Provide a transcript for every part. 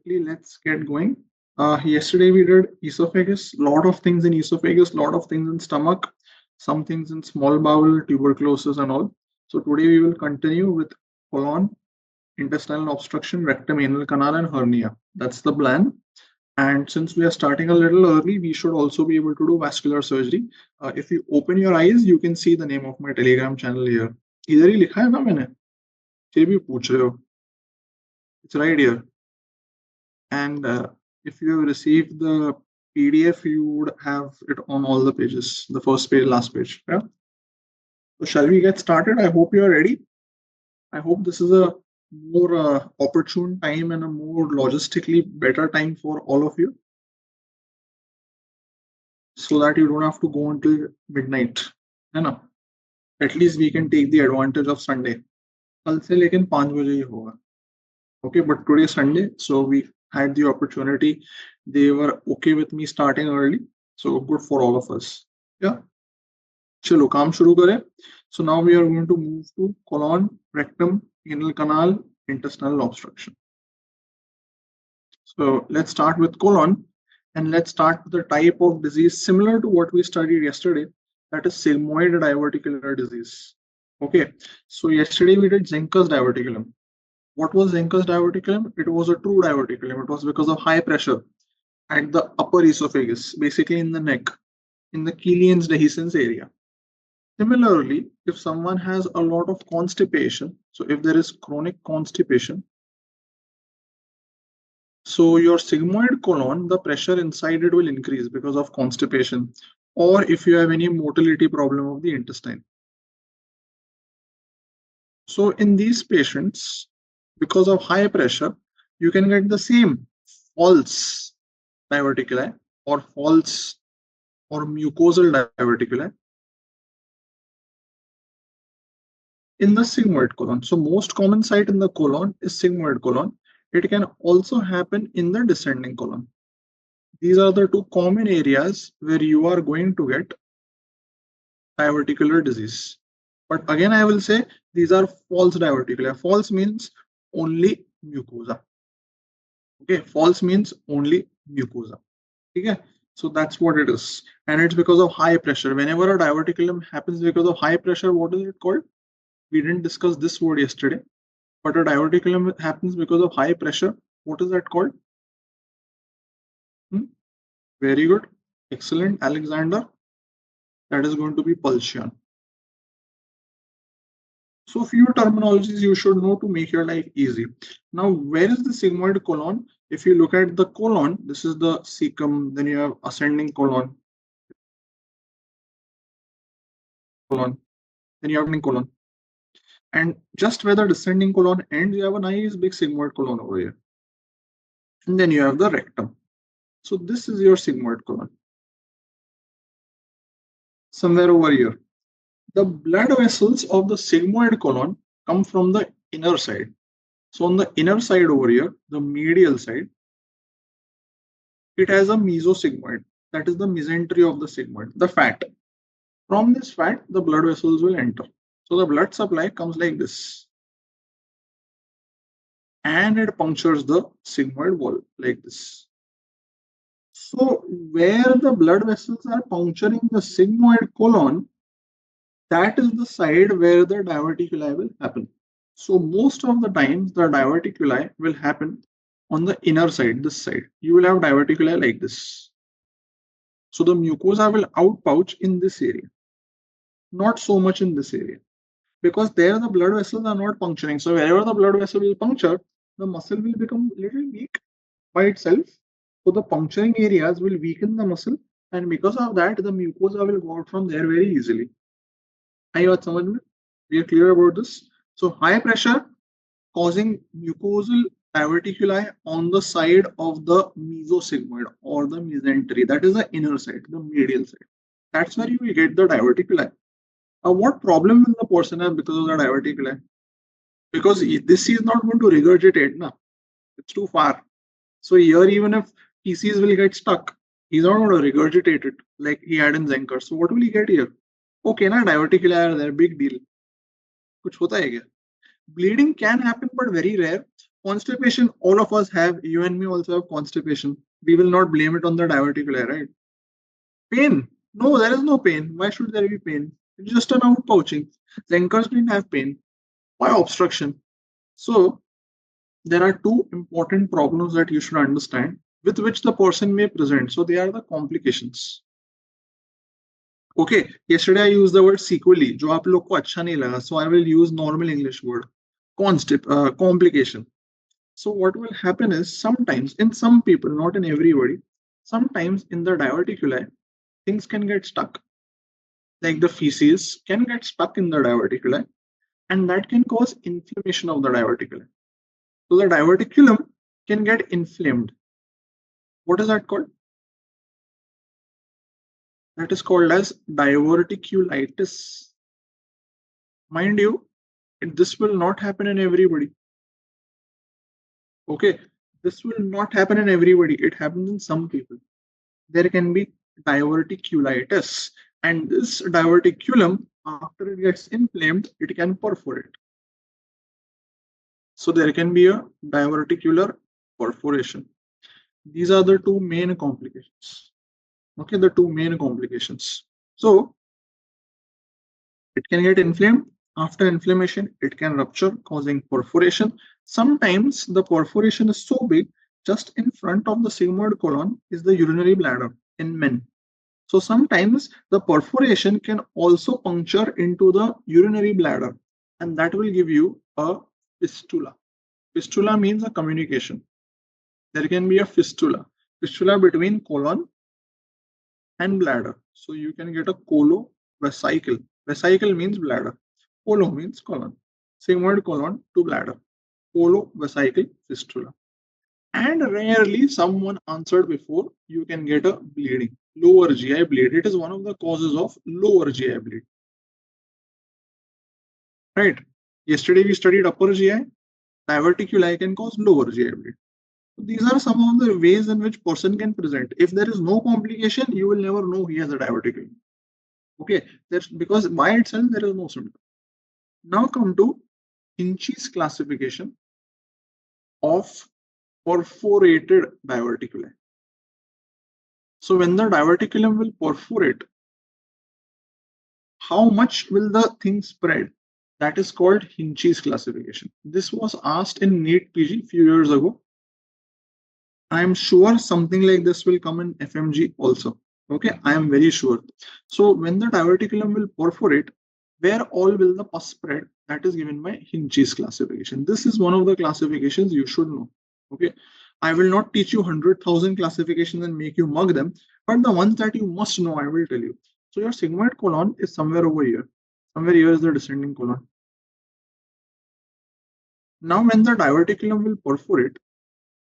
quickly, let's get going. Yesterday we did esophagus, lot of things in esophagus, lot of things in stomach, some things in small bowel, tuberculosis and all. So today we will continue with colon, intestinal obstruction, rectum, anal canal and hernia. That's the plan. And since we are starting a little early, we should also be able to do vascular surgery. If you open your eyes, you can see the name of my Telegram channel here. इधर ही लिखा है ना मैंने, फिर भी पूछ रहे हो. It's right here. And if you have received the PDF, you would have it on all the pages, the first page, last page. Yeah. So shall we get started? I hope you are ready. I hope this is a more opportune time and a more logistically better time for all of you, so that you don't have to go until midnight. You know, at least we can take the advantage of Sunday. कल से लेकिन 5 बजे ही होगा. Okay, but today is Sunday, so we had the opportunity. They were okay with me starting early, so good for all of us. Yeah. चलो काम शुरू करें. So now we are going to move to colon, rectum, anal canal, intestinal obstruction. So let's start with colon, and let's start with the type of disease similar to what we studied yesterday, that is sigmoid diverticular disease. Okay, so yesterday we did Zenker's diverticulum. What was Zenker's diverticulum? It was a true diverticulum. It was because of high pressure at the upper esophagus, basically in the neck, in the Killian's dehiscence area. Similarly, if someone has a lot of constipation, so if there is chronic constipation, so your sigmoid colon, the pressure inside it will increase because of constipation, or if you have any motility problem of the intestine. So in these patients, because of high pressure, you can get the same false diverticuli or false or mucosal diverticuli in the sigmoid colon. So most common site in the colon is sigmoid colon. It can also happen in the descending colon. These are the two common areas where you are going to get diverticular disease. But again, I will say these are false diverticuli. False means only mucosa. Okay, false means only mucosa. Okay, so that's what it is. And it's because of high pressure. Whenever a diverticulum happens because of high pressure, what is it called? We didn't discuss this word yesterday, but a diverticulum happens because of high pressure. What is that called? Very good. Excellent, Alexander. That is going to be pulsion. So few terminologies you should know to make your life easy. Now, where is the sigmoid colon? If you look at the colon, this is the cecum, then you have ascending colon, then you have colon. And just where the descending colon ends, you have a nice big sigmoid colon over here. And then you have the rectum. So this is your sigmoid colon. Somewhere over here. The blood vessels of the sigmoid colon come from the inner side. So on the inner side over here, the medial side, it has a mesosigmoid. That is the mesentery of the sigmoid, the fat. From this fat, the blood vessels will enter. So the blood supply comes like this. And it punctures the sigmoid wall like this. So where the blood vessels are puncturing the sigmoid colon, that is the side where the diverticuli will happen. So most of the times the diverticuli will happen on the inner side, this side. You will have diverticuli like this. So the mucosa will outpouch in this area, not so much in this area, because there the blood vessels are not puncturing. So wherever the blood vessel will puncture, the muscle will become a little weak by itself. So the puncturing areas will weaken the muscle, and because of that, the mucosa will go out from there very easily. We are clear about this. So high pressure causing mucosal diverticuli on the side of the mesosigmoid or the mesentery. That is the inner side, the medial side. That's where you will get the diverticuli. What problem will the person have because of the diverticuli? Because this is not going to regurgitate, na? It's too far. So here, even if feces will get stuck, he's not going to regurgitate it like he had in Zenker. So what will he get here? Okay, na, diverticuli are there, big deal. Kuch hota hai kya? Bleeding can happen, but very rare. Constipation, all of us have. You and me also have constipation. We will not blame it on the diverticuli, right? Pain? No, there is no pain. Why should there be pain? It's just an outpouching. Zenkers didn't have pain. Why obstruction? So there are two important problems that you should understand with which the person may present. So they are the complications. Okay, yesterday I used the word sequely, जो आप लोग को अच्छा नहीं लगा, so I will use normal English word, complication. So what will happen is sometimes in some people, not in everybody, sometimes in the diverticuli, things can get stuck. Like the feces can get stuck in the diverticuli, and that can cause inflammation of the diverticuli. So the diverticulum can get inflamed. What is that called? That is called as diverticulitis. Mind you, this will not happen in everybody. Okay, this will not happen in everybody. It happens in some people. There can be diverticulitis, and this diverticulum, after it gets inflamed, it can perforate. So there can be a diverticular perforation. These are the two main complications. Okay, the two main complications. So it can get inflamed. After inflammation, it can rupture, causing perforation. Sometimes the perforation is so big, just in front of the sigmoid colon is the urinary bladder in men. So sometimes the perforation can also puncture into the urinary bladder, and that will give you a fistula. Fistula means a communication. There can be a fistula between colon and bladder. So you can get a colovesicle. Vesicle means bladder. Colo means colon. Sigmoid colon to bladder. Colovesicle fistula. And rarely, someone answered before, you can get a bleeding. Lower GI bleed. It is one of the causes of lower GI bleed. Right? Yesterday we studied upper GI. Diverticuli can cause lower GI bleed. These are some of the ways in which person can present. If there is no complication, you will never know he has a diverticulum. Okay, that's because by itself there is no symptom. Now come to Hinchey's classification of perforated diverticuli. So when the diverticulum will perforate, how much will the thing spread? That is called Hinchey's classification. This was asked in NEET PG few years ago. I am sure something like this will come in FMG also. Okay, I am very sure. So when the diverticulum will perforate, where all will the pus spread? That is given by Hinchey's classification. This is one of the classifications you should know. Okay, I will not teach you 100,000 classifications and make you mug them, but the ones that you must know, I will tell you. So your sigmoid colon is somewhere over here. Somewhere here is the descending colon. Now when the diverticulum will perforate,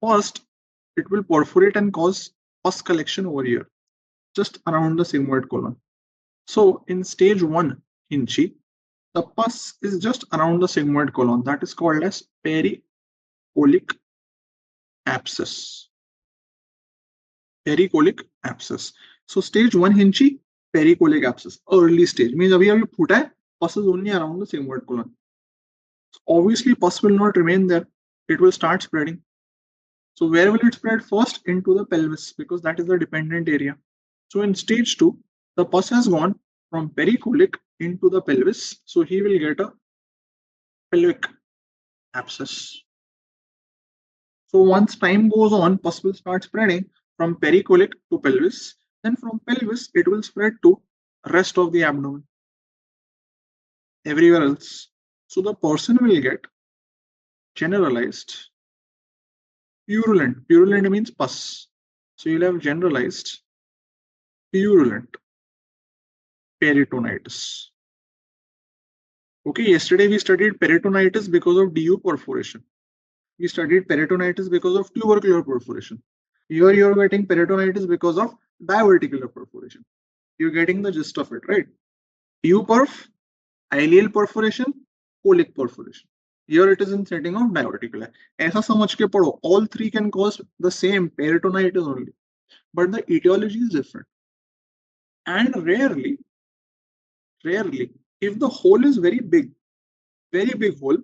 first it will perforate and cause pus collection over here, just around the sigmoid colon. So in stage 1 Hinchey, the pus is just around the sigmoid colon. That is called as pericolic abscess. Pericolic abscess. So stage 1 Hinchey, pericolic abscess, early stage. Means abhi phuta hai, pus is only around the sigmoid colon. So obviously pus will not remain there. It will start spreading. So where will it spread? First into the pelvis, because that is the dependent area. So in stage 2, the pus has gone from pericolic into the pelvis. So he will get a pelvic abscess. So once time goes on, pus will start spreading from pericolic to pelvis. Then from pelvis, it will spread to rest of the abdomen, everywhere else. So the person will get generalized purulent. Purulent means pus. So you'll have generalized purulent peritonitis. Okay, yesterday we studied peritonitis because of DU perforation. We studied peritonitis because of tubercular perforation. Here you're getting peritonitis because of diverticular perforation. You're getting the gist of it, right? DU perf, ileal perforation, colic perforation. Here it is in setting of diverticular. ऐसा समझ के पढ़ो. All three can cause the same peritonitis only, but the etiology is different. And rarely, if the hole is very big hole,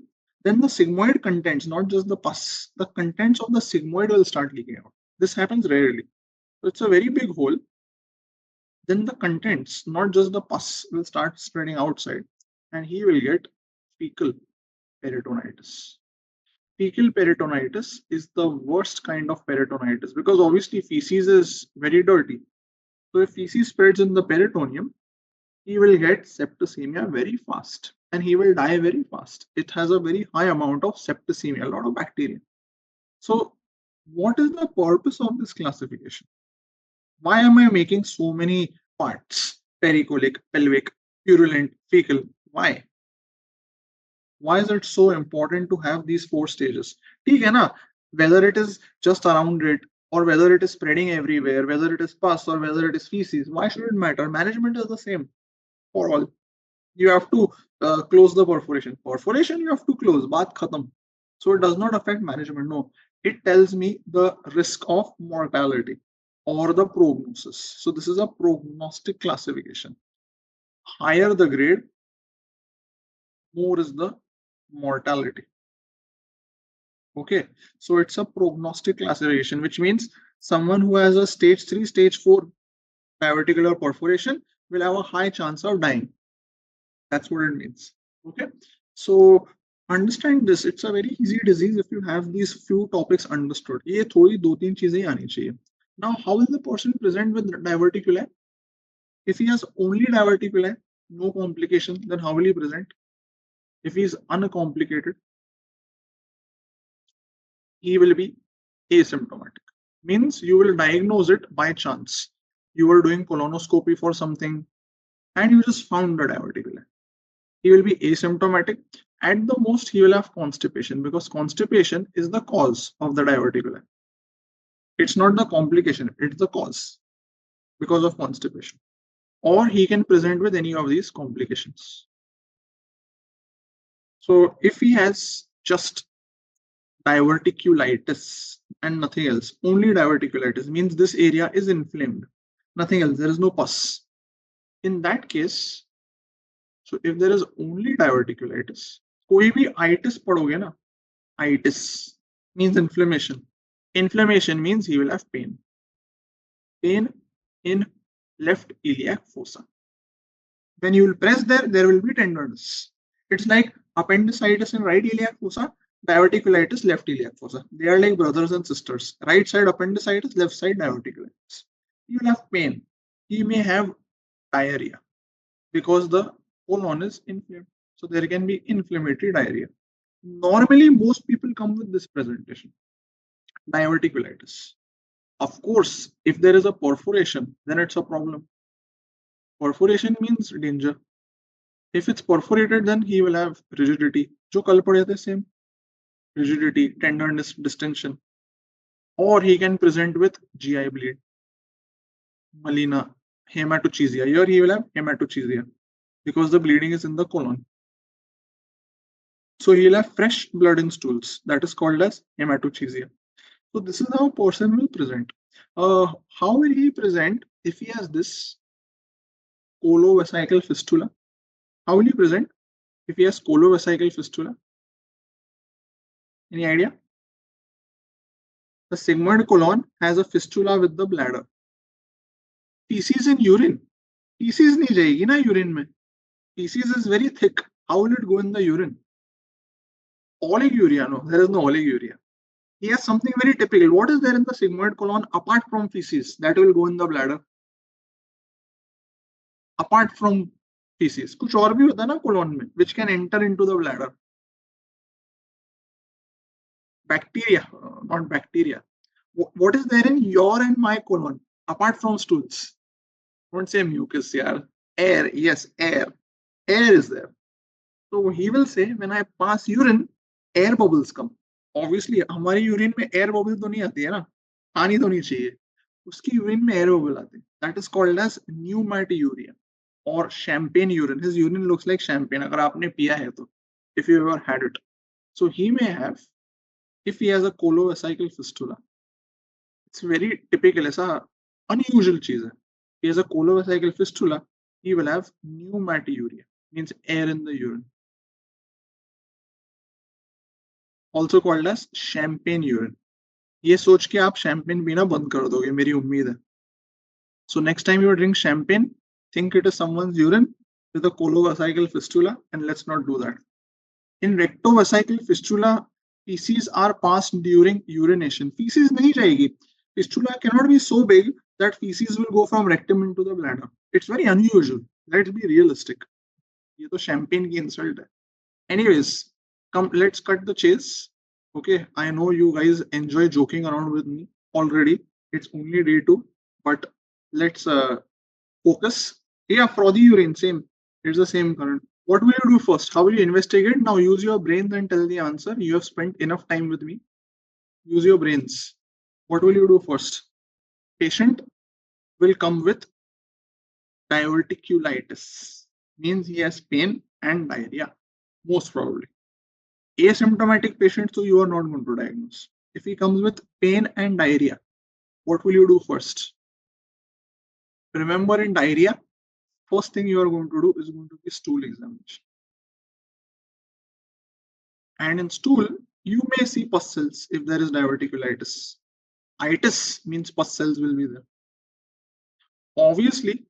then the sigmoid contents, not just the pus, the contents of the sigmoid will start leaking out. This happens rarely. So it's a very big hole. Then the contents, not just the pus, will start spreading outside, and he will get fecal peritonitis. Fecal peritonitis is the worst kind of peritonitis because obviously feces is very dirty. So if feces spreads in the peritoneum, he will get septicemia very fast and he will die very fast. It has a very high amount of septicemia, a lot of bacteria. So what is the purpose of this classification? Why am I making so many parts? Pericolic, pelvic, purulent, fecal. Why? Why is it so important to have these 4 stages? ठीक है ना? Whether it is just around it or whether it is spreading everywhere, whether it is pus or whether it is feces, why should it matter? Management is the same for all. You have to close the perforation. Perforation you have to close. Baat khatam. So it does not affect management. No, it tells me the risk of mortality or the prognosis. So this is a prognostic classification. Higher the grade, more is the mortality. Okay, so it's a prognostic classification, which means someone who has a stage 3, stage 4 diverticular perforation will have a high chance of dying. That's what it means. Okay, so understand this. It's a very easy disease if you have these few topics understood. ये थोड़ी 2-3 चीजें आनी चाहिए. Now, how will the person present with diverticuli? If he has only diverticuli, no complication, then how will he present? If he is uncomplicated, he will be asymptomatic. Means you will diagnose it by chance. You were doing colonoscopy for something and you just found a diverticuli. He will be asymptomatic. At the most, he will have constipation because constipation is the cause of the diverticuli. It's not the complication, it's the cause because of constipation. Or he can present with any of these complications. So if he has just diverticulitis and nothing else, only diverticulitis means this area is inflamed, nothing else, there is no pus. In that case, so if there is only diverticulitis, कोई भी itis पढ़ोगे ना, itis means inflammation. Inflammation means he will have pain. Pain in left iliac fossa. When you will press there will be tenderness. It's like appendicitis in right iliac fossa, diverticulitis left iliac fossa. They are like brothers and sisters. Right side appendicitis, left side diverticulitis. You will have pain. He may have diarrhea because the colon is inflamed. So there can be inflammatory diarrhea. Normally, most people come with this presentation, diverticulitis. Of course, if there is a perforation, then it's a problem. Perforation means danger. If it's perforated, then he will have rigidity. जो कल पढ़े थे same. Rigidity, tenderness, distension. Or he can present with GI bleed. Melena, hematochezia. Here he will have hematochezia because the bleeding is in the colon. So he will have fresh blood in stools. That is called as hematochezia. So this is how a person will present. How will he present if he has this colovesical fistula? How will he present if he has colovesical fistula? Any idea? The sigmoid colon has a fistula with the bladder. Feces in urine. Feces नहीं जाएगी ना urine में. Feces is very thick. How will it go in the urine? Oliguria, no, there is no oliguria. He has something very typical. What is there in the sigmoid colon apart from feces that will go in the bladder? Apart from feces, कुछ और भी होता है ना colon में, which can enter into the bladder. Bacteria, not bacteria. What is there in your and my colon apart from stools? Don't say mucus, yaar. Air, yes, air. Air is there. So he will say, when I pass urine, air bubbles come. Obviously, हमारी urine में air bubble तो नहीं आती है ना, आनी तो नहीं चाहिए. उसकी यूरिन में एयर बबल आते हैं. That is called as pneumaturia or champagne urine. His urine looks like champagne. अगर आपने पिया है तो, if you ever had it. So he may have, if he has a colovesical fistula. It's very typical. ऐसा unusual चीज है. He has a colovesical fistula. He will have pneumaturia, means air in the urine. also called as champagne urine. ये सोच के आप champagne पीना बंद कर दोगे, मेरी उम्मीद है. So next time you drink champagne, think it is someone's urine with a colovesical fistula, and let's not do that. In rectovesical fistula, feces are passed during urination. Feces नहीं जाएगी. Fistula cannot be so big that feces will go from rectum into the bladder. It's very unusual. Let's be realistic. ये तो champagne की insult है. Anyways, come, let's cut the chase. Okay, I know you guys enjoy joking around with me already. It's only day 2, but let's focus. Yeah, frothy urine, same. It's the same current. What will you do first? How will you investigate? Now use your brains and tell the answer. You have spent enough time with me. Use your brains. What will you do first? Patient will come with diverticulitis. Means he has pain and diarrhea, most probably. Asymptomatic patient, so you are not going to diagnose. If he comes with pain and diarrhea, what will you do first? Remember, in diarrhea, first thing you are going to do is going to be stool examination. And in stool, you may see pus cells if there is diverticulitis. Itis means pus cells will be there. Obviously,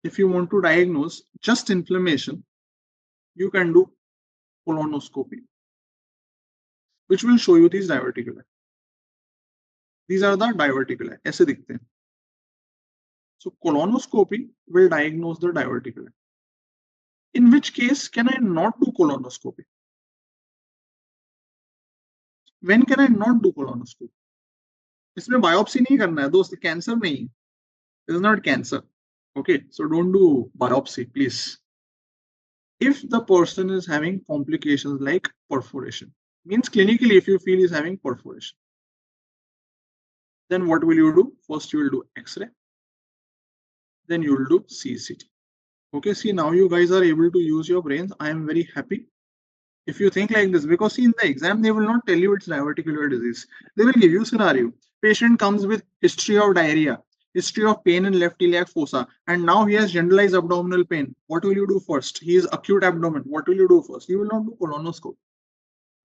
if you want to diagnose just inflammation, you can do colonoscopy, which will show you these diverticuli. These are the diverticuli. ऐसे दिखते हैं. So colonoscopy will diagnose the diverticuli. In which case can I not do colonoscopy? When can I not do colonoscopy? इसमें biopsy नहीं करना है दोस्त, cancer नहीं. This is not cancer. Okay, so don't do biopsy, please. If the person is having complications like perforation, means clinically if you feel is having perforation, then what will you do? First you will do X-ray, then you will do CCT. Okay, see, now you guys are able to use your brains. I am very happy if you think like this, because see, in the exam they will not tell you it's diverticular disease. They will give you scenario. Patient comes with history of diarrhea, history of pain in left iliac fossa, and now he has generalized abdominal pain. What will you do first? He is acute abdomen. What will you do first? You will not do colonoscopy.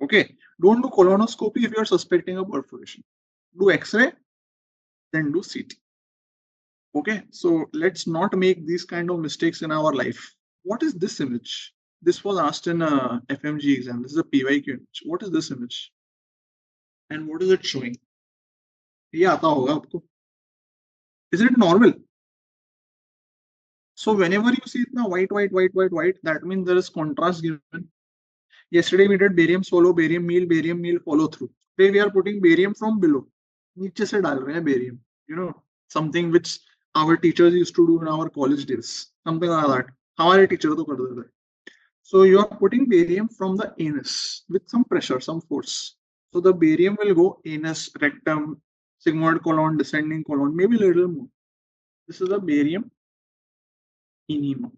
Okay, don't do colonoscopy if you are suspecting a perforation. Do X-ray, then do CT. Okay, so let's not make these kind of mistakes in our life. What is this image? This was asked in a FMG exam. This is a PYQ image. What is this image? And what is it showing? ये आता होगा आपको. Is it normal? So whenever you see itna white, that means there is contrast given. Yesterday we did barium solo, barium meal follow through. Today we are putting barium from below. नीचे से डाल रहे हैं barium. You know, something which our teachers used to do in our college days. Something like that. हमारे teacher तो कर देते. So you are putting barium from the anus with some pressure, some force. So the barium will go anus, rectum, sigmoid colon, descending colon, maybe a little more. This is a barium enema.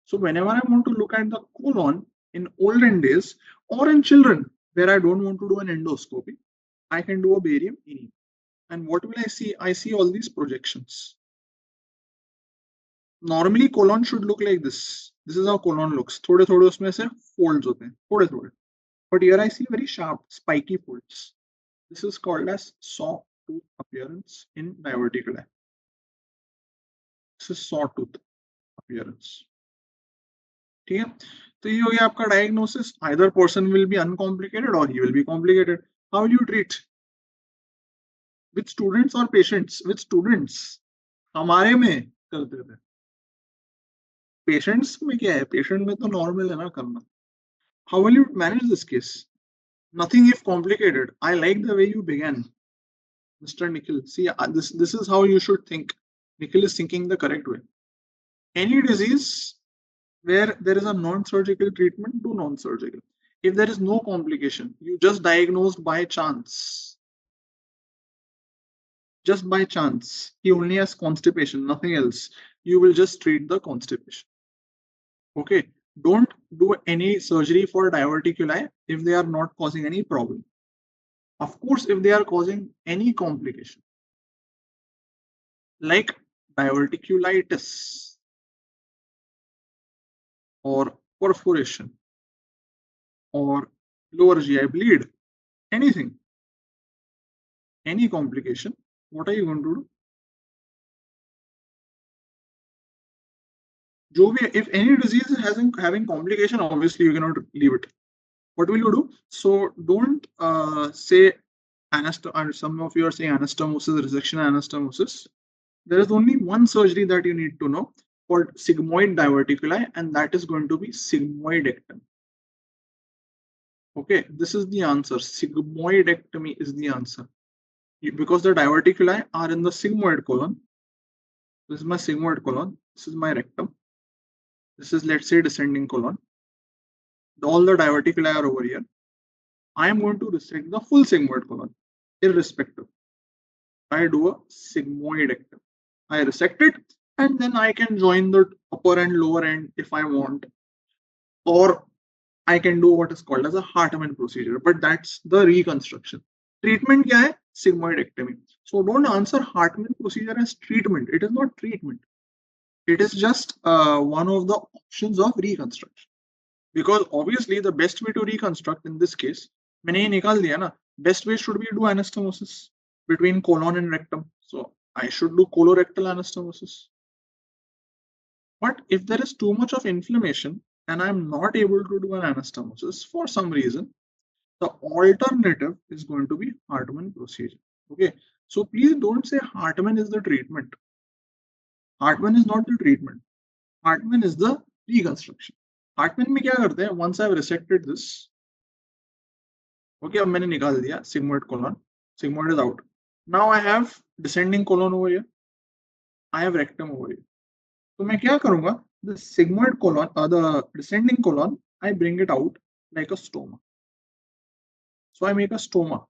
So whenever I want to look at the colon in olden days or in children where I don't want to do an endoscopy, I can do a barium enema. And what will I see? I see all these projections. Normally colon should look like this. This is how colon looks. थोड़े थोड़े उसमें से folds होते हैं, थोड़े थोड़े. But here I see very sharp, spiky folds. This is called as sawtooth appearance in diverticuli. This is sawtooth appearance. ठीक है, तो ये हो गया आपका diagnosis. Either person will be uncomplicated or he will be complicated. How will you treat? With students or patients? With students. हमारे में करते थे. Patients में क्या है? Patient में तो normal है ना करना. How will you manage this case? Nothing if complicated. I like the way you began, Mr. Nikhil. See, this is how you should think. Nikhil is thinking the correct way. Any disease where there is a non-surgical treatment, do non-surgical. If there is no complication, you just diagnosed by chance. Just by chance, he only has constipation, nothing else. You will just treat the constipation. Okay, don't do any surgery for diverticuli if they are not causing any problem. Of course, if they are causing any complication, like diverticulitis or perforation or lower GI bleed, anything, any complication, what are you going to do? If any disease is having complication, obviously you cannot leave it. What will you do? So don't say some of you are saying anastomosis, resection anastomosis. There is only one surgery that you need to know called sigmoid diverticuli, and that is going to be sigmoidectomy. Okay, this is the answer. Sigmoidectomy is the answer. Because the diverticuli are in the sigmoid colon. This is my sigmoid colon. This is my rectum. This is, let's say, descending colon. All the diverticuli are over here. I am going to resect the full sigmoid colon, irrespective. I do a sigmoidectomy. I resect it, and then I can join the upper and lower end if I want, or I can do what is called as a Hartmann procedure, but that's the reconstruction. Treatment kya hai? Sigmoidectomy. So don't answer Hartmann procedure as treatment. It is not treatment. It is just one of the options of reconstruction. Because obviously the best way to reconstruct in this case, मैंने ये निकाल दिया ना, best way should be to do anastomosis between colon and rectum. So I should do colorectal anastomosis. But if there is too much of inflammation and I'm not able to do an anastomosis for some reason, the alternative is going to be Hartmann procedure. Okay, so please don't say Hartmann is the treatment. Hartmann is not the treatment. Hartmann is the reconstruction. Hartmann में क्या करते हैं? Once I've resected this, okay, अब मैंने निकाल दिया sigmoid colon. Sigmoid is out. Now I have descending colon over here. I have rectum over here. तो मैं क्या करूंगा? The sigmoid colon, the descending colon, I bring it out like a stoma. So I make a stoma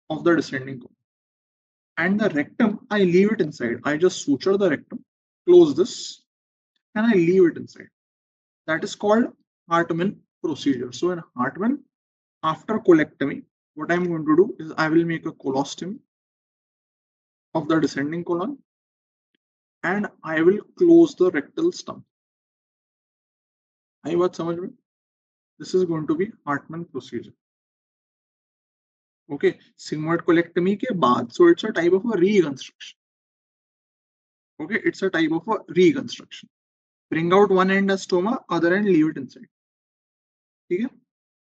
of the descending colon. And the rectum, I leave it inside. I just suture the rectum, close this, and I leave it inside. That is called Hartmann procedure. So in Hartmann, after colectomy, what I'm going to do is I will make a colostomy of the descending colon, and I will close the rectal stump. आई बात समझ में? This is going to be Hartmann procedure. Okay, sigmoid colectomy के बाद, so it's a type of a reconstruction. Okay, it's a type of a reconstruction. Bring out one end as stoma, other end leave it inside. Okay,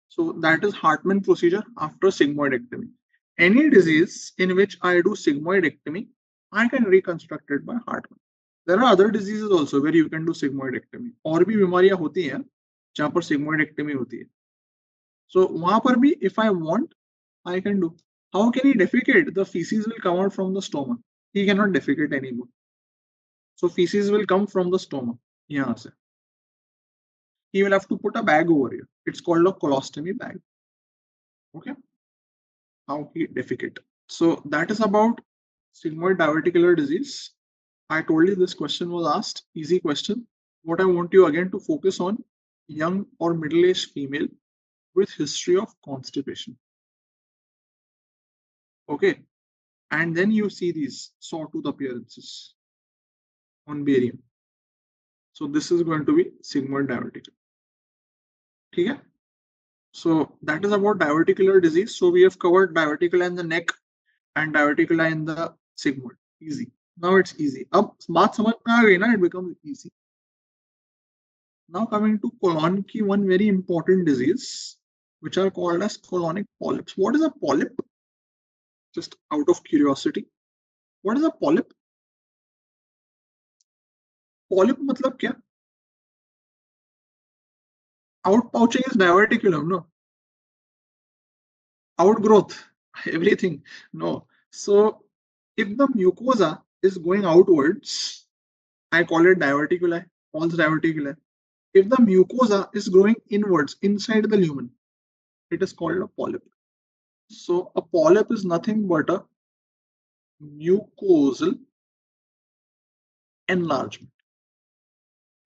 so that is Hartmann procedure after sigmoidectomy. Any disease in which I do sigmoidectomy, I can reconstruct it by Hartmann. There are other diseases also where you can do sigmoidectomy. और भी बीमारियां होती हैं जहां पर sigmoidectomy होती है. So वहां पर भी if I want, I can do. How can he defecate? The feces will come out from the stoma. He cannot defecate anymore. So feces will come from the stoma. यहाँ से. He will have to put a bag over here. It's called a colostomy bag. Okay. How he defecate. So that is about sigmoid diverticular disease. I told you this question was asked. Easy question. What I want you again to focus on, young or middle-aged female with history of constipation. Okay. And then you see these sawtooth appearances on barium. So this is going to be sigmoid diverticular. Okay. So that is about diverticular disease. So we have covered diverticula in the neck and diverticula in the sigmoid. Easy. Now it's easy. अब बात समझ में आ गई ना? It becomes easy. Now coming to colon की one very important disease, which are called as colonic polyps. What is a polyp? Just out of curiosity, what is a polyp? Polyp मतलब क्या? Outpouching is diverticulum, no? Outgrowth, everything, no. So if the mucosa is going outwards, I call it diverticuli, false diverticuli. If the mucosa is growing inwards, inside the lumen, it is called a polyp. So a polyp is nothing but a mucosal enlargement,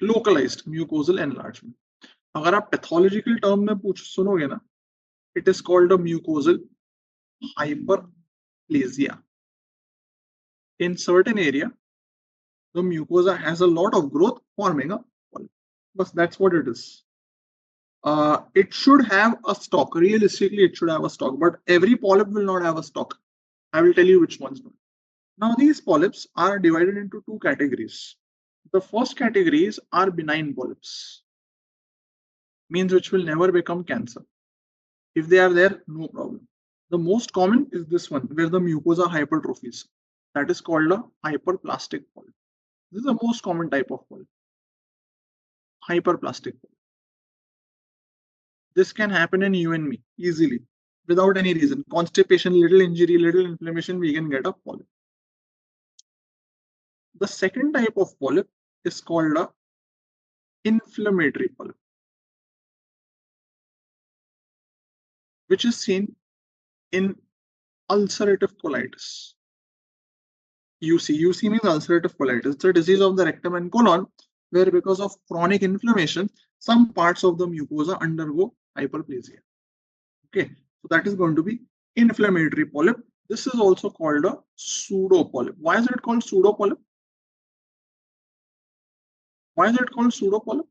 localized mucosal enlargement. अगर आप pathological term में पूछ सुनोगे ना, it is called a mucosal hyperplasia. In certain area, the mucosa has a lot of growth forming a polyp. But that's what it is. it should have a stock. Realistically, it should have a stock, but every polyp will not have a stock. I will tell you which ones do. Now, these polyps are divided into two categories. The first categories are benign polyps, means which will never become cancer. If they are there, no problem. The most common is this one, where the mucosa hypertrophies. That is called a hyperplastic polyp. This is the most common type of polyp. Hyperplastic polyp. This can happen in you and me easily, without any reason. Constipation, little injury, little inflammation, we can get a polyp. The second type of polyp is called a inflammatory polyp, which is seen in ulcerative colitis. UC means ulcerative colitis. It's a disease of the rectum and colon where, because of chronic inflammation, some parts of the mucosa undergo hyperplasia. Okay, so that is going to be inflammatory polyp. This is also called a pseudo polyp. Why is it called pseudo polyp? Why is it called pseudo polyp?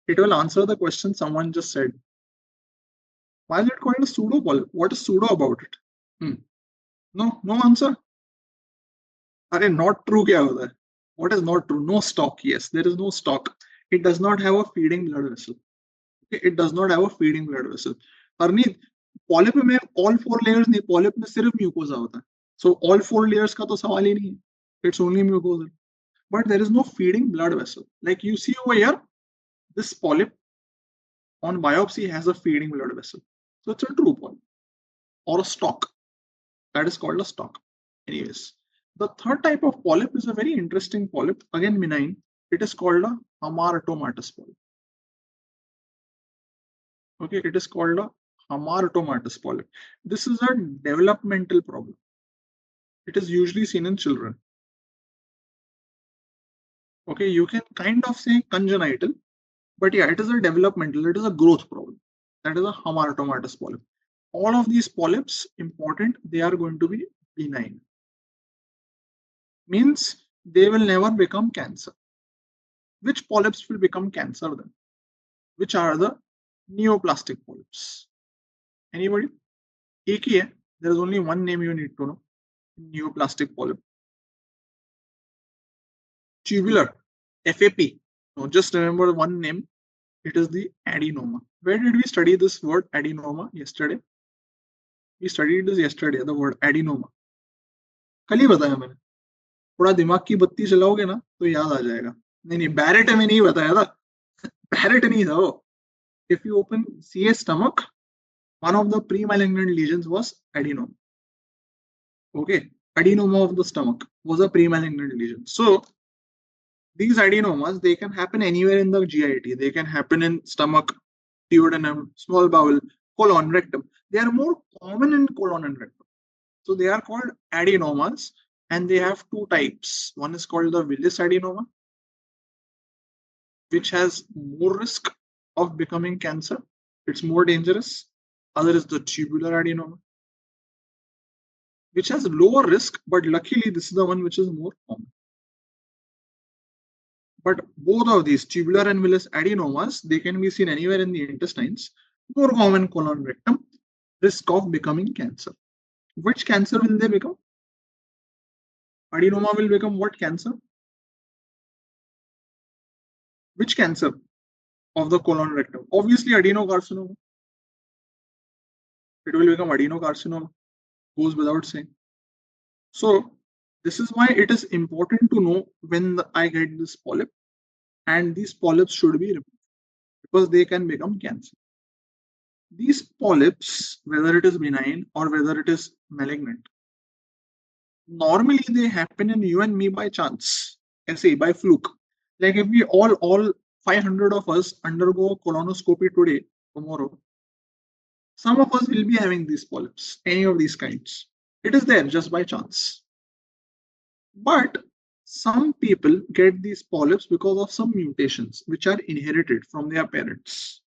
It will answer the question someone just said. Why is it called a pseudo polyp? What is pseudo about it? No answer. Are not true क्या होता है? What is not true? No stock. Yes, there is no stock. It does not have a feeding blood vessel. Okay, it does not have a feeding blood vessel. Arneet, polyp में all four layers नहीं, polyp में सिर्फ mucosa होता है. So all four layers का तो सवाल ही नहीं है. It's only mucosa. But there is no feeding blood vessel. Like you see over here, this polyp on biopsy has a feeding blood vessel. So it's a true polyp or a stalk. That is called a stalk. Anyways, the third type of polyp is a very interesting polyp, again benign. It is called a hamartomatous polyp. Okay, it is called a hamartomatous polyp. This is a developmental problem. It is usually seen in children. Okay, you can kind of say congenital, but yeah, it is a developmental, it is a growth problem. That is a hamartomatous polyp. All of these polyps, important, they are going to be benign. Means they will never become cancer. Which polyps will become cancer then? Which are the neoplastic polyps? Anybody? एक ही है. There is only one name you need to know. Neoplastic polyp. Tubular. FAP. No, just remember one name. It is the adenoma. Where did we study this word adenoma yesterday? We studied this yesterday, the word adenoma. कल ही बताया मैंने. थोड़ा दिमाग की बत्ती चलाओगे ना तो याद आ जाएगा. नहीं बैरेट में नहीं बताया था. बैरेट नहीं था वो. If you open CA stomach, one of the pre-malignant lesions was adenoma. Okay, adenoma of the stomach was a pre-malignant lesion. So these adenomas, they can happen anywhere in the GIT. They can happen in stomach, duodenum, small bowel, colon, rectum. They are more common in colon and rectum. So they are called adenomas, and they have two types. One is called the villus adenoma, which has more risk of becoming cancer. It's more dangerous. Other is the tubular adenoma, which has lower risk, but luckily this is the one which is more common. But both of these, tubular and villus adenomas, they can be seen anywhere in the intestines. More common colon, rectum, risk of becoming cancer. Which cancer will they become? Adenoma will become what cancer? Which cancer of the colon, rectum? Obviously adenocarcinoma. It will become adenocarcinoma. Goes without saying. So this is why it is important to know when I get this polyp, and these polyps should be removed because they can become cancer. These polyps, whether it is benign or whether it is malignant, normally they happen in you and me by chance, say by fluke. Like if we all 500 of us undergo colonoscopy today, tomorrow, some of us will be having these polyps, any of these kinds. It is there just by chance. But some people get these polyps because of some mutations which are inherited from their parents.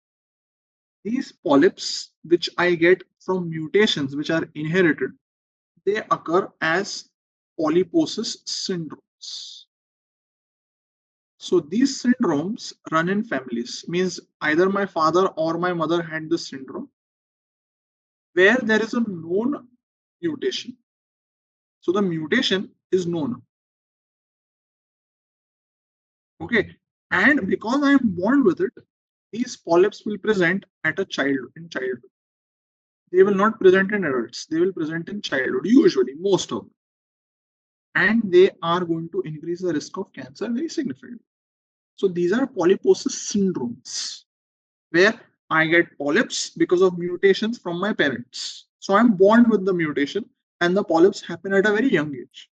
These polyps, which I get from mutations which are inherited, they occur as polyposis syndromes. So these syndromes run in families, means either my father or my mother had this syndrome where there is a known mutation. So the mutation is known. Okay. And because I am born with it, these polyps will present at a in childhood. They will not present in adults. They will present in childhood, usually, most of them. And they are going to increase the risk of cancer very significantly. So these are polyposis syndromes, where I get polyps because of mutations from my parents. So I'm born with the mutation, and the polyps happen at a very young age.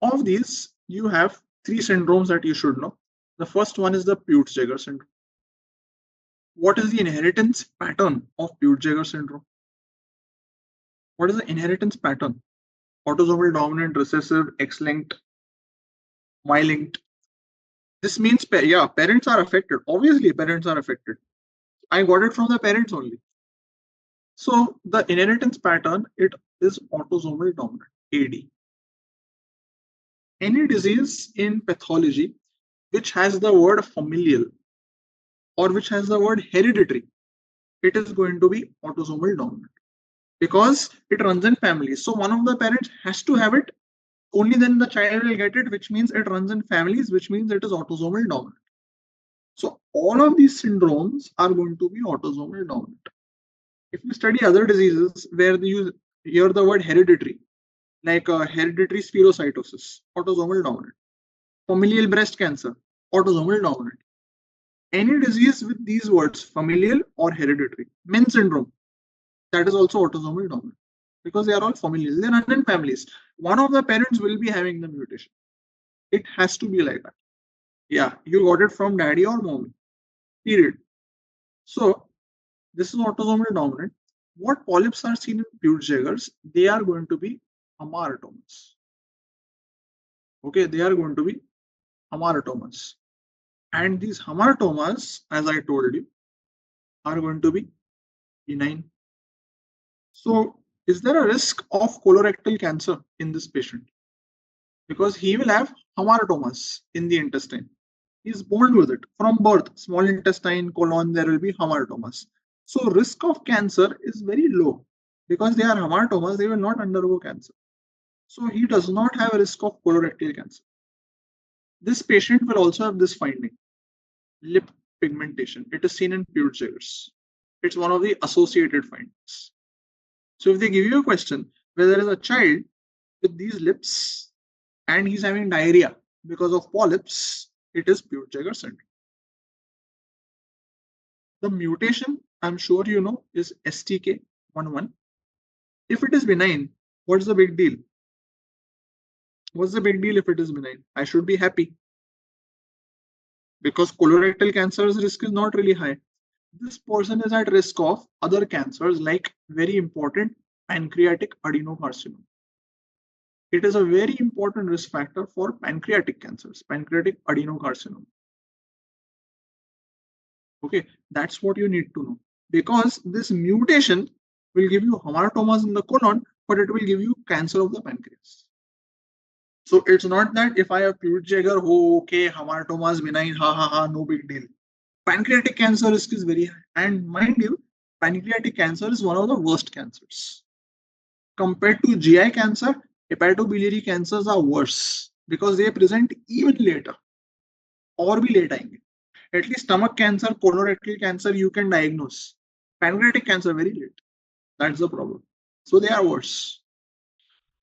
Of these, you have three syndromes that you should know. The first one is the Peutz-Jeghers syndrome. What is the inheritance pattern of Peutz-Jeghers syndrome? What is the inheritance pattern? Autosomal dominant, recessive, X-linked, Y-linked. This means, yeah, parents are affected. Obviously, parents are affected. I got it from the parents only. So the inheritance pattern, it is autosomal dominant, AD. Any disease in pathology which has the word familial or which has the word hereditary, it is going to be autosomal dominant because it runs in families. So one of the parents has to have it, only then the child will get it, which means it runs in families, which means it is autosomal dominant. So all of these syndromes are going to be autosomal dominant. If you study other diseases where you hear the word hereditary, like hereditary spherocytosis, autosomal dominant, familial breast cancer, autosomal dominant. Any disease with these words, familial or hereditary, Men's syndrome, that is also autosomal dominant because they are all familial. They run in families. One of the parents will be having the mutation. It has to be like that. Yeah, you got it from daddy or mommy. Period. So this is autosomal dominant. What polyps are seen in Peutz-Jeghers? They are going to be hamartomas. Okay, they are going to be hamartomas. And these hamartomas, as I told you, are going to be benign. So, is there a risk of colorectal cancer in this patient? Because he will have hamartomas in the intestine. He is born with it from birth. Small intestine, colon, there will be hamartomas. So, risk of cancer is very low because they are hamartomas. They will not undergo cancer. So, he does not have a risk of colorectal cancer. This patient will also have this finding: lip pigmentation. It is seen in Peutz-Jeghers. It's one of the associated findings. So if they give you a question where there is a child with these lips and he's having diarrhea because of polyps, it is Peutz-Jeghers syndrome. The mutation, I'm sure you know, is STK11. If it is benign, what's the big deal? What's the big deal if it is benign? I should be happy because colorectal cancer's risk is not really high. This person is at risk of other cancers like very important pancreatic adenocarcinoma. It is a very important risk factor for pancreatic cancers, pancreatic adenocarcinoma. Okay, that's what you need to know because this mutation will give you hamartomas in the colon, but it will give you cancer of the pancreas. So it's not that if I have Peutz-Jeghers, oh, okay, hamartomas benign, ha ha ha, no big deal. Pancreatic cancer risk is very high, and mind you, pancreatic cancer is one of the worst cancers. Compared to GI cancer, hepatobiliary cancers are worse because they present even later or be late आएंगे. At least stomach cancer, colorectal cancer you can diagnose. Pancreatic cancer very late. That's the problem. So they are worse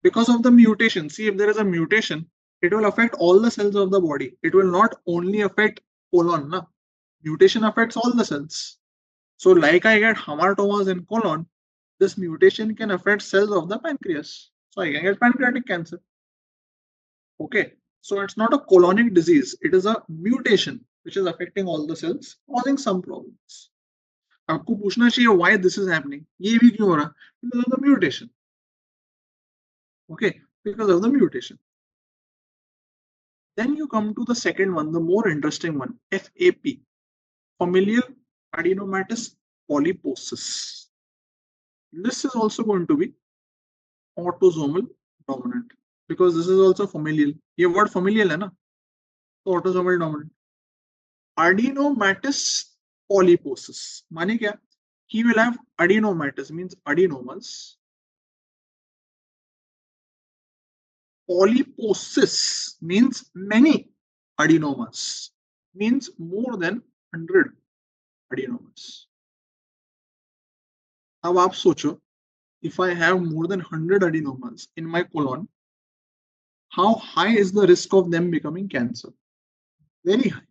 because of the mutation. See, if there is a mutation, it will affect all the cells of the body. It will not only affect colon. Na? Mutation affects all the cells. So like I get hamartomas in colon, this mutation can affect cells of the pancreas. So I can get pancreatic cancer. Okay. So it's not a colonic disease. It is a mutation which is affecting all the cells, causing some problems. आपको पूछना चाहिए why this is happening. ये भी क्यों हो रहा? Because of the mutation. Okay, because of the mutation. Then you come to the second one, the more interesting one, FAP, familial adenomatous polyposis. This is also going to be autosomal dominant because this is also familial. ये word familial है ना? तो autosomal dominant. Adenomatous polyposis माने क्या? He will have adenomatous means adenomas. Polyposis means many adenomas, means more than 100 adenomas. अब आप सोचो, if I have more than 100 adenomas in my colon, how high is the risk of them becoming cancer? Very high,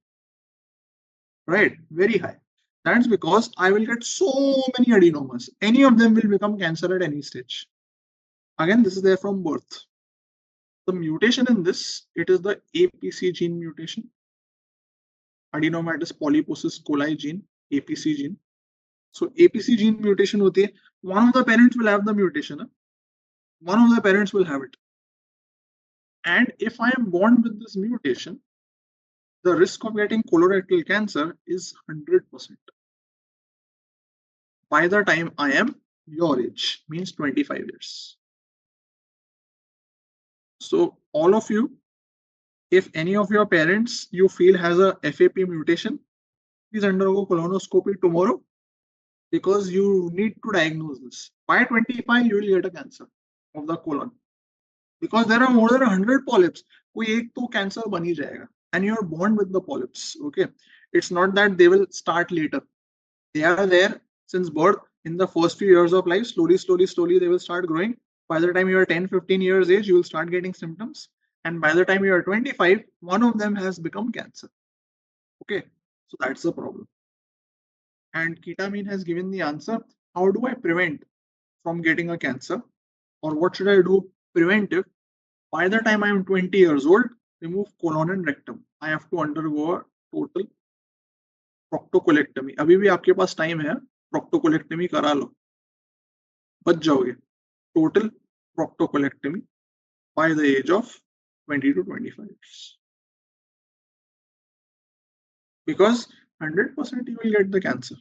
right? Very high. That's because I will get so many adenomas. Any of them will become cancer at any stage. Again, this is there from birth. The mutation in this, it is the APC gene mutation, adenomatous polyposis coli gene, APC gene. So APC gene mutation hoti hai, one of the parents will have the mutation, one of the parents will have it. And if I am born with this mutation, the risk of getting colorectal cancer is 100% by the time I am your age, means 25 years. So all of you, if any of your parents you feel has a FAP mutation, please undergo colonoscopy tomorrow, because you need to diagnose this. By 25 you will get a cancer of the colon, because there are more than 100 polyps. कोई एक तो cancer बन ही जाएगा, and you are born with the polyps. Okay, it's not that they will start later. They are there since birth. In the first few years of life, slowly they will start growing. By the time you are 10-15 years age, you will start getting symptoms, and by the time you are 25, one of them has become cancer. Okay, so that's the problem. And ketamine has given the answer. How do I prevent from getting a cancer, or what should I do preventive? By the time I am 20 years old, remove colon and rectum. I have to undergo a total proctocolectomy. अभी भी आपके पास time है, proctocolectomy करा लो, बच जाओगे. Total proctocolectomy by the age of 20 to 25 years. Because 100% you will get the cancer.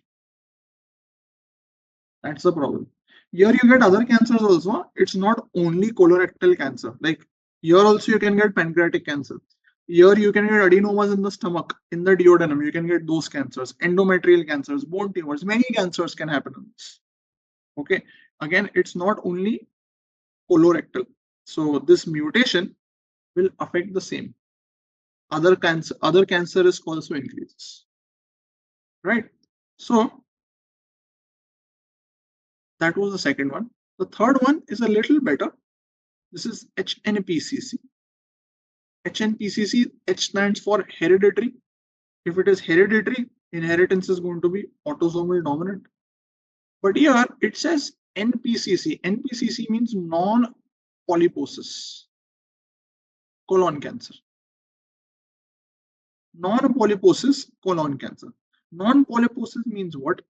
That's the problem. Here you get other cancers also. It's not only colorectal cancer. Like here also you can get pancreatic cancer. Here you can get adenomas in the stomach, in the duodenum. You can get those cancers, endometrial cancers, bone tumors. Many cancers can happen in this. Okay. Again, it's not only colorectal. So this mutation will affect the same. Other cancer risk also increases. Right. So that was the second one. The third one is a little better. This is HNPCC. HNPCC, H stands for hereditary. If it is hereditary, inheritance is going to be autosomal dominant. But here it says NPCC. NPCC means non-polyposis colon cancer. Non-polyposis colon cancer. Non-polyposis means what?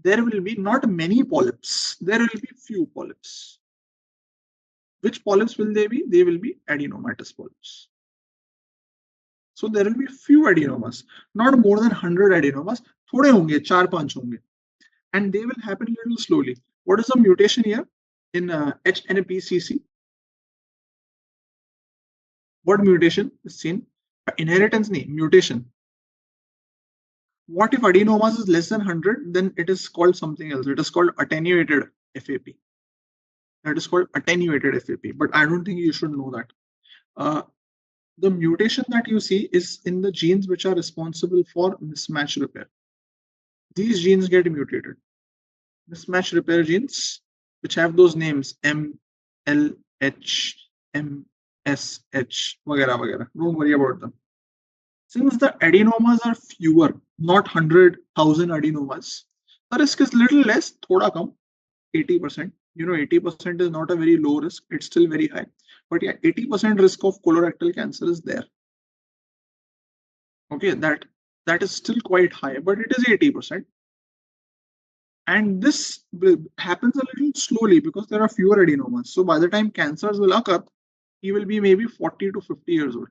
There will be not many polyps. There will be few polyps. Which polyps will they be? They will be adenomatous polyps. So there will be few adenomas, not more than 100 adenomas. थोड़े होंगे, 4-5 होंगे, and they will happen a little slowly. What is the mutation here in HNPCC? What mutation is seen? Inheritance nahi, mutation. What if adenomas is less than 100? Then it is called something else. It is called attenuated FAP. That is called attenuated FAP. But I don't think you should know that. The mutation that you see is in the genes which are responsible for mismatch repair. These genes get mutated. Mismatch repair genes, which have those names M, L, H, M, S, H, वगैरह वगैरह. Don't worry about them. Since the adenomas are fewer, not 100,000 adenomas, the risk is little less, thoda kam, 80%. You know, 80% is not a very low risk. It's still very high. But yeah, 80% risk of colorectal cancer is there. Okay, that is still quite high, but it is 80%. And this happens a little slowly because there are fewer adenomas. So by the time cancers will occur, he will be maybe 40 to 50 years old,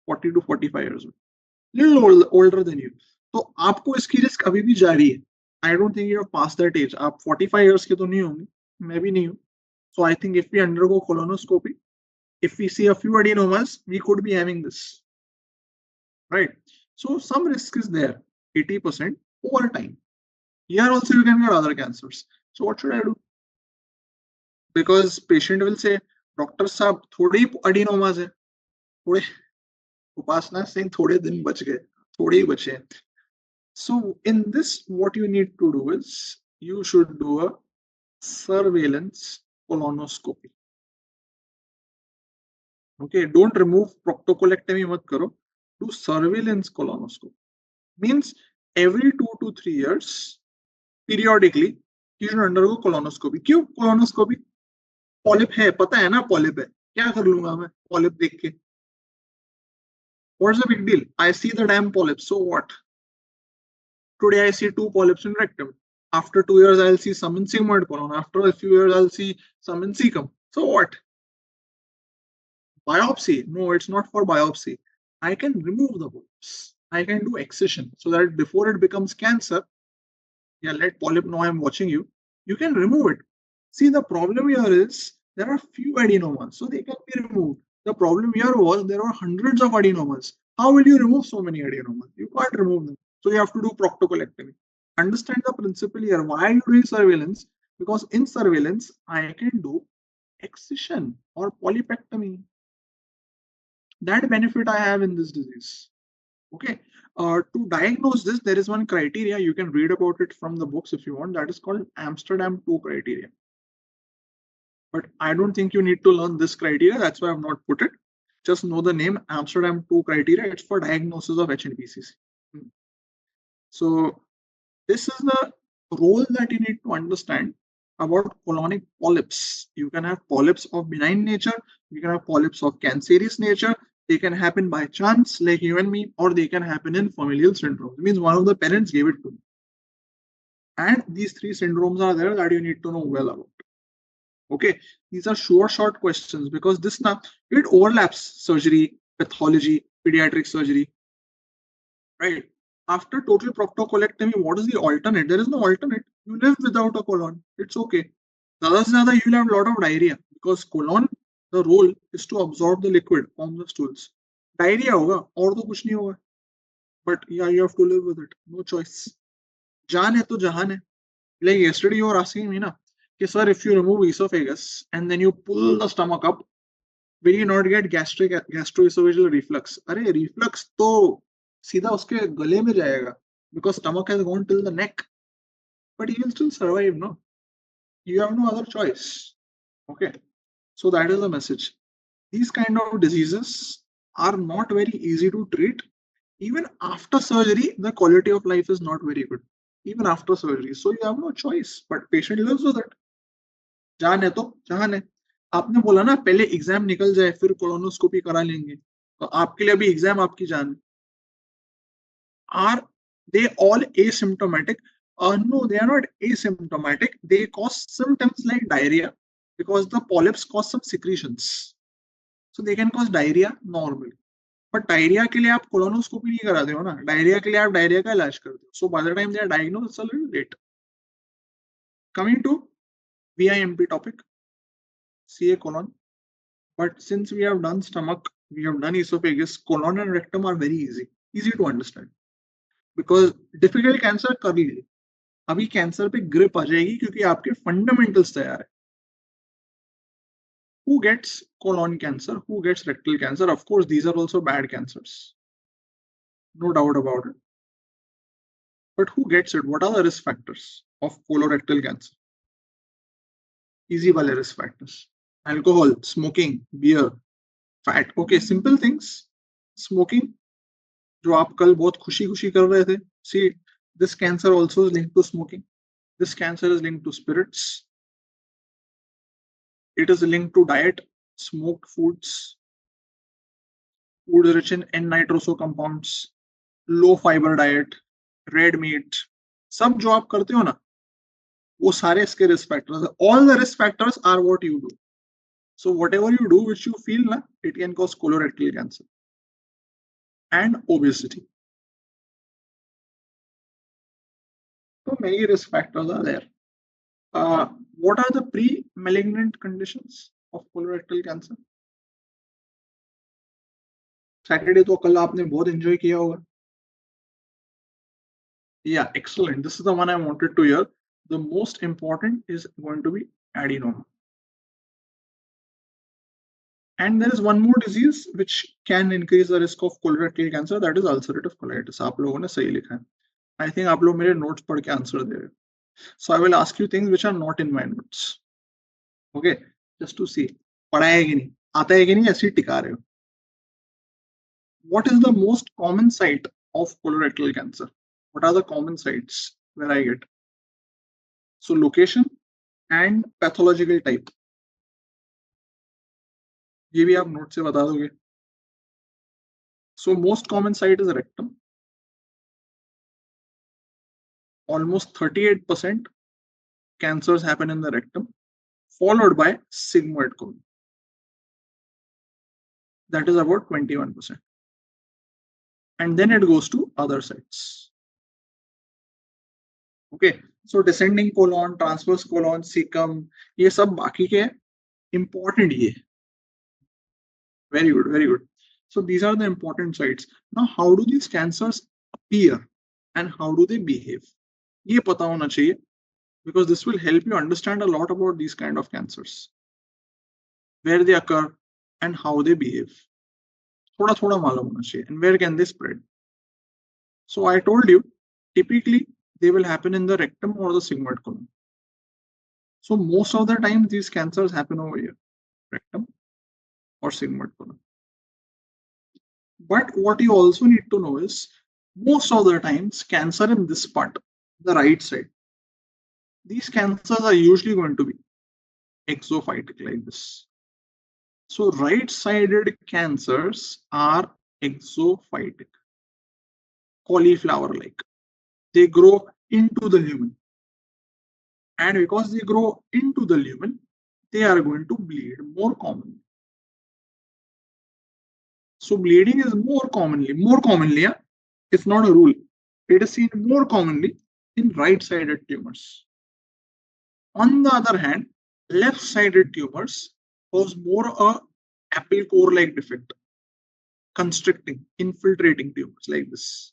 40 to 45 years old, little older than you. तो आपको इसकी risk अभी भी जारी है. I don't think you have passed that age. आप 45 years के तो नहीं होंगे, मैं भी नहीं हूँ. So I think if we undergo colonoscopy, if we see a few adenomas, we could be having this. right? So some risk is there, 80% over time. Here also you can get other cancers. So what should I do? Because patient will say, doctor साहब थोड़े ही adenomas है, थोड़े, उपासना सिंह थोड़े दिन बच गए, थोड़े ही बचे हैं. So in this, what you need to do is you should do a surveillance colonoscopy. Okay, don't remove proctocolectomy mat karo, do surveillance colonoscopy. Means every 2 to 3 years, periodically, you should undergo colonoscopy. क्यों colonoscopy? Polyp है, पता है ना polyp है, क्या कर लूंगा मैं पॉलिप देख के? What's the big deal? I see the damn polyp, so what? Today I see 2 polyps in rectum. After 2 years I'll see some in sigmoid colon. After a few years I'll see some in cecum. So what? Biopsy? No, it's not for biopsy. I can remove the polyps. I can do excision so that before it becomes cancer, yeah, let polyp know I'm watching you. You can remove it. See, the problem here is there are few adenomas, so they can be removed. The problem here was there were hundreds of adenomas. How will you remove so many adenomas? You can't remove them. So you have to do proctocolectomy. Understand the principle here. Why are you doing surveillance? Because in surveillance, I can do excision or polypectomy. That benefit I have in this disease. Okay. To diagnose this, there is one criteria. You can read about it from the books if you want. That is called Amsterdam 2 criteria. But I don't think you need to learn this criteria. That's why I've not put it. Just know the name Amsterdam 2 criteria. It's for diagnosis of HNPCC. So this is the role that you need to understand about colonic polyps. You can have polyps of benign nature. You can have polyps of cancerous nature. They can happen by chance, like you and me, or they can happen in familial syndrome. It means one of the parents gave it to me. And these 3 syndromes are there that you need to know well about. Okay, these are short questions because this now it overlaps surgery, pathology, pediatric surgery, right? After total proctocolectomy, what is the alternate? There is no alternate. You live without a colon. It's okay. Zyada se zyada, you will have a lot of diarrhea because colon, the role is to absorb the liquid from the stools. Diarrhea होगा और तो कुछ नहीं होगा. But yeah, you have to live with it. No choice. जान है तो जहान है. Like yesterday you were asking me na, कि sir, if you remove esophagus and then you pull the stomach up, will you not get gastroesophageal reflux? अरे reflux तो सीधा उसके गले में जाएगा because stomach has gone till the neck, but he will still survive, no? You have no other choice. Okay, so that is the message. These kind of diseases are not very easy to treat. Even after surgery, the quality of life is not very good. Even after surgery, so you have no choice. But patient lives with it. जान है तो जहान है. आपने बोला ना पहले exam निकल जाए फिर कोलोनोस्कोपी करा लेंगे, तो आपके लिए अभी एग्जाम आपकी जान है. Are they all asymptomatic? No, they are not asymptomatic. They cause symptoms like diarrhea because the polyps cause some secretions. So they can cause diarrhea normally. But diarrhea के लिए आप कोलोनोस्कोपी नहीं कराते हो ना, डायरिया के लिए आप डायरिया का इलाज करते हो. So by the time they are diagnosed, it's a little late. Coming to VIMP topic, CA colon. But since we have done stomach, we have done esophagus, colon and rectum are very easy to understand. Because difficult cancer कर लीजिए, अभी cancer पे grip आ जाएगी क्योंकि आपके fundamentals तैयार है. Who gets colon cancer? Who gets rectal cancer? Of course, these are also bad cancers. No doubt about it. But who gets it? What are the risk factors of colorectal cancer? Easy wale risk factors. Alcohol, smoking, beer, fat. Okay, simple things. Smoking, जो आप कल बहुत खुशी खुशी कर रहे थे. See, this cancer also is linked to smoking. This cancer is linked to spirits. It is linked to diet, smoked foods, food rich in N-nitroso compounds, low fiber diet, red meat. सब जो आप करते हो ना, वो सारे इसके risk factors हैं. All the risk factors are what you do. So whatever you do, which you feel na, it can cause colorectal cancer and obesity. So many risk factors are there. What are the pre-malignant conditions of colorectal cancer? Saturday तो कल आपने बहुत enjoy किया होगा. Yeah, excellent. This is the one I wanted to hear. The most important is going to be adenoma. And there is one more disease which can increase the risk of colorectal cancer, that is ulcerative colitis. आप लोगों ने सही लिखा है. I think आप लोग मेरे notes पढ़ के answer दे रहे. So I will ask you things which are not in my notes. Okay, just to see. पढ़ा है कि नहीं, आता है कि नहीं, ऐसे ही टिका रहे हो. What is the most common site of colorectal cancer? What are the common sites where I get? So location and pathological type. ये भी आप नोट से बता दोगे. So most common site is rectum. Almost 38% cancers happen in the rectum, followed by sigmoid colon. That is about 21%. And then it goes to other sites. Okay, so descending colon, transverse colon, cecum, ये सब बाकी के important ये. Very good, very good. So these are the important sites. Now, how do these cancers appear and how do they behave? ये पता होना चाहिए, because this will help you understand a lot about these kind of cancers, where they occur and how they behave. थोड़ा थोड़ा मालूम होना चाहिए. And where can they spread? So I told you, typically they will happen in the rectum or the sigmoid colon. So most of the time these cancers happen over here, rectum or sigmoid colon. But what you also need to know is, most of the times cancer in this part, the right side, these cancers are usually going to be exophytic like this. So right-sided cancers are exophytic, cauliflower-like. They grow into the lumen. And because they grow into the lumen, they are going to bleed more commonly. So bleeding is more commonly, yeah? It's not a rule. It is seen more commonly in right-sided tumors. On the other hand, left-sided tumors cause more a apple core-like defect, constricting, infiltrating tumors like this.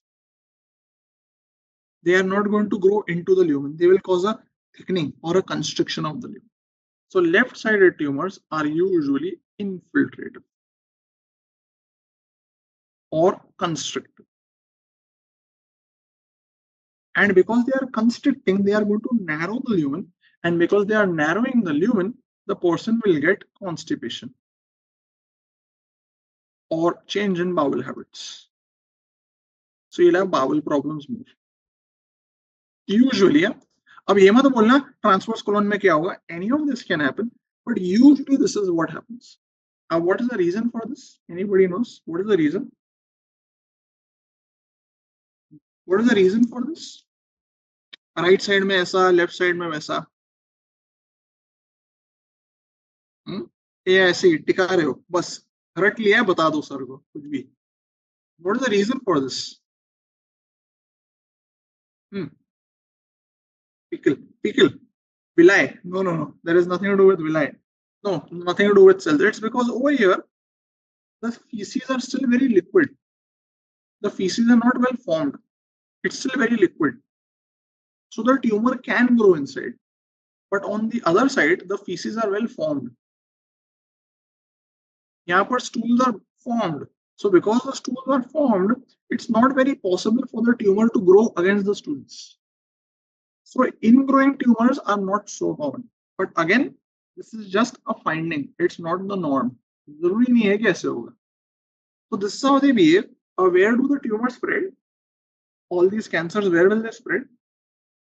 They are not going to grow into the lumen. They will cause a thickening or a constriction of the lumen. So left-sided tumors are usually infiltrative or constrictive. And because they are constricting, they are going to narrow the lumen. And because they are narrowing the lumen, the person will get constipation or change in bowel habits. So you'll have bowel problems more. Usually, अब ये मत बोलना transverse colon में क्या होगा. Any of this can happen, but usually this is what happens. What is the reason for this? Anybody knows? What is the reason? What is the reason for this? Right side में ऐसा, left side में वैसा. ये ऐसे ही टिका रहे हो, बस रट लिया है, बता दो सर को कुछ भी. What is the reason for this? Pickle, villi. No. There is nothing to do with villi. No, nothing to do with cells. It's because over here, the feces are still very liquid. The feces are not well formed. It's still very liquid. So the tumor can grow inside. But on the other side, the feces are well formed. यहाँ पर stools are formed. So because the stools are formed, it's not very possible for the tumor to grow against the stools. So ingrowing tumors are not so common. But again, this is just a finding. It's not the norm. जरूरी नहीं है कि ऐसे होगा. So this is how they behave. Where do the tumors spread? All these cancers, where will they spread?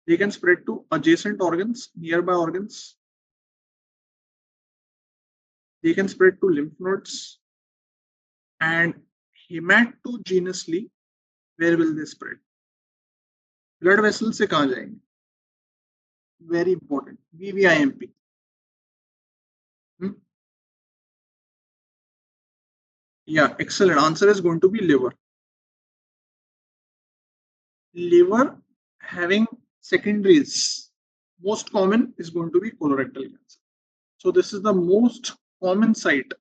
They can spread to adjacent organs, nearby organs. They can spread to lymph nodes. And hematogenously, where will they spread? Blood vessels से कहाँ जाएंगे? Very important. VVIMP. Yeah, excellent. Answer is going to be liver. Liver having secondaries. Most common is going to be colorectal cancer. So this is the most common site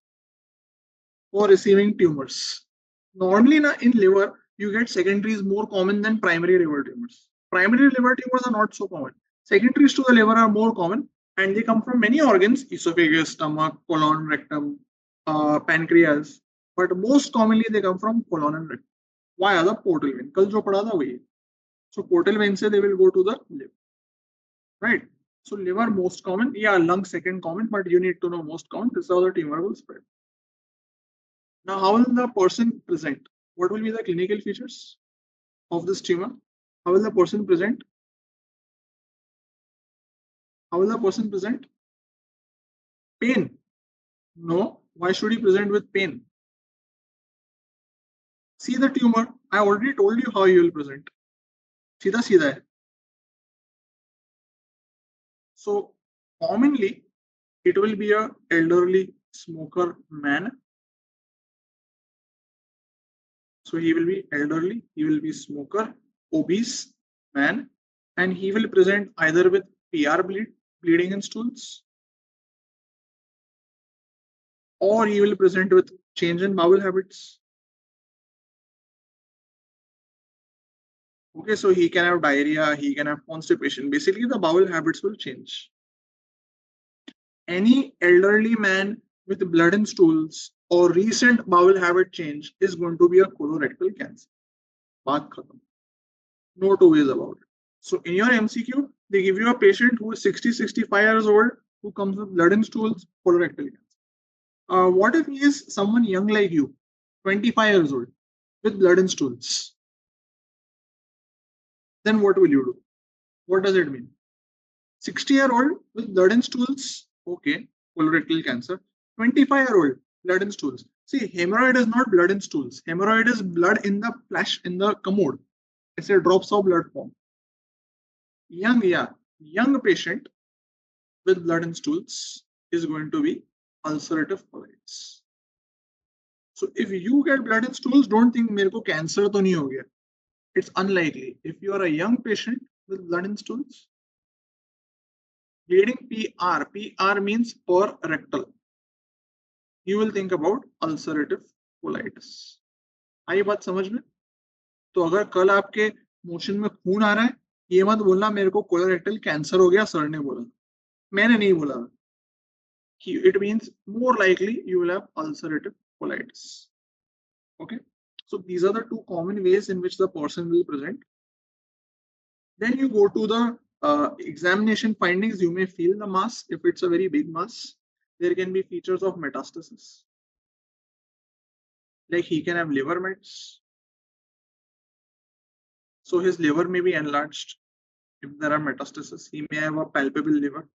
for receiving tumors. Normally in liver, you get secondaries more common than primary liver tumors. Primary liver tumors are not so common. Secondaries to the liver are more common, and they come from many organs: esophagus, stomach, colon, rectum, pancreas. But most commonly they come from colon and rectum. Why? The portal vein. कल जो पढ़ा था वही. So portal vein से they will go to the liver, right? So liver most common, yeah, lung second common, but you need to know most common. This is how the tumor will spread. Now, how will the person present? What will be the clinical features of this tumor? How will the person present? How will the person present? Pain? No. Why should he present with pain? See the tumor. I already told you how you will present. सीधा सीधा है. So commonly it will be a elderly smoker man. So he will be elderly, he will be smoker, obese man, and he will present either with PR bleeding in stools, or he will present with change in bowel habits. Okay, so he can have diarrhea, he can have constipation. Basically, the bowel habits will change. Any elderly man with blood in stools or recent bowel habit change is going to be a colorectal cancer. Baat khatam. No two ways about it. So in your MCQ, they give you a patient who is 60, 65 years old, who comes with blood in stools, colorectal cancer. What if he is someone young like you, 25 years old, with blood in stools? Then what will you do? What does it mean? 60-year-old with blood in stools, okay, colorectal cancer. 25-year-old, blood in stools. See, hemorrhoid is not blood in stools. Hemorrhoid is blood in the flesh, in the commode. It's a drops of blood form. Young patient with blood in stools is going to be ulcerative colitis. So if you get blood in stools, don't think मेरे को cancer तो नहीं हो गया. It's unlikely. If you are a young patient with blood in stools, bleeding PR means per rectal, you will think about ulcerative colitis. आई बात समझ में? तो अगर कल आपके मोशन में खून आ रहा है, ये मत बोलना मेरे को कोलोरेक्टल कैंसर हो गया, सर ने बोला. मैंने नहीं बोला. It means more likely you will have ulcerative colitis. Okay, so these are the two common ways in which the person will present. Then you go to the examination findings. You may feel the mass. If it's a very big mass, there can be features of metastasis. Like he can have liver mets. So his liver may be enlarged. If there are metastases, he may have a palpable liver,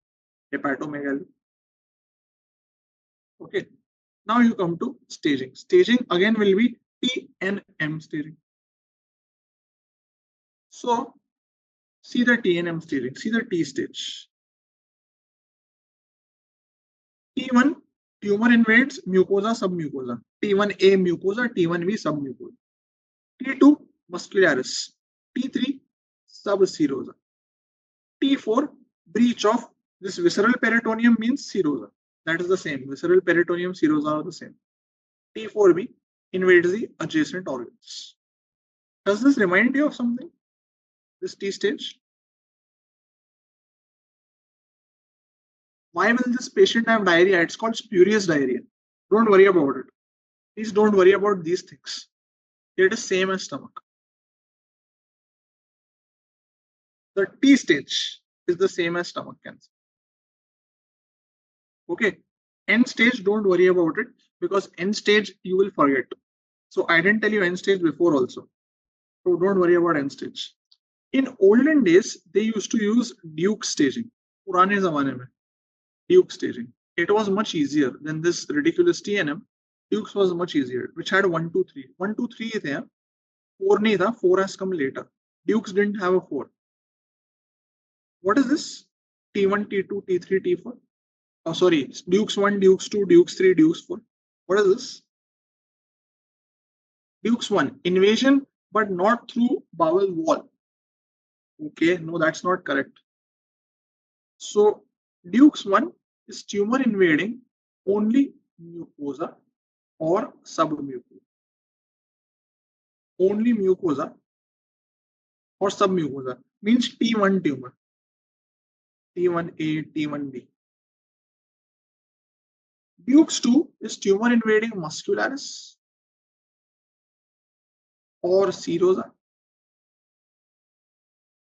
hepatomegaly. Okay, now you come to staging. Staging again will be T and M staging. So see the T and M staging. See the T stage. T1, tumor invades mucosa, submucosa. T1A mucosa, T1B submucosa. T2, muscularis. T3, subserosa. T4, breach of this visceral peritoneum means serosa. That is the same. Visceral peritoneum, serosa are the same. T4B invades the adjacent organs. Does this remind you of something? This T stage? Why will this patient have diarrhea? It's called spurious diarrhea. Don't worry about it. Please don't worry about these things. It is same as stomach. The T stage is the same as stomach cancer. Okay. End stage, don't worry about it, because end stage you will forget. So I didn't tell you end stage before also. So don't worry about end stage. In olden days, they used to use Duke staging. पुराने ज़माने में Duke staging. It was much easier than this ridiculous TNM. Dukes was much easier, which had 1, 2, 3. 1, 2, 3 थे. 4 नहीं था. 4 has come later. Dukes didn't have a 4. What is this? T1, T2, T3, T4. Oh, sorry. Dukes 1, Dukes 2, Dukes 3, Dukes 4. What is this? Dukes 1, invasion, but not through bowel wall. Okay, no, that's not correct. So Dukes 1 is tumor invading only mucosa or submucosa. only mucosa or submucosa, means T1 tumor, T1A, T1B. Dukes 2 is tumor invading muscularis or serosa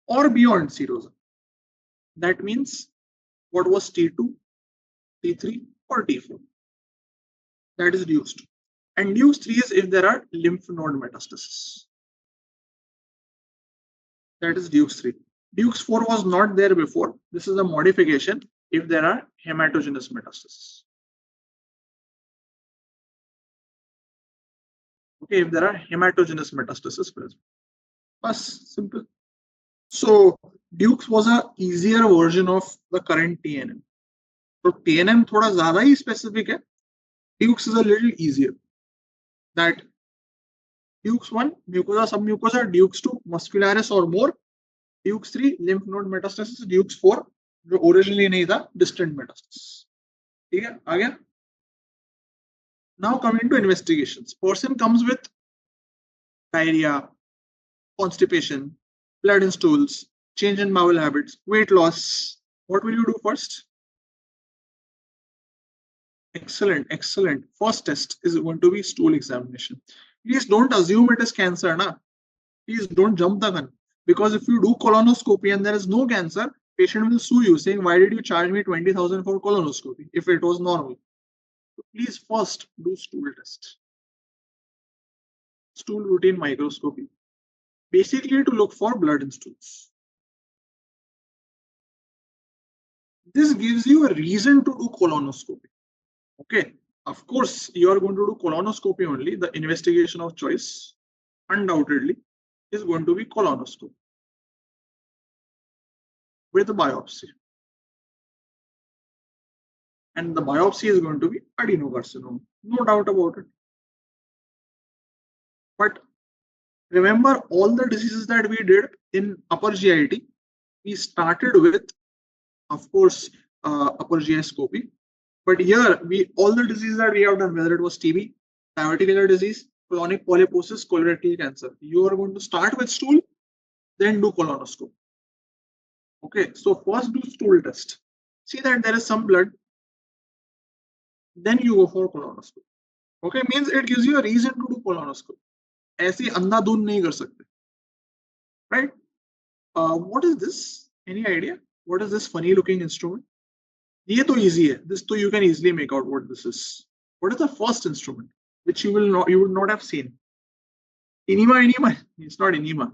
or beyond serosa. That means what was T2, T3 or T4. That is Dukes 2. And Dukes 3 is if there are lymph node metastasis. That is Dukes 3. Dukes 4 was not there before. This is a modification if there are hematogenous metastasis. Okay, if there are hematogenous metastasis present. That's simple. So Dukes was a easier version of the current TNM. So TNM थोड़ा ज़्यादा ही specific है. Dukes is a little easier. That Dukes 1, mucosa, submucosa, Dukes 2, muscularis or more, Dukes 3, lymph node metastasis, Dukes 4, जो originally नहीं था, distant metastasis. ठीक है, आ गया? Now coming to investigations. Person comes with diarrhea, constipation, blood in stools, change in bowel habits, weight loss. What will you do first? Excellent, excellent. First test is going to be stool examination. Please don't assume it is cancer, na. Please don't jump the gun. Because if you do colonoscopy and there is no cancer, patient will sue you saying, why did you charge me 20,000 for colonoscopy if it was normal? So please first do stool test. Stool routine microscopy. Basically to look for blood in stools. This gives you a reason to do colonoscopy. Okay, of course, you are going to do colonoscopy only. The investigation of choice, undoubtedly, is going to be colonoscopy with a biopsy. And the biopsy is going to be adenocarcinoma, no doubt about it. But remember all the diseases that we did in upper GIT, we started with, of course, upper GI scopy. But here, all the diseases that we have done, whether it was TB, diverticular disease, colonic polyposis, colorectal cancer, you are going to start with stool, then do colonoscopy. Okay, so first do stool test. See that there is some blood, then you go for colonoscopy. Okay, means it gives you a reason to do colonoscopy. ऐसे अंधाधुंध नहीं कर सकते. Right? What is this? Any idea? What is this funny looking instrument? ये तो easy है. This तो you can easily make out what this is. What is the first instrument which you would not have seen? Enema. It's not enema.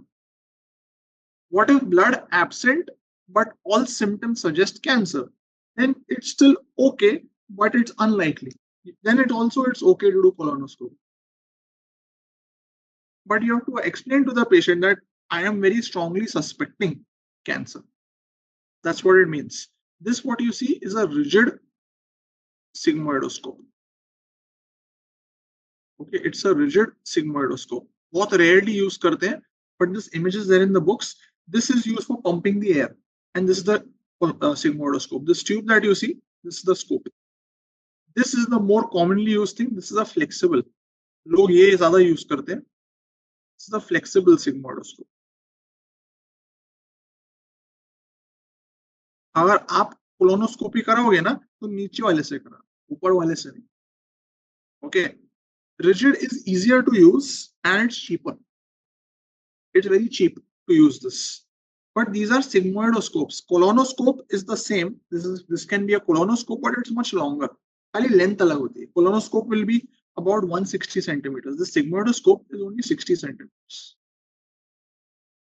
What if blood absent but all symptoms suggest cancer? Then it's still okay, but it's unlikely. Then it's okay to do colonoscopy. But you have to explain to the patient that I am very strongly suspecting cancer. That's what it means. This, what you see, is a rigid sigmoidoscope. Okay, it's a rigid sigmoidoscope. बहुत rarely use करते हैं, but this image is there in the books. This is used for pumping the air, and this is the sigmoidoscope. This tube that you see, this is the scope. This is the more commonly used thing. This is a flexible. लोग ये ज़्यादा use करते हैं. This is a flexible sigmoidoscope. अगर आप colonoscopy कराओगे ना तो नीचे वाले से करा, ऊपर वाले से नहीं. Okay, rigid is easier to use and it's cheaper. It's very cheap to use this. But these are sigmoidoscopes. Colonoscope is the same. This can be a colonoscope, but it's much longer. खाली length अलग होती है. Colonoscope will be about 160 centimeters. The sigmoidoscope is only 60 centimeters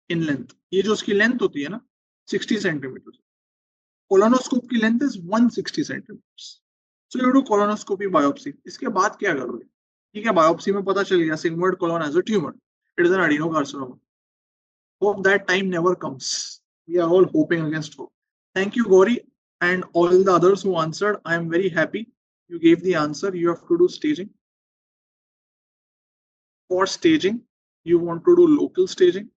in length. ये जो उसकी length होती है ना, 60 centimeters. Colonoscope की length is 160 centimeters. So you do colonoscopy biopsy. इसके बाद क्या करोगे? ठीक है, biopsy में पता चल गया sigmoid colon has a tumor. It is an adenocarcinoma. Hope that time never comes. We are all hoping against hope. Thank you, Gauri, and all the others who answered. I am very happy you gave the answer. You have to do staging. For staging, you want to do local staging,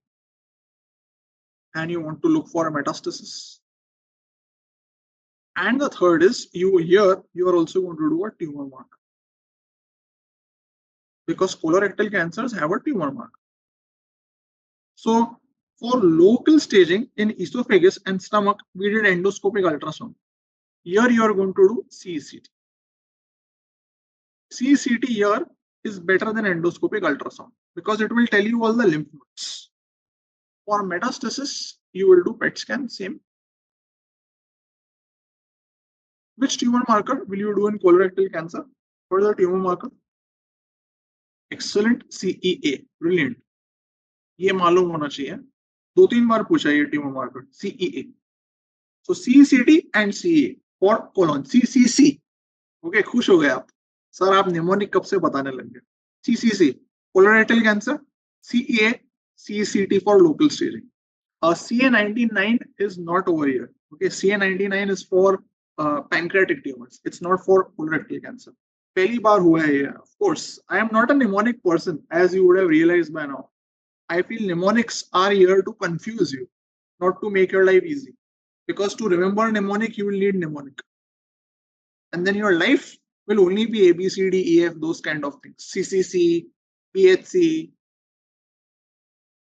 and you want to look for a metastasis. And the third is you are also going to do a tumor mark, because colorectal cancers have a tumor mark. So for local staging in esophagus and stomach, we did endoscopic ultrasound. Here you are going to do CECT. CECT here is better than endoscopic ultrasound because it will tell you all the lymph nodes. For metastasis, you will do PET scan, same. Which tumor marker will you do in colorectal cancer? For the tumor marker? Excellent, CEA, brilliant. ये मालूम होना चाहिए. 2-3 बार पूछा ये tumor marker, CEA. So CECT and CEA for colon, CCC. Okay, खुश हो गए आप. सर आप निमोनिक कब से बताने लग गए? CCC, colorectal cancer, CEA, CECT for local staging. CA99 is not over here. Okay, CA99 is for pancreatic tumors. It's not for colorectal cancer. पहली बार हुआ है ये. Of course, I am not a mnemonic person, as you would have realized by now. I feel mnemonics are here to confuse you, not to make your life easy. Because to remember mnemonic, you will need mnemonic. And then your life will only be A, B, C, D, E, F, those kind of things. CCC, PHC.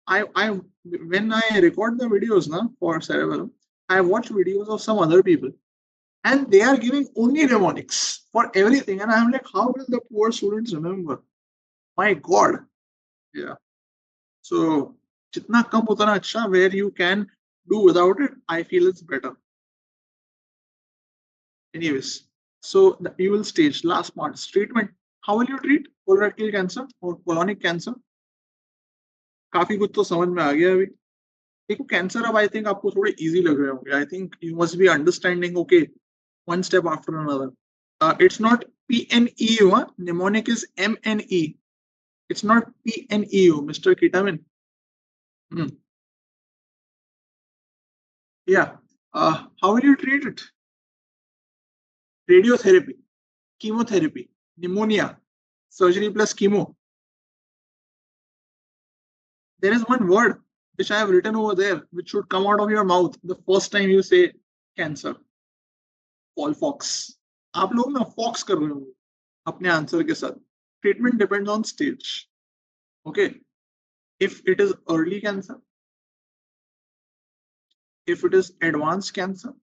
When I record the videos now for Cerebellum, I watch videos of some other people and they are giving only mnemonics for everything. And I'm like, how will the poor students remember? My God. Yeah. So, jitna kam utna acha, where you can do without it, I feel it's better. Anyways, so you will stage last part treatment. How will you treat colorectal cancer or colonic cancer? काफी कुछ तो समझ में आ गया अभी. देखो cancer अब I think आपको थोड़े इजी लग रहे होंगे. I think you must be understanding okay one step after another. It's not PNEU, mnemonic is MNE. It's not PNEU, Mr. Kitamin. Yeah. How will you treat it? Radiotherapy, chemotherapy, pneumonia, surgery plus chemo. There is one word which I have written over there which should come out of your mouth the first time you say cancer. Folfox. आप लोग ना fox कर रहे हो अपने answer के साथ. Treatment depends on stage. Okay. If it is early cancer, if it is advanced cancer,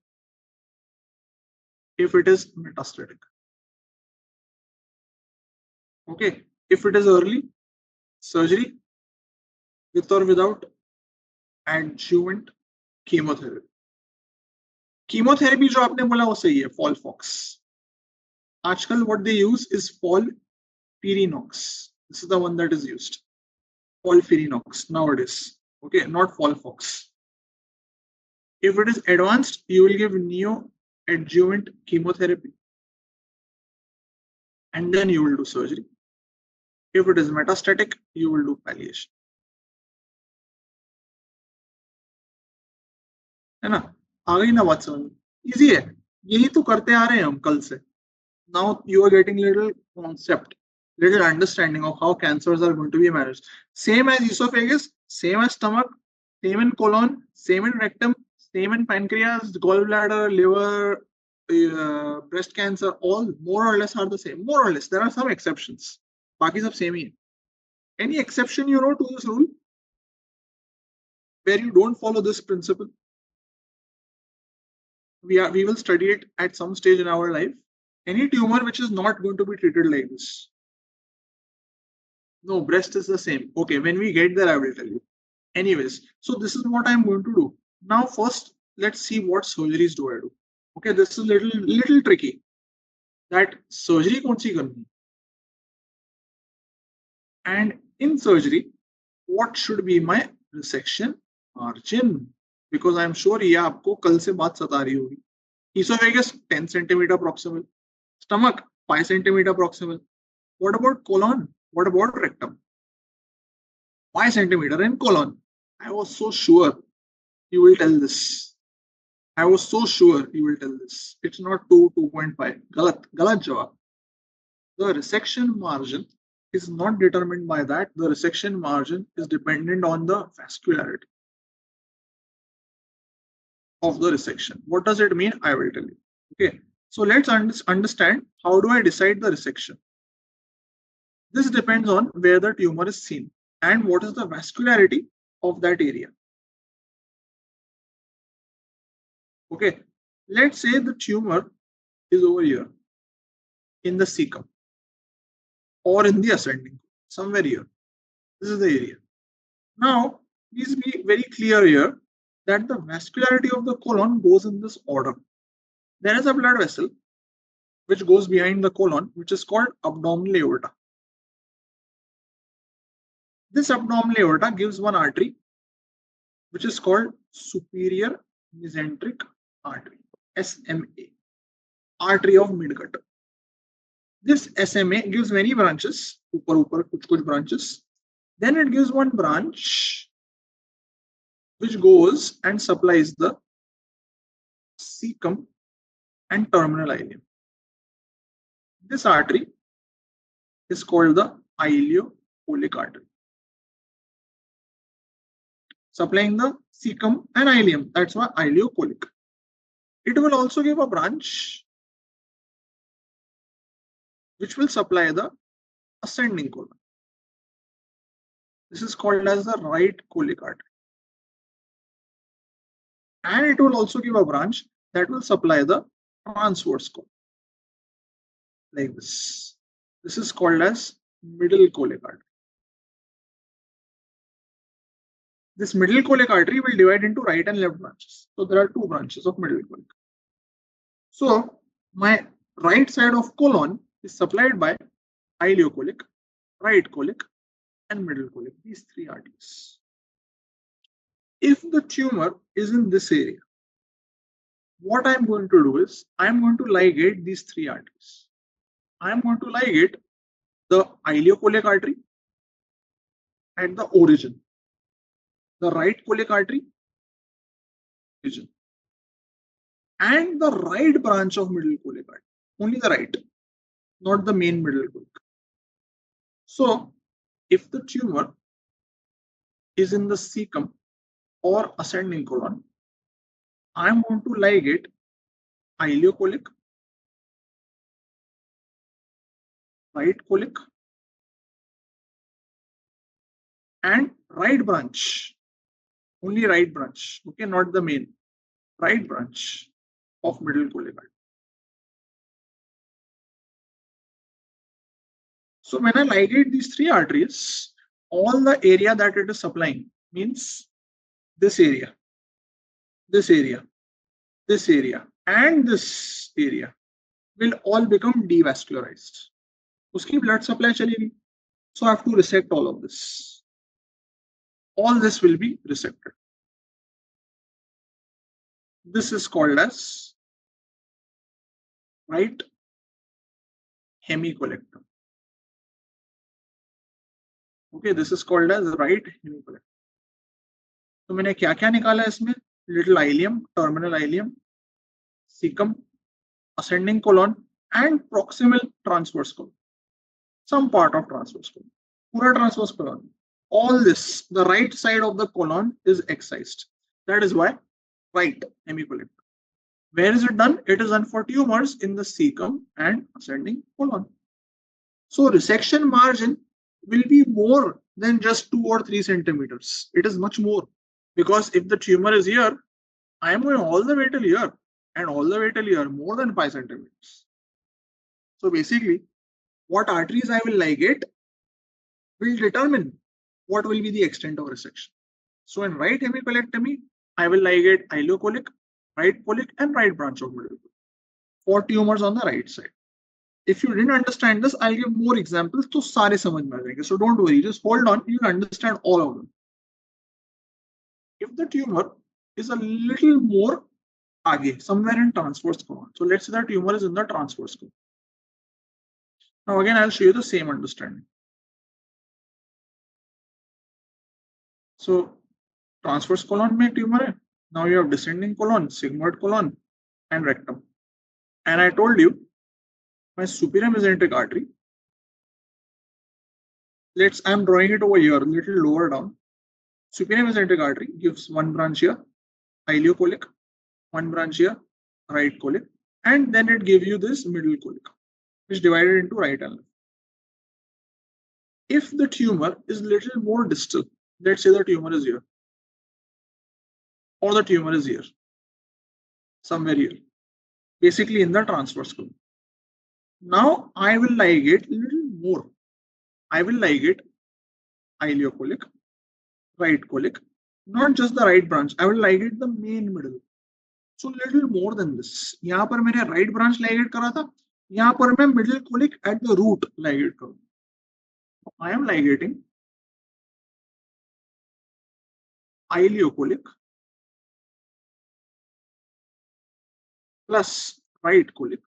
if it is metastatic. Okay. If it is early, surgery with or without adjuvant chemotherapy. Chemotherapy जो आपने बोला वो सही है, Folfox. आजकल what they use is FOLFIRINOX. This is the one that is used. FOLFIRINOX nowadays. Okay, not Folfox. If it is advanced, you will give neoadjuvant chemotherapy. And then you will do surgery. If it is metastatic, you will do palliation. है ना? आ गई ना बात समझ? Easy है. यही तो करते आ रहे हैं हम कल से. Now you are getting little concept, little understanding of how cancers are going to be managed. Same as esophagus, same as stomach, same in colon, same in rectum, same in pancreas, gallbladder, liver, breast cancer, all more or less are the same. More or less. There are some exceptions. बाकी सब same ही है. Any exception you know to this rule where you don't follow this principle? We will study it at some stage in our life. Any tumor which is not going to be treated like this. No, breast is the same. Okay, when we get there, I will tell you. Anyways, so this is what I'm going to do. Now, first, let's see what surgeries do I do. Okay, this is little tricky. That surgery kaun si karni? And in surgery, what should be my resection margin? Because I'm sure ये आपको कल से बात सता रही होगी. Esophagus 10 centimeter proximal. Stomach 5 centimeter proximal. What about colon? What about rectum? 5 centimeter in colon. I was so sure you will tell this. I was so sure you will tell this. It's not 2, 2.5. Galat jawab. The resection margin is not determined by that. The resection margin is dependent on the vascularity of the resection. What does it mean? I will tell you. Okay. So let's understand how do I decide the resection. This depends on where the tumor is seen and what is the vascularity of that area. Okay, let's say the tumor is over here in the cecum or in the ascending, somewhere here. This is the area. Now, please be very clear here that the vascularity of the colon goes in this order. There is a blood vessel which goes behind the colon, which is called abdominal aorta. This abdominal aorta gives one artery, which is called superior mesenteric artery, SMA, artery of midgut. This SMA gives many branches, upar kuch branches. Then it gives one branch which goes and supplies the cecum and terminal ileum. This artery is called the ileocolic artery, supplying the cecum and ileum. That's why ileocolic. It will also give a branch which will supply the ascending colon. This is called as the right colic artery. And it will also give a branch that will supply the transverse colon. Like this. This is called as middle colic artery. This middle colic artery will divide into right and left branches. So there are two branches of middle colic. So my right side of colon is supplied by ileocolic, right colic, and middle colic, these three arteries. If the tumor is in this area, what I'm going to do is I'm going to ligate these three arteries. I'm going to ligate the ileocolic artery at the origin, the right colic artery origin, and the right branch of middle colic artery. Only the right, not the main middle colic. So if the tumor is in the cecum or ascending colon, I'm going to ligate ileocolic, right colic, and right branch, only right branch, okay, not the main, right branch of middle colic artery. So when I ligate these three arteries, all the area that it is supplying means this area, this area, this area, and this area will all become devascularized. Uski blood supply chalegi. So I have to resect all of this. All this will be resected. This is called as right hemicolectomy. Okay, this is called as right hemicolectomy. तो मैंने क्या क्या निकाला इसमें? Little ileum, terminal ileum, cecum, ascending colon, and proximal transverse colon. Some part of transverse colon. Pura transverse colon. All this, the right side of the colon is excised. That is why right hemicolectomy. Where is it done? It is done for tumors in the cecum and ascending colon. So resection margin will be more than just 2 or 3 centimeters. It is much more, because if the tumor is here, I am going all the way till here and all the way till here, more than 5 centimeters. So basically, what arteries I will ligate will determine what will be the extent of resection. So in right hemicolectomy, I will ligate ileocolic, right colic, and right branch of middle colic for tumors on the right side. If you didn't understand this, I'll give more examples to सारे समझ में आ जाएंगे. So don't worry, just hold on, you'll understand all of them. If the tumor is a little more आगे, somewhere in transverse colon. So let's say the tumor is in the transverse colon. Now again, I'll show you the same understanding. So transverse colon में tumor है. Now you have descending colon, sigmoid colon, and rectum. And I told you my superior mesenteric artery. I'm drawing it over here, a little lower down. Superior mesenteric artery gives one branch here, ileocolic, one branch here, right colic, and then it gives you this middle colic, which is divided into right and left. If the tumor is little more distal, let's say the tumor is here, or the tumor is here, somewhere here, basically in the transverse colon. Now I will ligate a little more. I will ligate ileocolic, right colic, not just the right branch. I will ligate the main middle. So little more than this. यहाँ पर मैंने right branch ligate करा था. यहाँ पर मैं middle colic at the root ligate करूँ. I am ligating ileocolic plus right colic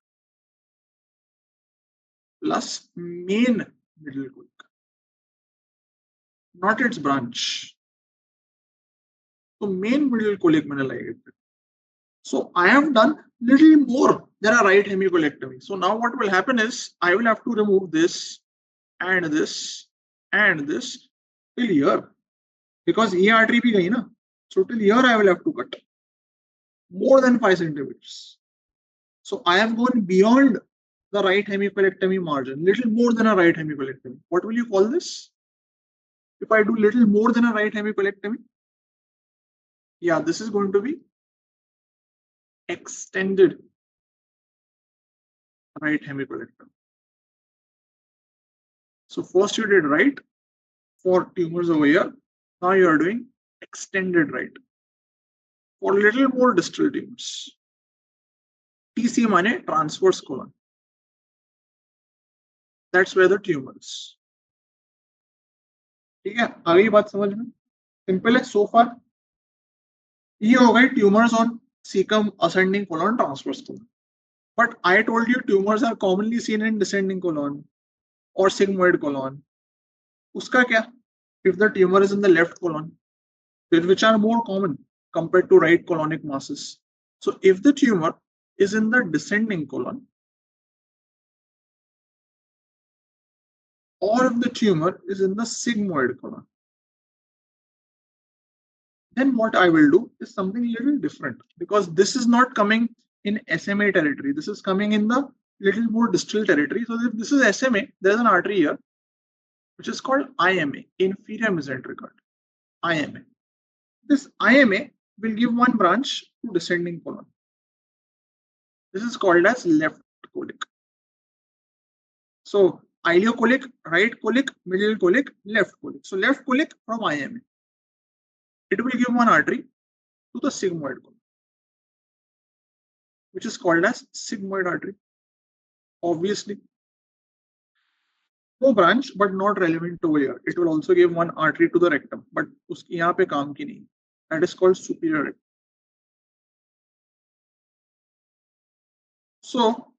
plus main middle colic, not its branch. So main middle colic मैंने ligate. So I have done little more than a right hemicolectomy. So now what will happen is I will have to remove this and this and this till here, because ये artery भी गई ना. So till here I will have to cut more than 5 centimeters. So I have gone beyond the right hemicolectomy margin, little more than a right hemicolectomy. What will you call this? If I do little more than a right hemicolectomy, yeah, this is going to be extended right hemicolectomy. So first you did right for tumors over here. Now you are doing extended right for little more distal tumors. TC माने transverse colon. That's where the tumor is. ठीक है, आ गई बात समझ में? Simple है so far. ये हो गए tumors on cecum, ascending colon, transverse colon. But I told you tumors are commonly seen in descending colon or sigmoid colon. Uska kya? If the tumor is in the left colon, which are more common compared to right colonic masses. So if the tumor is in the descending colon, or if the tumor is in the sigmoid colon, then what I will do is something a little different, because this is not coming in SMA territory. This is coming in the little more distal territory. So if this is SMA, there is an artery here, which is called IMA, inferior mesenteric artery, IMA. This IMA will give one branch to descending colon. This is called as left colic. So ileocolic, right colic, middle colic, left colic. So left colic from IMA. It will give one artery to the sigmoid colon, which is called as sigmoid artery. Obviously, no branch, but not relevant over here. It will also give one artery to the rectum, but उसकी यहाँ पे काम की नहीं. That is called superior rectum. So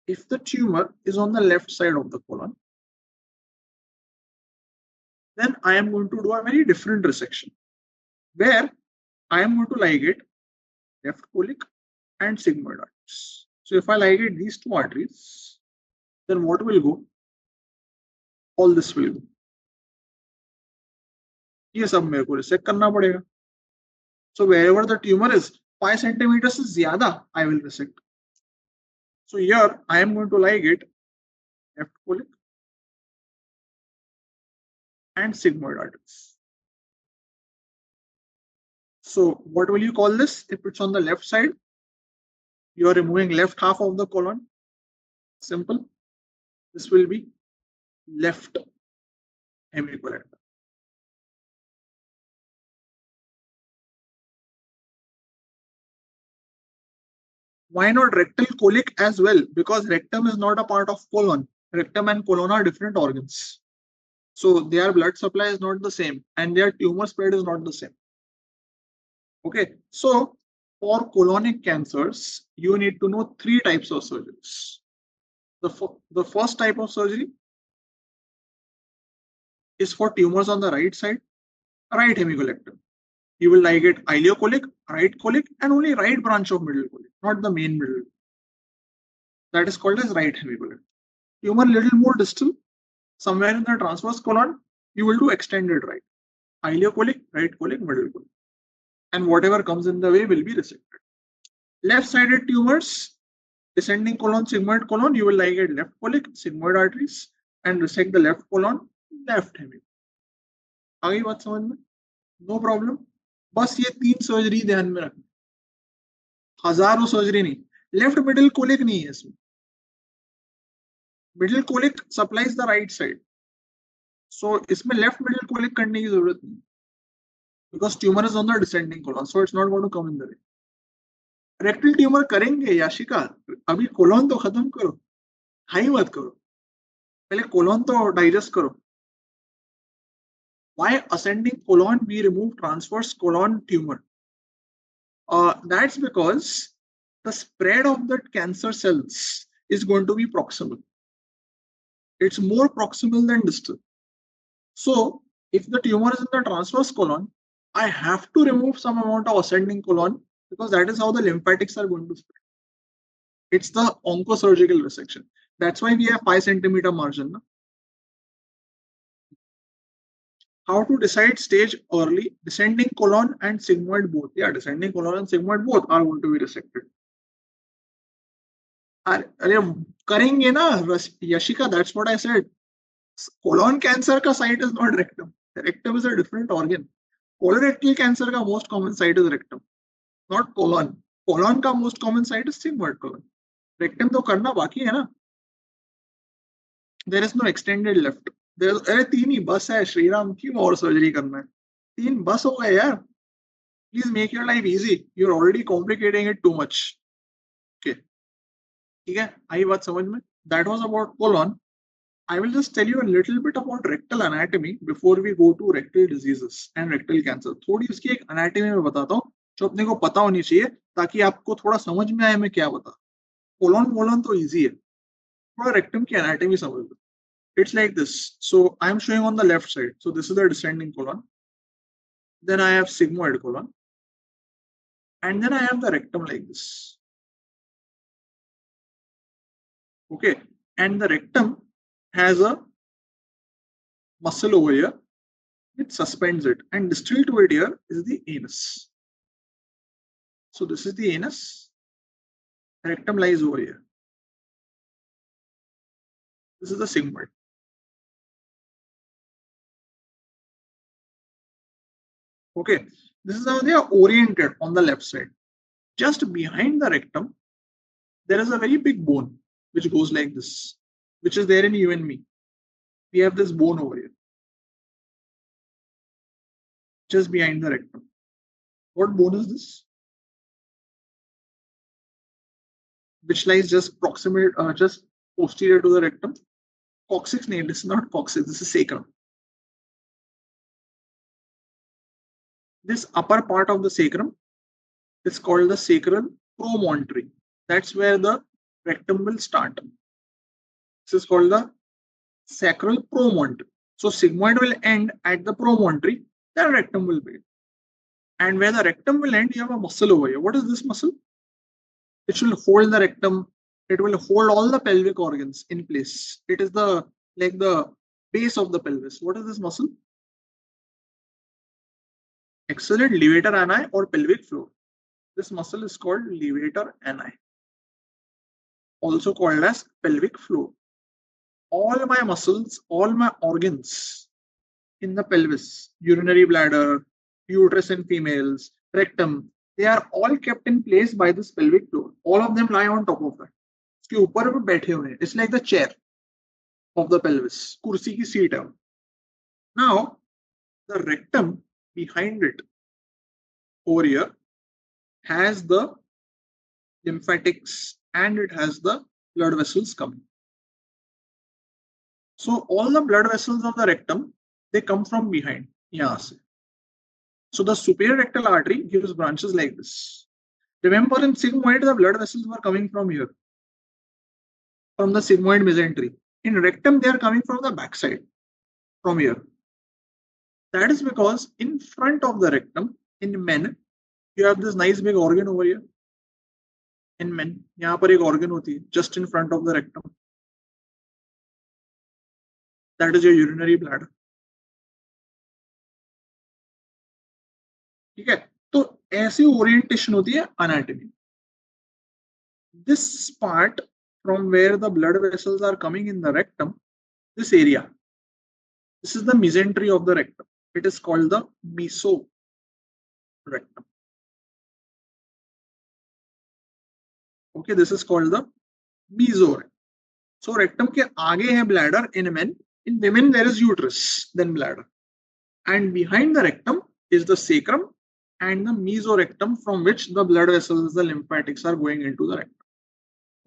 if the tumor is on the left side of the colon, then I am going to do a very different resection, where I am going to ligate left colic and sigmoid arteries. So if I ligate these two arteries, then what will go? All this will go. ये सब मेरे को रिसेक्ट करना पड़ेगा. So wherever the tumor is 5 centimeters से ज़्यादा, I will resect. So here I am going to ligate left colic and sigmoid arteries. So what will you call this? If it's on the left side, you are removing left half of the colon. Simple. This will be left hemicolectomy. Why not rectal colic as well? Because rectum is not a part of colon. Rectum and colon are different organs. So their blood supply is not the same and their tumor spread is not the same. Okay, so for colonic cancers, you need to know 3 types of surgeries. The first type of surgery is for tumors on the right side, right hemicolectomy. You will ligate ileocolic, right colic, and only right branch of middle colic, not the main middle. That is called as right hemicolectomy. Tumor little more distal, somewhere in the transverse colon, you will do extended right. Ileocolic, right colic, middle colic. And whatever comes in the way will be resected. Left-sided tumors, descending colon, sigmoid colon, you will ligate left colic, sigmoid arteries, and resect the left colon, left hemicolectomy. आगे बात समझ में? No problem. बस ये 3 surgery ध्यान में रखना, हजारों सर्जरी नहीं। लेफ्ट मिडिल कोलिक नहीं है इसमें, middle colic supplies the right side, so इसमें लेफ्ट मिडिल कोलिक करने की जरूरत नहीं, because tumour is on the descending colon, so it's not going to come in the way. Rectal tumour करेंगे याशिका, अभी कोलन तो खत्म करो, हाई मत करो, पहले कोलन तो डाइजेस्ट करो। Why ascending colon we remove transverse colon tumor? That's because the spread of the cancer cells is going to be proximal. It's more proximal than distal. So if the tumor is in the transverse colon, I have to remove some amount of ascending colon, because that is how the lymphatics are going to spread. It's the oncosurgical resection. That's why we have 5 centimeter margin. Na? How to decide stage early? Descending colon and sigmoid both. Yeah, descending colon and sigmoid both are going to be resected. अरे करेंगे ना Yashika, that's what I said. Colon cancer का site is not rectum. Rectum is a different organ. Colorectal cancer का most common site is rectum, not colon. Colon का most common site is sigmoid colon. Rectum तो करना बाकी है ना. There is no extended left. अरे 3 ही बस है श्रीराम, क्यों और सर्जरी करना है? 3 बस हो गए यार. Please make your life easy. You're already complicating it too much. Okay. ठीक है, आई बात समझ में? That was about colon. I will just tell you a little bit about rectal anatomy before we go to rectal diseases and rectal cancer. थोड़ी उसकी एक anatomy में बताता हूँ जो अपने को पता होनी चाहिए, ताकि आपको थोड़ा समझ में आए मैं क्या बता. कोलन तो easy है, थोड़ा rectum की anatomy समझ लो. It's like this. So I am showing on the left side. So this is the descending colon. Then I have sigmoid colon. And then I have the rectum like this. Okay. And the rectum has a muscle over here. It suspends it. And distal to it here is the anus. So this is the anus. Rectum lies over here. This is the sigmoid. Okay. This is how they are oriented on the left side. Just behind the rectum, there is a very big bone which goes like this, which is there in you and me. We have this bone over here, just behind the rectum. What bone is this? Which lies just proximate, just posterior to the rectum. Coccyx, no, this is not coccyx, this is sacrum. This upper part of the sacrum is called the sacral promontory. That's where the rectum will start. This is called the sacral promontory. So sigmoid will end at the promontory, then rectum will begin. And where the rectum will end, you have a muscle over here. What is this muscle? It will hold the rectum. It will hold all the pelvic organs in place. It is the like the base of the pelvis. What is this muscle? Excellent, levator ani or pelvic floor. This muscle is called levator ani, also called as pelvic floor. All my muscles, all my organs in the pelvis, urinary bladder, uterus in females, rectum, they are all kept in place by this pelvic floor. All of them lie on top of that. इसके ऊपर पे बैठे हुए हैं. It's like the chair of the pelvis. कुर्सी की seat है. Now, the rectum behind it over here has the lymphatics and it has the blood vessels coming. So all the blood vessels of the rectum, they come from behind. यहाँ से. So the superior rectal artery gives branches like this. Remember in sigmoid, the blood vessels were coming from here, from the sigmoid mesentery. In rectum, they are coming from the backside, from here. That is because in front of the rectum, in men, you have this nice big organ over here. In men, यहाँ पर एक organ होती है, just in front of the rectum. That is your urinary bladder. ठीक है, तो ऐसी orientation होती है anatomy. This part from where the blood vessels are coming in the rectum, this area, this is the mesentery of the rectum. It is called the meso rectum. Okay, this is called the mesorectum. So rectum के आगे है bladder in men. In women there is uterus, then bladder. And behind the rectum is the sacrum and the mesorectum, from which the blood vessels, the lymphatics are going into the rectum.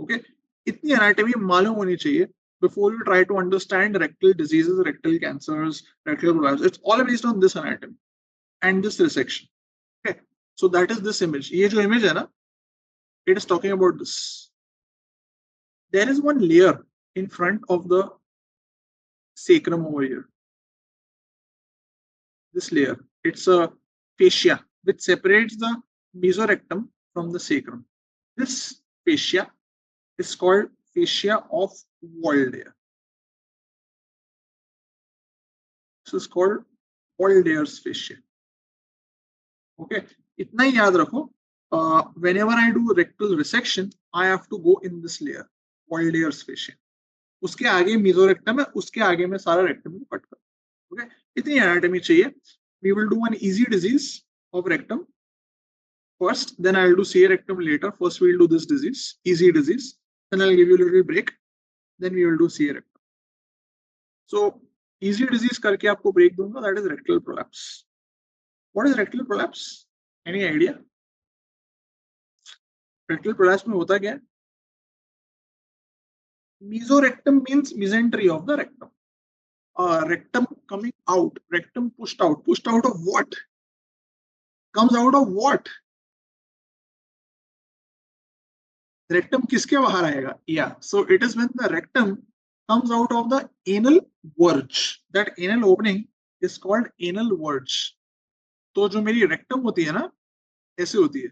Okay, itni anatomy मालूम होनी चाहिए before you try to understand rectal diseases, rectal cancers, rectal prolapse. It's all based on this anatomy and this resection. Okay, so that is this image. ये जो image है ना, it is talking about this. There is one layer in front of the sacrum over here. This layer, it's a fascia which separates the mesorectum from the sacrum. This fascia is called fascia of Waldeyer. This is called Waldeyer's fascia. Okay, itna hi yaad rakho. Whenever I do rectal resection, I have to go in this layer, Waldeyer's fascia. उसके आगे mesorectum है, उसके आगे मैं सारा rectum को cut करूँ. Okay, इतनी anatomy चाहिए. We will do one easy disease of rectum first, then I will do CA rectum later. First we will do this disease, easy disease. Then I'll give you a little break. Then we will do CA rectum. So easy disease करके आपको break दूंगा. That is rectal prolapse. What is rectal prolapse? Any idea? Rectal prolapse में होता क्या है? Mesorectum means mesentery of the rectum. Rectum coming out, rectum pushed out. Pushed out of what? Comes out of what? Rectum किसके बाहर आएगा? Yeah, so it is when the rectum comes out of the anal verge. That anal opening is called anal verge. तो जो मेरी rectum होती है ना, ऐसे होती है.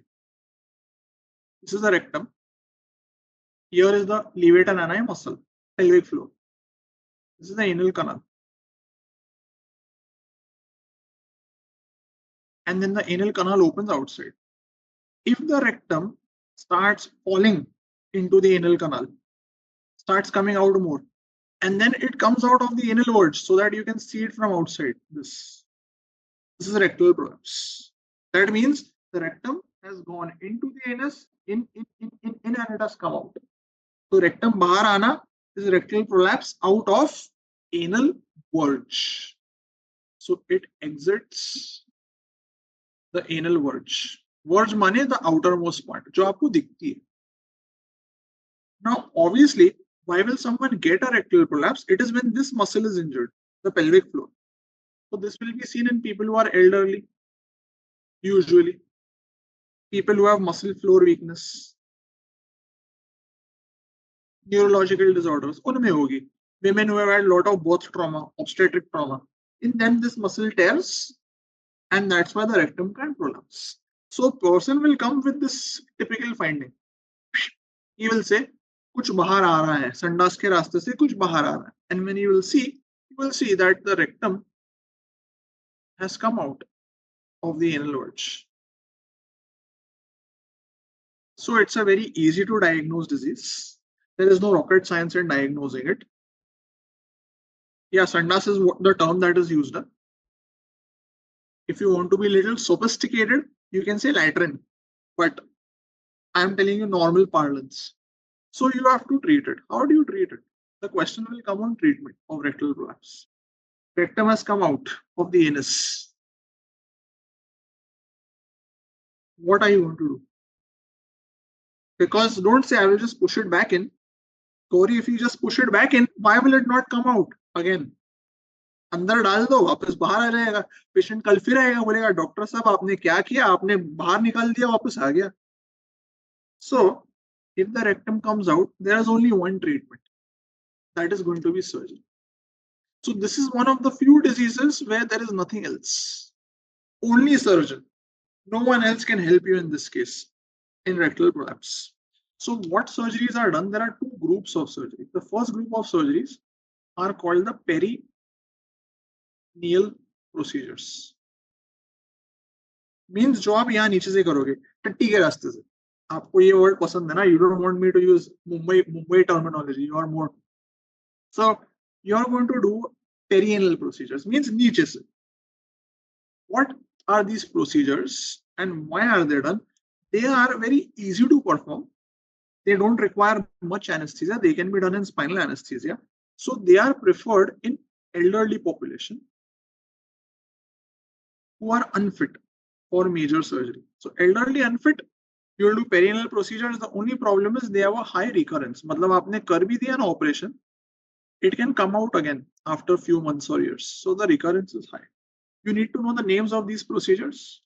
This is the rectum. Here is the levator ani muscle, pelvic floor. This is the anal canal. And then the anal canal opens outside. If the rectum starts falling into the anal canal, starts coming out more, and then it comes out of the anal verge so that you can see it from outside. This is a rectal prolapse. That means the rectum has gone into the anus in and it has come out. So rectum bahar aana is rectal prolapse out of anal verge. So it exits the anal verge. Verge माने the outermost part, जो आपको दिखती है. Now, obviously, why will someone get a rectal prolapse? It is when this muscle is injured, the pelvic floor. So this will be seen in people who are elderly, usually. People who have muscle floor weakness, neurological disorders, unme hogi. Women who have had a lot of birth trauma, obstetric trauma. In them, this muscle tears, and that's why the rectum can prolapse. So a person will come with this typical finding. He will say, कुछ बाहर आ रहा है, संडास के रास्ते से कुछ बाहर आ रहा है. And when you will see that the rectum has come out of the anal verge. So it's a very easy to diagnose disease. There is no rocket science in diagnosing it. Yeah, sandas is the term that is used. If you want to be a little sophisticated, you can say latrine. But I'm telling you normal parlance. So you have to treat it. How do you treat it? The question will come on treatment of rectal prolapse. Rectum has come out of the anus. What are you going to do? Because don't say I will just push it back in. Corey, if you just push it back in, why will it not come out again? अंदर डाल दो, वापस बाहर आ जाएगा. Patient कल फिर आएगा, बोलेगा डॉक्टर साहब आपने क्या किया, आपने बाहर निकाल दिया, वापस आ गया. So if the rectum comes out, there is only one treatment. That is going to be surgery. So this is one of the few diseases where there is nothing else. Only surgeon. No one else can help you in this case, in rectal prolapse. So what surgeries are done? There are two groups of surgery. The first group of surgeries are called the perineal procedures. Means जो आप यहाँ नीचे से करोगे, टट्टी के रास्ते से. आपको ये word पसंद है ना? You don't want me to use Mumbai terminology. You are more. So you are going to do perineal procedures. Means नीचे से. What are these procedures And why are they done? They are very easy to perform. They don't require much anesthesia. They can be done in spinal anesthesia. So they are preferred in elderly population who are unfit for major surgery. So elderly unfit, you will do perineal procedures. The only problem is they have a high recurrence. मतलब आपने कर भी दिया ना operation, it can come out again after a few months or years. So the recurrence is high. You need to know the names of these procedures.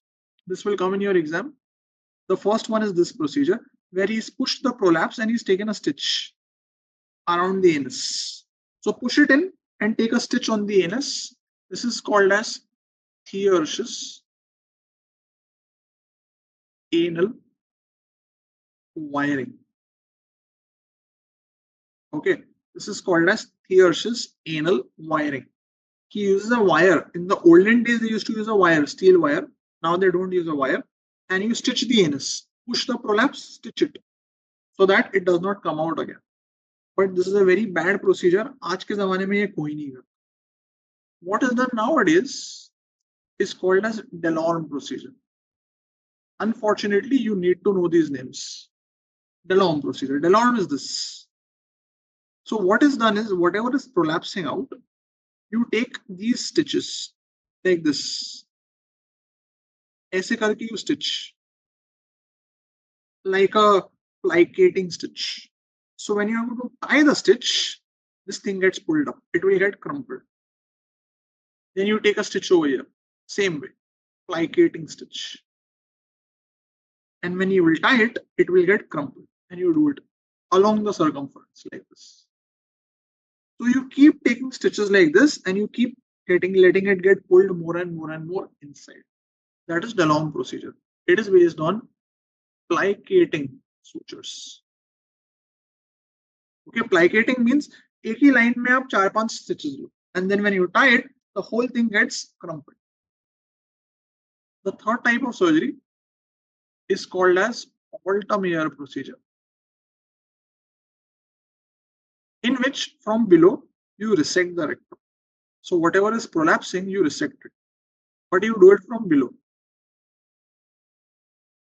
This will come in your exam. The first one is this procedure where he's pushed the prolapse and he's taken a stitch around the anus. So push it in and take a stitch on the anus. This is called as Thiersch's anal wiring. Okay, this is called as Thiersch's anal wiring. He uses a wire. In the olden days, they used to use a wire, steel wire. Now they don't use a wire. And you stitch the anus, push the prolapse, stitch it, so that it does not come out again. But this is a very bad procedure. आज के ज़माने में ये कोई नहीं करता. What is done nowadays is called as Delorme procedure. Unfortunately, you need to know these names. Delorme procedure. Delorme is this. So what is done is whatever is prolapsing out, you take these stitches like this. ऐसे करके you stitch like a plicating stitch. So when you are going to tie the stitch, this thing gets pulled up. It will get crumpled. Then you take a stitch over here. Same way. Plicating stitch. And when you will tie it, it will get crumpled. And you do it along the circumference like this. So you keep taking stitches like this and you keep letting it get pulled more and more and more inside. That is Delorme procedure. It is based on plicating sutures. Okay, plicating means एक ही line में आप 4-5 stitches low, and then when you tie it, the whole thing gets crumpled. The third type of surgery is called as Altomeyer procedure, in which from below you resect the rectum. So whatever is prolapsing, you resect it, but you do it from below.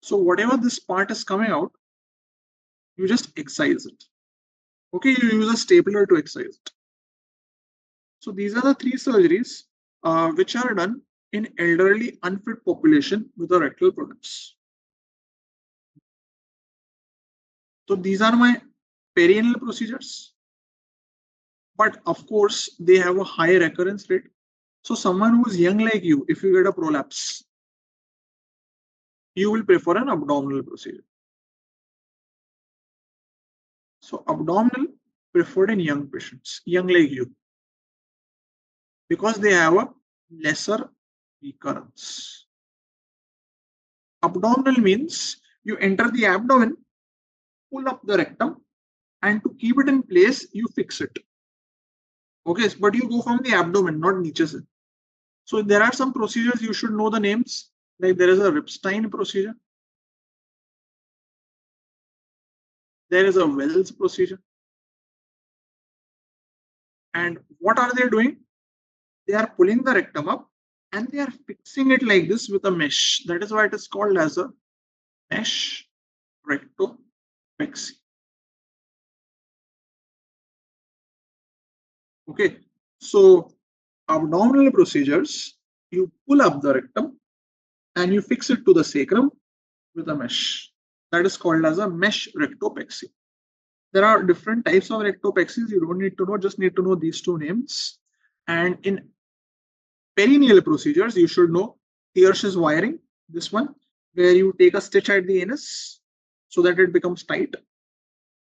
So whatever this part is coming out, you just excise it. Okay, you use a stapler to excise it. So these are the three surgeries which are done in elderly unfit population with a rectal prolapse. So these are my perineal procedures, but of course they have a high recurrence rate. So someone who is young like you, if you get a prolapse, you will prefer an abdominal procedure. So abdominal preferred in young patients, young like you, because they have a lesser recurrence. Abdominal means you enter the abdomen, pull up the rectum, and to keep it in place, you fix it. Okay, but you go from the abdomen, not niche se. So there are some procedures you should know the names. Like there is a Ripstein procedure. There is a Wells procedure. And what are they doing? They are pulling the rectum up and they are fixing it like this with a mesh. That is why it is called as a mesh rectopexy. Okay, so abdominal procedures, you pull up the rectum and you fix it to the sacrum with a mesh. That is called as a mesh rectopexy. There are different types of rectopexies. You don't need to know, just need to know these two names. And in perineal procedures, you should know Thiersch's wiring, this one, where you take a stitch at the anus so that it becomes tight.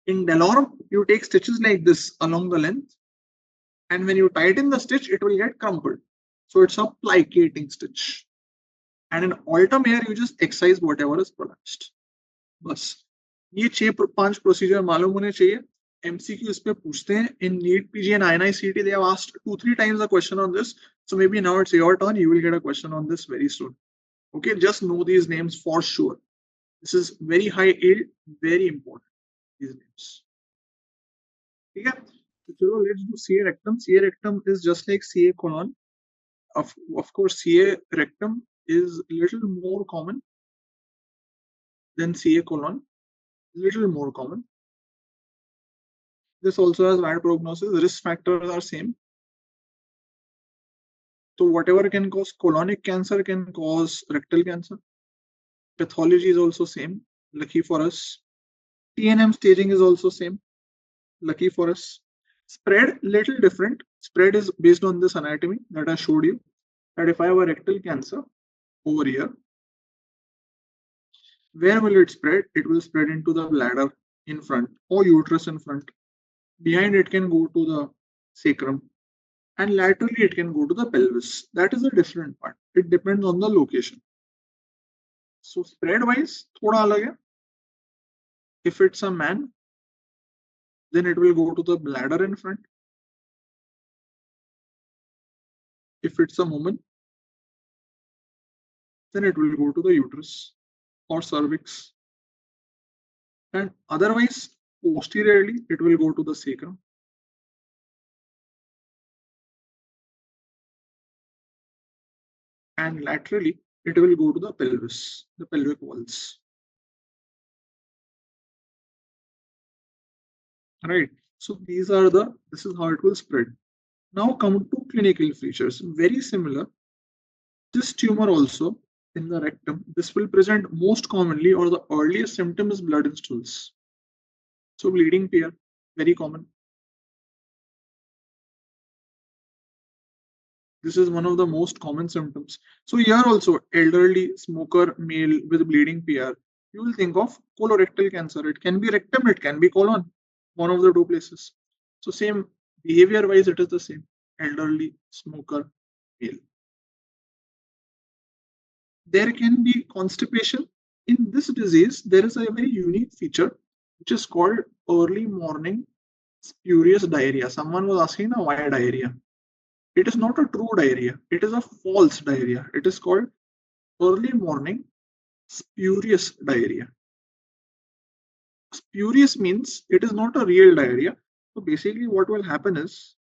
In Delorme, you take stitches like this along the length, and when you tighten the stitch, it will get crumpled. So it's a plicating stitch. And in Altomeyer, you just excise whatever is prolapsed. बस ये 6-5 procedure मालूम होने चाहिए. MCQ इस पे पूछते हैं. In NEET, PG and INI-CET, they have asked 2-3 times a question on this. So maybe now it's your turn. You will get a question on this very soon. Okay, just know these names for sure. This is very high yield, very important. These names. Okay, so let's do CA rectum. CA rectum is just like CA colon. Of course, CA rectum is little more common Then CA colon, little more common. This also has bad prognosis. Risk factors are same. So whatever can cause colonic cancer can cause rectal cancer. Pathology is also same. Lucky for us. TNM staging is also same. Lucky for us. Spread little different. Spread is based on this anatomy that I showed you. That if I have a rectal cancer over here, where will it spread? It will spread into the bladder in front or uterus in front. Behind it can go to the sacrum, and laterally it can go to the pelvis. That is a different part. It depends on the location. So spread wise, thoda alag hai. If it's a man, then it will go to the bladder in front. If it's a woman, then it will go to the uterus or cervix. And otherwise, posteriorly, it will go to the sacrum. And laterally, it will go to the pelvis, the pelvic walls. Right. So this is how it will spread. Now come to clinical features. Very similar. This tumor also in the rectum, this will present most commonly, or the earliest symptom is blood in stools. So bleeding pair, very common. This is one of the most common symptoms. So here also, elderly smoker male with bleeding PR, you will think of colorectal cancer. It can be rectum, it can be colon, one of the two places. So same behavior wise, it is the same. Elderly smoker male. There can be constipation. In this disease, there is a very unique feature which is called early morning spurious diarrhea. Someone was asking now why diarrhea. It is not a true diarrhea. It is a false diarrhea. It is called early morning spurious diarrhea. Spurious means it is not a real diarrhea. So basically what will happen is,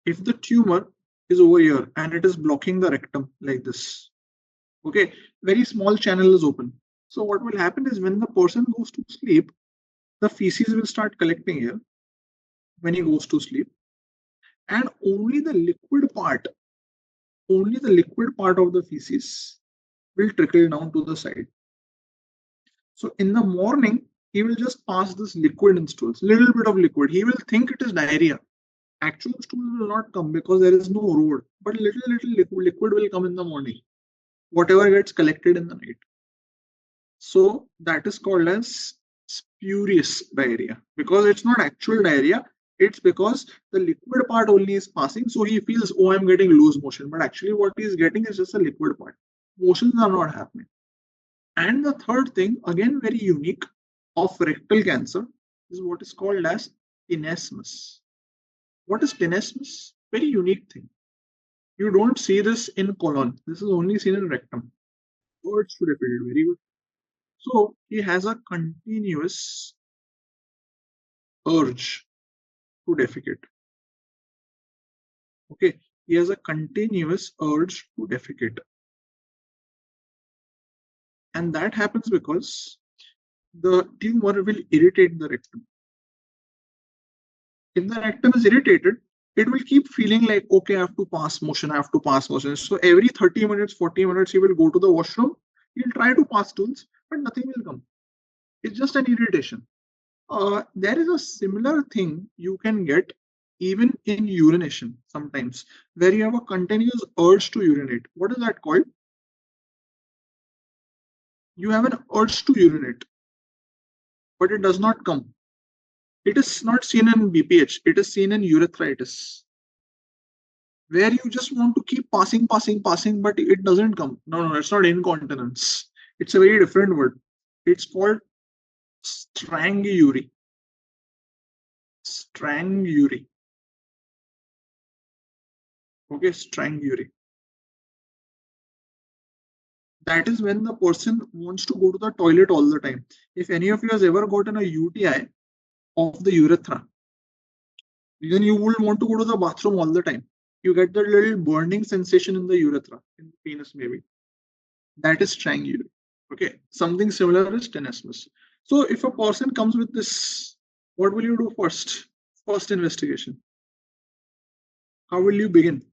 if the tumor is over here and it is blocking the rectum like this, okay, very small channel is open. So what will happen is when the person goes to sleep, the feces will start collecting here when he goes to sleep, and only the liquid part of the feces will trickle down to the side. So in the morning, he will just pass this liquid in stools, little bit of liquid. He will think it is diarrhea. Actual stool will not come because there is no road, but little liquid will come in the morning, whatever gets collected in the night. So that is called as spurious diarrhea, because it's not actual diarrhea. It's because the liquid part only is passing, so he feels, oh, I'm getting loose motion, but actually what he's getting is just a liquid part. Motions are not happening. And the third thing, again very unique, of rectal cancer is what is called as tenesmus. What is tenesmus? Very unique thing. You don't see this in colon. This is only seen in rectum. Words to repeat it. Very good. So he has a continuous urge to defecate. Okay, he has a continuous urge to defecate. And that happens because the tumor will irritate the rectum. If the rectum is irritated, it will keep feeling like, okay, I have to pass motion, I have to pass motion. So every 30 minutes, 40 minutes, he will go to the washroom. He'll try to pass stools, but nothing will come. It's just an irritation. There is a similar thing you can get even in urination sometimes, where you have a continuous urge to urinate. What is that called? You have an urge to urinate, but it does not come. It is not seen in BPH, it is seen in urethritis, where you just want to keep passing, but it doesn't come. No, it's not incontinence. It's a very different word. It's called strangury. Strangury. Okay, strangury. That is when the person wants to go to the toilet all the time. If any of you has ever gotten a UTI of the urethra, then you will want to go to the bathroom all the time. You get that little burning sensation in the urethra, in the penis maybe. That is strangury. Okay, something similar is tenesmus. So if a person comes with this, what will you do first? First investigation. How will you begin?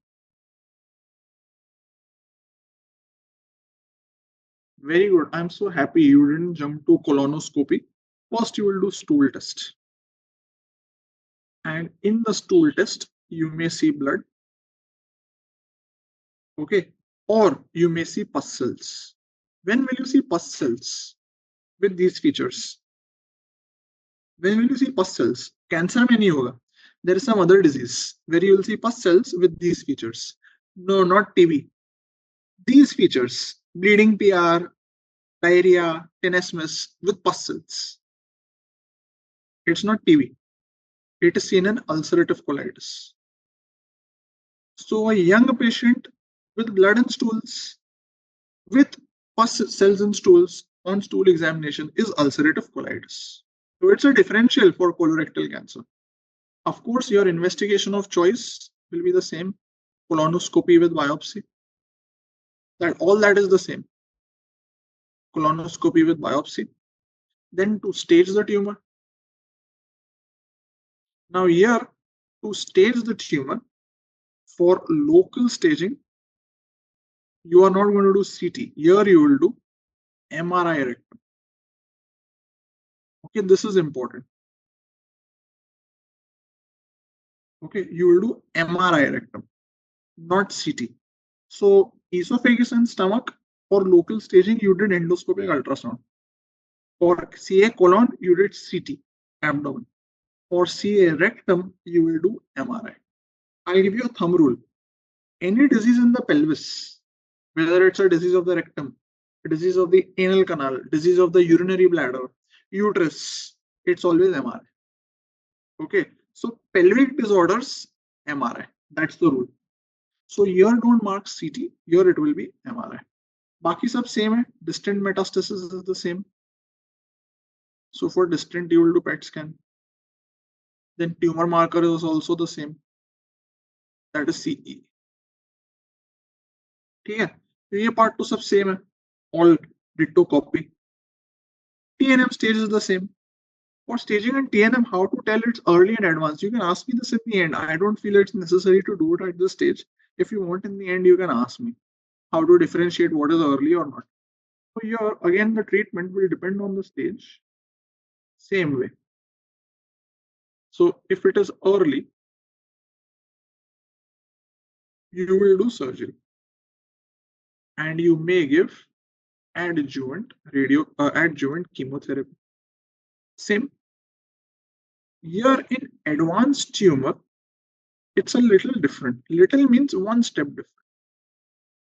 Very good. I'm so happy you didn't jump to colonoscopy. First, you will do stool test. And in the stool test, you may see blood. Okay. Or you may see pus cells. When will you see pus cells with these features? When will you see pus cells? Cancer mein nahi hoga. There is some other disease where you will see pus cells with these features. No, not TB. These features, bleeding PR, diarrhea, tenesmus with pus cells. It's not TB. It is seen in ulcerative colitis. So a young patient with blood and stools, with pus cells and stools on stool examination is ulcerative colitis. So it's a differential for colorectal cancer. Of course, your investigation of choice will be the same. Colonoscopy with biopsy. All that is the same. Colonoscopy with biopsy. Then to stage the tumor. Now here, to stage the tumor, for local staging, you are not going to do CT. Here you will do MRI rectum. Okay, this is important. Okay, you will do MRI rectum, not CT. So esophagus and stomach, for local staging, you did endoscopic ultrasound. For CA colon, you did CT, abdomen. For CA rectum, you will do MRI. I'll give you a thumb rule. Any disease in the pelvis, whether it's a disease of the rectum, a disease of the anal canal, disease of the urinary bladder, uterus, it's always MRI. Okay, so pelvic disorders, MRI. That's the rule. So here don't mark CT, here it will be MRI. बाकी सब same है. Distant metastasis is the same. So for distant you will do PET scan. Then tumor marker is also the same. That is CE. ठीक है. तो ये part तो सब same है. All ditto copy. TNM stage is the same. For staging and TNM, how to tell it's early and advanced? You can ask me this in the end. I don't feel it's necessary to do it at this stage. If you want in the end, you can ask me how to differentiate what is early or not. So here again, the treatment will depend on the stage. Same way. So if it is early, you will do surgery, and you may give adjuvant chemotherapy. Same. Here in advanced tumor, it's a little different. Little means one step different.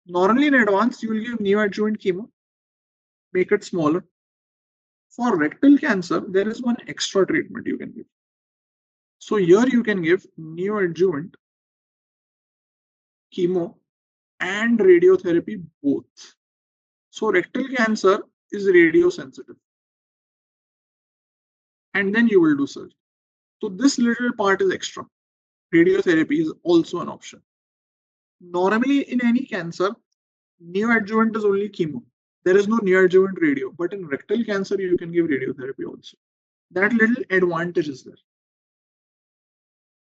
Normally in advanced, you will give neoadjuvant chemo, make it smaller. For rectal cancer, there is one extra treatment you can give. So here you can give neoadjuvant chemo and radiotherapy both. So rectal cancer is radiosensitive. And then you will do surgery. So this little part is extra. Radiotherapy is also an option. Normally in any cancer, neoadjuvant is only chemo. There is no neoadjuvant radio, but in rectal cancer, you can give radiotherapy also. That little advantage is there.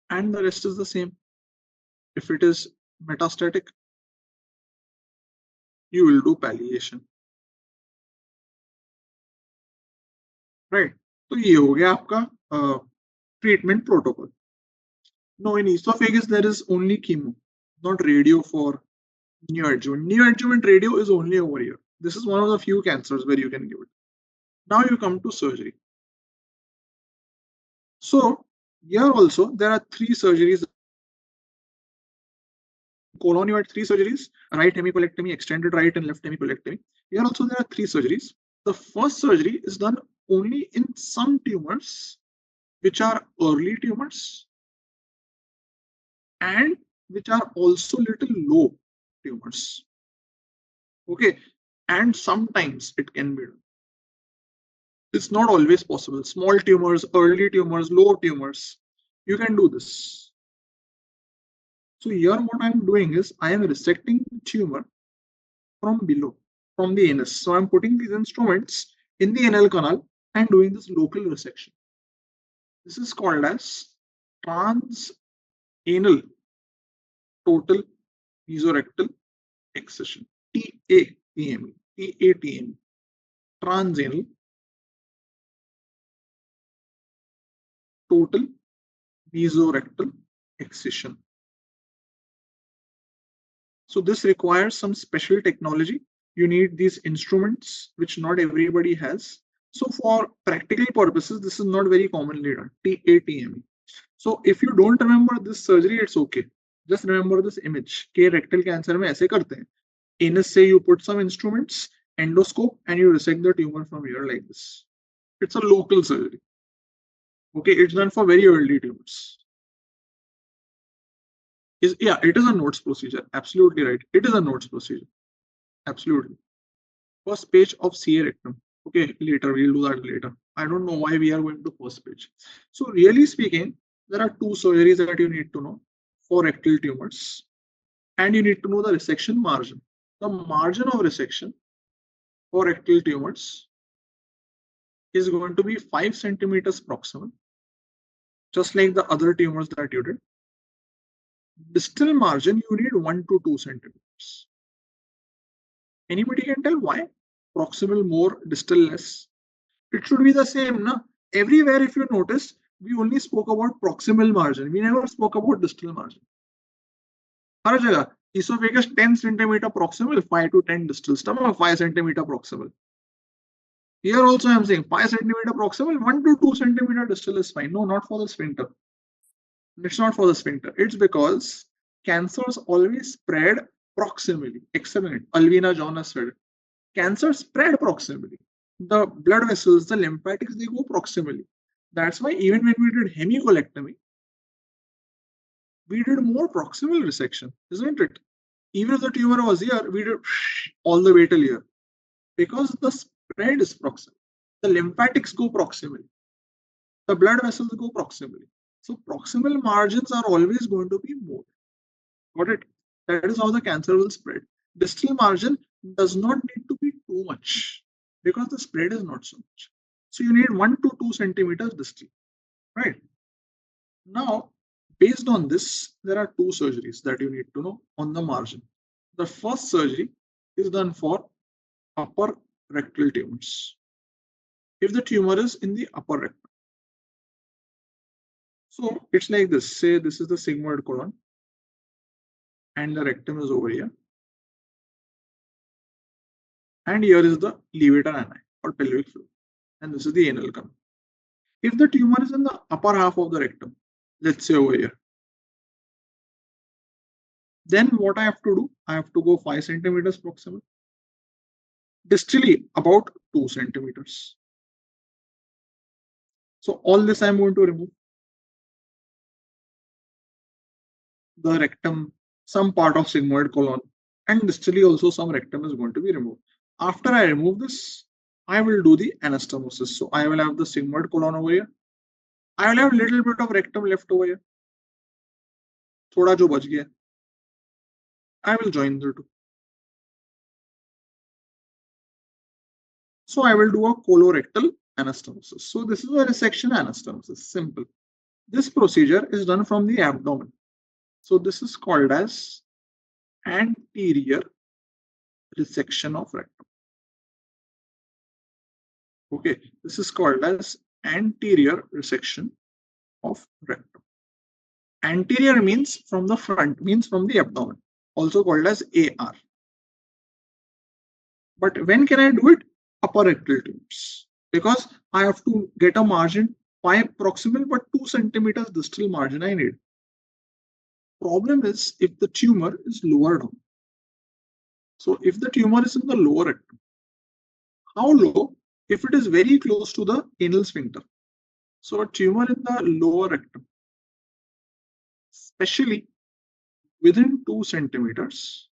And the rest is the same. If it is metastatic, you will do palliation. Right? So ये हो गया आपका treatment protocol. No, in esophagus there is only chemo, not radio for neoadjuvant. Neoadjuvant radio is only over here. This is one of the few cancers where you can give it. Now you come to surgery. So here also there are three surgeries. Colon, you had three surgeries: right hemicolectomy, extended right and left hemicolectomy. Here also there are three surgeries. The first surgery is done only in some tumors which are early tumors and which are also little low tumors. Okay, and sometimes it can be done. It's not always possible. Small tumors, early tumors, low tumors, you can do this. So here what I'm doing is I am resecting the tumor from below. from the anus. So I'm putting these instruments in the anal canal and doing this local resection. This is called as transanal total mesorectal excision. TATME. TATME. Transanal total mesorectal excision. So this requires some special technology. You need these instruments, which not everybody has. So for practical purposes, this is not very commonly done. TATME. So if you don't remember this surgery, it's okay. Just remember this image. K rectal cancer में ऐसे करते हैं. Anus say you put some instruments, endoscope, and you resect the tumor from here like this. It's a local surgery. Okay, it's done for very early tumors. Yeah, it is a Notes procedure. Absolutely right. It is a Notes procedure. Absolutely. First page of CA rectum. Okay, later we'll do that later. I don't know why we are going to first page. So really speaking, there are two surgeries that you need to know for rectal tumors, and you need to know the resection margin. The margin of resection for rectal tumors is going to be 5 centimeters proximal, just like the other tumors that you did. Distal margin, you need 1 to 2 centimeters. Anybody can tell why? Proximal more, distal less. It should be the same, na? Everywhere, if you notice, we only spoke about proximal margin. We never spoke about distal margin. हर जगह esophagus 10 centimeter proximal, 5 to 10 distal, stomach 5 centimeter proximal. Here also I am saying 5 centimeter proximal, 1 to 2 centimeter distal is fine. No, not for the sphincter. It's not for the sphincter. It's because cancers always spread proximally. Excellent. Alvina John has said, cancer spread proximally. The blood vessels, the lymphatics, they go proximally. That's why even when we did hemicolectomy, we did more proximal resection, isn't it? Even if the tumor was here, we did all the way till here. Because the spread is proximal. The lymphatics go proximally. The blood vessels go proximally. So proximal margins are always going to be more. Got it? That is how the cancer will spread. Distal margin does not need to be too much because the spread is not so much. So you need 1 to 2 centimeters distal, right? Now, based on this, there are two surgeries that you need to know on the margin. The first surgery is done for upper rectal tumors. If the tumor is in the upper rectum. So it's like this. Say this is the sigmoid colon and the rectum is over here. And here is the levator ani or pelvic floor. And this is the anal canal. If the tumor is in the upper half of the rectum, let's say over here, then what I have to do? I have to go 5 centimeters proximal. Distally, about 2 centimeters. So all this I'm going to remove. The rectum, some part of sigmoid colon, and distally also some rectum is going to be removed. After I remove this, I will do the anastomosis. So I will have the sigmoid colon over here. I will have a little bit of rectum left over here. थोड़ा जो बच गया. I will join the two. So I will do a colorectal anastomosis. So this is a resection anastomosis. Simple. This procedure is done from the abdomen. So this is called as anterior resection of rectum. Okay, this is called as anterior resection of rectum. Anterior means from the front, means from the abdomen, also called as AR. But when can I do it? Upper rectal tumors. Because I have to get a margin 5 proximal but 2 centimeters distal margin I need. Problem is if the tumor is lower down. So if the tumor is in the lower rectum, how low? If it is very close to the anal sphincter. So a tumor in the lower rectum, especially within 2 centimeters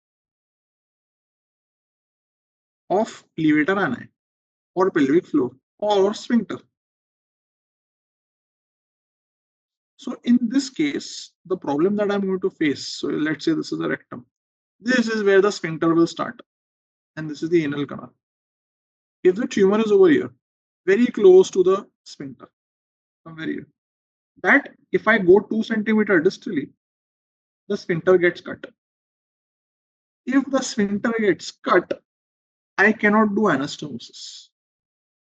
of levator ani or pelvic floor or sphincter. So in this case, the problem that I'm going to face, so let's say this is the rectum. This is where the sphincter will start. and this is the anal canal. If the tumor is over here, very close to the sphincter, somewhere here, that if I go 2 centimeter distally, the sphincter gets cut. If the sphincter gets cut, I cannot do anastomosis,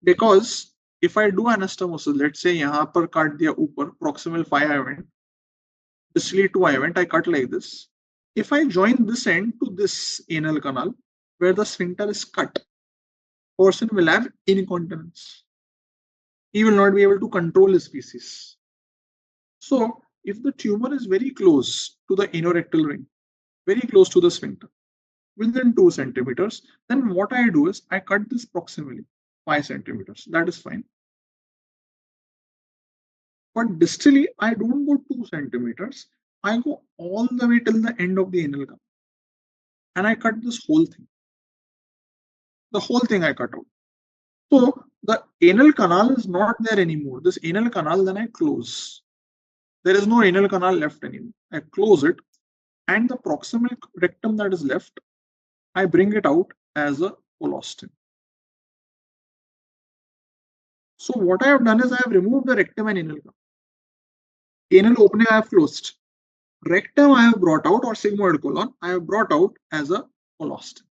because if I do anastomosis, let's say यहाँ पर काट दिया ऊपर, proximal 5 I went, distally 2 I went, I cut like this. If I join this end to this anal canal where the sphincter is cut, person will have incontinence. He will not be able to control his feces. So if the tumor is very close to the anorectal ring, very close to the sphincter, within 2 centimeters, then what I do is I cut this proximally 5 centimeters. That is fine. But distally, I don't go 2 centimeters. I go all the way till the end of the anal canal. And I cut this whole thing. The whole thing I cut out. So the anal canal is not there anymore. This anal canal, then I close. There is no anal canal left anymore. I close it, and the proximal rectum that is left, I bring it out as a colostomy. So what I have done is I have removed the rectum and anal canal. Anal opening I have closed. Rectum I have brought out, or sigmoid colon I have brought out as a colostomy.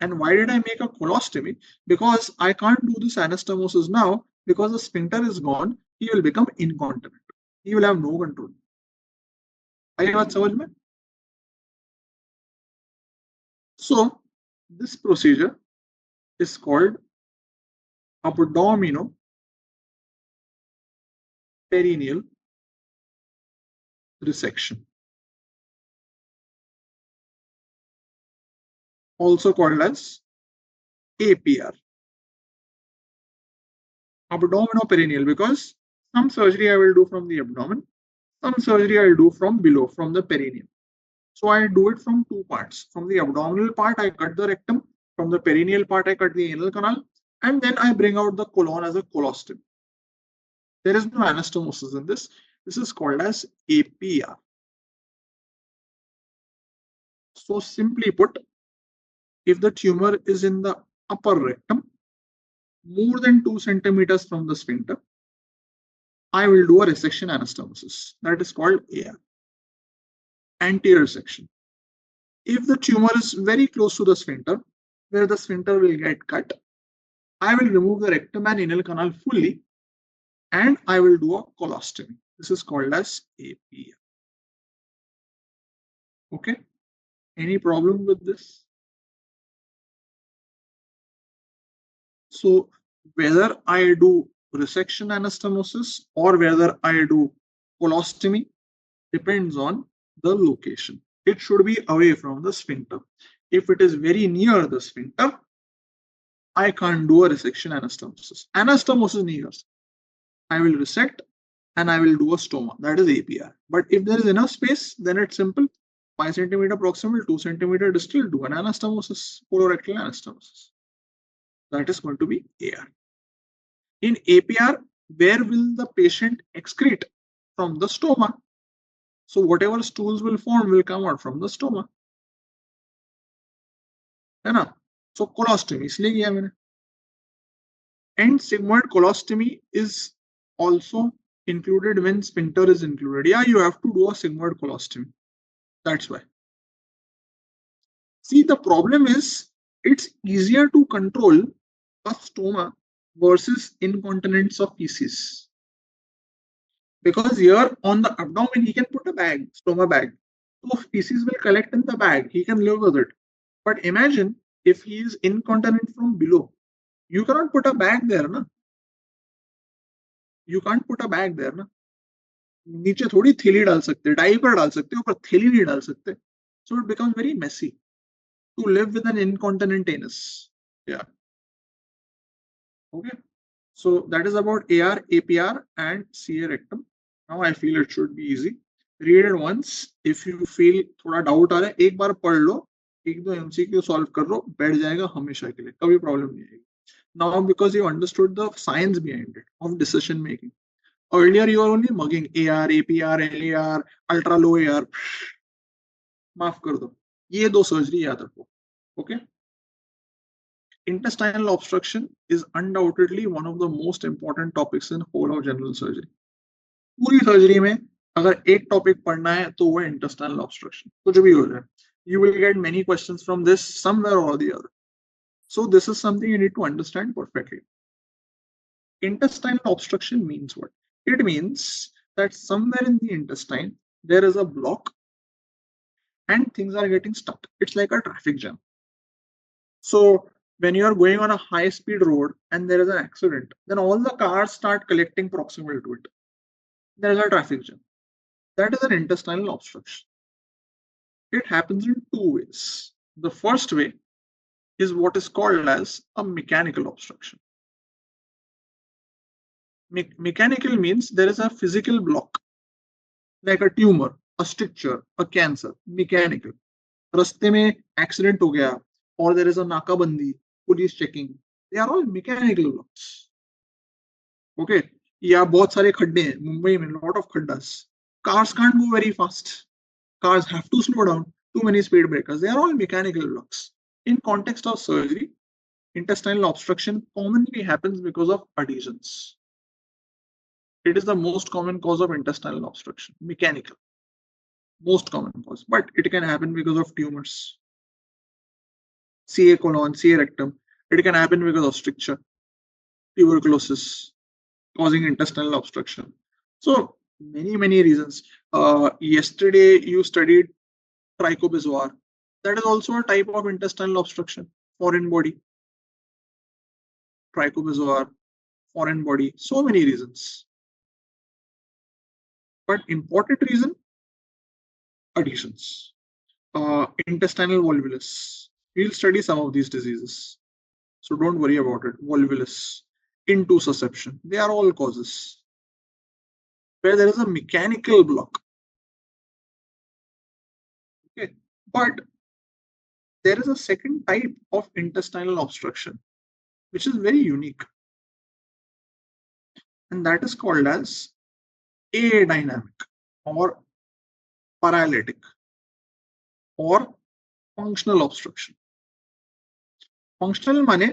And why did I make a colostomy? Because I can't do this anastomosis now, because the sphincter is gone. He will become incontinent. He will have no control. आई बात समझ में? So this procedure is called abdominoperineal resection, also called as APR. Abdominoperineal, because some surgery I will do from the abdomen, some surgery I will do from below, from the perineum. So I do it from 2 parts. From the abdominal part, I cut the rectum. From the perineal part, I cut the anal canal. And then I bring out the colon as a colostomy. There is no anastomosis in this. This is called as APR. So simply put, if the tumor is in the upper rectum, more than 2 centimeters from the sphincter, I will do a resection anastomosis. That is called AR. Anterior section. If the tumor is very close to the sphincter, where the sphincter will get cut, I will remove the rectum and anal canal fully, and I will do a colostomy. This is called as APR. Okay. Any problem with this? So whether I do resection anastomosis or whether I do colostomy depends on the location. It should be away from the sphincter. If it is very near the sphincter, I can't do a resection anastomosis. Anastomosis nahi kar sakta. I will resect and I will do a stoma. That is APR. But if there is enough space, then it's simple. 5 centimeter proximal, 2 centimeter distal, do an anastomosis, colorectal anastomosis. That is going to be AR. In APR, where will the patient excrete? From the stoma. So whatever stools will form will come out from the stoma. है ना? So colostomy इसलिए किया मैंने. And sigmoid colostomy is also included when sphincter is included. Yeah, you have to do a sigmoid colostomy. That's why. See, the problem is it's easier to control a stoma versus incontinence of feces. Because here on the abdomen, he can put a bag, stoma bag. So feces will collect in the bag. He can live with it. But imagine if he is incontinent from below. You cannot put a bag there, na? You can't put a bag there, ना. नीचे थोड़ी थैली डाल सकते, diaper डाल सकते, ऊपर थैली नहीं डाल सकते. So it becomes very messy to live with an incontinent anus. Yeah. Okay. So that is about AR, APR, and CA rectum. Now I feel it should be easy. Read it once. If you feel थोड़ा doubt आ रहा है, एक बार पढ़ लो, एक दो MCQ solve कर लो, बैठ जाएगा हमेशा के लिए, कभी problem नहीं आएगी. Now because you understood the science behind it of decision making. Earlier you were only mugging AR, APR, LAR, ultra low AR. माफ कर दो. ये दो सर्जरी याद रखो. Okay. Intestinal obstruction is undoubtedly one of the most important topics in whole of general surgery. पूरी surgery में अगर एक टॉपिक पढ़ना है तो वो इंटेस्टाइनल ऑब्स्ट्रक्शन, कुछ भी हो जाए. You will get many questions from this somewhere or the other. So this is something you need to understand perfectly. Intestinal obstruction means what? It means that somewhere in the intestine there is a block and things are getting stuck. It's like a traffic jam. So when you are going on a high speed road and there is an accident, then all the cars start collecting proximal to it. There is a traffic jam. That is an intestinal obstruction. It happens in two ways. The first way is what is called as a mechanical obstruction. Mechanical means there is a physical block, like a tumor, a stricture, a cancer. Mechanical. रास्ते में accident हो गया, or there is a नाकाबंदी, police checking. They are all mechanical blocks. Okay. या बहुत सारे खड्डे हैं मुंबई में, lot of खड्डास. Cars can't move very fast. Cars have to slow down. Too many speed breakers. They are all mechanical blocks. In context of surgery, intestinal obstruction commonly happens because of adhesions. It is the most common cause of intestinal obstruction. Mechanical. Most common cause. But it can happen because of tumors. CA colon, CA rectum. It can happen because of stricture, tuberculosis, causing intestinal obstruction. So many reasons. Yesterday you studied trichobezoar. That is also a type of intestinal obstruction. Foreign body. Trichobezoar, foreign body. So many reasons. But important reason, adhesions. Intestinal volvulus. We'll study some of these diseases. So don't worry about it. Volvulus, intussusception. They are all causes where there is a mechanical block. Okay. But there is a second type of intestinal obstruction, which is very unique. And that is called as adynamic or paralytic or functional obstruction. Functional माने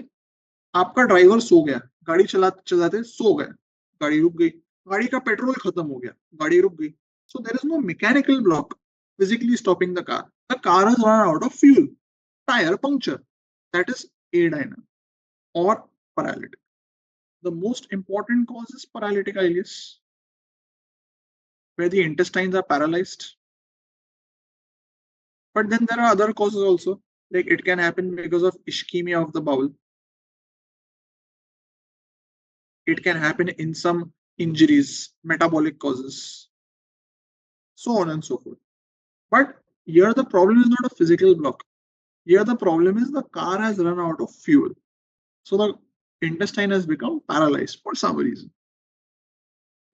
आपका driver सो गया, गाड़ी चलाते चलाते सो गया, गाड़ी रुक गई, गाड़ी का पेट्रोल खत्म हो गया, गाड़ी रुक गई. So there is no mechanical block physically stopping the car. The car has run out of fuel, tire puncture. That is adynamic or paralytic. The most important cause is paralytic ileus, where the intestines are paralyzed. But then there are other causes also, like it can happen because of ischemia of the bowel. It can happen in some injuries, metabolic causes, so on and so forth. But here the problem is not a physical block. Here the problem is the car has run out of fuel. So the intestine has become paralyzed for some reason.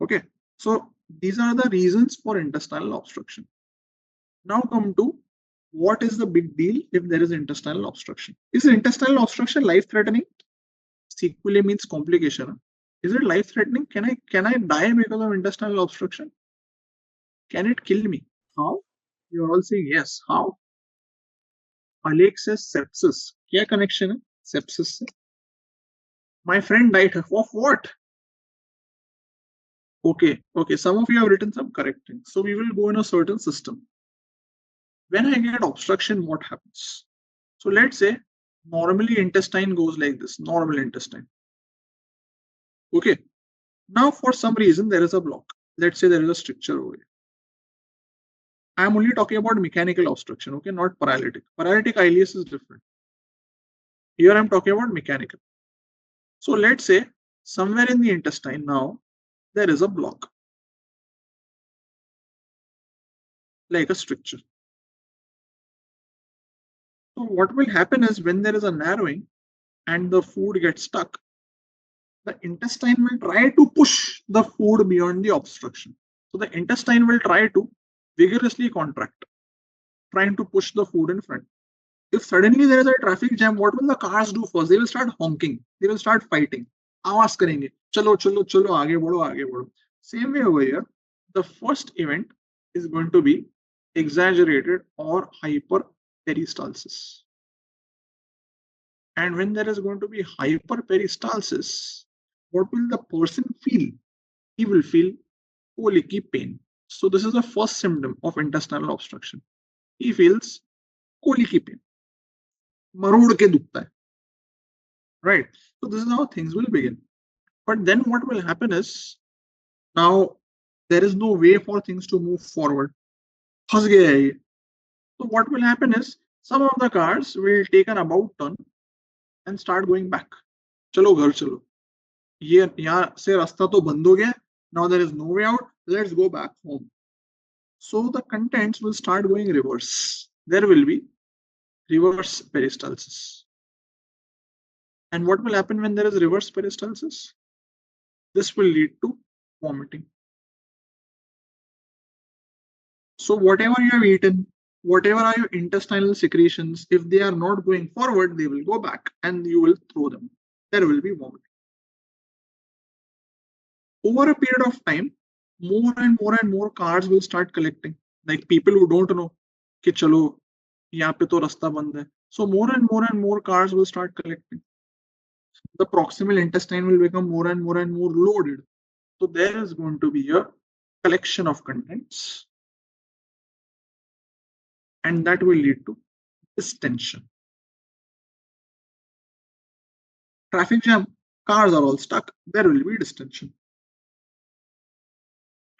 Okay, so these are the reasons for intestinal obstruction. Now come to what is the big deal if there is intestinal obstruction. Is intestinal obstruction life-threatening? Sequelae means complication. Is it life-threatening? Can I die because of intestinal obstruction? Can it kill me? How? You're all saying yes. How? Alex says sepsis. क्या connection है sepsis से? My friend died of what? Okay. Some of you have written some correct things. So we will go in a certain system. When I get obstruction, what happens? So let's say normally intestine goes like this. Normal intestine. Okay. Now for some reason there is a block. Let's say there is a stricture over here. I am only talking about mechanical obstruction. Okay, not paralytic. Paralytic ileus is different. Here I am talking about mechanical. So let's say somewhere in the intestine now there is a block, like a stricture. So what will happen is when there is a narrowing and the food gets stuck, the intestine will try to push the food beyond the obstruction. So the intestine will try to vigorously contract, trying to push the food in front. If suddenly there is a traffic jam, what will the cars do first? They will start honking. They will start fighting. आवाज करेंगे, चलो चलो चलो आगे बढ़ो आगे बढ़ो. Same way over here, the first event is going to be exaggerated or hyper peristalsis. And when there is going to be hyperperistalsis, what will the person feel? He will feel colicky pain. So this is the first symptom of intestinal obstruction. He feels colicky pain. मरोड़ के दुखता है. Right. So this is how things will begin. But then what will happen is, now there is no way for things to move forward. फंस गया है ये. So what will happen is, some of the cars will take an about turn and start going back. चलो घर चलो. ये यहाँ से रास्ता तो बंद हो गया. Now there is no way out. Let's go back home. So the contents will start going reverse. There will be reverse peristalsis. And what will happen when there is reverse peristalsis? This will lead to vomiting. So whatever you have eaten, whatever are your intestinal secretions, if they are not going forward, they will go back and you will throw them. There will be vomiting. Over a period of time, more and more cards will start collecting. Like people who don't know कि चलो यहाँ पे तो रास्ता बंद है. So more and more cards will start collecting. The proximal intestine will become more and more loaded. So there is going to be a collection of contents, and that will lead to distension. Traffic jam, cars are all stuck, there will be distension.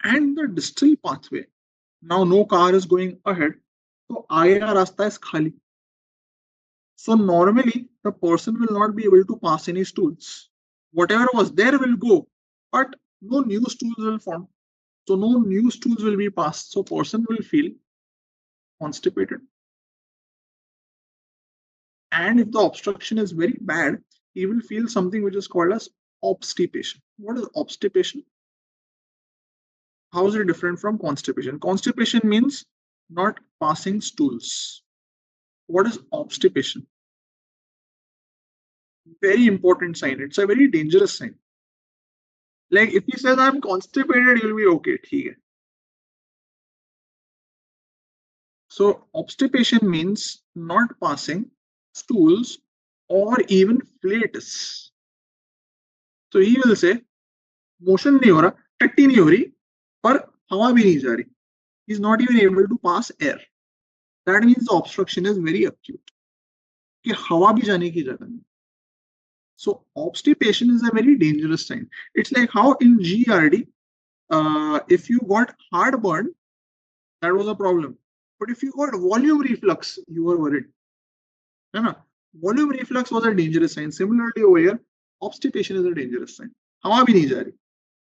And the distal pathway, now no car is going ahead, so आगे का रास्ता is खाली. So normally the person will not be able to pass any stools. Whatever was there will go, but no new stools will form. So no new stools will be passed. So person will feel constipated. And if the obstruction is very bad, he will feel something which is called as obstipation. What is obstipation? How is it different from constipation? Constipation means not passing stools. What is obstipation? Very important sign. It's a very dangerous sign. Like if he says I'm constipated, you'll be okay. ठीक है. So obstipation means not passing stools or even flatus. So he will say motion नहीं हो रहा, टट्टी नहीं हो रही, पर हवा भी नहीं जा रही. He is not even able to pass air. That means the obstruction is very acute. कि हवा भी जाने की जगह नहीं. So obstipation is a very dangerous sign. It's like how in GRD, if you got heartburn, that was a problem. But if you got volume reflux, you were worried. No. Volume reflux was a dangerous sign. Similarly over here, obstipation is a dangerous sign. हवा भी नहीं जा रही.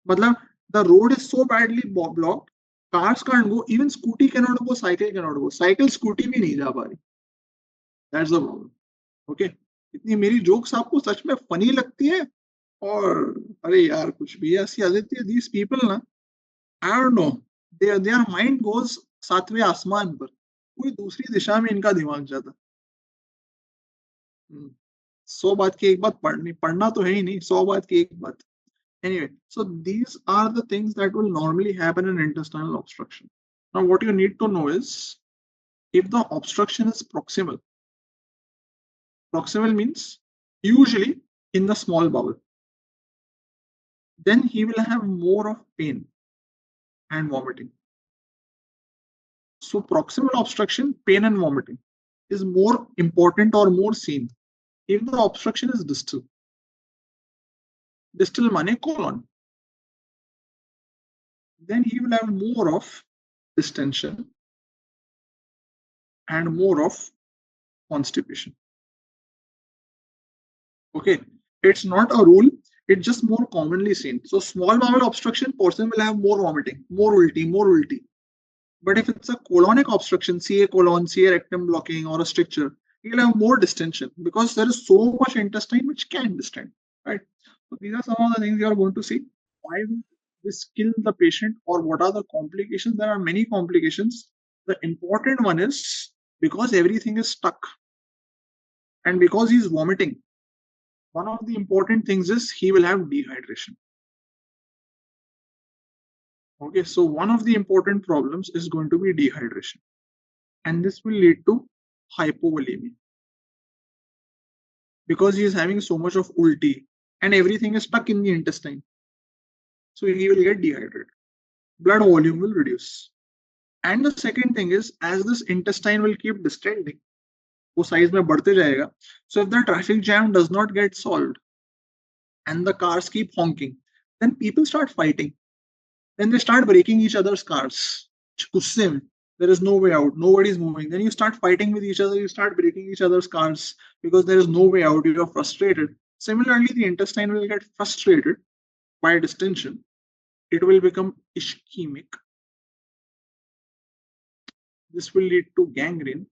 मतलब the road is so badly blocked, cars can't go, even scooty cannot go, cycle cannot go. Cycle, scooty भी नहीं जा पा रही. That's the problem. Okay. इतनी मेरी जोक्स आपको सच में फनी लगती है, और अरे यार कुछ भी ऐसी आदित्य, these people ना, I don't know, their mind goes सातवें आसमान पर, कोई दूसरी दिशा में इनका दिमाग जाता. 100 बात की एक बात पढ़ना तो है ही नहीं, 100 बात की एक बात. Anyway, so these are the things that will normally happen in intestinal obstruction. Now what you need to know is, if the obstruction is proximal means usually in the small bowel, then he will have more of pain and vomiting. So proximal obstruction, pain and vomiting is more important or more seen if the obstruction is distal. Distal mane colon. Then he will have more of distension and more of constipation. Okay, it's not a rule, it's just more commonly seen. So small bowel obstruction, person will have more vomiting, more ulti. But if it's a colonic obstruction, CA colon, CA rectum blocking, or a stricture, you'll have more distension because there is so much intestine which can distend, right? So these are some of the things you are going to see. Why will this kill the patient, or what are the complications? There are many complications. The important one is because everything is stuck and because he's vomiting. One of the important things is he will have dehydration. Okay, so one of the important problems is going to be dehydration, and this will lead to hypovolemia, because he is having so much of ulti and everything is stuck in the intestine. So he will get dehydrated. Blood volume will reduce. And the second thing is, as this intestine will keep distending, वो size में बढ़ते जाएगा. So if the traffic jam does not get solved and the cars keep honking, then people start fighting. Then they start breaking each other's cars. गुस्से में. There is no way out. Nobody is moving. Then you start fighting with each other. You start breaking each other's cars because there is no way out. You are frustrated. Similarly, the intestine will get frustrated by distension. It will become ischemic. This will lead to gangrene,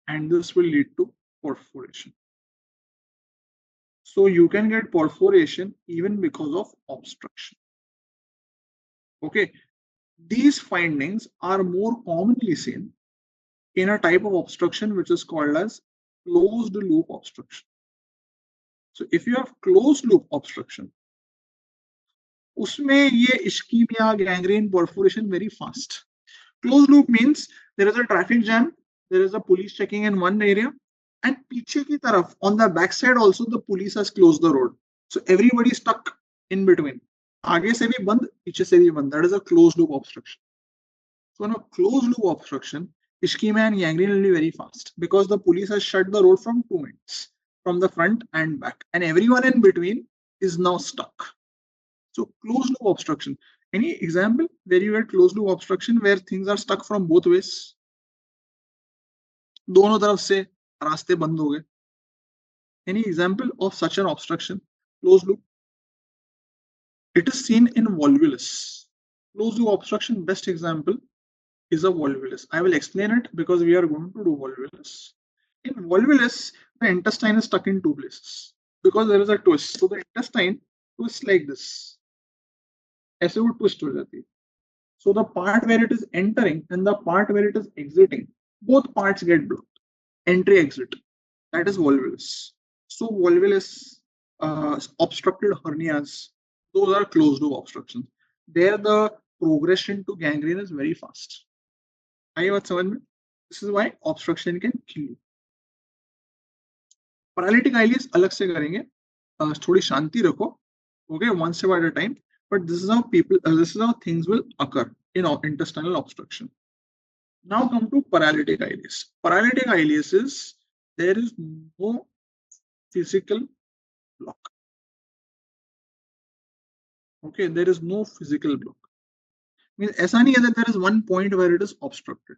and this will lead to perforation. So you can get perforation even because of obstruction. Okay, these findings are more commonly seen in a type of obstruction which is called as closed loop obstruction. So if you have closed loop obstruction, उसमें ये ischemia, gangrene, perforation very fast. Closed loop means there is a traffic jam, there is a police checking in one area, and पीछे की तरफ on the back side also the police has closed the road. So everybody is stuck in between. आगे से भी बंद, पीछे से भी बंद. That is a closed loop obstruction. So in a closed loop obstruction, ischemia and gangrene will be very fast because the police has shut the road from 2 ends, from the front and back, and everyone in between is now stuck. So closed loop obstruction. Any example where you had closed loop obstruction where things are stuck from both ways? दोनों तरफ से रास्ते बंद हो गए. Any example of such an obstruction? Closed loop. It is seen in volvulus. Closed loop obstruction best example is a volvulus. I will explain it because we are going to do volvulus. In volvulus, the intestine is stuck in two places because there is a twist. So the intestine twists like this. ऐसे वो twist हो जाती है. So the part where it is entering and the part where it is exiting, both parts get blocked. Entry exit. That is volvulus. So volvulus, obstructed hernias, those are closed loop obstructions. There the progression to gangrene is very fast. आई बात समझ में? This is why obstruction can kill you. Paralytic ileus अलग से करेंगे. थोड़ी शांति रखो. Okay, one step at a time. But this is how this is how things will occur in intestinal obstruction. Now come to paralytic ileus. Paralytic ileus is there is no physical block. Okay, there is no physical block. Means ऐसा नहीं है that there is one point where it is obstructed.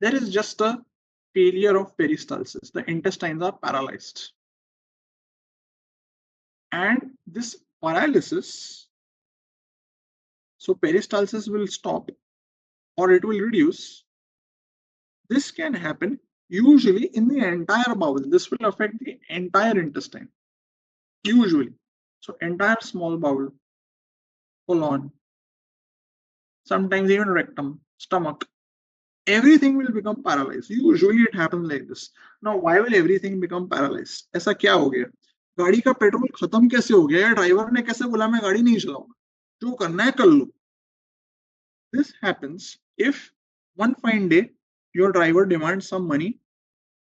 There is just a failure of peristalsis. The intestines are paralyzed. And this paralysis, so peristalsis will stop or it will reduce. This can happen usually in the entire bowel. This will affect the entire intestine. Usually. So entire small bowel, colon, sometimes even rectum, stomach. Everything will become paralyzed. Usually it happens like this. Now, why will everything become paralyzed? ऐसा क्या हो गया? गाड़ी का petrol खत्म कैसे हो गया? ड्राइवर ने कैसे बोला मैं गाड़ी नहीं चलाऊंगा? जो करना है कर लो. This happens if one fine day your driver demands some money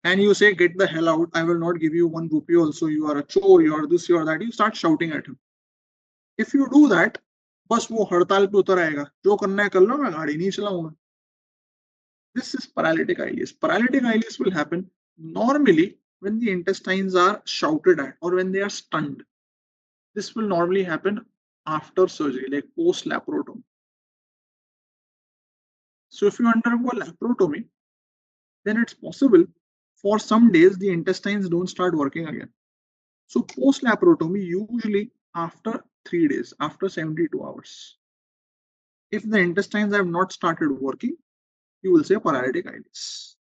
and you say get the hell out, I will not give you 1 rupee also, you are a chore, you are this, you are that. You start shouting at him. If you do that, बस वो हड़ताल पे उतर आएगा. जो करना है कर लो, मैं गाड़ी नहीं चलाऊंगा. This is paralytic ileus. Paralytic ileus will happen normally when the intestines are shouted at or when they are stunned. This will normally happen after surgery, like post-laparotomy. So if you undergo a laparotomy, then it's possible for some days the intestines don't start working again. So post-laparotomy, usually after 3 days, after 72 hours. If the intestines have not started working, you will say paralytic ileus.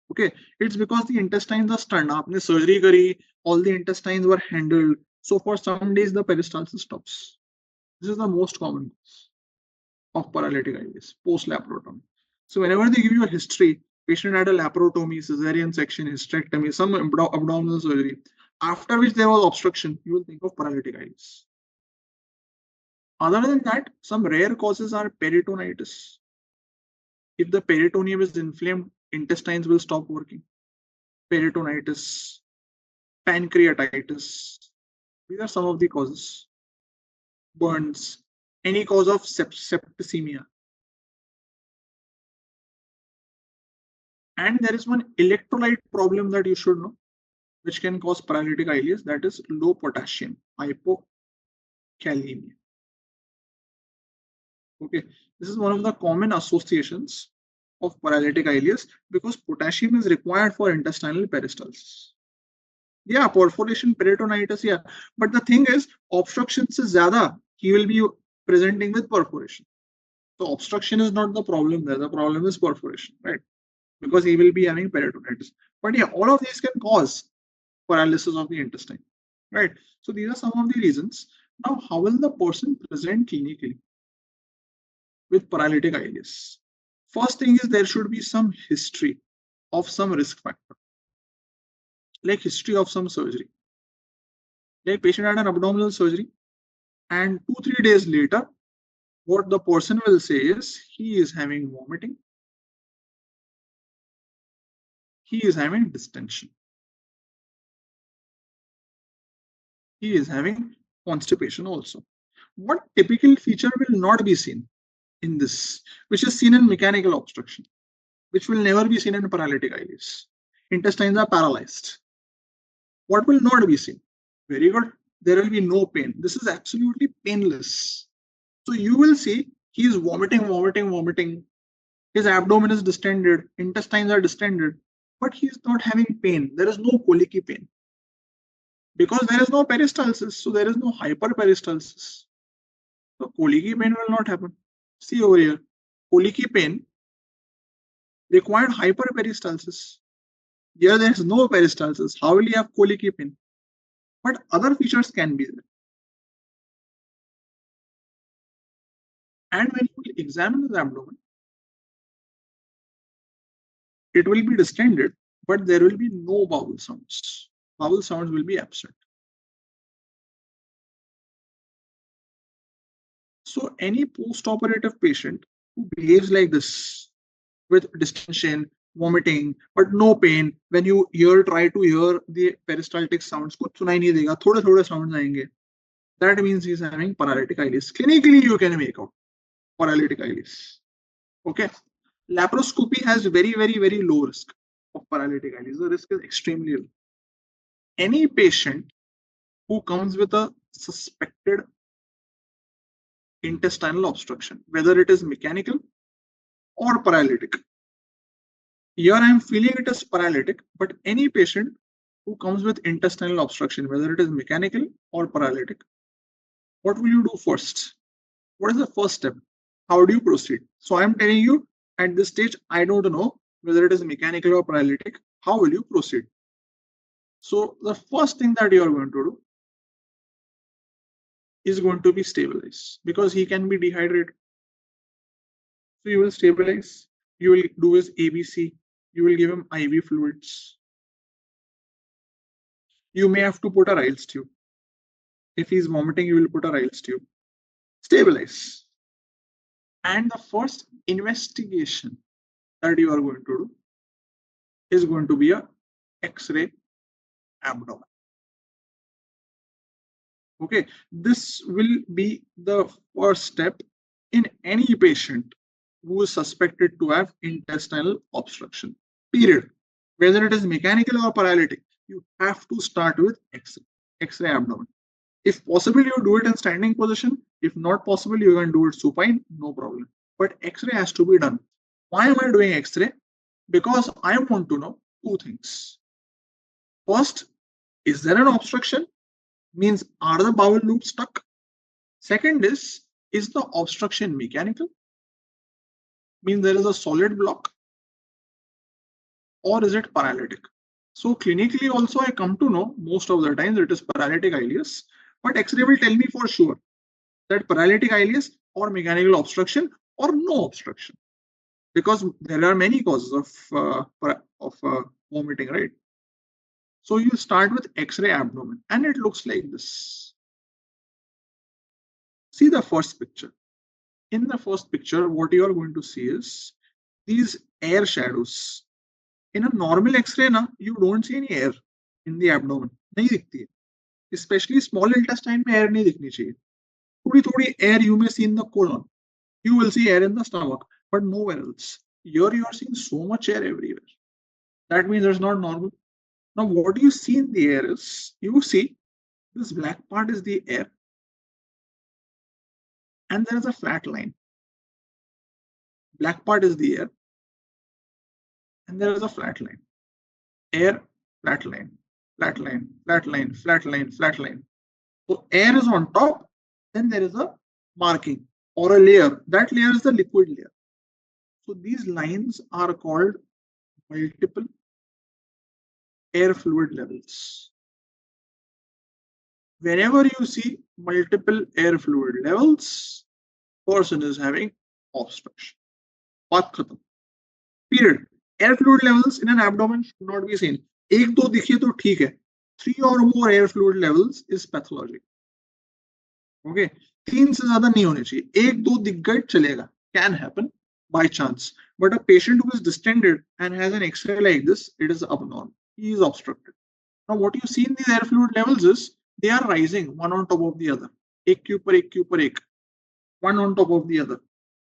Okay, it's because the intestines are stunned. Aapne surgery kari, all the intestines were handled. So for some days the peristalsis stops. This is the most common cause of paralytic ileus, post-laparotomy. So whenever they give you a history, patient had a laparotomy, cesarean section, hysterectomy, some abdominal surgery, after which there was obstruction, you will think of paralytic ileus. Other than that, some rare causes are peritonitis. If the peritoneum is inflamed, intestines will stop working. Peritonitis, pancreatitis. These are some of the causes. Burns, any cause of septicemia. And there is one electrolyte problem that you should know, which can cause paralytic ileus, that is low potassium, hypokalemia. Okay, this is one of the common associations of paralytic ileus because potassium is required for intestinal peristalsis. Yeah, perforation, peritonitis, yeah. But the thing is, obstruction se zyada, he will be presenting with perforation. So obstruction is not the problem there. The problem is perforation, right? Because he will be having peritonitis. But yeah, all of these can cause paralysis of the intestine, right? So these are some of the reasons. Now, how will the person present clinically with paralytic ileus? First thing is there should be some history of some risk factor, like history of some surgery. Like patient had an abdominal surgery, and 2-3 days later, what the person will say is he is having vomiting, he is having distension, he is having constipation also. What typical feature will not be seen in this, which is seen in mechanical obstruction, which will never be seen in paralytic ileus? Intestines are paralyzed. What will not be seen? Very good. There will be no pain. This is absolutely painless. So you will see he is vomiting, vomiting, vomiting. His abdomen is distended, intestines are distended, but he is not having pain. There is no colicky pain because there is no peristalsis. So there is no hyperperistalsis. So colicky pain will not happen. See over here, colicky pain required hyperperistalsis. Here there is no peristalsis. How will you have colicky pain? But other features can be there. And when you examine the abdomen, it will be distended, but there will be no bowel sounds. Bowel sounds will be absent. So any post-operative patient who behaves like this with distension, vomiting, but no pain, when you try to hear the peristaltic sounds, कुछ सुनाई नहीं देगा, थोड़े थोड़े sounds आएंगे. That means he's having paralytic ileus. Clinically, you can make out paralytic ileus. Okay. Laparoscopy has very, very, very low risk of paralytic ileus. The risk is extremely low. Any patient who comes with a suspected intestinal obstruction, whether it is mechanical or paralytic. Here I am feeling it is paralytic, but any patient who comes with intestinal obstruction, whether it is mechanical or paralytic, what will you do first? What is the first step? How do you proceed? So I am telling you at this stage, I don't know whether it is mechanical or paralytic. How will you proceed? So the first thing that you are going to do is going to be stabilize because he can be dehydrated. So you will stabilize. You will do his ABC. You will give him IV fluids. You may have to put a Ryle's tube. If he's vomiting, you will put a Ryle's tube. Stabilize. And the first investigation that you are going to do is going to be a X-ray abdomen. Okay, this will be the first step in any patient who is suspected to have intestinal obstruction. Period. Whether it is mechanical or paralytic, you have to start with X-ray abdomen. If possible, you do it in standing position. If not possible, you can do it supine, no problem. But X-ray has to be done. Why am I doing X-ray? Because I want to know two things. First, is there an obstruction? Means are the bowel loops stuck? Second is the obstruction mechanical? Means there is a solid block? Or is it paralytic? So clinically also I come to know most of the times it is paralytic ileus, but X-ray will tell me for sure that paralytic ileus or mechanical obstruction or no obstruction, because there are many causes of vomiting, right? So you start with X-ray abdomen and it looks like this. See the first picture. In the first picture, what you are going to see is these air shadows In a normal X-ray, na, you don't see any air in the abdomen. नहीं दिखती है. Especially small intestine में air नहीं दिखनी चाहिए. थोड़ी air you may see in the colon. You will see air in the stomach, but nowhere else. Here you are seeing so much air everywhere. That means it's not normal. Now, what you see in the air is, you see this black part is the air, and there is a flat line. Black part is the air, and there is a flat line. Air, flat line, flat line, flat line, flat line, flat line. So air is on top, then there is a marking or a layer. That layer is the liquid layer. So these lines are called multiple air fluid levels. Whenever you see multiple air fluid levels, person is having obstruction. बात खत्म. Period. Air fluid levels in an abdomen should not be seen. एक दो दिखे तो ठीक है. 3 or more air fluid levels is pathologic. Okay. 3 से ज्यादा नहीं होने चाहिए. एक दो दिख गए चलेगा. Can happen by chance. But a patient who is distended and has an X-ray like this, it is abnormal. He is obstructed. Now what you see in these air fluid levels is they are rising one on top of the other. एक के ऊपर एक के ऊपर एक. One on top of the other.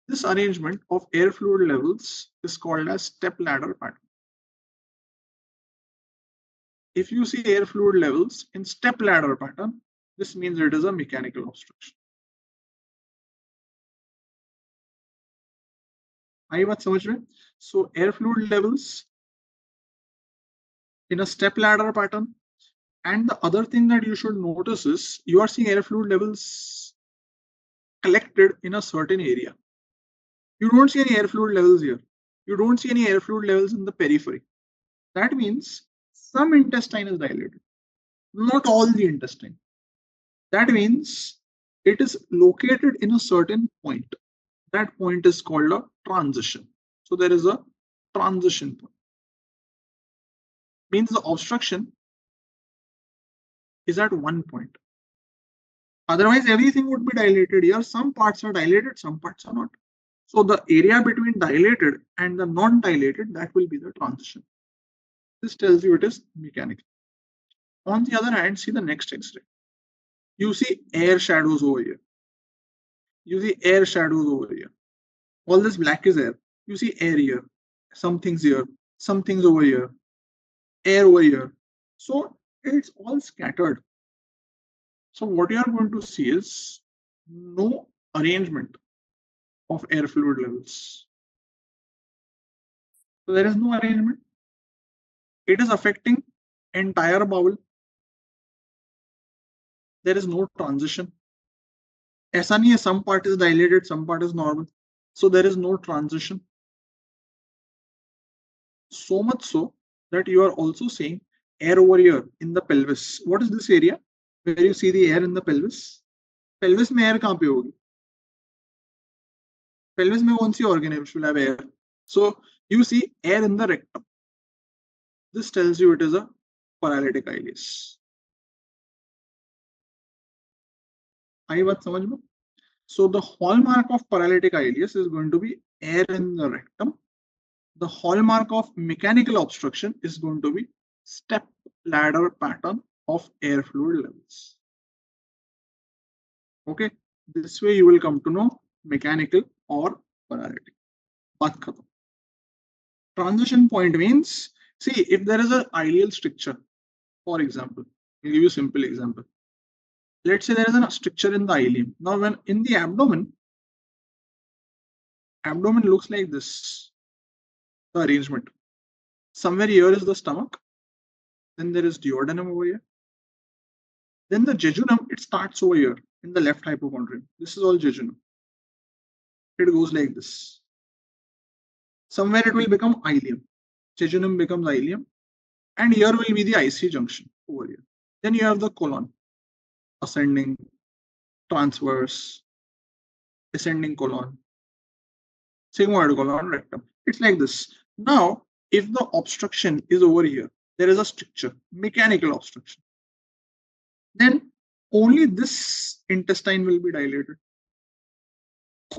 This arrangement of air fluid levels is called as step ladder pattern. If you see air fluid levels in step ladder pattern, this means it is a mechanical obstruction. आई बात समझ रहे? So air fluid levels in a step ladder pattern. And the other thing that you should notice is you are seeing air fluid levels collected in a certain area. You don't see any air fluid levels here. You don't see any air fluid levels in the periphery. That means some intestine is dilated, not all the intestine. That means it is located in a certain point. That point is called a transition. So there is a transition point. Means the obstruction is at one point. Otherwise, everything would be dilated. Here, some parts are dilated, some parts are not. So the area between dilated and the non-dilated, that will be the transition. This tells you it is mechanical. On the other hand, see the next X-ray. You see air shadows over here. You see air shadows over here. All this black is air. You see air here. Some things here. Some things over here. Air over here. So it's all scattered. So what you are going to see is no arrangement of air fluid levels. So there is no arrangement. It is affecting entire bowel. There is no transition. ऐसा नहीं है, some part is dilated, some part is normal. So there is no transition. So much so that you are also seeing air over here in the pelvis. What is this area where you see the air in the pelvis? Pelvis में air कहाँ पे होगी? Pelvis में कौन सी organ है which will have air? So you see air in the rectum. This tells you it is a paralytic ileus. आई बात समझ में? So the hallmark of paralytic ileus is going to be air in the rectum. The hallmark of mechanical obstruction is going to be step ladder pattern of air fluid levels. Okay, this way you will come to know mechanical or paralytic. Baat khatam. Transition point means, see, if there is an ileal stricture, for example, I'll give you a simple example. Let's say there is a stricture in the ileum. Now, when in the abdomen looks like this, the arrangement. Somewhere here is the stomach, then there is duodenum over here. Then the jejunum, it starts over here in the left hypochondrium. This is all jejunum. It goes like this. Somewhere it will become ileum. Jejunum becomes ileum. And here will be the IC junction over here. Then you have the colon. Ascending, transverse, descending colon, sigmoid colon, rectum. It's like this. Now, if the obstruction is over here, there is a stricture, mechanical obstruction. Then only this intestine will be dilated.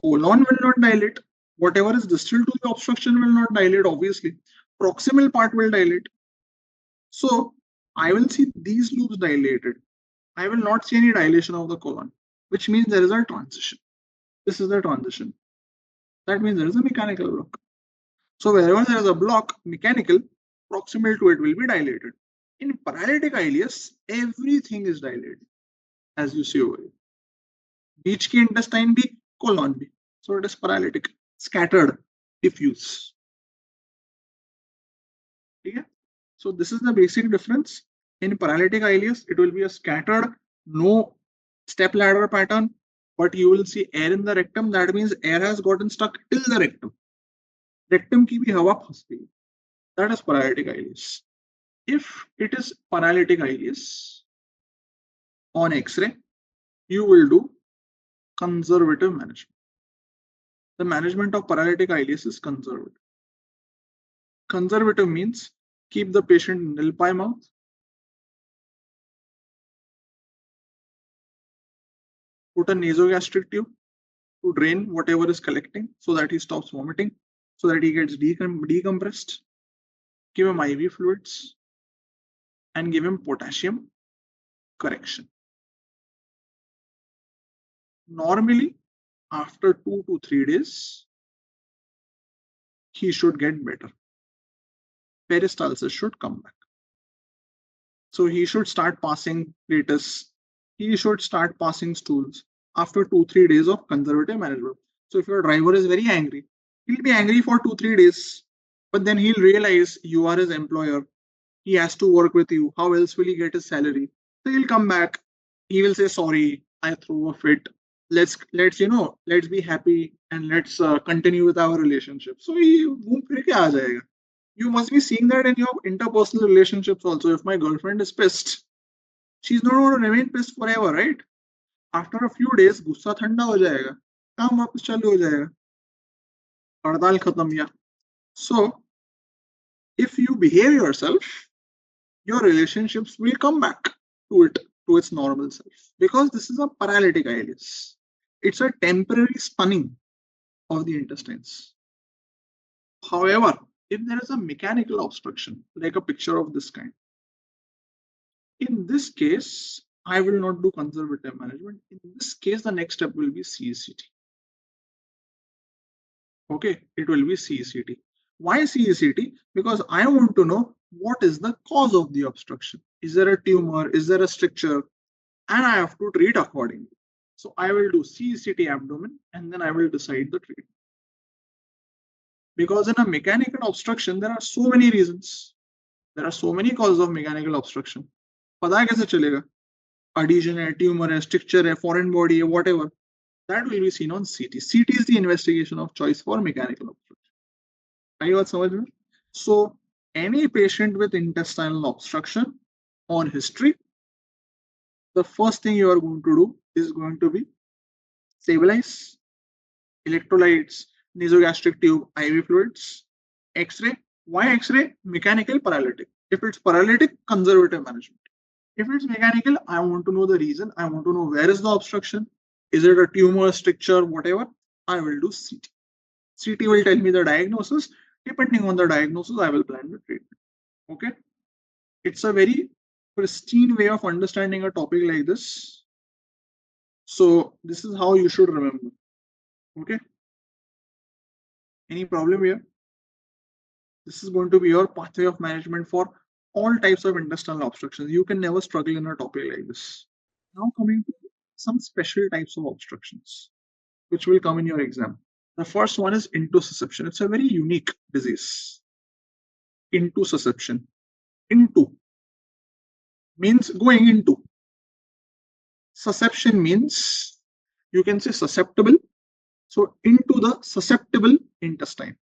Colon will not dilate. Whatever is distal to the obstruction will not dilate, obviously. proximal part will dilate. So I will see these loops dilated. I will not see any dilation of the colon, which means there is a transition. This is the transition. That means there is a mechanical block. So wherever there is a block, mechanical, proximal to it will be dilated. In paralytic ileus, everything is dilated, as you see over here. Beach ki intestine bhi, colon bhi. So it is paralytic, scattered, diffuse. Okay? So this is the basic difference. In paralytic ileus, it will be a scattered, no step ladder pattern, but you will see air in the rectum. That means air has gotten stuck till the rectum. Rectum ki bhi hawa phas gayi. That is paralytic ileus. If it is paralytic ileus, on X-ray, you will do conservative management. The management of paralytic ileus is conservative. Conservative means keep the patient in nil pie mouth, put a nasogastric tube to drain whatever is collecting so that he stops vomiting, so that he gets decompressed, give him IV fluids, and give him potassium correction. Normally, after 2 to 3 days, he should get better. Peristalsis should come back. So he should start passing platus. He should start passing stools after 2-3 days of conservative management. So if your driver is very angry, he'll be angry for 2-3 days, but then he'll realize you are his employer. He has to work with you. How else will he get his salary? So he'll come back. He will say, sorry, I threw a fit. Let's be happy and let's continue with our relationship. So he घूम फिर के आ जाएगा. You must be seeing that in your interpersonal relationships also. If my girlfriend is pissed, she's not going to remain pissed forever, right? After a few days, गुस्सा ठंडा हो जाएगा, काम वापस चालू हो जाएगा, हड़ताल खत्म या. So, if you behave yourself, your relationships will come back to its normal self, because this is a paralytic ileus. It's a temporary stunning of the intestines. However, if there is a mechanical obstruction, like a picture of this kind, in this case, I will not do conservative management. In this case, the next step will be CECT. Okay, it will be CECT. Why CECT? Because I want to know what is the cause of the obstruction. Is there a tumor? Is there a stricture? And I have to treat accordingly. So I will do CECT abdomen and then I will decide the treatment. Because in a mechanical obstruction, there are so many reasons. There are so many causes of mechanical obstruction. पता है कैसे चलेगा? Adhesion है, tumor है, stricture है, foreign body है, whatever. That will be seen on CT. CT is the investigation of choice for mechanical obstruction. Are you all समझ में? So any patient with intestinal obstruction, on history, the first thing you are going to do is going to be stabilize, electrolytes, nasogastric tube, IV fluids, X-ray. Why X-ray? Mechanical paralytic. If it's paralytic, conservative management. If it's mechanical, I want to know the reason. I want to know where is the obstruction. Is it a tumor, stricture, whatever? I will do CT. CT will tell me the diagnosis. Depending on the diagnosis, I will plan the treatment. Okay? It's a very pristine way of understanding a topic like this. So this is how you should remember. Okay? Any problem here? This is going to be your pathway of management for all types of intestinal obstructions. You can never struggle in a topic like this. Now coming to some special types of obstructions, which will come in your exam. The first one is intussusception. It's a very unique disease. Intussusception. Into means going into. Susception means you can say susceptible. So into the susceptible intestine.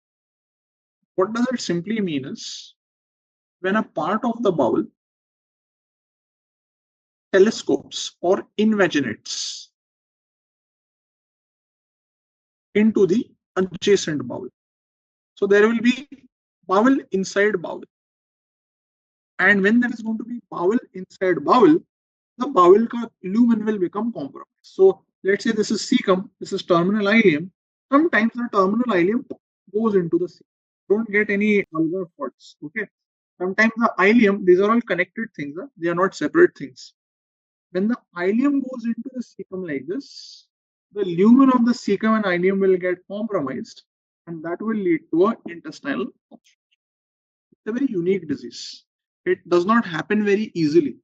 What does it simply mean is when a part of the bowel telescopes or invaginates into the adjacent bowel. So there will be bowel inside bowel. And when there is going to be bowel inside bowel, the bowel lumen will become compromised. So let's say this is cecum, this is terminal ileum. Sometimes the terminal ileum goes into the cecum. Don't get any vulgar thoughts. Okay. Sometimes the ileum, these are all connected things. They are not separate things. When the ileum goes into the cecum like this, the lumen of the cecum and ileum will get compromised, and that will lead to an intestinal obstruction. It's a very unique disease. It does not happen very easily.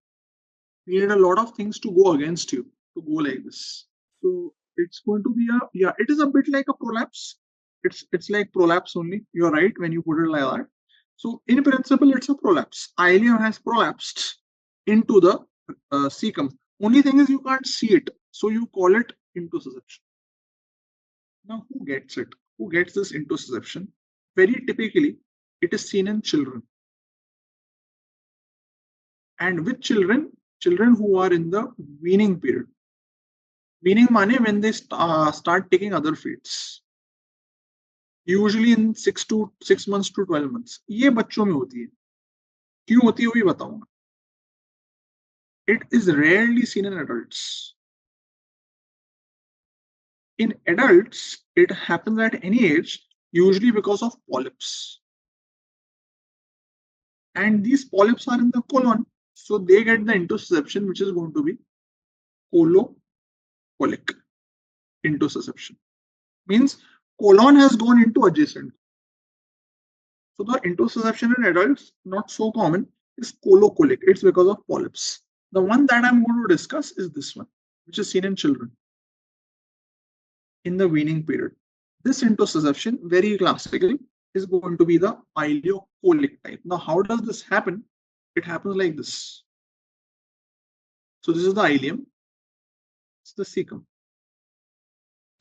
You need a lot of things to go against you to go like this. So it's going to be it is a bit like a prolapse. It's like prolapse only. You're right when you put it like that. So in principle, it's a prolapse. Ileum has prolapsed into the cecum. Only thing is you can't see it, so you call it intussusception. Now, who gets it? Who gets this intussusception? Very typically, it is seen in children. And with children, children who are in the weaning period. Weaning money when they start taking other feeds. Usually in 6 months to 12 months. ये बच्चों में होती है. क्यों होती है वो भी बताऊंगा. It is rarely seen in adults. In adults, it happens at any age, usually because of polyps. And these polyps are in the colon, so they get the intussusception, which is going to be colocolic intussusception. Means colon has gone into adjacent. So the intussusception in adults, not so common, is colocolic. It's because of polyps. The one that I'm going to discuss is this one, which is seen in children in the weaning period. This intussusception, very classically, is going to be the ileocolic type. Now, how does this happen? It happens like this. So this is the ileum. It's the cecum.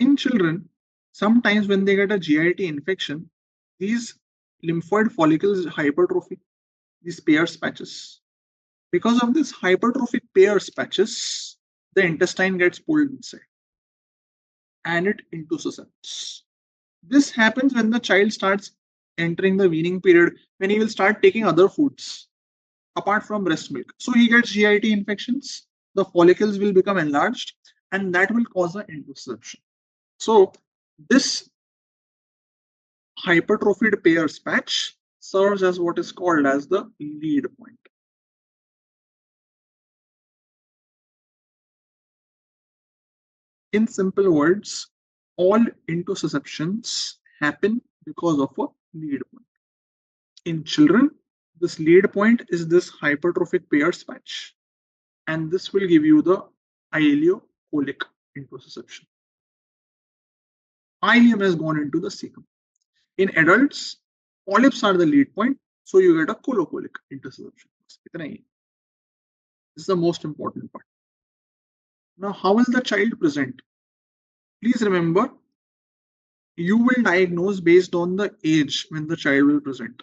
In children, sometimes when they get a GIT infection, these lymphoid follicles hypertrophy, these Peyer's patches. Because of this hypertrophic Peyer's patches, the intestine gets pulled inside and it intussuscepts. This happens when the child starts entering the weaning period, when he will start taking other foods apart from breast milk. So he gets GIT infections, the follicles will become enlarged, and that will cause an intussusception. So this hypertrophied Peyer's patch serves as what is called as the lead point. In simple words, all intussusceptions happen because of a lead point. In children, this lead point is this hypertrophic Peyer's patch, and this will give you the ileocolic intussusception. Ileum has gone into the cecum. In adults, polyps are the lead point, so you get a colocolic intussusception. This is the most important part. Now, how will the child present? Please remember, you will diagnose based on the age when the child will present.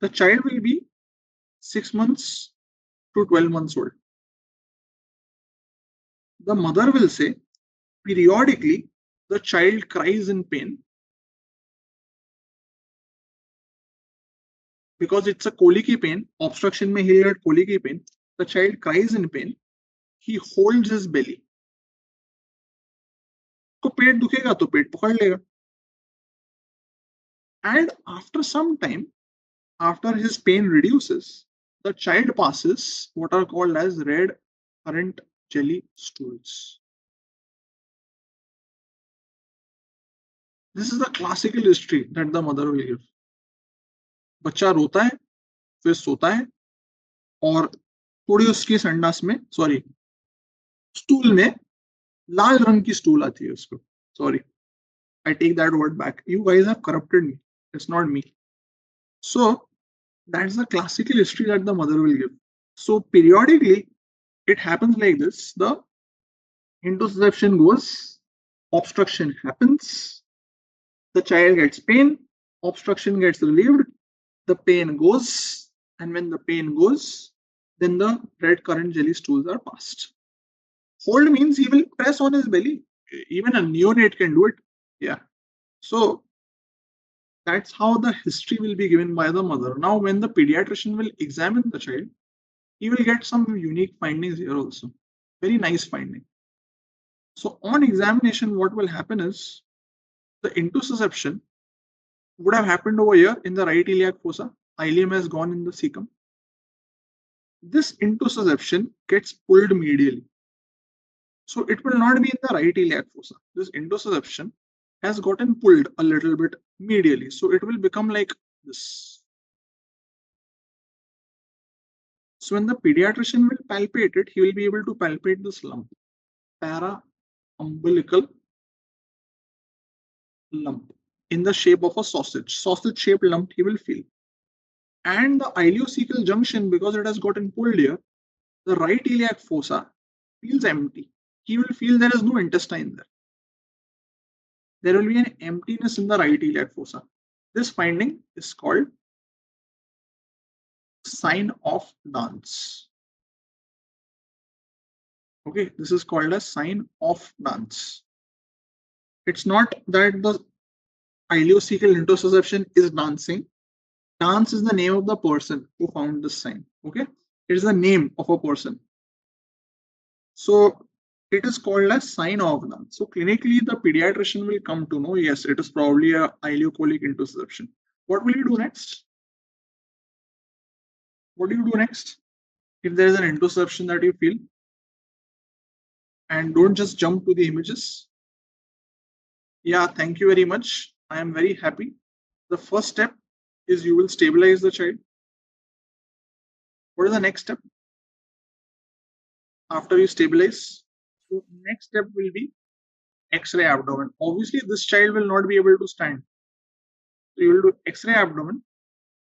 The child will be 6 months to 12 months old. The mother will say, periodically, the child cries in pain because it's a colicky pain. Obstruction may heal at colicky pain. The child cries in pain. He holds his belly. को पेट दुखेगा तो पेट पकड़ लेगा. And after some time, after his pain reduces, the child passes what are called as red currant jelly stools. This is the classical history that the mother will give. बच्चा रोता है, फिर सोता है, और थोड़ी उसकी संडास में, सॉरी, स्टूल में लाल रंग की स्टूल आती है उसको. Sorry, I take that word back. You guys have corrupted me. It's not me. So that's the classical history that the mother will give. So periodically, it happens like this. The intussusception goes, obstruction happens, the child gets pain, obstruction gets relieved, the pain goes, and when the pain goes, then the red currant jelly stools are passed. Hold means he will press on his belly. Even a neonate can do it. Yeah. So that's how the history will be given by the mother. Now, when the pediatrician will examine the child, he will get some unique findings here also. Very nice finding. So on examination, what will happen is the intussusception would have happened over here in the right iliac fossa. Ileum has gone in the cecum. This intussusception gets pulled medially. So it will not be in the right iliac fossa. This intussusception has gotten pulled a little bit medially. So it will become like this. So when the pediatrician will palpate it, he will be able to palpate this lump, para-umbilical lump in the shape of a sausage-shaped lump he will feel. And the ileocecal junction, because it has gotten pulled here, the right iliac fossa feels empty. He will feel there is no intestine there. There will be an emptiness in the right iliac fossa. This finding is called sign of dance. Okay, this is called a sign of dance. It's not that the ileocecal intussusception is dancing. Dance is the name of the person who found this sign. Okay, it is the name of a person. So it is called as sign of dance. So clinically, the pediatrician will come to know, yes, it is probably a ileocolic intussusception. What will you do next? What do you do next? If there is an intussusception that you feel, and don't just jump to the images. Yeah, thank you very much. I am very happy. The first step is you will stabilize the child. What is the next step? After you stabilize, so next step will be X-ray abdomen. Obviously, this child will not be able to stand. So you will do X-ray abdomen,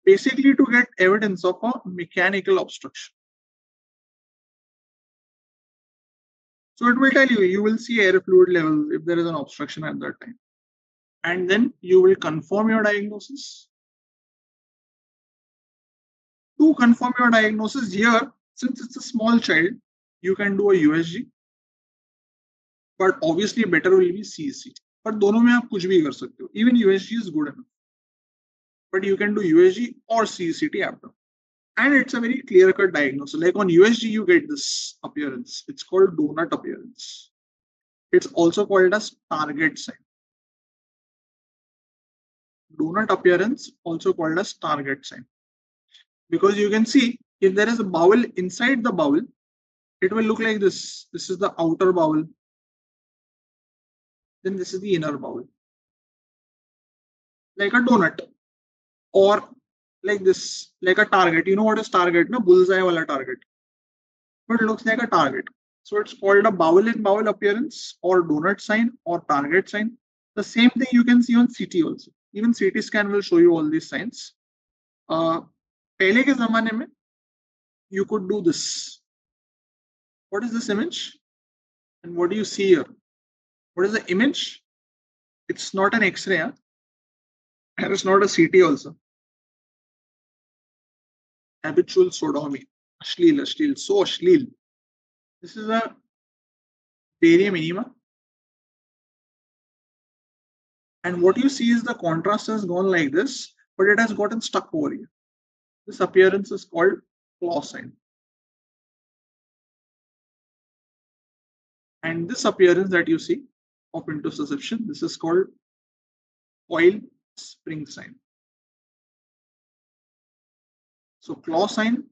basically to get evidence of a mechanical obstruction. So it will tell you, you will see air fluid levels if there is an obstruction at that time. And then you will confirm your diagnosis. To confirm your diagnosis here, since it's a small child, you can do a USG. But obviously better will be CCT. पर दोनों में आप कुछ भी कर सकते हो. Even USG is good enough. But you can do USG or CCT abdomen. And it's a very clear-cut diagnosis. Like on USG, you get this appearance. It's called donut appearance. It's also called as target sign. Donut appearance, also called as target sign. Because you can see, if there is a bowel inside the bowel, it will look like this. This is the outer bowel. Then this is the inner bowel. Like a donut. Or like this, like a target. You know what is target? No, bullseye wala target. But it looks like a target. So it's called a bowel in bowel appearance or donut sign or target sign. The same thing you can see on CT also. Even CT scan will show you all these signs. पहले के ज़माने में you could do this. What is this image? And what do you see here? What is the image? It's not an X-ray, and it's not a CT also. Habitual sodomy. Ashleel, so ashleel. This is a barium enema. And what you see is the contrast has gone like this, but it has gotten stuck over here. This appearance is called claw sign. And this appearance that you see of intussusception, this is called coil spring sign. So claw sign,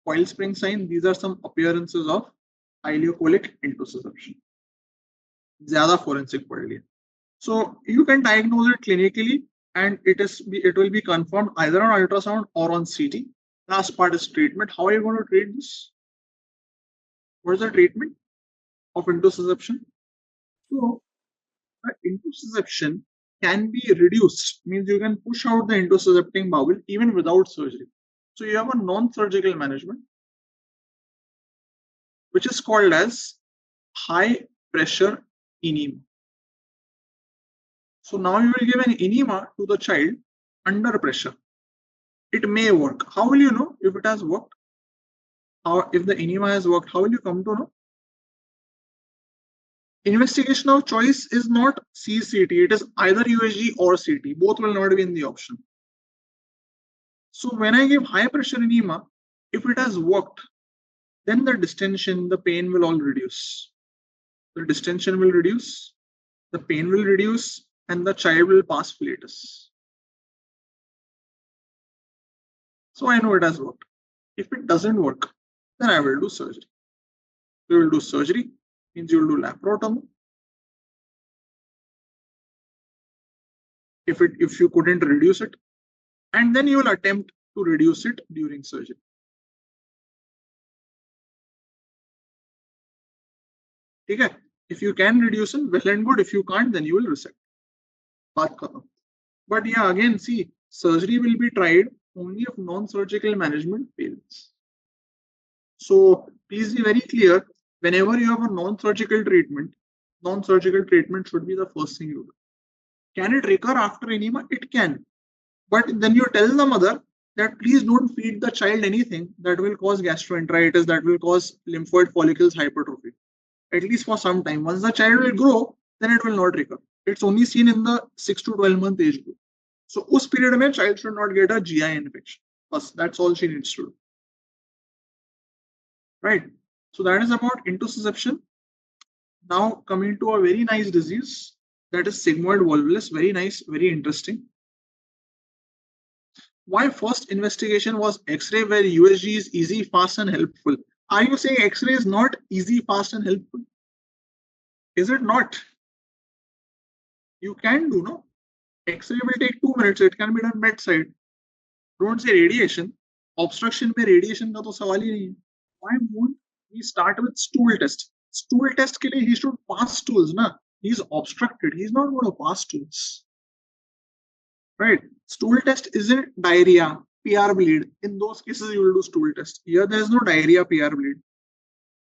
coil spring sign, these are some appearances of ileocolic intussusception. ज़्यादा forensic पढ़ लिया. So you can diagnose it clinically, and it will be confirmed either on ultrasound or on CT. Last part is treatment. How are you going to treat this? What is the treatment of intussusception? So the intussusception can be reduced, means you can push out the intussuscepting bowel even without surgery. So you have a non-surgical management, which is called as high pressure enema. So now you will give an enema to the child under pressure. It may work. How will you know if it has worked? Or if the enema has worked, how will you come to know? Investigation of choice is not CCT. It is either USG or CT. Both will not be in the option. So when I give high pressure enema, if it has worked, then the distension, the pain will all reduce. The distension will reduce, the pain will reduce, and the child will pass flatus. So I know it has worked. If it doesn't work, then I will do surgery. You will do surgery, means you will do laparotomy. If you couldn't reduce it, and then you will attempt to reduce it during surgery. Okay? If you can reduce it, well and good. If you can't, then you will resect. But yeah, again, see, surgery will be tried only if non-surgical management fails. So please be very clear, whenever you have a non-surgical treatment should be the first thing you do. Can it recur after enema? It can. But then you tell the mother that please don't feed the child anything that will cause gastroenteritis, that will cause lymphoid follicles hypertrophy, at least for some time. Once the child will grow, then it will not recur. It's only seen in the 6 to 12 month age group. So us period mein child should not get a GI infection. Bas, that's all she needs to do. Right? So that is about intussusception. Now coming to a very nice disease, that is sigmoid volvulus. Very nice, very interesting. Why first investigation was X-ray, where USG is easy, fast and helpful? Are you saying X-ray is not easy, fast and helpful? Is it not? You can do, no? X-ray will take 2 minutes. It can be done bedside. Don't say radiation. Obstruction में radiation का तो सवाल ही नहीं है. Why won't we start with stool test? Stool test के लिए he should pass stools, na? He's obstructed. He's not going to pass stools. Right? Stool test isn't diarrhea, PR bleed. In those cases, you will do stool test. Here, there is no diarrhea, PR bleed.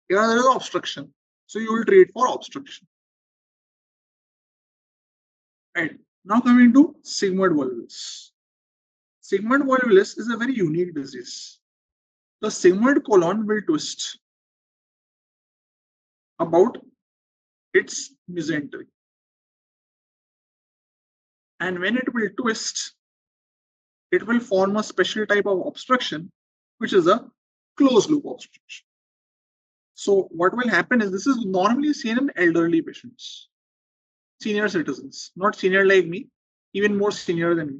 Here, there is obstruction. So, you will treat for obstruction. Right. Now, coming to sigmoid volvulus. Sigmoid volvulus is a very unique disease. The sigmoid colon will twist about its mesentery. And when it will twist, it will form a special type of obstruction, which is a closed loop obstruction. So what will happen is, this is normally seen in elderly patients, senior citizens, not senior like me, even more senior than me.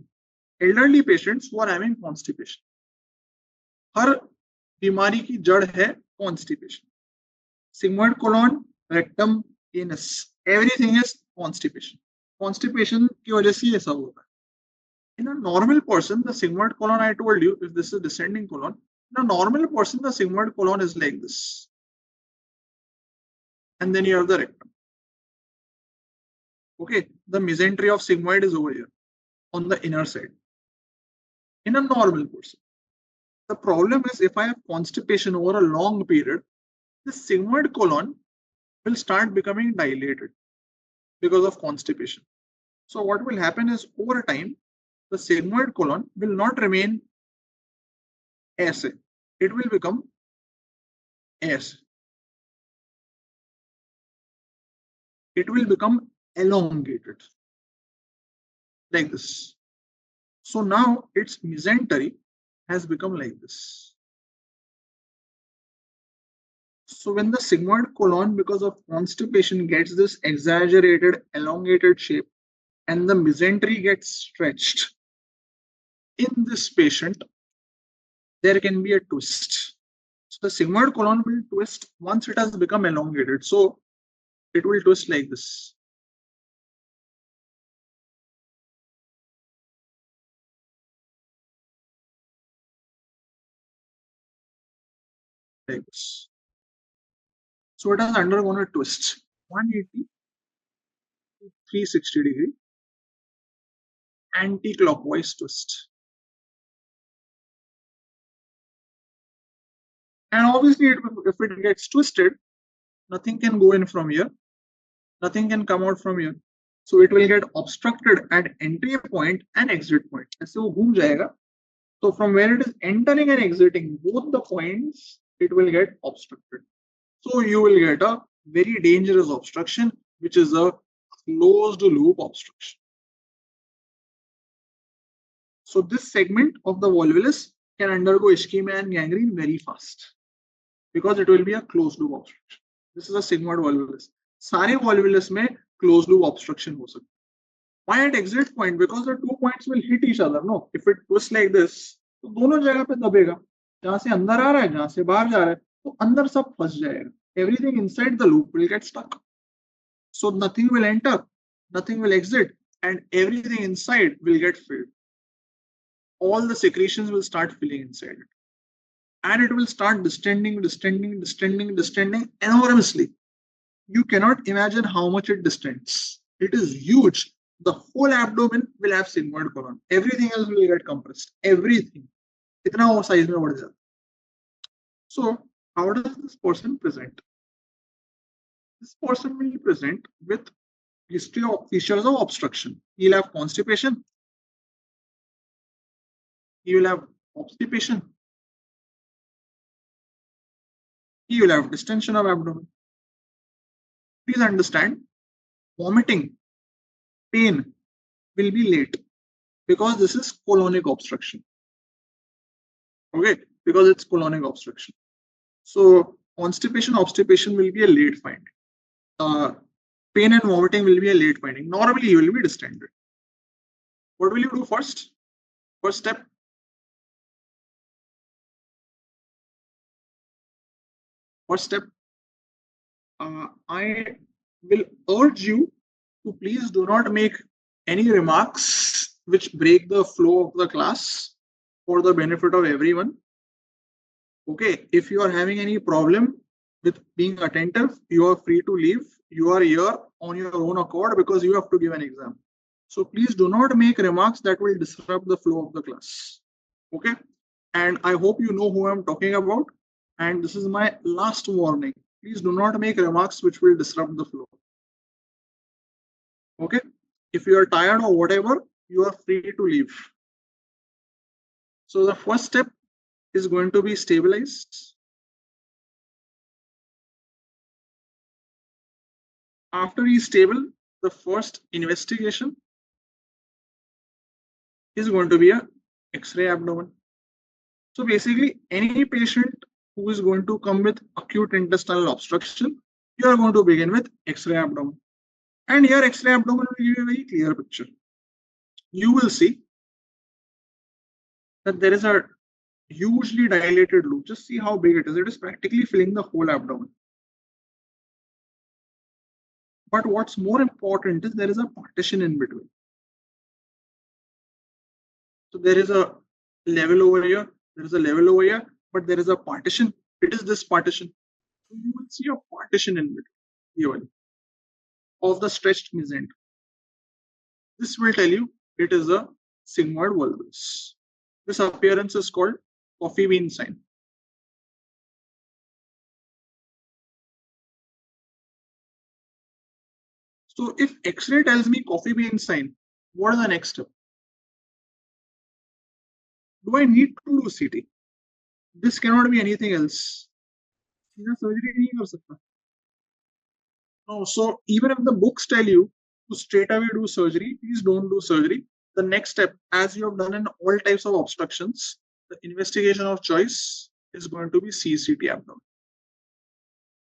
Elderly patients who are having constipation. हर बीमारी की जड़ है constipation. Sigmoid colon, rectum, anus, everything is constipation. Constipation की वजह से ये सब होता है. In a normal person, the sigmoid colon, I told you, if this is descending colon, in a normal person, the sigmoid colon is like this. And then you have the rectum. Okay, the mesentery of sigmoid is over here on the inner side. In a normal person. The problem is, if I have constipation over a long period, the sigmoid colon will start becoming dilated because of constipation. So what will happen is, over time, the sigmoid colon will not remain ऐसे. It will become ऐसे. It will become elongated like this. So now its mesentery has become like this. So when the sigmoid colon, because of constipation, gets this exaggerated, elongated shape, and the mesentery gets stretched, in this patient, there can be a twist. So the sigmoid colon will twist once it has become elongated. So it will twist like this. Like this. So it has undergone a twist, 180 to 360 degree anti-clockwise twist. And obviously, if it gets twisted, nothing can go in from here, nothing can come out from here. So it will get obstructed at entry point and exit point. ऐसे वो घूम जाएगा. So from where it is entering and exiting, both the points, it will get obstructed. So you will get a very dangerous obstruction, which is a closed loop obstruction. So this segment of the volvulus can undergo ischemia and gangrene very fast because it will be a closed loop obstruction. This is a sigmoid volvulus. सारे volvulus में closed loop obstruction हो सकता है. Why at exit point? Because the 2 points will hit each other. No, if it twists like this, तो दोनों जगह पे दबेगा, जहां से अंदर आ रहा है जहां से बाहर जा रहा है, तो अंदर सब फंस जाएगा. Everything inside the loop will get stuck. So nothing will enter, nothing will exit, and everything inside will get filled. All the secretions will start filling inside it. And it will start distending enormously. You cannot imagine how much it distends. It is huge. The whole abdomen will have sigmoid colon. Everything else will get compressed. Everything. इतना वो size में बढ़ जाता. So how does this person present? This person will present with history of features of obstruction. He'll have constipation. He will have obstipation. He will have distension of abdomen. Please understand, vomiting, pain will be late because this is colonic obstruction. Okay, because it's colonic obstruction. So constipation, obstipation will be a late finding. Pain and vomiting will be a late finding. Normally, you will be distended. What will you do first? First step. First step. I will urge you to please do not make any remarks which break the flow of the class for the benefit of everyone. Okay, if you are having any problem with being attentive, you are free to leave. You are here on your own accord because you have to give an exam. So please do not make remarks that will disrupt the flow of the class. Okay, and I hope you know who I'm talking about. And this is my last warning. Please do not make remarks which will disrupt the flow. Okay, if you are tired or whatever, you are free to leave. So the first step is going to be stabilized. After he is stable, the first investigation is going to be a X-ray abdomen. So basically, any patient who is going to come with acute intestinal obstruction, you are going to begin with X-ray abdomen. And here X-ray abdomen will give you a very clear picture. You will see that there is a hugely dilated loop. Just see how big it is. It is practically filling the whole abdomen. But what's more important is there is a partition in between. So there is a level over here, there is a level over here, but there is a partition. It is this partition. So you will see a partition in between here of the stretched mesentery. This will tell you it is a sigmoid volvulus. This appearance is called coffee bean sign. So if X-ray tells me coffee bean sign, what is the next step? Do I need to do CT? This cannot be anything else. Surgery नहीं कर सकता. No, so even if the books tell you to straight away do surgery, please don't do surgery. The next step, as you have done in all types of obstructions, the investigation of choice is going to be CCT abdomen.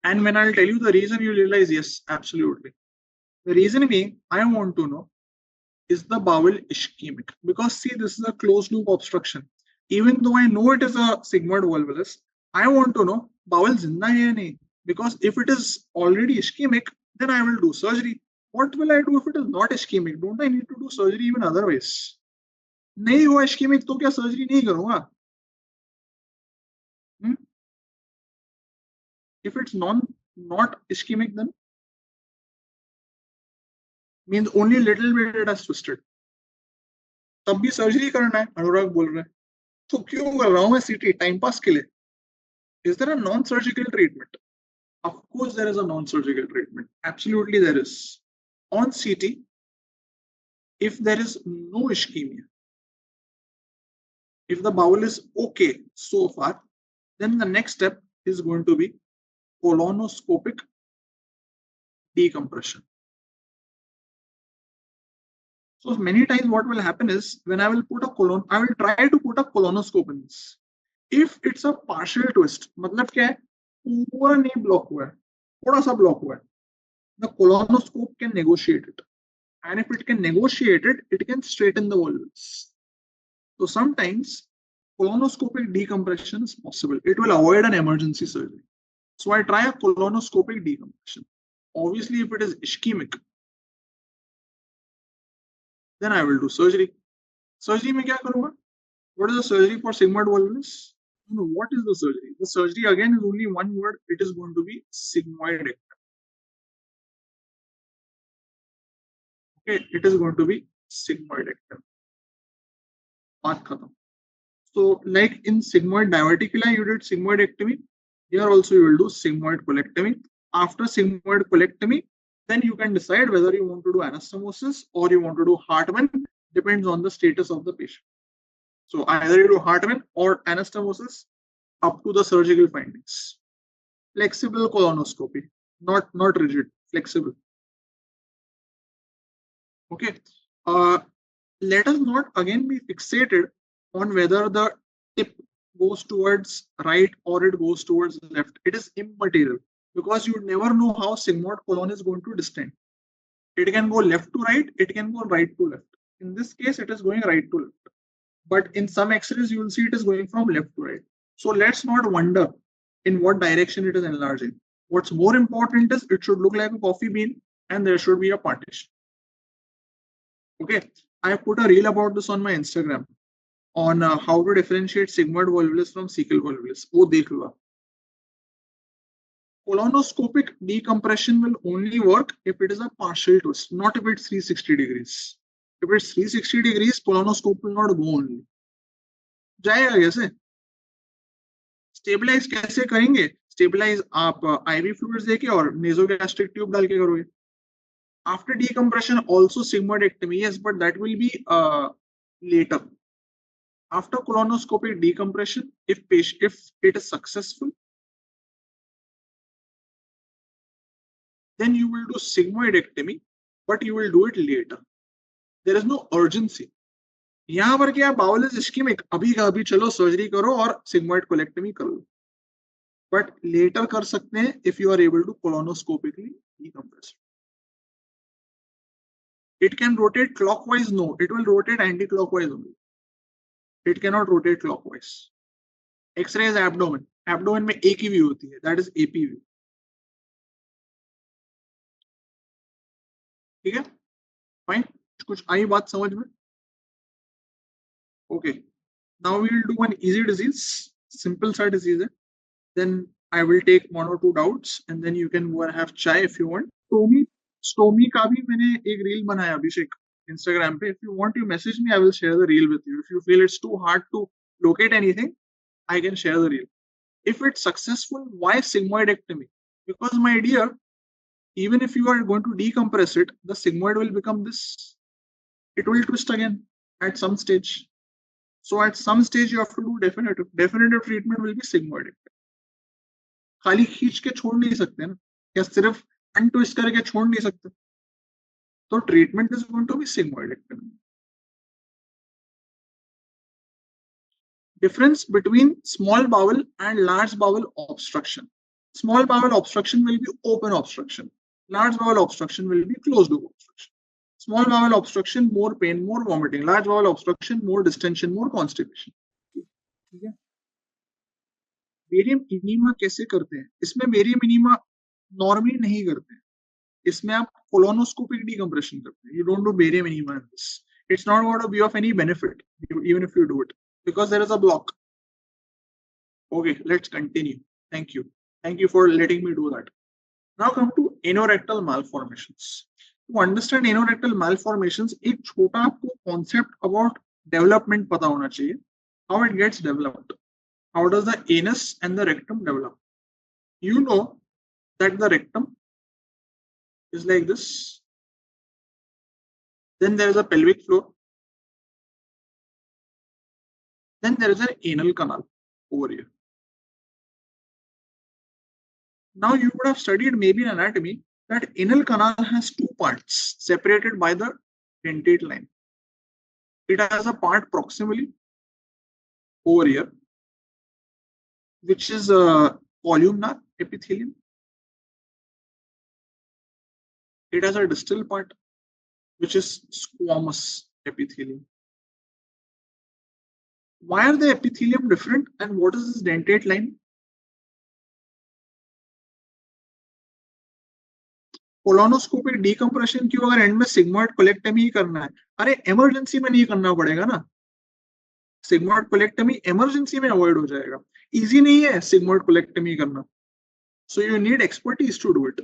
And when I'll tell you the reason, you realize, yes, absolutely. The reason being, I want to know, is the bowel ischemic? Because see, this is a closed loop obstruction. Even though I know it is a sigmoid volvulus, I want to know bowel zinda hai ya nahi. Because if it is already ischemic, then I will do surgery. What will I do if it is not ischemic? Don't I need to do surgery even otherwise? नहीं हुआ ischemic तो क्या surgery नहीं करूंगा? If it's not ischemic, then means only little bit it has twisted. तब भी surgery करना है, अनुराग बोल रहे हैं. तो क्यों कर रहा हूं मैं सीटी? टाइम पास के लिए. Is there a non-surgical treatment? Of course, there is a non-surgical treatment. Absolutely, there is. On CT, if there is no ischemia, if the bowel is okay so far, then the next step is going to be colonoscopic decompression. So many times what will happen is when I will try to put a colonoscope in this. If it's a partial twist, मतलब क्या है? पूरा नहीं block हुआ है, थोड़ा सा block हुआ है. The colonoscope can negotiate it. And if it can negotiate it, it can straighten the volvulus. So sometimes colonoscopic decompression is possible. It will avoid an emergency surgery. So I try a colonoscopic decompression. Obviously, if it is ischemic, then I will do surgery. Surgery में क्या करूँगा? What is the surgery for sigmoid volvulus? No, what is the surgery? The surgery again is only one word. It is going to be sigmoidectomy. Okay, it is going to be sigmoidectomy. बात खत्म. So, like in sigmoid diverticuli, you did sigmoidectomy. Here also you will do sigmoid colectomy. After sigmoid colectomy, then you can decide whether you want to do anastomosis or you want to do Hartmann. Depends on the status of the patient. So either you do Hartmann or anastomosis up to the surgical findings. Flexible colonoscopy, not rigid, flexible. Okay. Let us not again be fixated on whether the tip goes towards right or it goes towards left. It is immaterial because you never know how sigmoid colon is going to distend. It can go left to right, it can go right to left. In this case, it is going right to left. But in some X-rays, you will see it is going from left to right. So let's not wonder in what direction it is enlarging. What's more important is it should look like a coffee bean and there should be a partition. Okay, I put a reel about this on my Instagram on how to differentiate sigmoid volvulus from cecal volvulus. Oh, dekh lo. Colonoscopic decompression will only work if it is a partial twist, not if it's 360 degrees. If it's 360 degrees, colonoscope will not go only. जाएगा कैसे? Stabilise कैसे करेंगे? Stabilise आप ivy fluids देके और नेसोगैस्ट्रिक tube डाल के करोगे. After decompression, also sigmoidectomy, yes, but that will be later. After colonoscopic decompression, if it is successful, then you will do sigmoidectomy, but you will do it later. There is no urgency. यहाँ पर क्या bowl is ischaemic, अभी का अभी चलो surgery करो और sigmoid कोलेक्टमी कर लो. बट लेटर कर सकते हैं if you are able to colonoscopically decompress. It can rotate clockwise, no, it will rotate anti-clockwise only. It cannot rotate clockwise. X-ray is abdomen. Abdomen में एक ही व्यू होती है, that is AP view. ठीक है, fine. कुछ आई बात समझ में? Okay, now we will do one easy disease, simple सा disease है. Then I will take one or two doubts and then you can go and have chai if you want. Stomy का भी मैंने एक reel बनाया अभिषेक Instagram पे. If you want, you message me, I will share the reel with you. If you feel it's too hard to locate anything, I can share the reel. If it's successful, why sigmoidectomy? Because my dear, even if you are going to decompress it, the sigmoid will become this. It will twist again at some stage. So at some stage you have to do definitive. Definitive treatment will be sigmoidectomy. खाली खींच के छोड़ नहीं सकते ना, या सिर्फ untwist करके छोड़ नहीं सकते. तो treatment is going to be sigmoidectomy. Difference between small bowel and large bowel obstruction. Small bowel obstruction will be open obstruction. Large bowel obstruction will be closed loop obstruction. Small bowel obstruction, more pain, more vomiting. Large bowel obstruction, more distension, more constipation. ठीक है. Barium इनीमा कैसे करते हैं? इसमें barium इनीमा normally नहीं करते हैं. इसमें आप कोलोनोस्कोपिक decompression करते हैं. You don't do barium enema in this. It's not going to be of any benefit even if you do it because there is a block. Okay, let's continue. Thank you. Thank you for letting me do that. Now come to anorectal malformations. To understand anorectal malformations, एक छोटा आपको concept about development पता होना चाहिए. How it gets developed. How does the anus and the rectum develop? You know that the rectum is like this. Then there is a pelvic floor. Then there is an anal canal over here. Now you would have studied maybe in anatomy that anal canal has two parts separated by the dentate line. It has a part proximally over here, which is a columnar epithelium. It has a distal part, which is squamous epithelium. Why are the epithelium different and what is this dentate line? Colonoscopic decompression क्यों अगर and में sigmoid कोलेक्टमी ही करना है? अरे emergency में नहीं करना पड़ेगा ना, सिग्मोइड कोलेक्टमी इमरजेंसी में अवॉइड हो जाएगा, इजी नहीं है सिग्मोइड कोलेक्टमी करना, so you need expertise to do it,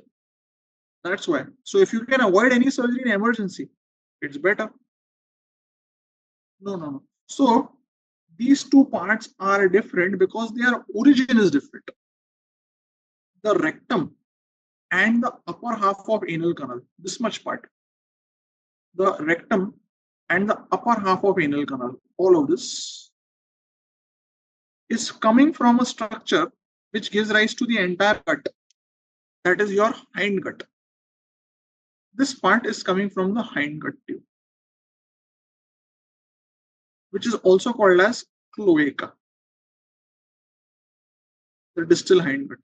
that's why. So if you can avoid any surgery in emergency, it's better. No. So these two parts are different because their origin is different. The rectum and the upper half of anal canal, this much part, the rectum and the upper half of anal canal, all of this is coming from a structure which gives rise to the entire gut, that is your hind gut. This part is coming from the hind gut tube, which is also called as cloaca, the distal hind gut.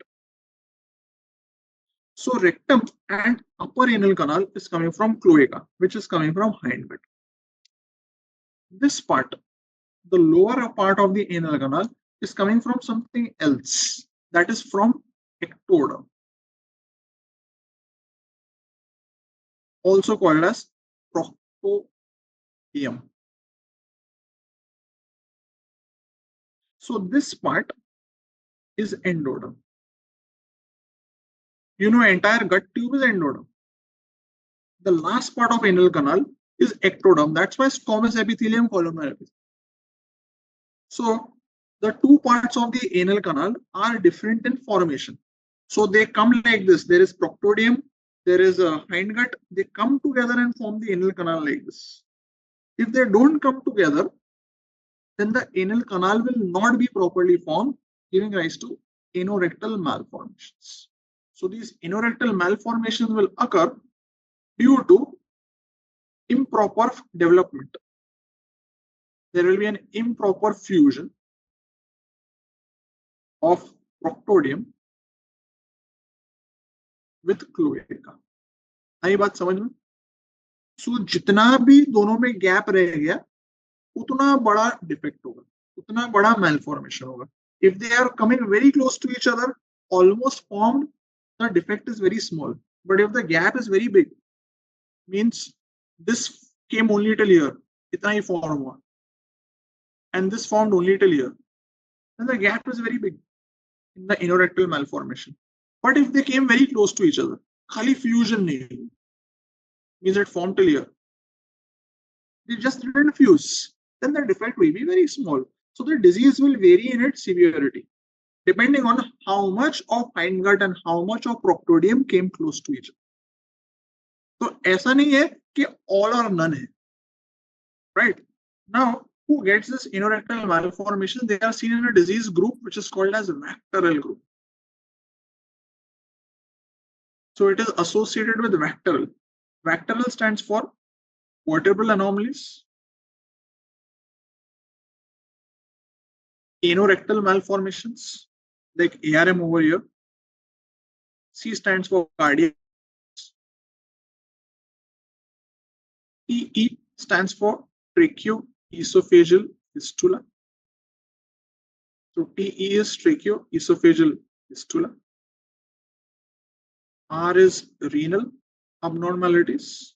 So rectum and upper anal canal is coming from cloaca, which is coming from hind gut. This part, the lower part of the anal canal, is coming from something else, that is from ectoderm, also called as proctoderm. So this part is endoderm. You know, entire gut tube is endoderm. The last part of anal canal is ectoderm. That's why squamous epithelium, columnar epithelium. So the two parts of the anal canal are different in formation. So they come like this. There is proctoderm, there is a hind gut. They come together and form the anal canal like this. If they don't come together, then the anal canal will not be properly formed, giving rise to anorectal malformations. So these anorectal malformations will occur due to improper development. There will be an improper fusion of proctoderm with cloaca. आई बात समझ में? सो जितना भी दोनों में gap रह गया उतना बड़ा डिफेक्ट होगा, उतना बड़ा malformation होगा. If they are coming very close to each other, almost formed, the defect is very small. But if the gap is very big, means this came only till here, itna hi form hua, and this formed only till here, then the gap is very big in the anorectal malformation. But if they came very close to each other, khali fusion nahi, means it formed till here, they just didn't fuse, then the defect will be very small. So the disease will vary in its severity depending on how much of hind gut and how much of proctoderm came close to each other. तो ऐसा नहीं है कि all or none है, right? Now, who gets this anorectal malformation? They are seen in a disease group which is called as Vacteral group. So it is associated with Vacteral. Vacteral stands for vertebral anomalies, anorectal malformations like ARM over here. C stands for cardiac. TE stands for tracheoesophageal fistula. So TE is tracheoesophageal fistula. R is renal abnormalities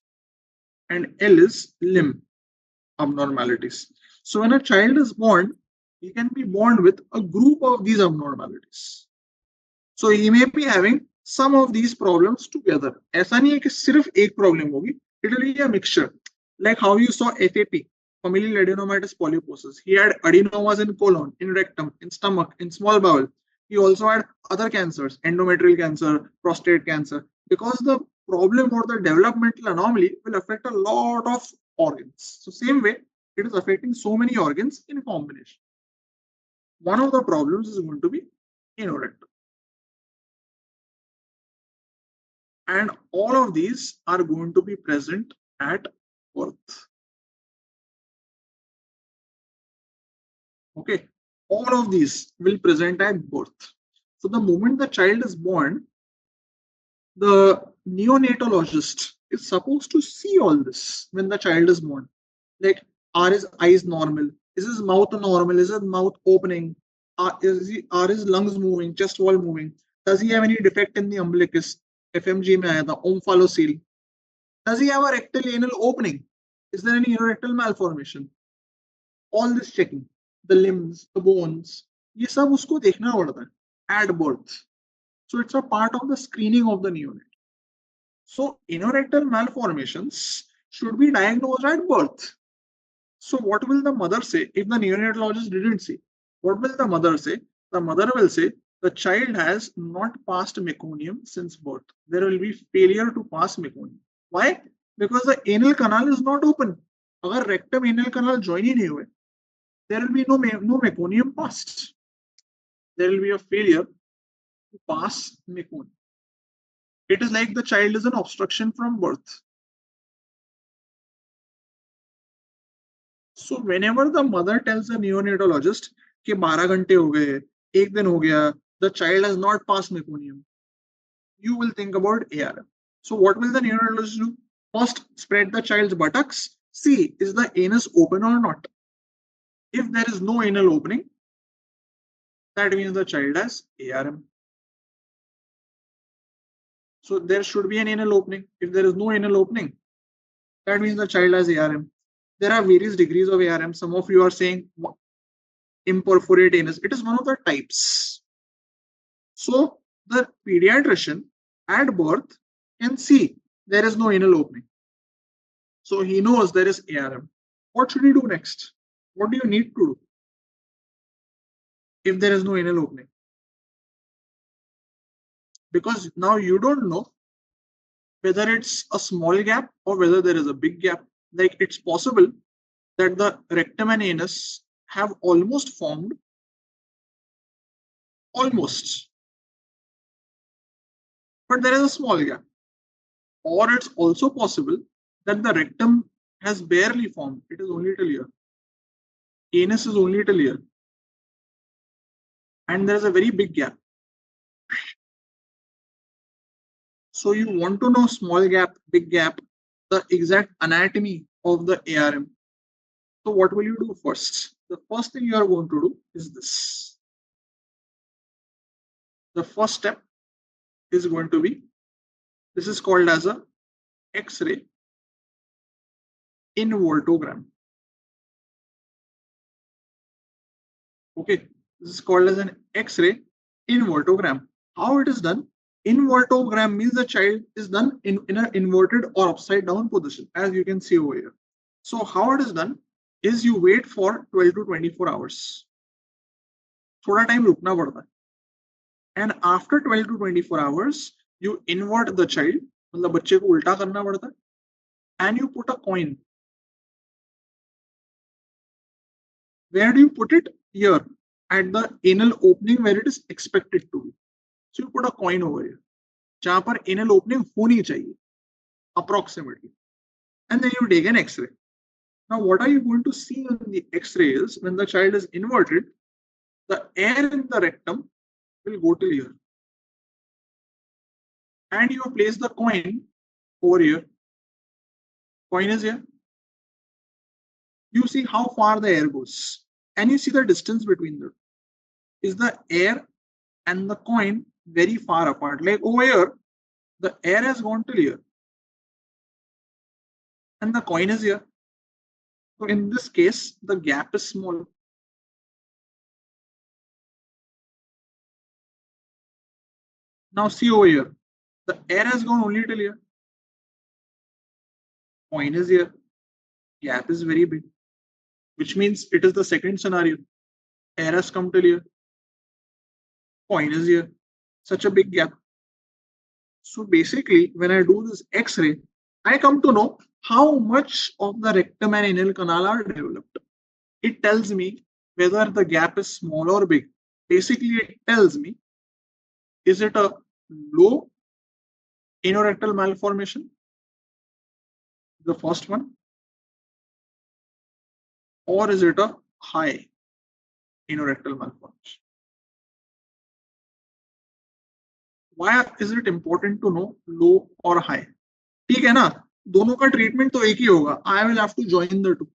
and L is limb abnormalities. So when a child is born, he can be born with a group of these abnormalities. So he may be having some of these problems together. ऐसा नहीं है कि सिर्फ एक problem होगी. It will be a mixture. Like how you saw FAP, familial adenomatous polyposis. He had adenomas in colon, in rectum, in stomach, in small bowel. He also had other cancers, endometrial cancer, prostate cancer, because the problem or the developmental anomaly will affect a lot of organs. So same way, it is affecting so many organs in combination. One of the problems is going to be anorectal. And all of these are going to be present at birth. Okay, all of these will present at birth. So the moment the child is born, the neonatologist is supposed to see all this when the child is born. Like, are his eyes normal? Is his mouth normal? Is his mouth opening? Are his lungs moving? Chest wall moving? Does he have any defect in the umbilicus? FMG में आया था omphalocele. Does he have a rectal anal opening? Is there any rectal malformation? All this checking, the limbs, the bones, ये सब उसको देखना पड़ता है at birth. So it's a part of the screening of the neonate. So anorectal malformations should be diagnosed at birth. So what will the mother say if the neonatologist didn't see? What will the mother say? The mother will say the child has not passed meconium since birth. There will be failure to pass meconium. Why? Because the anal canal is not open. अगर rectum anal canal join ही नहीं हुए, there will be no meconium passed. There will be a failure to pass meconium. It is like the child is an obstruction from birth. So whenever the mother tells the neonatologist कि 12 घंटे हो गए, 1 दिन हो गया, the child has not passed meconium, you will think about ARM. So what will the neonatologist do? First, spread the child's buttocks. See, is the anus open or not? If there is no anal opening, that means the child has ARM. So there should be an anal opening. If there is no anal opening, that means the child has ARM. There are various degrees of ARM. Some of you are saying imperforate anus. It is one of the types. So the pediatrician at birth can see there is no anal opening. So he knows there is ARM. What should he do next? What do you need to do if there is no anal opening? Because now you don't know whether it's a small gap or whether there is a big gap. Like it's possible that the rectum and anus have almost formed, almost, but there is a small gap. Or it's also possible that the rectum has barely formed. It is only till here. Anus is only till here. And there is a very big gap. So you want to know small gap, big gap, the exact anatomy of the ARM. So what will you do first? The first thing you are going to do is this. The first step is going to be, this is called as a X-ray involtogram. Okay, this is called as an X-ray involtogram. How it is done? Involtogram means the child is done in an inverted or upside down position, as you can see over here. So how it is done is you wait for 12 to 24 hours. थोड़ा time रुकना पड़ता है. And after 12 to 24 hours, you invert the child, मतलब बच्चे को उल्टा करना पड़ता है, and you put a coin. Where do you put it? Here, at the anal opening where it is expected to be. So you put a coin over here, जहाँ पर anal opening होनी चाहिए, approximately. And then you take an X-ray. Now, what are you going to see on the X-ray is when the child is inverted, the air in the rectum will go till here. And you place the coin over here. Coin is here. You see how far the air goes. And you see the distance between them. Is the air and the coin very far apart? Like over here, the air has gone till here. And the coin is here. So in this case, the gap is small. Now see over here, the air has gone only till here. Coin is here. Gap is very big, which means it is the second scenario. Air has come till here. Coin is here. Such a big gap. So basically, when I do this X-ray, I come to know how much of the rectum and anal canal are developed. It tells me whether the gap is small or big. Basically, it tells me, is it a low anorectal malformation? The first one. Or is it a high anorectal malformation? Why is it important to know low or high? ठीक है ना, दोनों का treatment तो एक ही होगा. I will have to join the two.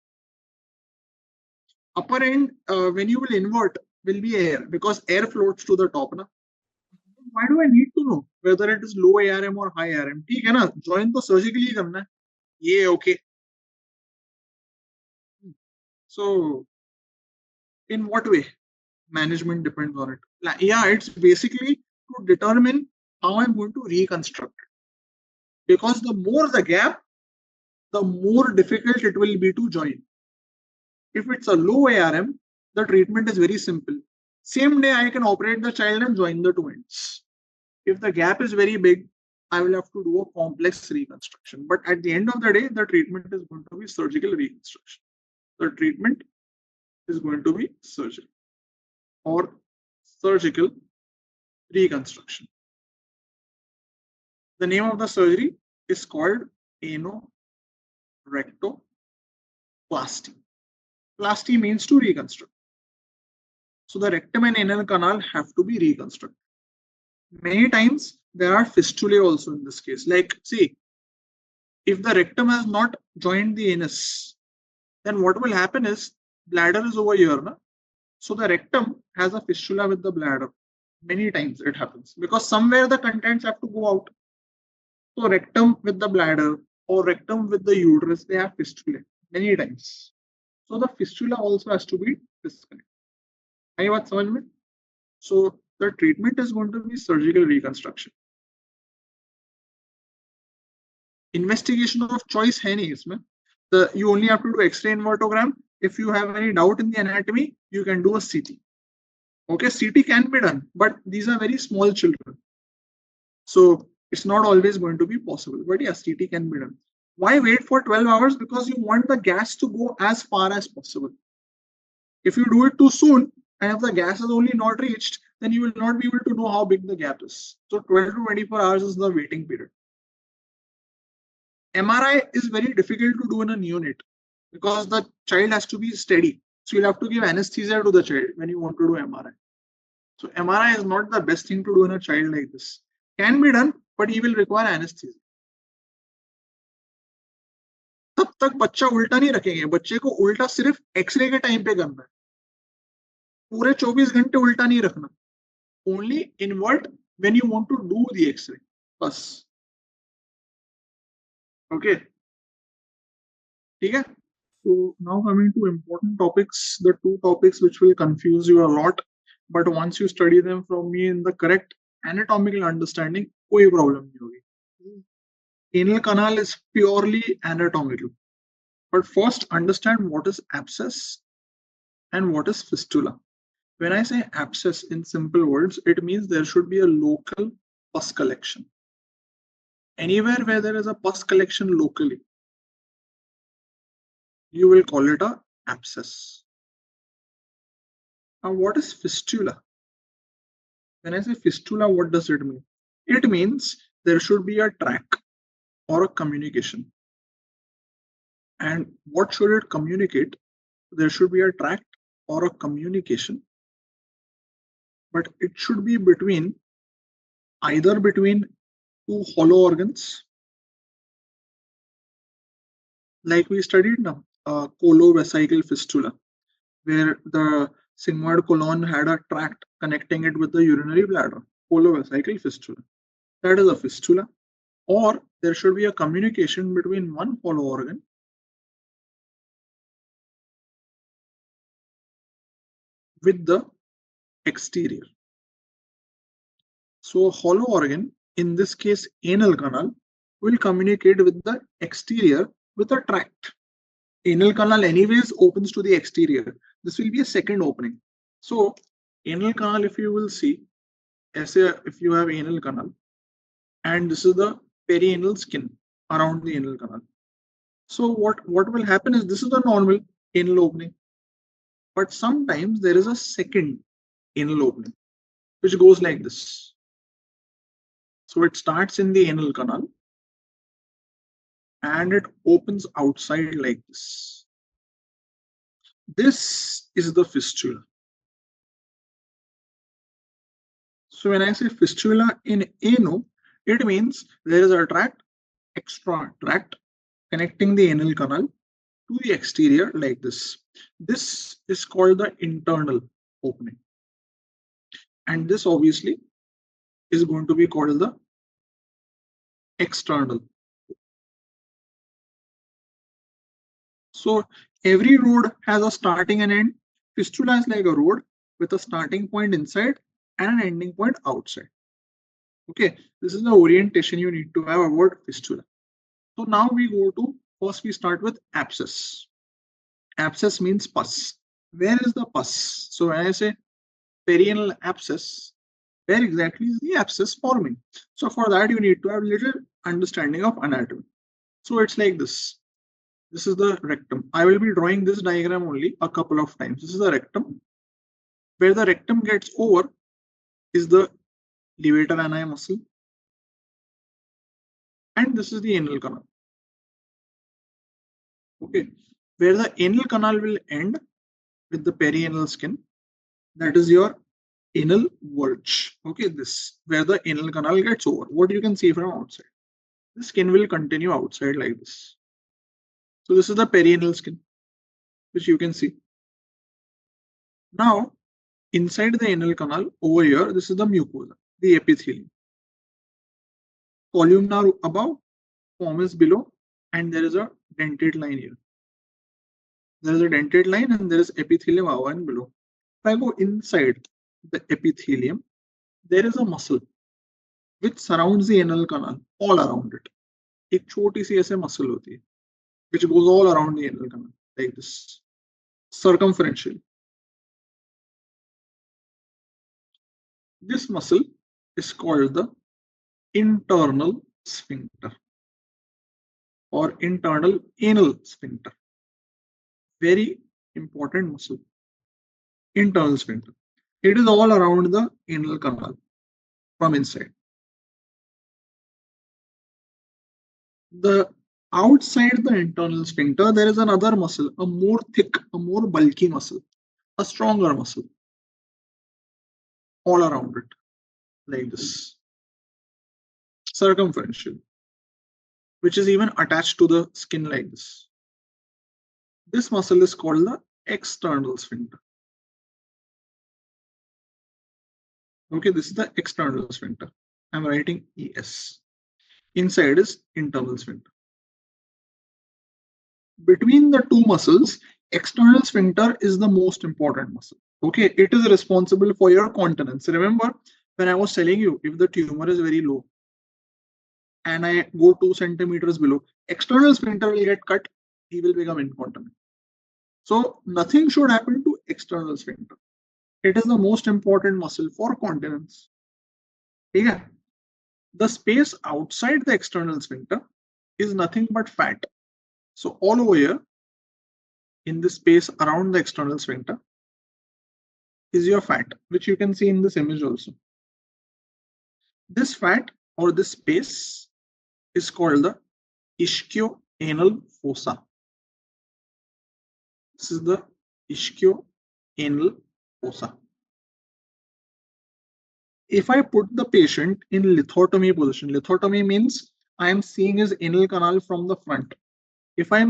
upper end, when you will invert, will be air because air floats to the top. Na? Why do I need to know whether it is low ARM or high ARM? ठीक है ना, join तो surgically करना है. ये okay. So in what way management depends on it? Yeah, it's basically to determine how I'm going to reconstruct it. Because the more the gap, the more difficult it will be to join. If it's a low ARM, the treatment is very simple. Same day I can operate the child and join the two ends. If the gap is very big, I will have to do a complex reconstruction. But at the end of the day, the treatment is going to be surgical reconstruction. The treatment is going to be surgery or surgical reconstruction. The name of the surgery is called anorectoplasty. Plasty means to reconstruct. So the rectum and anal canal have to be reconstructed. Many times there are fistulae also in this case. Like, see, if the rectum has not joined the anus, then what will happen is bladder is over here. Na? So the rectum has a fistula with the bladder. Many times it happens because somewhere the contents have to go out. So rectum with the bladder or rectum with the uterus, they have fistula many times. So the fistula also has to be disconnected. Any what समझ में? So the treatment is going to be surgical reconstruction. Investigation of choice है नहीं इसमें. You only have to do X-ray invertogram. If you have any doubt in the anatomy, you can do a CT. Okay, CT can be done, but these are very small children. So it's not always going to be possible. But yes, CT can be done. Why wait for 12 hours? Because you want the gas to go as far as possible. If you do it too soon, and if the gas is only not reached, then you will not be able to know how big the gap is. So 12 to 24 hours is the waiting period. MRI is very difficult to do in a neonate because the child has to be steady. So you'll have to give anesthesia to the child when you want to do MRI. So MRI is not the best thing to do in a child like this. Can be done, but he will require anesthesia. तब तक बच्चा उल्टा नहीं रखेंगे. बच्चे को उल्टा सिर्फ एक्सरे के टाइम पे करना है. पूरे 24 घंटे उल्टा नहीं रखना. Only invert when you want to do the X-ray. बस. Okay. ठीक है. So now coming to important topics, the two topics which will confuse you a lot, but once you study them from me in the correct anatomical understanding, कोई problem नहीं होगी. Anal canal is purely anatomical. But first understand what is abscess and what is fistula. When I say abscess in simple words, it means there should be a local pus collection. Anywhere where there is a pus collection locally, you will call it a abscess. Now, what is fistula? When I say fistula, what does it mean? It means there should be a track or a communication. And what should it communicate? There should be a tract or a communication, but it should be either between two hollow organs, like we studied now, colovesical fistula, where the sigmoid colon had a tract connecting it with the urinary bladder, colovesical fistula. That is a fistula. Or there should be a communication between one hollow organ with the exterior. So a hollow organ, in this case anal canal, will communicate with the exterior with a tract. Anal canal anyways opens to the exterior. This will be a second opening. So anal canal, if you will see, if you have anal canal, and this is the perianal skin around the anal canal. So what will happen is this is the normal anal opening. But sometimes there is a second anal opening, which goes like this. So it starts in the anal canal and it opens outside like this. This is the fistula. So when I say fistula in ano, it means there is a tract, extra tract connecting the anal canal to the exterior like this. This is called the internal opening. And this obviously is going to be called the external. So every road has a starting and end. Fistula is like a road with a starting point inside and an ending point outside. Okay, this is the orientation you need to have about fistula. So now we go to, first we start with abscess. Abscess means pus. Where is the pus? So when I say perianal abscess, where exactly is the abscess forming? So for that you need to have little understanding of anatomy. So it's like this. This is the rectum. I will be drawing this diagram only a couple of times. This is the rectum. Where the rectum gets over is the levator ani muscle. And this is the anal canal. Okay. Where the anal canal will end with the perianal skin, that is your anal verge. Okay, this where the anal canal gets over. What you can see from outside. The skin will continue outside like this. So this is the perianal skin, which you can see. Now, inside the anal canal, over here, this is the mucosa, the epithelium. Columnar above, foramen below, and there is a dentate line here. There is a dentate line and there is epithelium above and below. If I go inside the epithelium, there is a muscle which surrounds the anal canal, all around it. एक छोटी सी ऐसे muscle होती है, which goes all around the anal canal like this, circumferential. This muscle is called the internal sphincter or internal anal sphincter. Very important muscle. Internal sphincter. It is all around the anal canal from inside. The outside the internal sphincter, there is another muscle, a more thick, a more bulky muscle, a stronger muscle, all around it, like this, circumferential, which is even attached to the skin like this. This muscle is called the external sphincter. Okay, this is the external sphincter. I'm writing ES. Inside is internal sphincter. Between the two muscles, external sphincter is the most important muscle. Okay, it is responsible for your continence. Remember, when I was telling you, if the tumor is very low and I go 2 centimeters below, external sphincter will get cut, he will become incontinent. So nothing should happen to external sphincter. It is the most important muscle for continence. Yeah. The space outside the external sphincter is nothing but fat. So all over here, in the space around the external sphincter, is your fat, which you can see in this image also. This fat or this space is called the ischioanal fossa. This is the ischioanal fossa. If I put the patient in lithotomy position, lithotomy means I am seeing his anal canal from the front. If I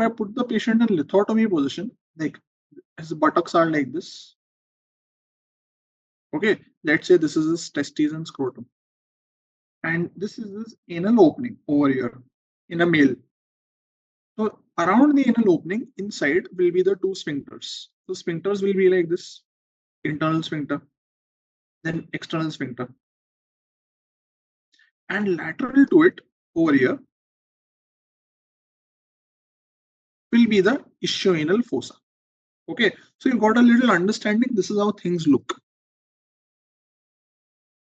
put the patient in lithotomy position, like his buttocks are like this. Okay, let's say this is his testes and scrotum. And this is his anal opening over here in a male. So around the anal opening inside will be the two sphincters. So sphincters will be like this, internal sphincter, then external sphincter. And lateral to it over here will be the ischioanal fossa. Okay, so you got a little understanding. This is how things look.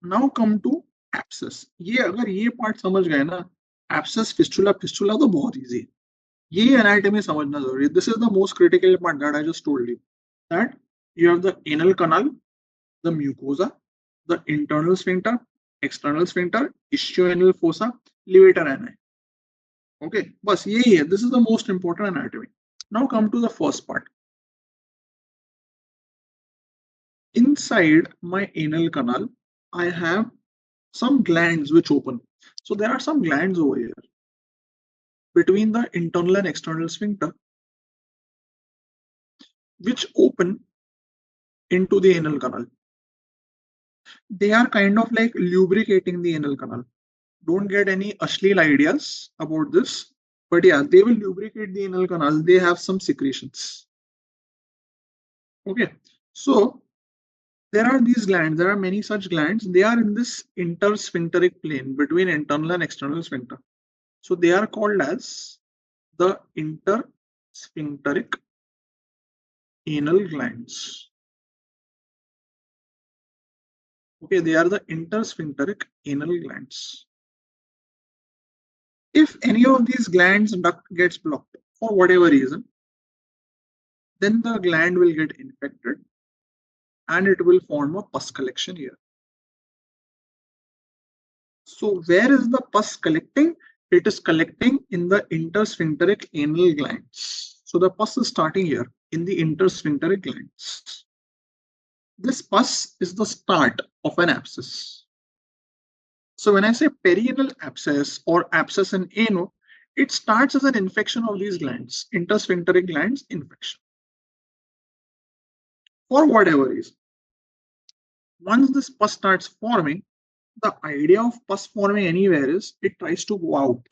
Now come to abscess. ये अगर ये part समझ गए ना, abscess, fistula तो बहुत easy है. ये anatomy समझना जरूरी है. This is the most critical part that I just told you. That you have the anal canal, the mucosa, the internal sphincter, external sphincter, ischioanal fossa, levator ani. Okay, बस यही है. This is the most important anatomy. Now come to the first part. Inside my anal canal, I have some glands which open. So there are some glands over here. Between the internal and external sphincter, which open into the anal canal. They are kind of like lubricating the anal canal. Don't get any ashleel ideas about this, but yeah, they will lubricate the anal canal. They have some secretions. Okay, so there are these glands. There are many such glands. They are in this intersphincteric plane between internal and external sphincter. So they are called as the intersphincteric anal glands. Okay, they are the intersphincteric anal glands. If any of these glands duct gets blocked for whatever reason, then the gland will get infected and it will form a pus collection here. So where is the pus collecting? It is collecting in the intersphincteric anal glands. So the pus is starting here in the intersphincteric glands. This pus is the start of an abscess. So when I say perianal abscess or abscess in ano, it starts as an infection of these glands, intersphincteric glands infection. For whatever reason. Once this pus starts forming, the idea of pus forming anywhere is it tries to go out.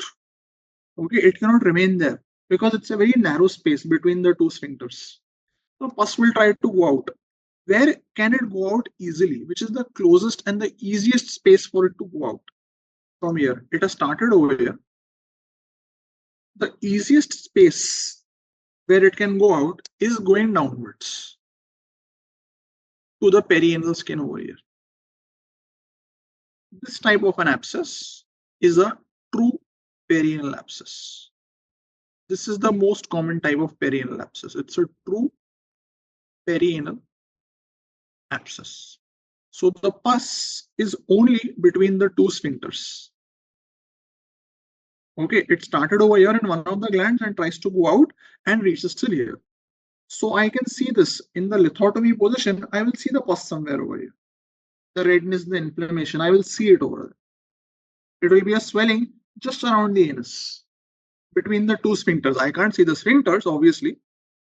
Okay, it cannot remain there because it's a very narrow space between the two sphincters. So pus will try to go out. Where can it go out easily? Which is the closest and the easiest space for it to go out? From here. It has started over here. The easiest space where it can go out is going downwards to the perianal skin over here. This type of an abscess is a true perianal abscess. This is the most common type of perianal abscess. It's a true perianal abscess. So the pus is only between the two sphincters. Okay, it started over here in one of the glands and tries to go out and reaches till here. So I can see this in the lithotomy position. I will see the pus somewhere over here. The redness, the inflammation, I will see it over there. It will be a swelling just around the anus between the two sphincters. I can't see the sphincters, obviously,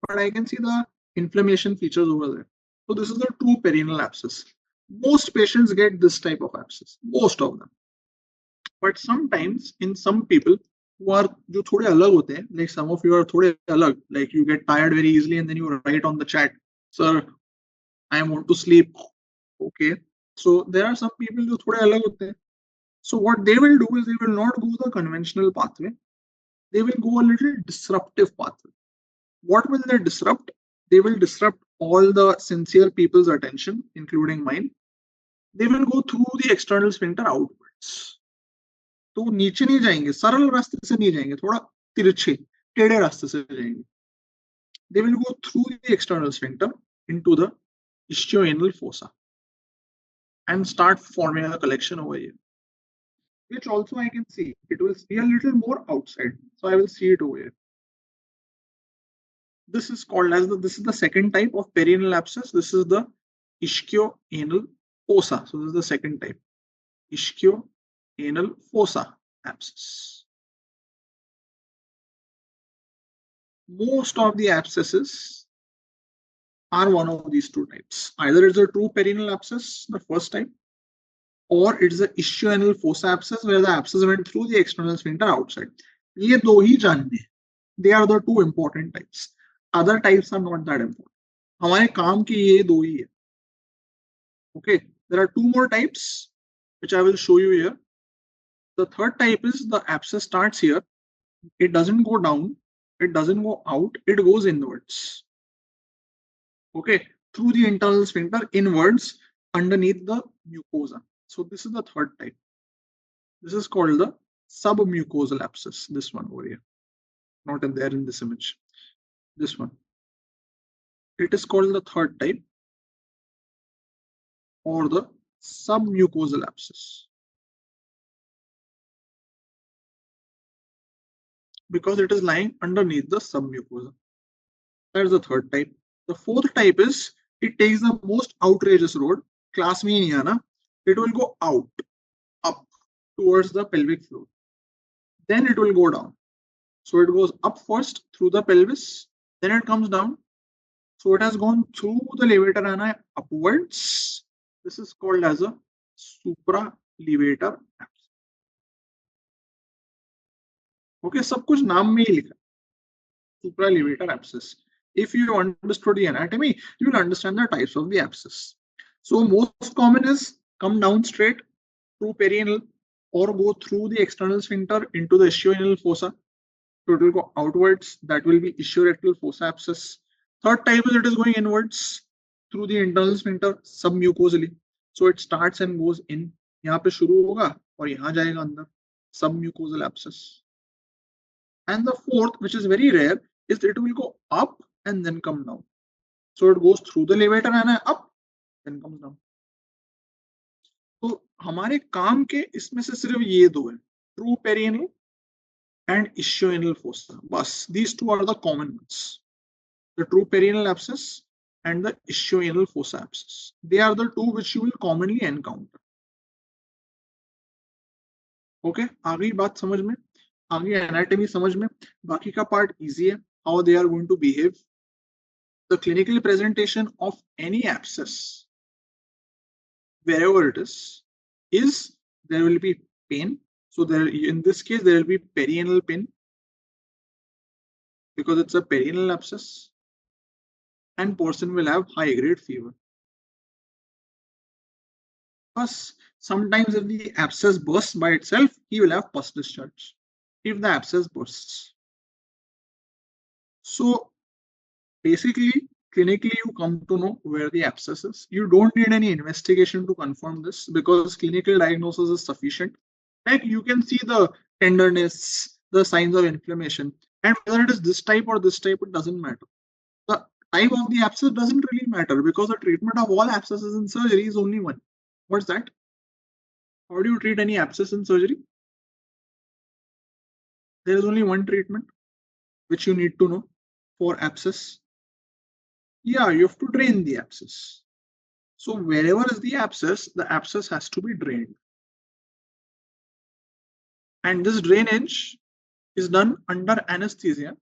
but I can see the inflammation features over there. So this is the true perianal abscess. Most patients get this type of abscess, most of them. But sometimes in some people who are जो थोड़े अलग होते हैं, like some of you are थोड़े अलग, like you get tired very easily and then you write on the chat, sir, I want to sleep. Okay, so there are some people जो थोड़े अलग होते हैं. So what they will do is they will not go the conventional pathway. They will go a little disruptive pathway. What will they disrupt? They will disrupt all the sincere people's attention, including mine. They will go through the external sphincter outwards. तो नीचे नहीं जाएंगे, सरल रास्ते से नहीं जाएंगे, थोड़ा तिरछे टेढ़े रास्ते से जाएंगे. They will go through the external sphincter into the ischioanal fossa and start forming a collection over here, which also I can see. It will be a little more outside, so I will see it over here. This is called as this is the second type of perianal abscess. This is the ischioanal fossa. So this is the second type, ischioanal fossa abscess. Most of the abscesses are one of these two types. Either it's a true perianal abscess, the first type, or it's a ischioanal fossa abscess where the abscess went through the external sphincter outside. ये दो ही जानने. They are the two important types. Other types are not that important. हमारे काम की ये दो ही है. Okay, there are two more types which I will show you here. The third type is the abscess starts here. It doesn't go down. It doesn't go out. It goes inwards. Okay, through the internal sphincter inwards underneath the mucosa. So this is the third type. This is called the submucosal abscess. This one over here, not in there in this image. This one. It is called the third type, or the submucosal abscess, because it is lying underneath the submucosa. That is the third type. The fourth type is it takes the most outrageous road. Class में नहीं आना. It will go out, up towards the pelvic floor. Then it will go down. So it goes up first through the pelvis. Then it comes down So it has gone through the levator ani upwards. This is called as a supralevator abscess. Okay, सब कुछ नाम में ही लिखा supralevator abscess. If you understood the anatomy, you will understand the types of the abscess. So most common is come down straight through perianal or go through the external sphincter into the ischioanal fossa. So it will go outwards. That will be ischiorectal fossa abscess. Third type is it is going inwards through the internal sphincter submucosally. So it starts and goes in. यहाँ पे शुरू होगा और यहाँ जाएगा अंदर. Submucosal abscess. And the fourth, which is very rare, is it will go up and then come down. So it goes through the levator and up, then comes down. तो हमारे काम के इसमें से सिर्फ ये दो है, true perianal and ischioanal fossa. बस these two are the common ones. The true perianal abscess and the ischioanal fossa abscess. They are the two which you will commonly encounter. Okay, आगे बात समझ में, आगे anatomy समझ में, बाकी का part easy है, how they are going to behave. The clinical presentation of any abscess, wherever it is there will be pain. So there, in this case, there will be perianal pain because it's a perianal abscess, and person will have high grade fever. Plus, sometimes if the abscess bursts by itself, he will have pus discharge if the abscess bursts. So basically, clinically, you come to know where the abscess is. You don't need any investigation to confirm this because clinical diagnosis is sufficient. Like you can see the tenderness, the signs of inflammation, and whether it is this type or this type, it doesn't matter. The type of the abscess doesn't really matter because the treatment of all abscesses in surgery is only one. What's that? How do you treat any abscess in surgery? There is only one treatment which you need to know for abscess. Yeah, you have to drain the abscess. So wherever is the abscess has to be drained. And this drainage is done under anesthesia.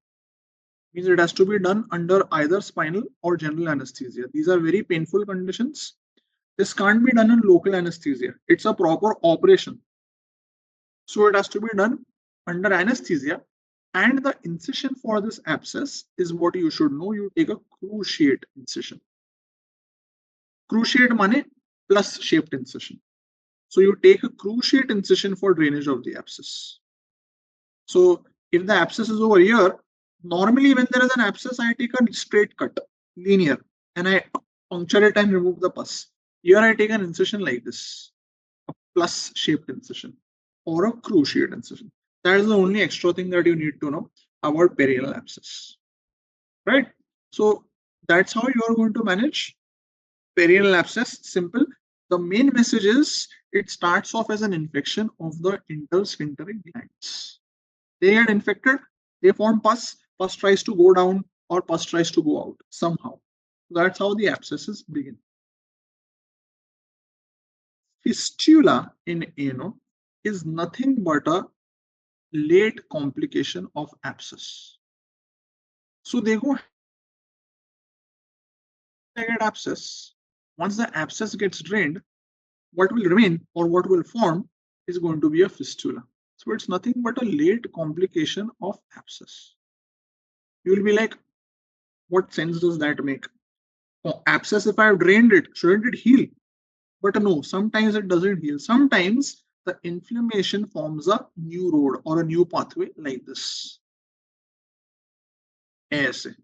Means it has to be done under either spinal or general anesthesia. These are very painful conditions. This can't be done in local anesthesia. It's a proper operation. So it has to be done under anesthesia. And the incision for this abscess is what you should know. You take a cruciate incision. Cruciate means plus shaped incision. So you take a cruciate incision for drainage of the abscess. So if the abscess is over here, normally when there is an abscess, I take a straight cut, linear, and I puncture it and remove the pus. Here I take an incision like this, a plus shaped incision or a cruciate incision. That is the only extra thing that you need to know about perianal abscess, right? So that's how you are going to manage perianal abscess. Simple. The main message is it starts off as an infection of the intersphincteric glands. They get infected, they form pus, pus tries to go down or pus tries to go out somehow. That's how the abscesses begin. Fistula in ano is nothing but a late complication of abscess. So they go get abscess. Once the abscess gets drained, what will remain or what will form is going to be a fistula. So it's nothing but a late complication of abscess. You will be like, what sense does that make? Oh, abscess, if I have drained it, shouldn't it heal? But no, sometimes it doesn't heal. Sometimes the inflammation forms a new road or a new pathway like this. ऐसे.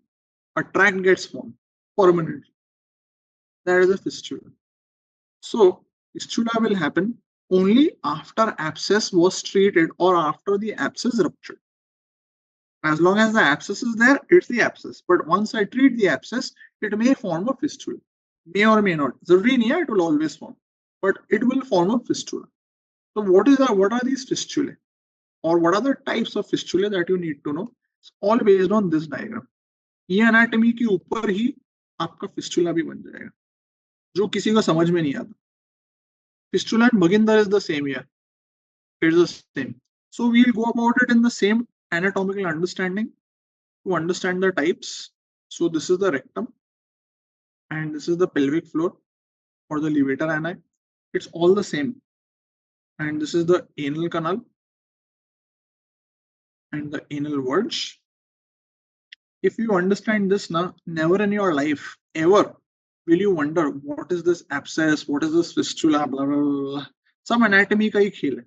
A tract gets formed permanently. That is a fistula. So fistula will happen only after abscess was treated or after the abscess ruptured. As long as the abscess is there, it's the abscess. But once I treat the abscess, it may form a fistula. May or may not. Zaruriya, it will always form. But it will form a fistula. So what are these fistulae? Or what are the types of fistulae that you need to know? It's all based on this diagram. ये anatomy के ऊपर ही आपका fistula भी बन जाएगा, जो किसी को समझ में नहीं आता. Fistula and Bhaginder is the same here. It's the same. So we'll go about it in the same anatomical understanding to understand the types. So this is the rectum. and this is the pelvic floor or the levator ani. It's all the same. And this is the anal canal and the anal verge. If you understand this now, never in your life ever will you wonder what is this abscess, what is this fistula, blah blah blah. सब anatomy का ही खेल है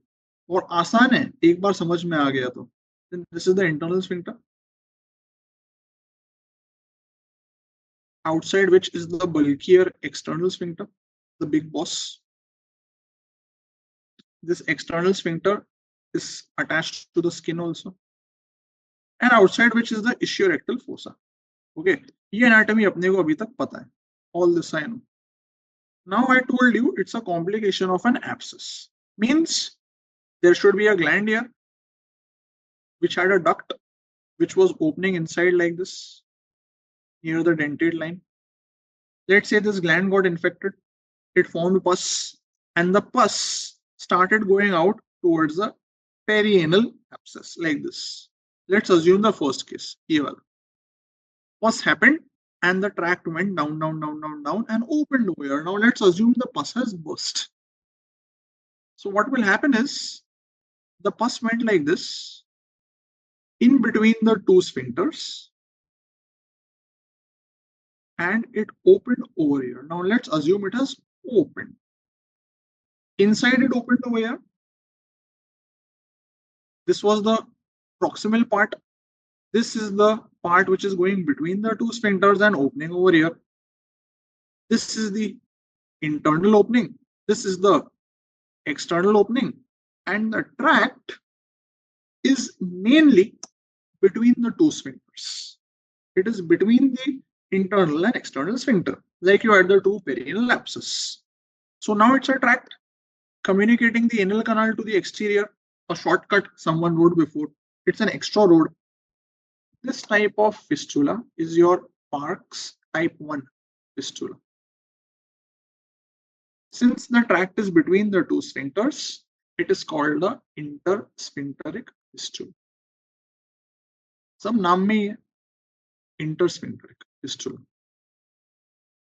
और आसान है एक बार समझ में आ गया तो. Then this is the internal sphincter, outside which is the bulkier external sphincter, the big boss. This external sphincter is attached to the skin also, and outside which is the ischiorectal fossa. Okay, ये anatomy अपने को अभी तक पता है. All this I know. Now I told you it's a complication of an abscess. Means there should be a gland here which had a duct which was opening inside like this near the dentate line. Let's say this gland got infected, it formed pus, and the pus started going out towards the perianal abscess like this. Let's assume the first case. Pus happened and the tract went down, down, down, down, down and opened over here. Now let's assume the pus has burst. So what will happen is the pus went like this in between the two sphincters and it opened over here. Now let's assume it has opened. Inside it opened over here. This was the proximal part. This is the part which is going between the two sphincters and opening over here. This is the internal opening. This is the external opening. And the tract is mainly between the two sphincters. It is between the internal and external sphincter, like you had the two perianal abscess. So now it's a tract communicating the anal canal to the exterior, a shortcut someone wrote before. It's an extra road. This type of fistula is your Parkes type 1 fistula. Since the tract is between the two sphincters, it is called the intersphincteric fistula. Some naam mein hai, intersphincteric fistula.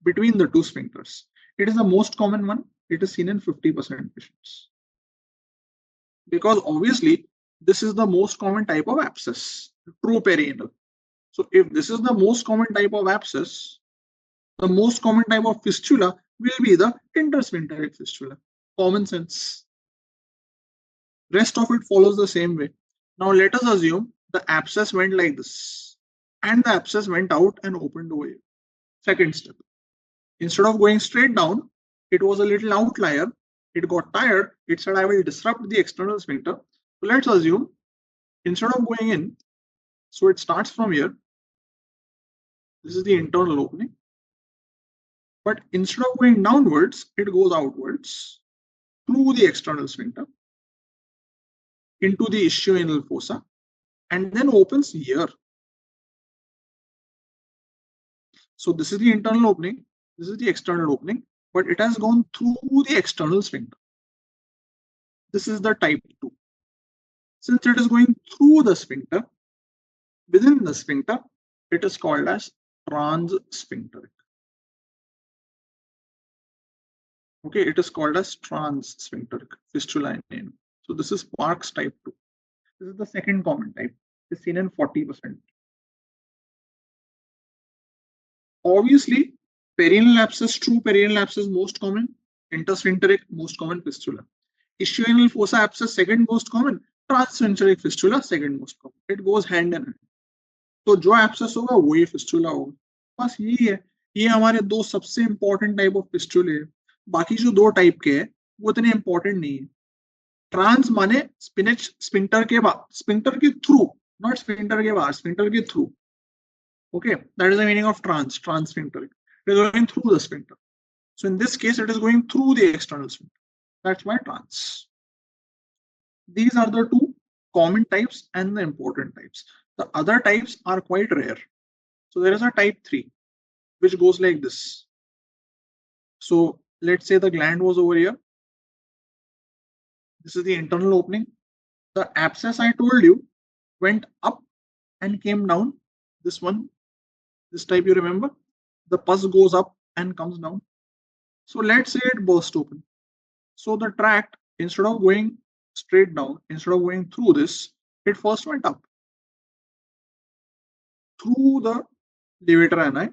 Between the two sphincters. It is the most common one. It is seen in 50% patients. Because obviously, this is the most common type of abscess, true perianal. So if this is the most common type of abscess, the most common type of fistula will be the intersphincteric fistula. Common sense. Rest of it follows the same way. Now let us assume the abscess went like this and the abscess went out and opened over here. Second step. Instead of going straight down, it was a little outlier. It got tired. It said, I will disrupt the external sphincter. So let's assume instead of going in, so it starts from here. This is the internal opening. But instead of going downwards, it goes outwards through the external sphincter into the ischioanal fossa and then opens here. So this is the internal opening. This is the external opening, but it has gone through the external sphincter. This is the type 2. Since it is going through the sphincter, within the sphincter, it is called as transsphincteric. Okay, it is called as transsphincteric fistula in name. So this is Parkes type 2. This is the second common type. It's seen in 40%. Obviously, perianal abscess, true perianal abscess most common, intersphincteric most common fistula. Ischioanal fossa abscess second most common, transsphincteric fistula second most common. It goes hand in hand. तो जो abscess होगा वही fistula होगा. बस यही है. ये हमारे दो सबसे important type of fistula है. बाकी जो दो टाइप के हैं वो इतने इंपॉर्टेंट नहीं है. ट्रांस माने स्फिंक्टर के थ्रू, नॉट स्फिंक्टर के बाहर, स्फिंक्टर के through. Okay, that is the meaning of transsphincteric. It is going through the sphincter. So in this case, it is going through the external sphincter. That's why trans. These are the two common types and the important types. The other types are quite rare. So there is a type 3, which goes like this. So let's say the gland was over here. This is the internal opening. The abscess I told you went up and came down. This one, this type you remember. The pus goes up and comes down. So let's say it burst open. So the tract, instead of going straight down, instead of going through this, it first went up through the levator ani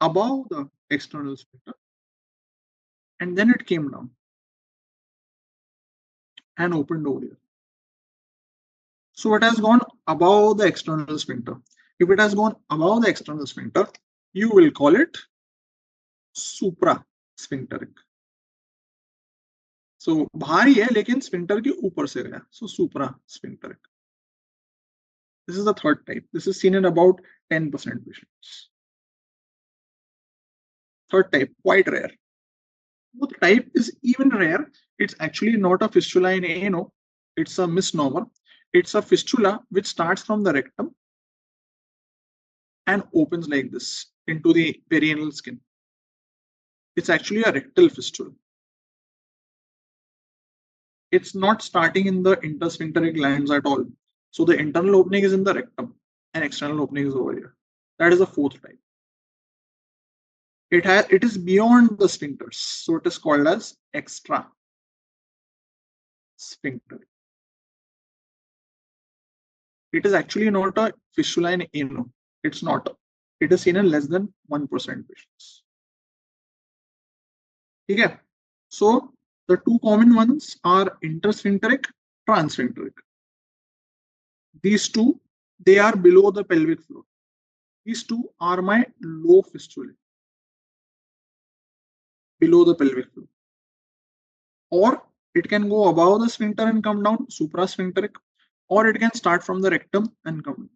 above the external sphincter, and then it came down and opened over here. So it has gone above the external sphincter. If it has gone above the external sphincter, you will call it suprasphincteric. So भारी है लेकिन sphincter के ऊपर से गया. So suprasphincteric. This is the third type. This is seen in about 10% patients. Third type, quite rare. Fourth type is even rare. It's actually not a fistula in ANO. It's a misnomer. It's a fistula which starts from the rectum and opens like this into the perianal skin. It's actually a rectal fistula. It's not starting in the intersphincteric glands at all. So the internal opening is in the rectum and external opening is over here. That is the fourth type. It is beyond the sphincters, so it is called as extra sphincter. It is actually not a fistula in ANO. It's not. It is seen in less than 1% patients. Okay. So the two common ones are intersphincteric, transsphincteric. These two, they are below the pelvic floor. These two are my low fistulae, below the pelvic floor. Or it can go above the sphincter and come down, suprasphincteric, or it can start from the rectum and come down.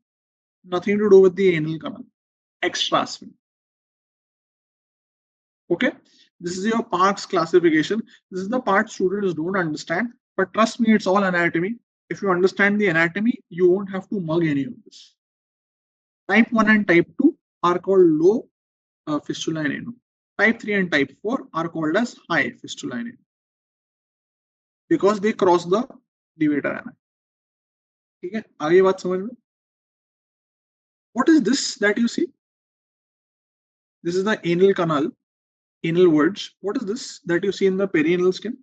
Nothing to do with the anal canal, extra sphincter. Okay, this is your parts classification. This is the part students don't understand, but trust me, it's all anatomy. If you understand the anatomy, you won't have to mug any of this. Type 1 and type 2 are called low fistula in ANO. Type 3 and type 4 are called as high fistula in ANO because they cross the levator ani. ठीक है, आगे बात समझ में. What is this that you see? This is the anal canal, anal verge. What is this that you see in the perianal skin?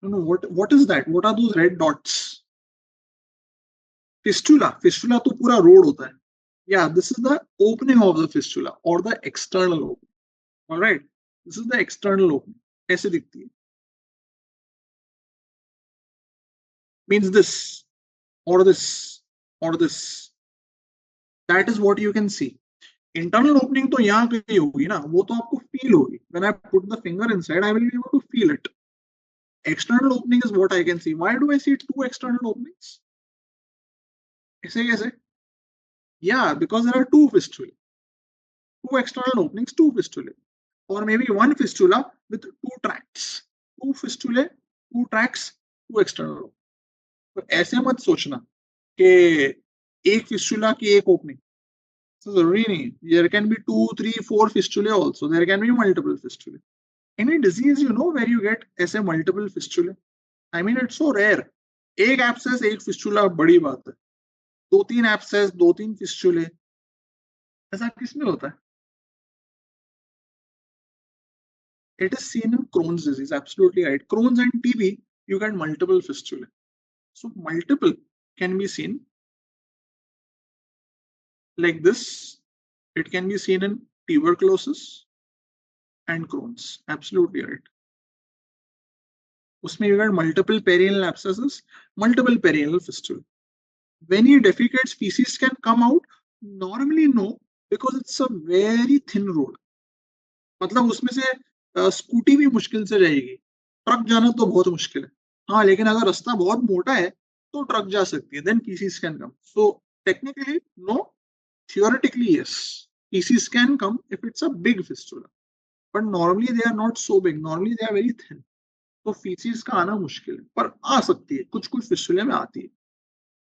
No, what is that? What are those red dots? Fistula. Fistula तो पूरा road होता है. Yeah, this is the opening of the fistula or the external opening. All right, this is the external opening. ऐसे दिखती है. Means this or this or this. That is what you can see. Internal opening तो यहाँ कहीं होगी ना, वो तो आपको feel होगी. When I put the finger inside, I will be able to feel it. External opening is what I can see. Why do I see two external openings? ऐसे कैसे? Yeah, because there are two fistulae. Two external openings, two fistulae. Or maybe one fistula with two tracts. Two fistulae, two tracts, two external openings. तो ऐसे मत सोचना कि एक fistula की एक ओपनिंग. So जरूरी नहीं. There can be 2, 3, 4 fistulae also. There can be multiple fistulae. Any disease you know where you get ऐसे multiple fistulae? I mean it's so rare. एक abscess एक fistula बड़ी बात है. 2-3 abscess 2-3 fistulae ऐसा किसमें होता है? It is seen in Crohn's disease. Absolutely right. Crohn's and TB, you get multiple fistulae. So multiple can be seen like this. It can be seen in tuberculosis and Crohn's. Absolutely right. Usme you get multiple perianal abscesses, multiple perianal fistulae. When you defecate, feces can come out. Normally no, because it's a very thin road. मतलब उसमें से scooty भी मुश्किल से जाएगी. Truck जाना तो बहुत मुश्किल है. हाँ, लेकिन अगर रास्ता बहुत मोटा है तो ट्रक जा सकती है. Then feces can come. So technically no, theoretically yes. Feces can come if it's a big fistula, but normally they are not so big. Normally they are very thin. तो feces का आना मुश्किल है, पर आ सकती है. कुछ कुछ फिस्टुले में आती है.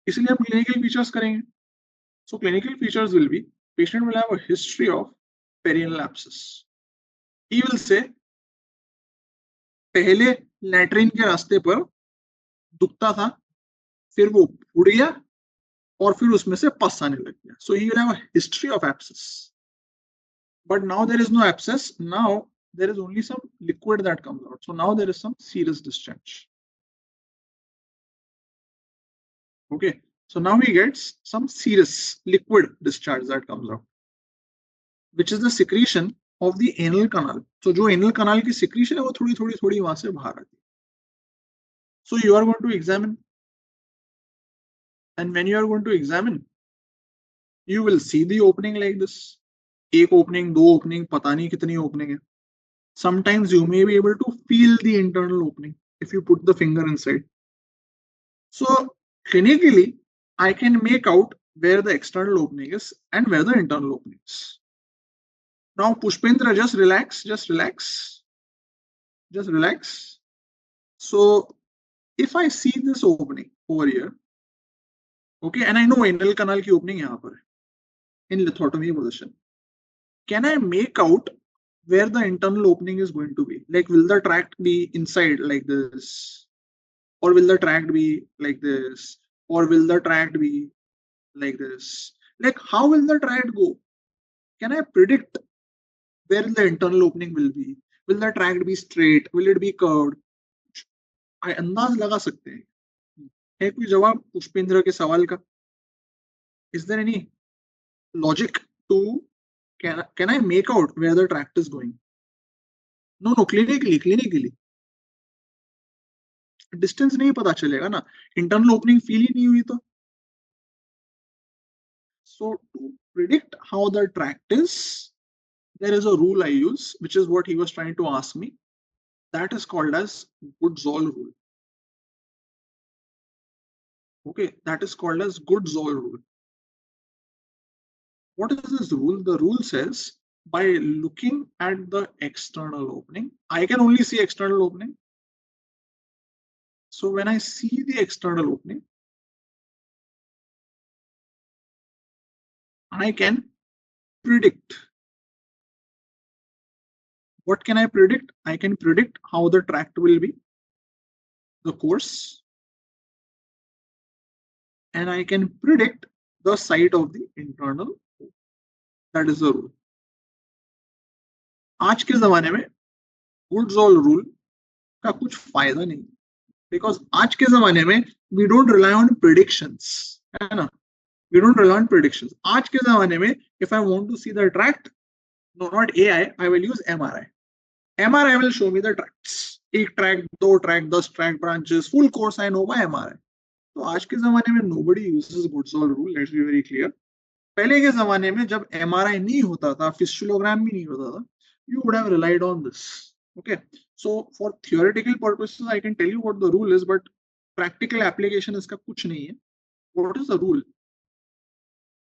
इसलिए हम clinical features करेंगे. So clinical features will be patient will have a history of perianal abscess. He will say पहले लैट्रिन के रास्ते पर दुखता था, फिर वो फूट गया और फिर उसमें से पस आने लग गया. So he will have a history of abscess. but now there is no abscess. Now there is only some liquid that comes out. So now there is some serous discharge. Okay, so now we get some serous liquid discharge that comes out, which is the secretion of the anal canal. So जो anal canal की secretion है वो थोड़ी थोड़ी थोड़ी वहां से बाहर आती है. So you are going to examine, and when you are going to examine, you will see the opening like this. एक opening, दो opening, पता नहीं कितनी opening है. Sometimes you may be able to feel the internal opening if you put the finger inside. So clinically, I can make out where the external opening is and where the internal opening is. Now, Pushpendra, just relax, just relax, just relax. So if I see this opening over here, okay, and I know anal canal ki opening yahan par in lithotomy position, can I make out where the internal opening is going to be? Like, will the tract be inside like this? Or will the tract be like this? Or will the tract be like this? Like, how will the tract go? Can I predict where the internal opening will be? Will the tract be straight? Will it be curved? I अंदाज लगा सकते हैं. है कोई जवाब पुष्पेंद्र के सवाल का? Is there any logic to can I make out where the tract is going? No, clinically. Distance नहीं पता चलेगा ना, इंटरनल ओपनिंग फील ही नहीं हुई तो. So to predict how the tract is, there is a rule I use, which is what he was trying to ask me. That is called as Goodsall rule. Okay, that is called as Goodsall rule. What is this rule? The rule says by looking at the external opening, I can only see external opening. So when I see the external opening, I can predict. What can I predict? I can predict how the tract will be, the course, and I can predict the site of the internal. That is the rule. आज के जमाने में Goodsall rule का कुछ फायदा नहीं, because आज के जमाने में we don't rely on predictions, है ना? We don't rely on predictions. आज के जमाने में if I want to see the tract, no, not AI, I will use MRI. MRI will show me the tracts. एक tract, दो tract, 10 tract branches, full course I know by MRI. तो आज के जमाने में nobody uses Goodsall rule. Let's be very clear. पहले के जमाने में जब MRI नहीं होता था, फिस्टुलोग्राम भी नहीं होता था, you would have relied on this. Okay, so for theoretical purposes, I can tell you what the rule is, but practical application इसका कुछ नहीं है. What is the rule?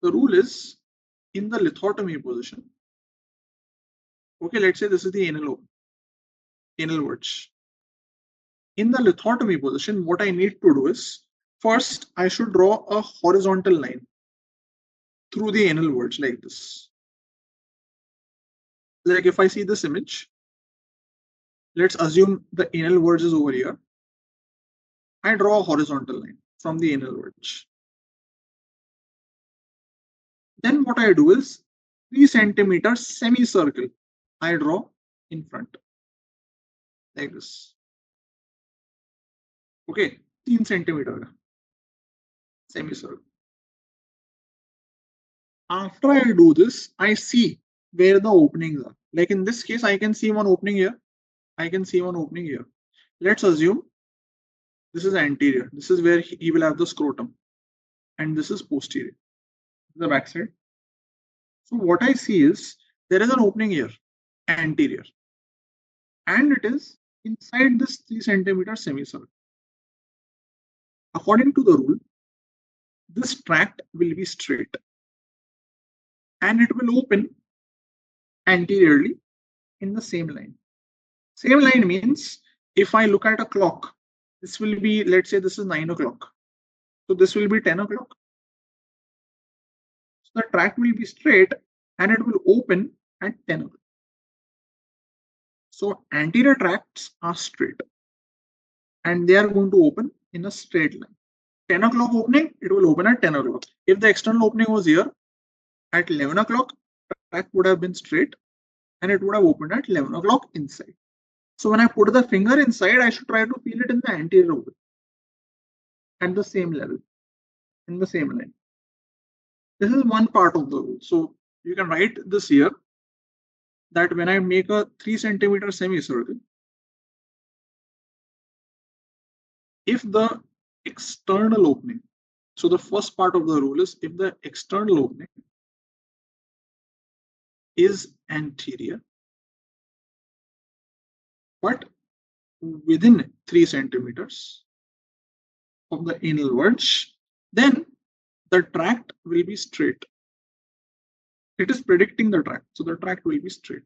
The rule is in the lithotomy position. Okay, let's say this is the anal verge. In the lithotomy position, what I need to do is, first I should draw a horizontal line through the anal verge like this. Like if I see this image, let's assume the anal verge is over here. I draw a horizontal line from the anal verge. Then what I do is 3 centimeter semicircle I draw in front like this. Okay, 3 centimeter semicircle. After I do this, I see where the openings are. Like in this case, I can see one opening here. I can see one opening here. Let's assume this is anterior. This is where he will have the scrotum. And this is posterior, the backside. So what I see is there is an opening here, anterior. And it is inside this 3 centimeter semicircle. According to the rule, this tract will be straight. And it will open anteriorly in the same line. Same line means if I look at a clock, this will be, let's say this is 9 o'clock. So this will be 10 o'clock. So the tract will be straight and it will open at 10 o'clock. So anterior tracts are straight and they are going to open in a straight line. 10 o'clock opening, it will open at 10 o'clock. If the external opening was here at 11 o'clock, tract would have been straight and it would have opened at 11 o'clock inside. So when I put the finger inside, I should try to feel it in the anterior oval at the same level, in the same line. This is one part of the rule. So you can write this here that when I make a 3 centimeter semicircle, if the external opening, so the first part of the rule is if the external opening is anterior, but within 3 centimeters of the anal verge, then the tract will be straight. It is predicting the tract, so the tract will be straight.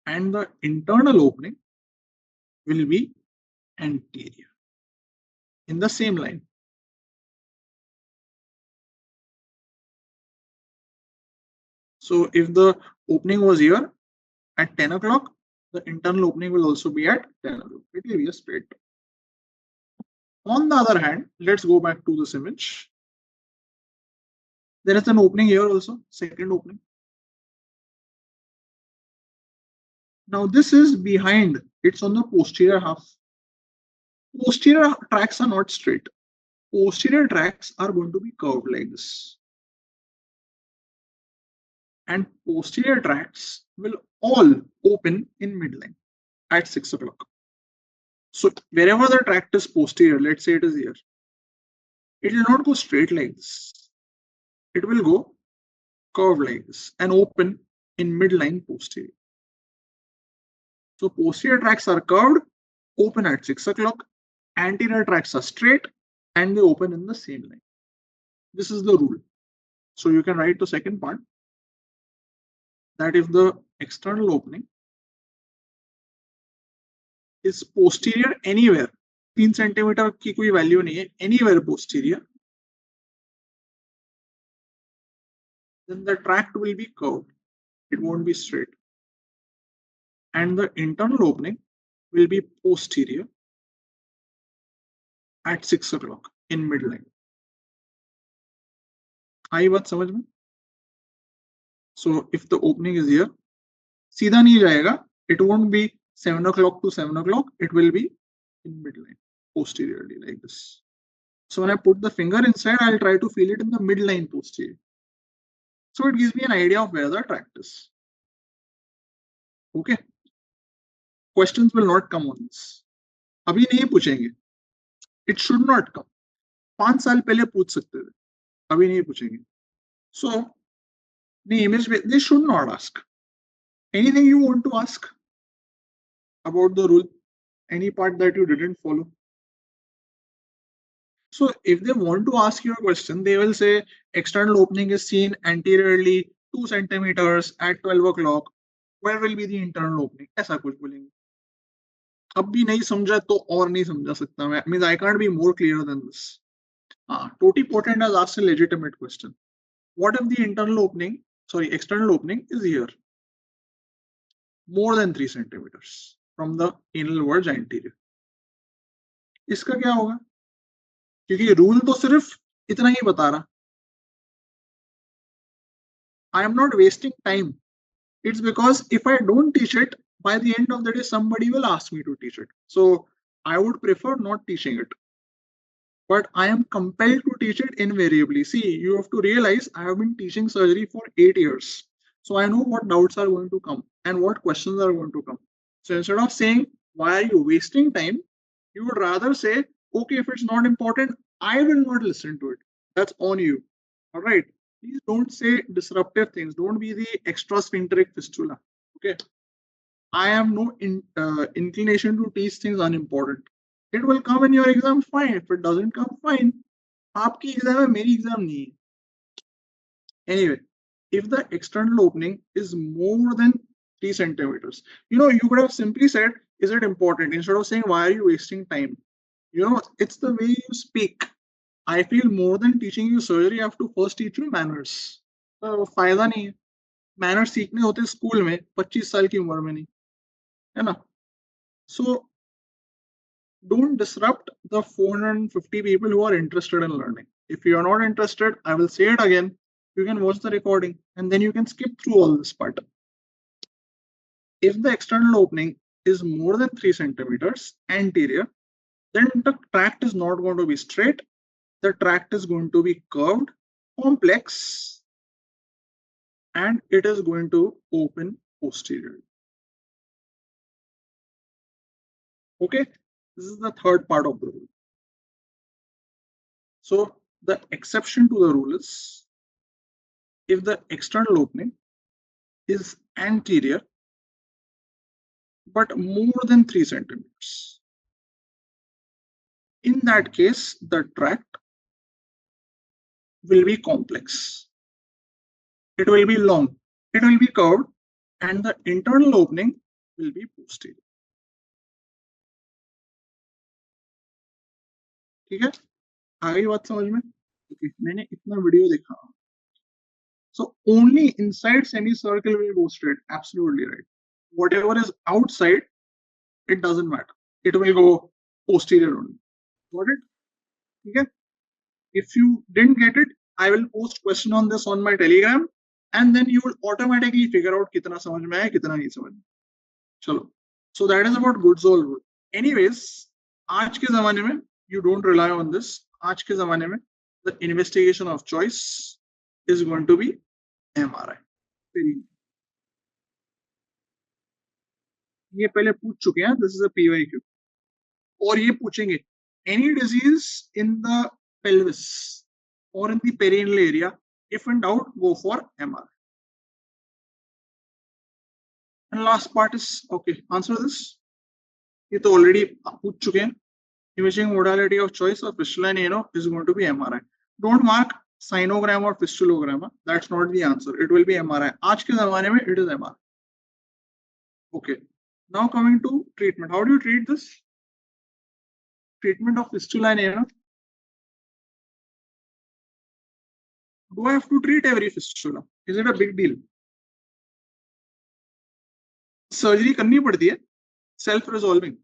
And the internal opening will be anterior in the same line. So if the opening was here at 10 o'clock, the internal opening will also be at 10 o'clock. It will be a straight. On the other hand, let's go back to this image. There is an opening here also, second opening. Now this is behind, it's on the posterior half. Posterior tracts are not straight. Posterior tracts are going to be curved like this. And posterior tracts will all open in midline at 6 o'clock. So wherever the tract is posterior, let's say it is here, it will not go straight like this. It will go curved like this and open in midline posterior. So posterior tracts are curved, open at 6 o'clock. Anterior tracts are straight and they open in the same line. This is the rule. So you can write the second part, that if the external opening is posterior anywhere, 3 centimeter की कोई value नहीं है, anywhere posterior, then the tract will be curved. It won't be straight. And the internal opening will be posterior at 6 o'clock in midline. आई बात समझ में? So if the opening is here, सीधा नहीं जाएगा. It won't be 7 o'clock to 7 o'clock. It will be in midline, posteriorly like this. So when I put the finger inside, I'll try to feel it in the midline posterior. So it gives me an idea of where the tract is. Okay. Questions will not come on this. अभी नहीं पूछेंगे. It should not come. 5 साल पहले पूछ सकते थे. अभी नहीं पूछेंगे. So the image, they should not ask. Anything you want to ask about the rule? Any part that you didn't follow? So if they want to ask you a question, they will say external opening is seen anteriorly 2 centimeters at 12 o'clock. Where will be the internal opening? ऐसा कुछ बोलेंगे. अब भी नहीं समझा तो और नहीं समझा सकता मैं. Means I can't be more clear than this. Toti Potent has asked a legitimate question. What if the external opening is here? More than 3 centimeters from the anal verge anterior. इसका क्या होगा? क्योंकि रूल तो सिर्फ इतना ही बता रहा. I am not wasting time. It's because if I don't teach it, by the end of the day, somebody will ask me to teach it. So I would prefer not teaching it. But I am compelled to teach it invariably. See, you have to realize I have been teaching surgery for 8 years. So I know what doubts are going to come and what questions are going to come. So instead of saying, why are you wasting time? You would rather say, okay, if it's not important, I will not listen to it. That's on you. All right. Please don't say disruptive things. Don't be the extra sphincteric fistula. Okay. I have no inclination to teach things unimportant. It will come in your exam, fine. If it doesn't come, fine. आपकी exam है, मेरी exam नहीं है. Anyway, if the external opening is more than 3 centimeters, you could have simply said, is it important? Instead of saying, why are you wasting time? It's the way you speak. I feel more than teaching you surgery, I have to first teach you manners. तो फायदा नहीं है. Manners सीखने होते school में 25 साल की उम्र में नहीं, है ना? So don't disrupt the 450 people who are interested in learning. If you are not interested, I will say it again. You can watch the recording and then you can skip through all this part. If the external opening is more than 3 centimeters anterior, then the tract is not going to be straight. The tract is going to be curved, complex, and it is going to open posteriorly. Okay, this is the third part of the rule. So the exception to the rule is if the external opening is anterior but more than 3 centimeters. In that case, the tract will be complex. It will be long, it will be curved, and the internal opening will be posterior. ठीक है, आ गई बात समझ में? Okay, मैंने इतना video देखा. So only inside semicircle will go straight. Absolutely right. Whatever is outside, it doesn't matter. It will go posterior only. Got it? Okay. If you didn't get it, I will post question on this on my Telegram, and then you will automatically figure out कितना समझ में आया, कितना नहीं समझ में. चलो. So that is about Goodsall rule. Anyways, आज के ज़माने में you don't rely on this. आज के ज़माने में the investigation of choice is going to be MRI. ये पहले पूछ चुके हैं. This is a PYQ. और ये पूछेंगे any disease in the pelvis or in the perineal area, if in doubt go for MRI. And last part is okay, answer this. ये तो already पूछ चुके हैं. Imaging modality of choice of fistula and ano is going to be MRI. Don't mark sinogram or fistulogram. That's not the answer. It will be MRI. आज के ज़माने में it is MRI. Okay. Now coming to treatment. How do you treat this? Treatment of fistula and ano. Do I have to treat every fistula? Is it a big deal? Surgery करनी पड़ती है. Self resolving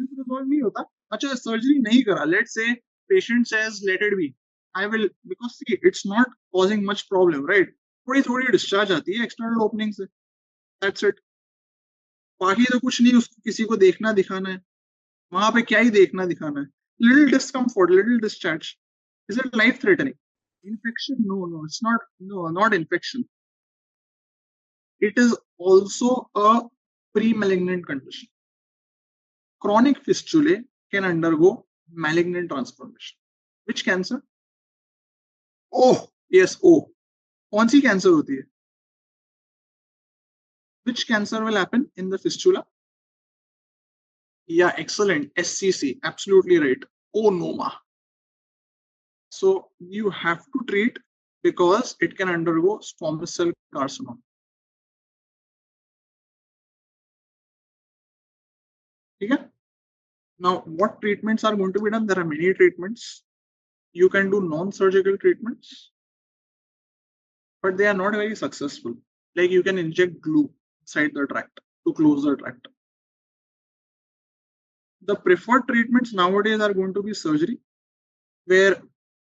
नहीं होता. अच्छा, surgery नहीं करा. Let's say patient says let it be. I will, because see, it's not causing much problem, right? थोड़ी discharge आती है एक्सटर्नल ओपनिंग से. That's it. बाकी तो कुछ नहीं उसको किसी को देखना दिखाना है. वहां पे क्या ही देखना दिखाना है. Little discomfort, little discharge. Is it life threatening? Infection? No, it's not. No, not infection. It is also a pre-malignant condition. Chronic fistulae can undergo malignant transformation. Which cancer? Oh, yes, O. कौन सी cancer होती है? Which cancer will happen in the fistula? Yeah, excellent. SCC, absolutely right. Onoma. So you have to treat because it can undergo squamous cell carcinoma. Okay? Now, what treatments are going to be done? There are many treatments. You can do non-surgical treatments, but they are not very successful. Like you can inject glue inside the tract to close the tract. The preferred treatments nowadays are going to be surgery, where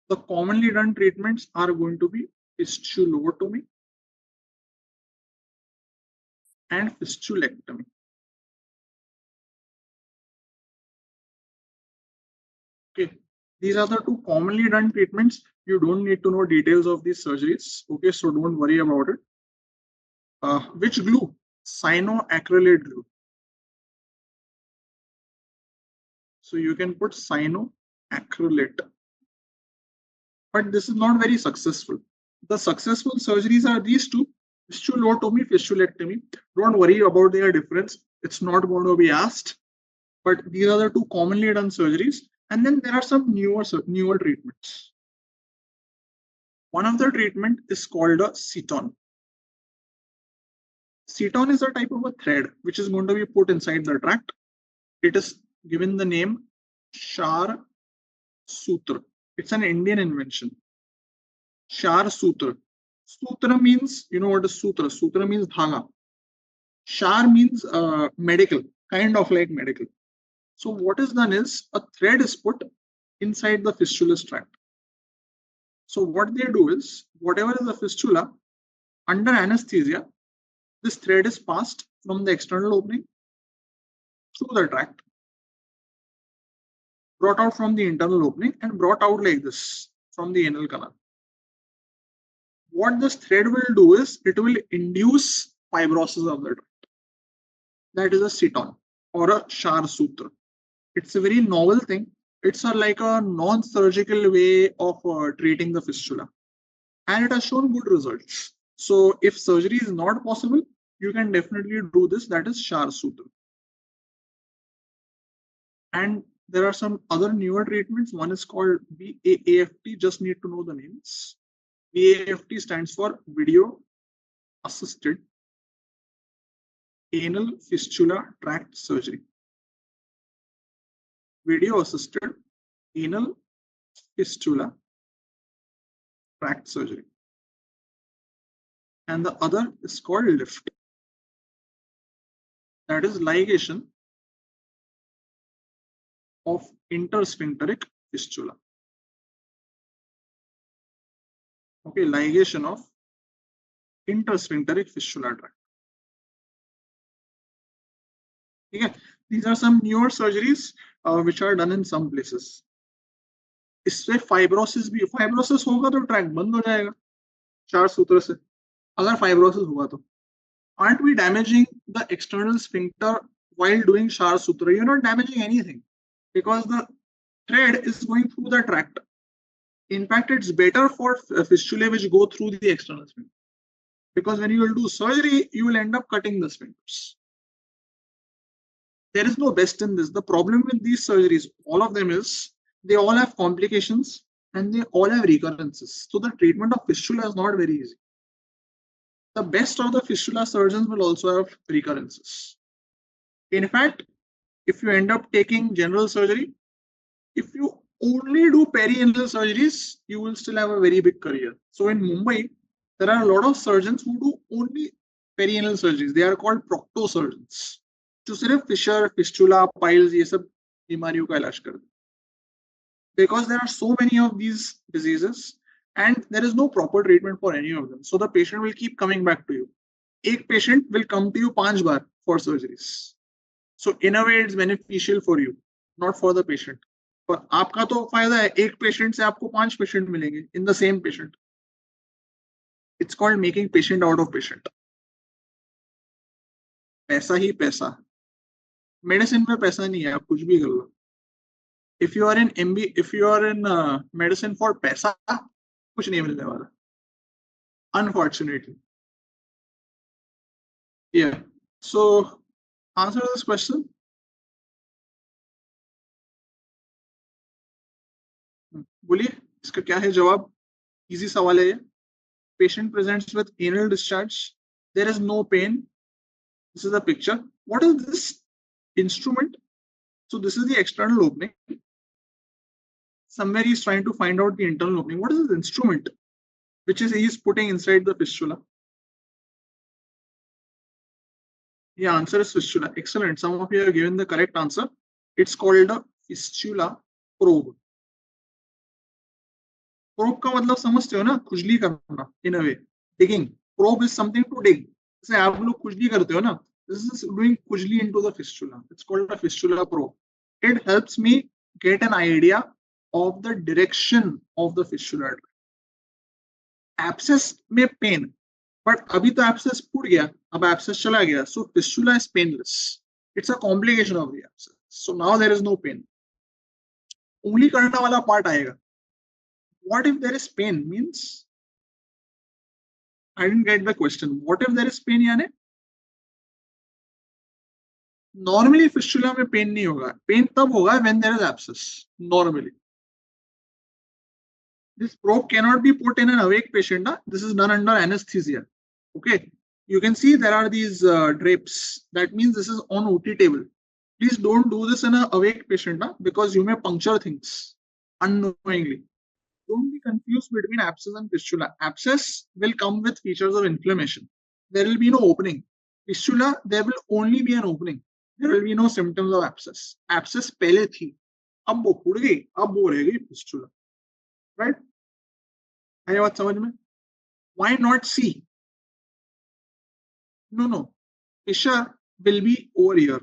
the commonly done treatments are going to be fistulotomy and fistulectomy. Okay, these are the two commonly done treatments. You don't need to know details of these surgeries. Okay, so don't worry about it. Which glue? Cyanoacrylate glue. So you can put cyanoacrylate. But this is not very successful. The successful surgeries are these two: fistulotomy, fistulectomy. Don't worry about their difference. It's not going to be asked. But these are the two commonly done surgeries. And then there are some newer treatments. One of the treatment is called a seton. Seton is a type of a thread which is going to be put inside the tract. It is given the name Shar Sutra. It's an Indian invention. Shar Sutra. Sutra means, you know what is Sutra? Sutra means dhaga. Shar means medical, kind of like medical. So what is done is a thread is put inside the fistulous tract. So what they do is, whatever is the fistula, under anesthesia, this thread is passed from the external opening through the tract, brought out from the internal opening, and brought out like this from the anal canal. What this thread will do is, it will induce fibrosis of the tract. That is a sit-on or a Shar Sutra. It's a very novel thing. It's like a non-surgical way of treating the fistula, and it has shown good results. So if surgery is not possible, you can definitely do this. That is Shar Sutra. And there are some other newer treatments. One is called BAAFT. Just need to know the names. BAAFT stands for Video Assisted Anal Fistula Tract Surgery. Video Assisted Anal Fistula Tract Surgery. And the other is called LIFT. That is ligation of intersphincteric fistula. Okay, ligation of intersphincteric fistula tract. Okay, these are some newer surgeries which are done in some places. इससे fibrosis होगा तो track बंद हो जाएगा चार सूत्र से. अगर fibrosis हुआ तो aren't we damaging the external sphincter while doing Shar Sutra? You're not damaging anything because the thread is going through the tract. In fact, it's better for fistulae which go through the external sphincter, because when you will do surgery, you will end up cutting the sphincters. There is no best in this. The problem with these surgeries, all of them, is they all have complications and they all have recurrences. So the treatment of fistula is not very easy. The best of the fistula surgeons will also have recurrences. In fact, if you end up taking general surgery, if you only do perianal surgeries, you will still have a very big career. So in Mumbai, there are a lot of surgeons who do only perianal surgeries. They are called proctosurgeons. जो सिर्फ Fisher, fistula, piles ये सब बीमारियों का इलाज करते हैं. Because there are so many of these diseases and there is no proper treatment for any of them. So the patient will keep coming back to you. एक patient will come to you 5 bar for surgeries. So in a way it's beneficial for you, not for the patient. पर आपका तो फायदा है, एक patient से आपको 5 patient मिलेंगे in the same patient. It's called making patient out of patient. पैसा ही पैसा. मेडिसिन में पैसा नहीं है, आप कुछ भी कर लो. If you are in medicine for पैसा, कुछ नहीं मिलने वाला. Unfortunately. Yeah. So answer this question. बोलिए इसका क्या है जवाब. Easy सवाल है ये. Patient presents with anal discharge. There is no pain. This is the picture. What is this instrument? So this is the external opening. Somewhere he is trying to find out the internal opening. What is this instrument which he is putting inside the fistula? The answer is fistula. Excellent. Some of you have given the correct answer. It's called a fistula probe. Probe का मतलब समझते हो ना, खुजली करना. In a way, digging. Probe is something to dig. जैसे आप लोग खुजली करते हो ना, this is doing खुजली into the fistula. It's called a fistula probe. It helps me get an idea of the direction of the fistula. Abscess में pain, but अभी तो abscess फूट गया, अब abscess चला गया, so fistula is painless. It's a complication of the abscess. So now there is no pain. उंगली करने वाला part आएगा. What if there is pain? Means I didn't get the question. What if there is pain? यानी normally fistula में pain नहीं होगा. Pain तब होगा when there is abscess. Normally. This probe cannot be put in an awake patient. Huh? This is done under anesthesia. Okay. You can see there are these drapes. That means this is on OT table. Please don't do this in an awake patient, huh? Because you may puncture things unknowingly. Don't be confused between abscess and fistula. Abscess will come with features of inflammation. There will be no opening. Fistula, there will only be an opening. There will be no symptoms of abscess. Abscess पहले थी, अब वो फूट गई, अब वो रह गई fistula. Right? आया बात समझ में? Why not C? No. Fissure will be over here.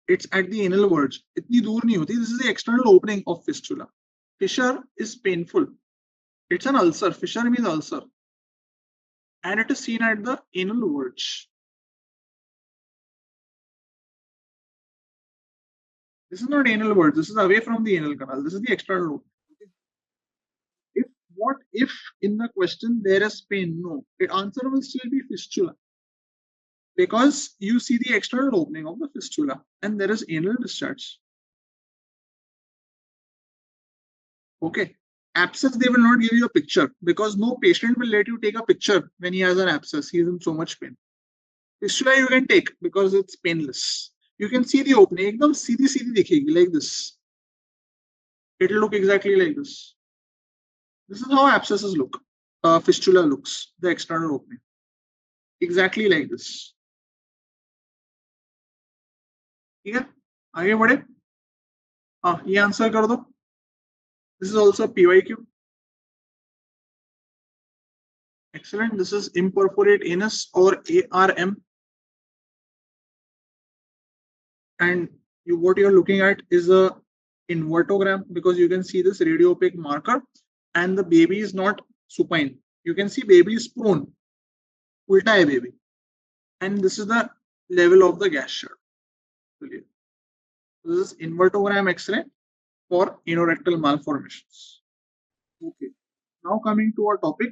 It's at the anal verge. इतनी दूर नहीं होती. This is the external opening of fistula. Fissure is painful. It's an ulcer. Fissure means ulcer. And it is seen at the anal verge. This is not anal verge. This is away from the anal canal. This is the external opening. What if in the question there is pain? No. The answer will still be fistula. Because you see the external opening of the fistula and there is anal discharge. Okay. Abscess, they will not give you a picture because no patient will let you take a picture when he has an abscess. He is in so much pain. Fistula you can take because it's painless. You can see the opening. Ekdam seedhi dikhegi like this. It will look exactly like this. This is how abscesses look. Fistula looks, the external opening. Exactly like this. ठीक है आगे बढ़े हाँ ये answer कर दो this is also PYQ excellent this is imperforate anus or ARM and what you're looking at is a invertogram because you can see this radiopaque marker and the baby is not supine you can see baby is prone ulta hai baby and this is the level of the gas shirt this is invertogram X-ray for anorectal malformations okay now coming to our topic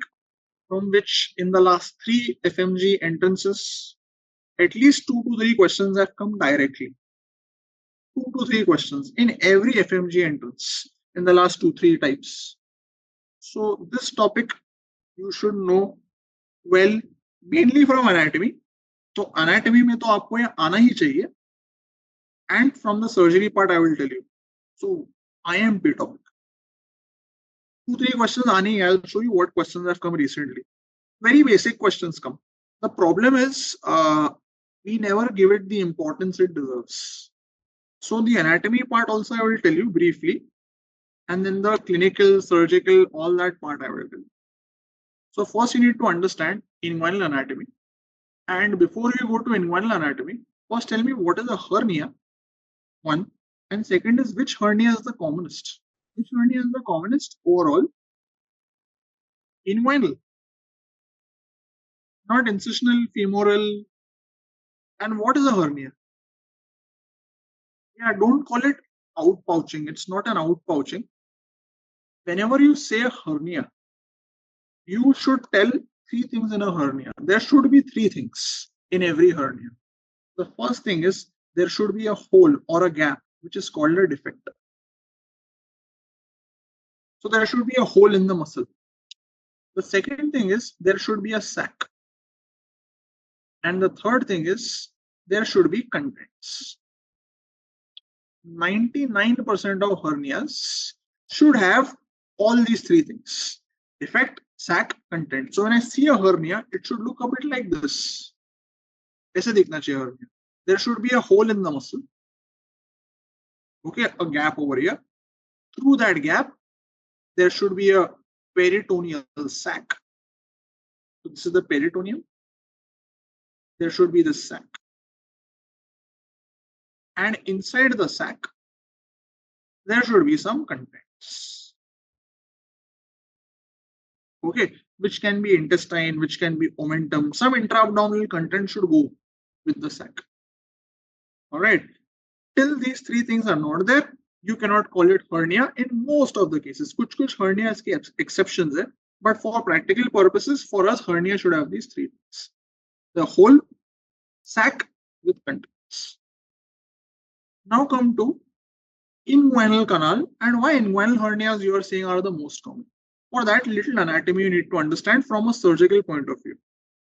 from which in the last 3 FMG entrances at least 2 to 3 questions have come directly 2 to 3 questions in every FMG entrance in the last 2-3 types. So this topic you should know well mainly from anatomy. So anatomy में तो आपको ये आना ही चाहिए and from the surgery part I will tell you. So IMP topic. 2-3 questions आने ही I'll show you what questions have come recently. Very basic questions come. The problem is we never give it the importance it deserves. So the anatomy part also I will tell you briefly and then the clinical, surgical, all that part I will tell you. So first you need to understand inguinal anatomy and before you go to inguinal anatomy, first tell me what is a hernia, one and second is which hernia is the commonest. Which hernia is the commonest overall? Inguinal, not incisional, femoral and what is a hernia? Yeah, don't call it outpouching. It's not an outpouching. Whenever you say a hernia, you should tell 3 things in a hernia. There should be 3 things in every hernia. The first thing is there should be a hole or a gap, which is called a defect. So there should be a hole in the muscle. The second thing is there should be a sac. And the third thing is there should be contents. 99% of hernias should have all these 3 things. Defect, sac, content. So when I see a hernia, it should look a bit like this. ऐसे दिखना चाहिए hernia. There should be a hole in the muscle. Okay, a gap over here. Through that gap, there should be a peritoneal sac. So this is the peritoneum. There should be the sac. And inside the sac, there should be some contents. Okay, which can be intestine, which can be omentum. Some intra-abdominal content should go with the sac. All right. Till these 3 things are not there, you cannot call it hernia in most of the cases. Kuch hernia has exceptions there, but for practical purposes, for us, hernia should have these 3 things. The whole sac with contents. Now come to inguinal canal and why inguinal hernias you are saying are the most common. For that little anatomy you need to understand from a surgical point of view.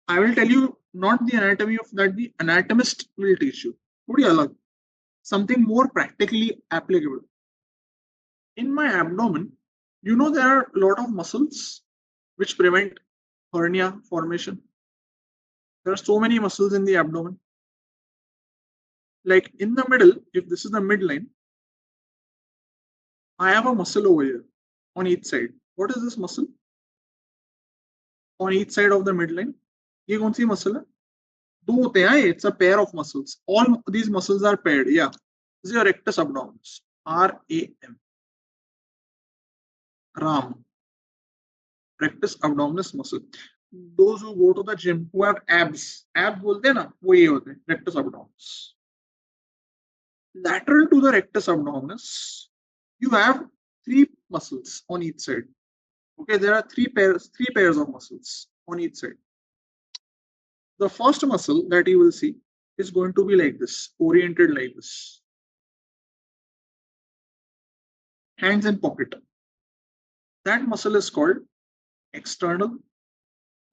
I will tell you not the anatomy of that the anatomist will teach you. Something more practically applicable. In my abdomen, you know there are a lot of muscles which prevent hernia formation. There are so many muscles in the abdomen. Like in the middle, if this is the midline, I have a muscle over here on each side. What is this muscle? on each side of the midline. ये कौन सी muscle है? दो होते हैं. It's a pair of muscles. All these muscles are paired. Yeah, this is your rectus abdominis. RAM. RAM. Rectus abdominis muscle. Those who go to the gym who have abs बोलते हैं ना, वो ये होते हैं, rectus abdominis. Lateral to the rectus abdominis, you have three muscles on each side. Okay, there are three pairs of muscles on each side. The first muscle that you will see is going to be like this, oriented like this. Hands in pocket. That muscle is called external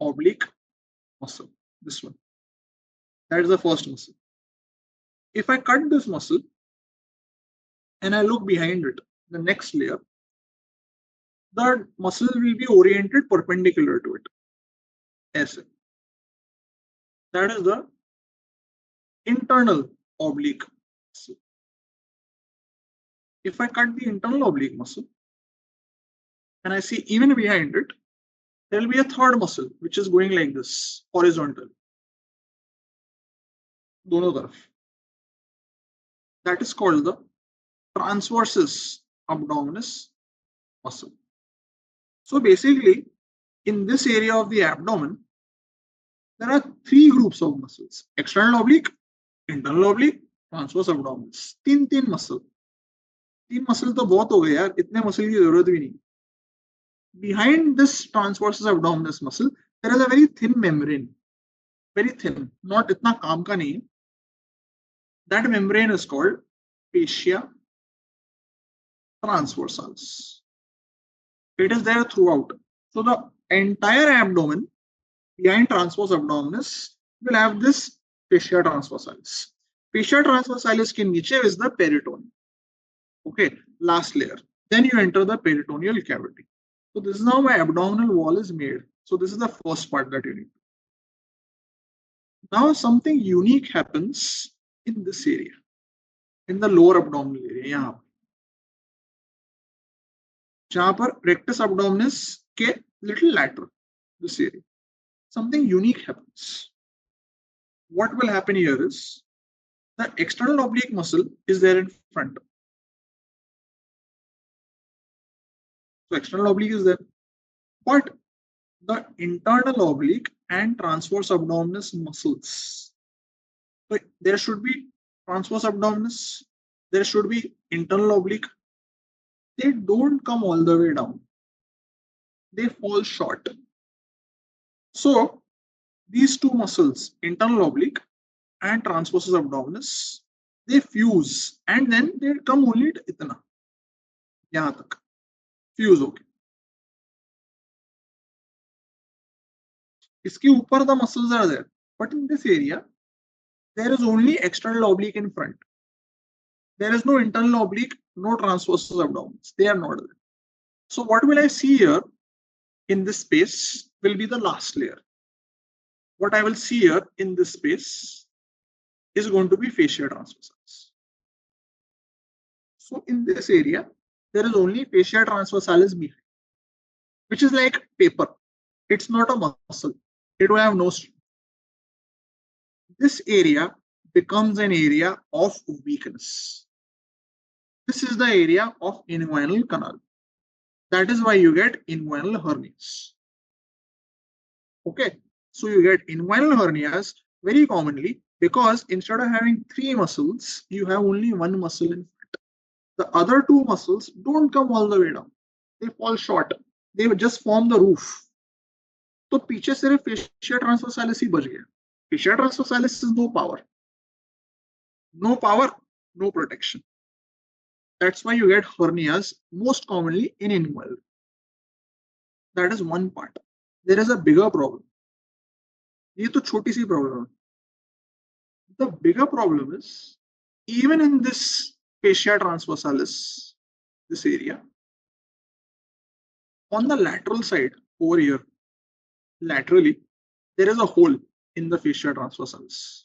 oblique muscle. This one. That is the first muscle. If I cut this muscle and I look behind it, the next layer, the muscle will be oriented perpendicular to it. As that is the internal oblique muscle. If I cut the internal oblique muscle and I see even behind it, there will be a third muscle which is going like this, horizontal. दोनों तरफ. That is called the transversus abdominis muscle. So basically, in this area of the abdomen, there are three groups of muscles: external oblique, internal oblique, transverse abdominis. तीन muscle. तीन muscle तो बहुत हो गए यार, इतने muscle की जरूरत भी नहीं. Behind this transversus abdominis muscle, there is a very thin membrane. Very thin, not इतना काम का नहीं. That membrane is called fascia transversalis. It is there throughout. So the entire abdomen behind transverse abdominis will have this fascia transversalis. Fascia transversalis ke niche is the peritoneum. Okay, last layer. Then you enter the peritoneal cavity. So this is how my abdominal wall is made. So this is the first part that you need. Now something unique happens in this area, in the lower abdominal area. यहाँ जहाँ पर rectus abdominis के little lateral, this area, something unique happens. What will happen here is the external oblique muscle is there in front. So external oblique is there, but the internal oblique and transverse abdominis muscles. So there should be transverse abdominis, there should be internal oblique. They don't come all the way down. They fall short. So these two muscles, internal oblique and transversus abdominis, they fuse and then they come only to itna. Yahan tak. Fuse okay. Iske upar the muscles are there, but in this area, there is only external oblique in front. There is no internal oblique, no transversus abdominis. They are not there. So what will I see here in this space will be the last layer. What I will see here in this space is going to be fascia transversalis. So in this area, there is only fascia transversalis behind, which is like paper. It's not a muscle. It will have no strength. This area becomes an area of weakness. This is the area of inguinal canal. That is why you get inguinal hernias. Okay, so you get inguinal hernias very commonly because instead of having three muscles, you have only one muscle in front. The other two muscles don't come all the way down. They fall short. They just form the roof. तो पीछे सिर्फ fascia transversalis ही बच गया. Fascia transversalis is no power. No power, no protection. That's why you get hernias most commonly in inguinal. That is one part. There is a bigger problem. ये तो छोटी सी problem है. The bigger problem is even in this fascia transversalis, this area, on the lateral side over here, laterally, there is a hole in the fascia transversalis.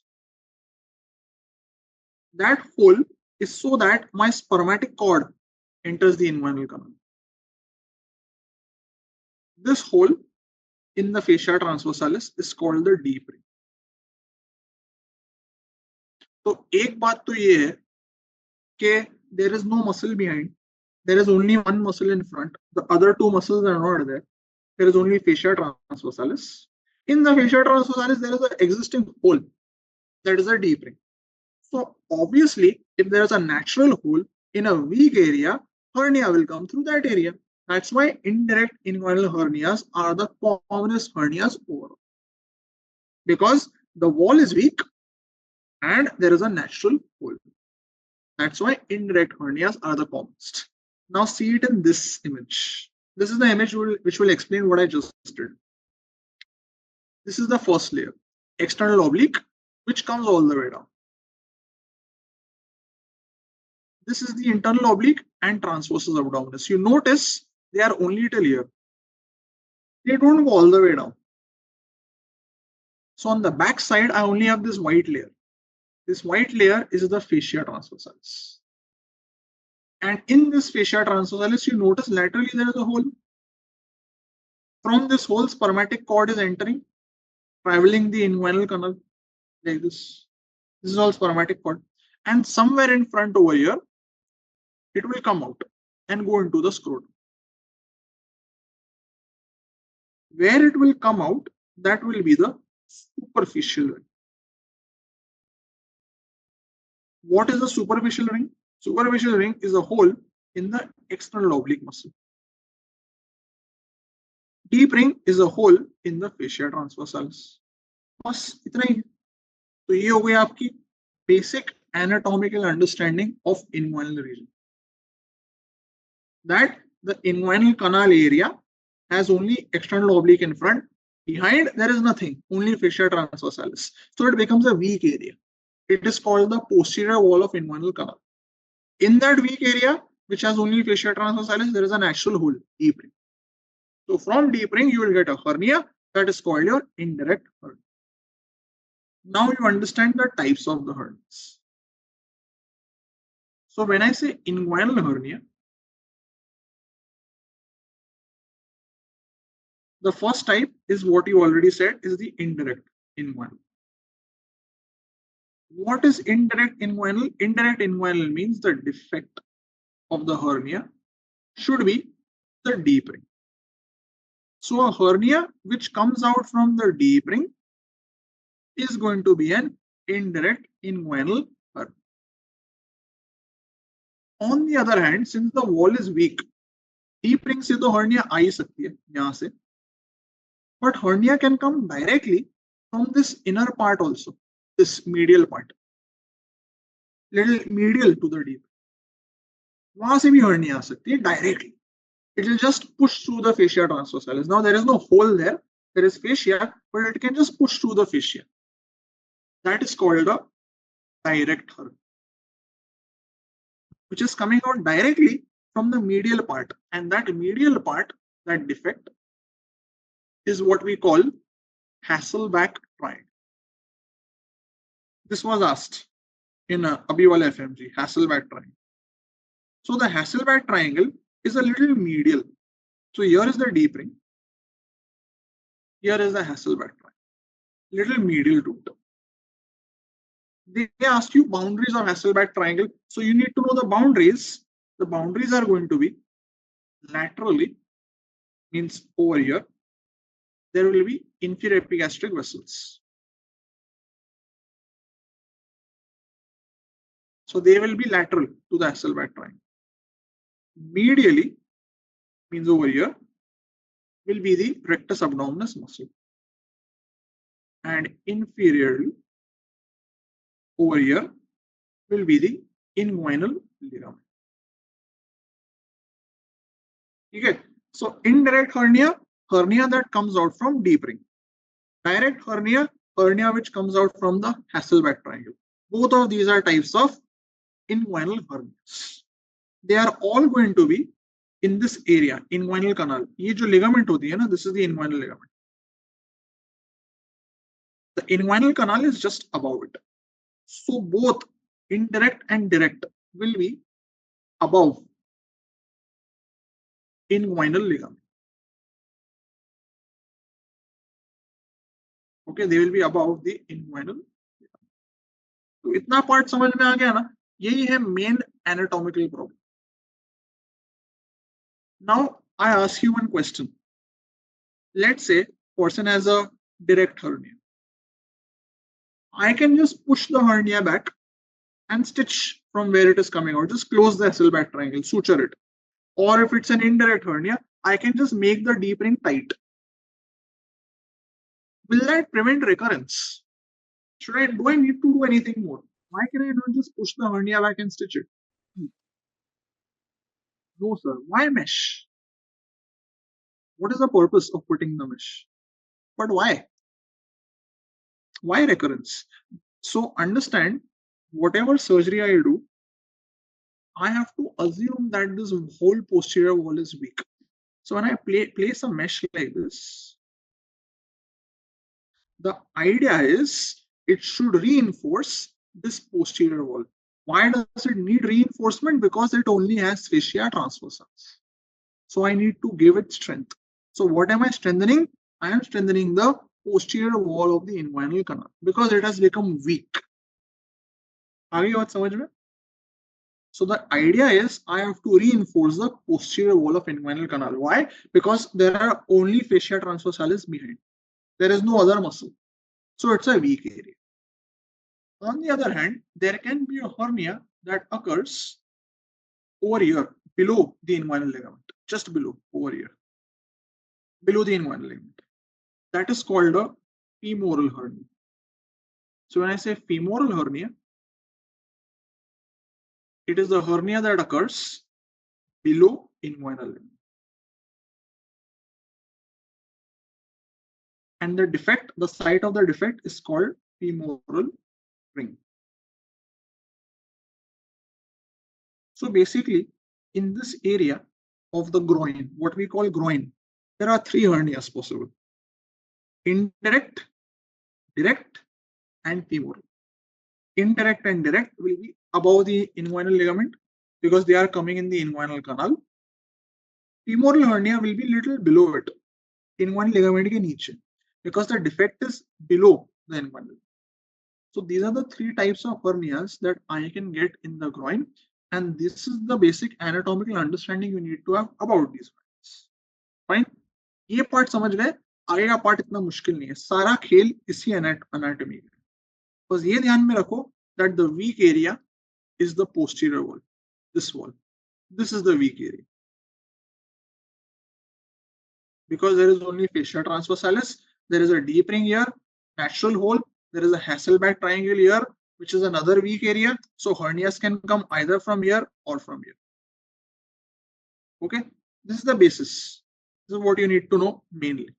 That hole is so that my spermatic cord enters the inguinal canal. This hole in the fascia transversalis is called the deep ring. तो एक बात तो ये है कि there is no muscle behind, there is only one muscle in front, the other two muscles are not there, there is only fascia transversalis. In the fascia transversalis there is an existing hole, that is a deep ring. So obviously if there is a natural hole in a weak area, hernia will come through that area. That's why indirect inguinal hernias are the commonest hernias overall, because the wall is weak and there is a natural hole. That's why indirect hernias are the commonest. Now see it in this image. This is the image which will explain what I just did. This is the first layer, external oblique, which comes all the way down. This is the internal oblique and transversus abdominis. You notice they are only till here. They don't go all the way down. So on the back side, I only have this white layer. This white layer is the fascia transversalis. And in this fascia transversalis, you notice laterally there is a hole. From this hole, spermatic cord is entering, traveling the inguinal canal like this. This is all spermatic cord. And somewhere in front over here, it will come out and go into the scrotum. Where it will come out, that will be the superficial ring. What is the superficial ring? Superficial ring is a hole in the external oblique muscle. Deep ring is a hole in the fascia transversalis. बस इतना ही. तो ये हो गई आपकी basic anatomical understanding of inguinal region. That the inguinal canal area has only external oblique in front. Behind there is nothing, only fascia transversalis. So it becomes a weak area. It is called the posterior wall of inguinal canal. In that weak area, which has only fascia transversalis, there is an actual hole, deep ring. So from deep ring, you will get a hernia that is called your indirect hernia. Now you understand the types of the hernias. So when I say inguinal hernia, the first type is what you already said, is the indirect inguinal. What is indirect inguinal? Indirect inguinal means the defect of the hernia should be the deep ring. So a hernia which comes out from the deep ring is going to be an indirect inguinal hernia. On the other hand, since the wall is weak, deep ring से तो hernia आ ही सकती है यहाँ से, but hernia can come directly from this inner part also, this medial part, little medial to the deep. वहां से भी hernia आ सकती है directly. It will just push through the fascia transversalis. Now there is no hole there, there is fascia, but it can just push through the fascia. That is called a direct hernia, which is coming out directly from the medial part, and that medial part, that defect, is what we call Hasselbalch triangle. This was asked in Abhiwala FMG, Hasselbalch triangle. So the Hasselbalch triangle is a little medial. So here is the deep ring. Here is the Hasselbalch triangle, little medial to it. They ask you boundaries of Hasselbalch triangle. So you need to know the boundaries. The boundaries are going to be laterally, means over here, there will be inferior epigastric vessels. So they will be lateral to the Hasselbalch triangle. Medially, means over here, will be the rectus abdominis muscle. And inferiorly, over here, will be the inguinal ligament. Okay. So indirect hernia, hernia that comes out from deep ring. Direct hernia, hernia which comes out from the Hasselbalch triangle. Both of these are types of inguinal hernias. They are all going to be in this area, inguinal canal. ये जो ligament होती है ना, this is the inguinal ligament. The inguinal canal is just above it. So both indirect and direct will be above inguinal ligament. Okay, they will be above the inguinal. तो इतना part समझ में आ गया ना, यही है main anatomical problem. Now I ask you one question. Let's say person has a direct hernia. I can just push the hernia back and stitch from where it is coming out. Just close the Hasselbalch triangle, suture it. Or if it's an indirect hernia, I can just make the deep ring tight. Will that prevent recurrence? Do I need to do anything more? Why can I not just push the hernia back and stitch it? No, sir. Why mesh? What is the purpose of putting the mesh? But why? Why recurrence? So understand, whatever surgery I do, I have to assume that this whole posterior wall is weak. So when I place a mesh like this, the idea is it should reinforce this posterior wall. Why does it need reinforcement? Because it only has fascia transversalis. So I need to give it strength. So what am I strengthening? I am strengthening the posterior wall of the inguinal canal because it has become weak. आगे बात समझ में? So the idea is I have to reinforce the posterior wall of inguinal canal. Why? Because there are only fascia transversalis behind. There is no other muscle. So it's a weak area. On the other hand, there can be a hernia that occurs over here, below the inguinal ligament, just below, over here, below the inguinal ligament. That is called a femoral hernia. So when I say femoral hernia, it is the hernia that occurs below inguinal ligament. And the defect, the site of the defect is called femoral ring. So basically, in this area of the groin, what we call groin, there are three hernias possible: indirect, direct, and femoral. Indirect and direct will be above the inguinal ligament because they are coming in the inguinal canal. Femoral hernia will be little below it, inguinal ligament ke niche, because the defect is below the inguinal. So these are the three types of hernias that I can get in the groin, and this is the basic anatomical understanding you need to have about these hernias. Fine? ये part समझ गए, आगे का part इतना मुश्किल नहीं है, सारा खेल इसी एनाटॉमी में. बस ये ध्यान में रखो that the weak area is the posterior wall, this wall. This is the weak area because there is only fascia transversalis. There is a deep ring here, natural hole. There is a Hasselbalch triangle here, which is another weak area. So hernias can come either from here or from here. Okay, this is the basis. This is what you need to know mainly.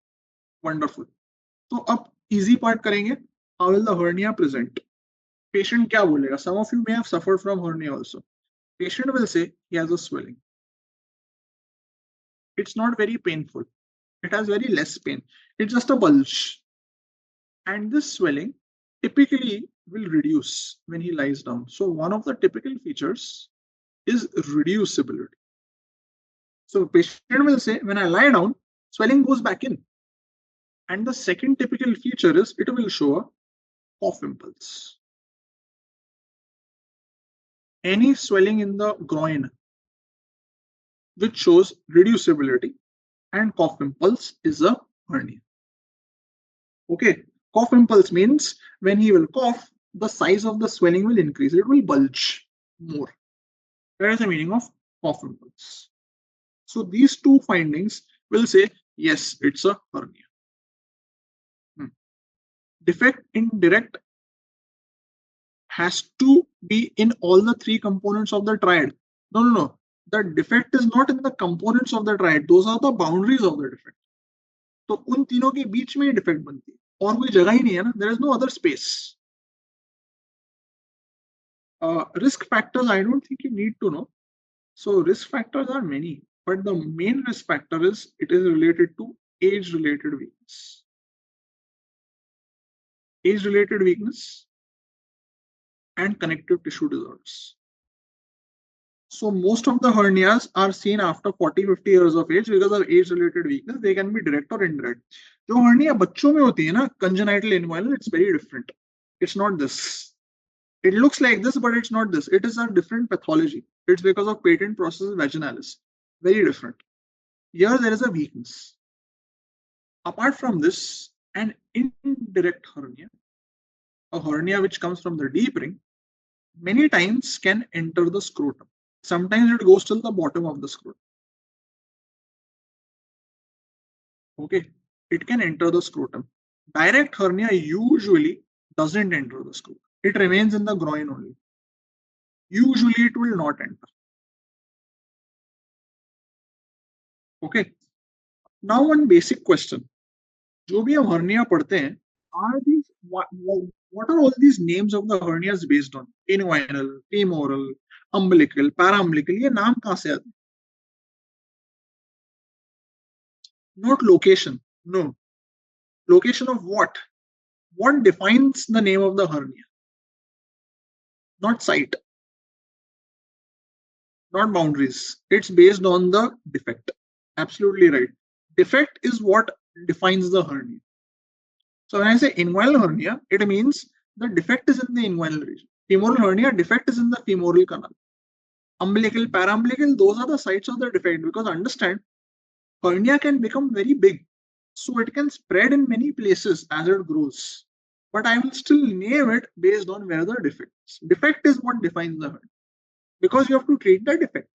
Wonderful. So अब easy part करेंगे. How will the hernia present? Patient क्या बोलेगा? Some of you may have suffered from hernia also. Patient will say he has a swelling. It's not very painful. It has very less pain. It's just a bulge. And this swelling typically will reduce when he lies down. So one of the typical features is reducibility. So patient will say, when I lie down, swelling goes back in. And the second typical feature is it will show a cough impulse. Any swelling in the groin which shows reducibility and cough impulse is a hernia. Okay, cough impulse means when he will cough, the size of the swelling will increase. It will bulge more. That is the meaning of cough impulse. So these two findings will say, yes, it's a hernia. Defect in direct has to be in all the three components of the triad. No. The defect is not in the components of the triad. Those are the boundaries of the defect. तो उन तीनों के बीच में defect बनती है और कोई जगह ही नहीं है ना. There is no other space. Risk factors I don't think you need to know. So risk factors are many, but the main risk factor is it is related to age-related weakness. Age-related weakness and connective tissue disorders. So most of the hernias are seen after 40-50 years of age because of age-related weakness. They can be direct or indirect. जो hernia बच्चों में होती है ना, congenital inguinal, it's very different. It's not this. It looks like this, but it's not this. It is a different pathology. It's because of patent process vaginalis. Very different. Here there is a weakness. Apart from this, an indirect hernia, a hernia which comes from the deep ring, many times can enter the scrotum. Sometimes it goes till the bottom of the scrotum. Okay, it can enter the scrotum. Direct hernia usually doesn't enter the scrotum. It remains in the groin only. Usually it will not enter. Okay. Now one basic question. जो भी हम hernia पढ़ते हैं, are these what are all these names of the hernias based on? Inguinal, femoral, umbilical, paraumbilical. ये नाम कहाँ से आते हैं? Not location. No. Location of what? What defines the name of the hernia? Not site. Not boundaries. It's based on the defect. Absolutely right. Defect is what defines the hernia. So when I say inguinal hernia, it means the defect is in the inguinal region. Femoral hernia, defect is in the femoral canal. Umbilical, paraumbilical, those are the sites of the defect, because understand, hernia can become very big. So it can spread in many places as it grows. But I will still name it based on where the defect is. Defect is what defines the hernia, because you have to treat the defect.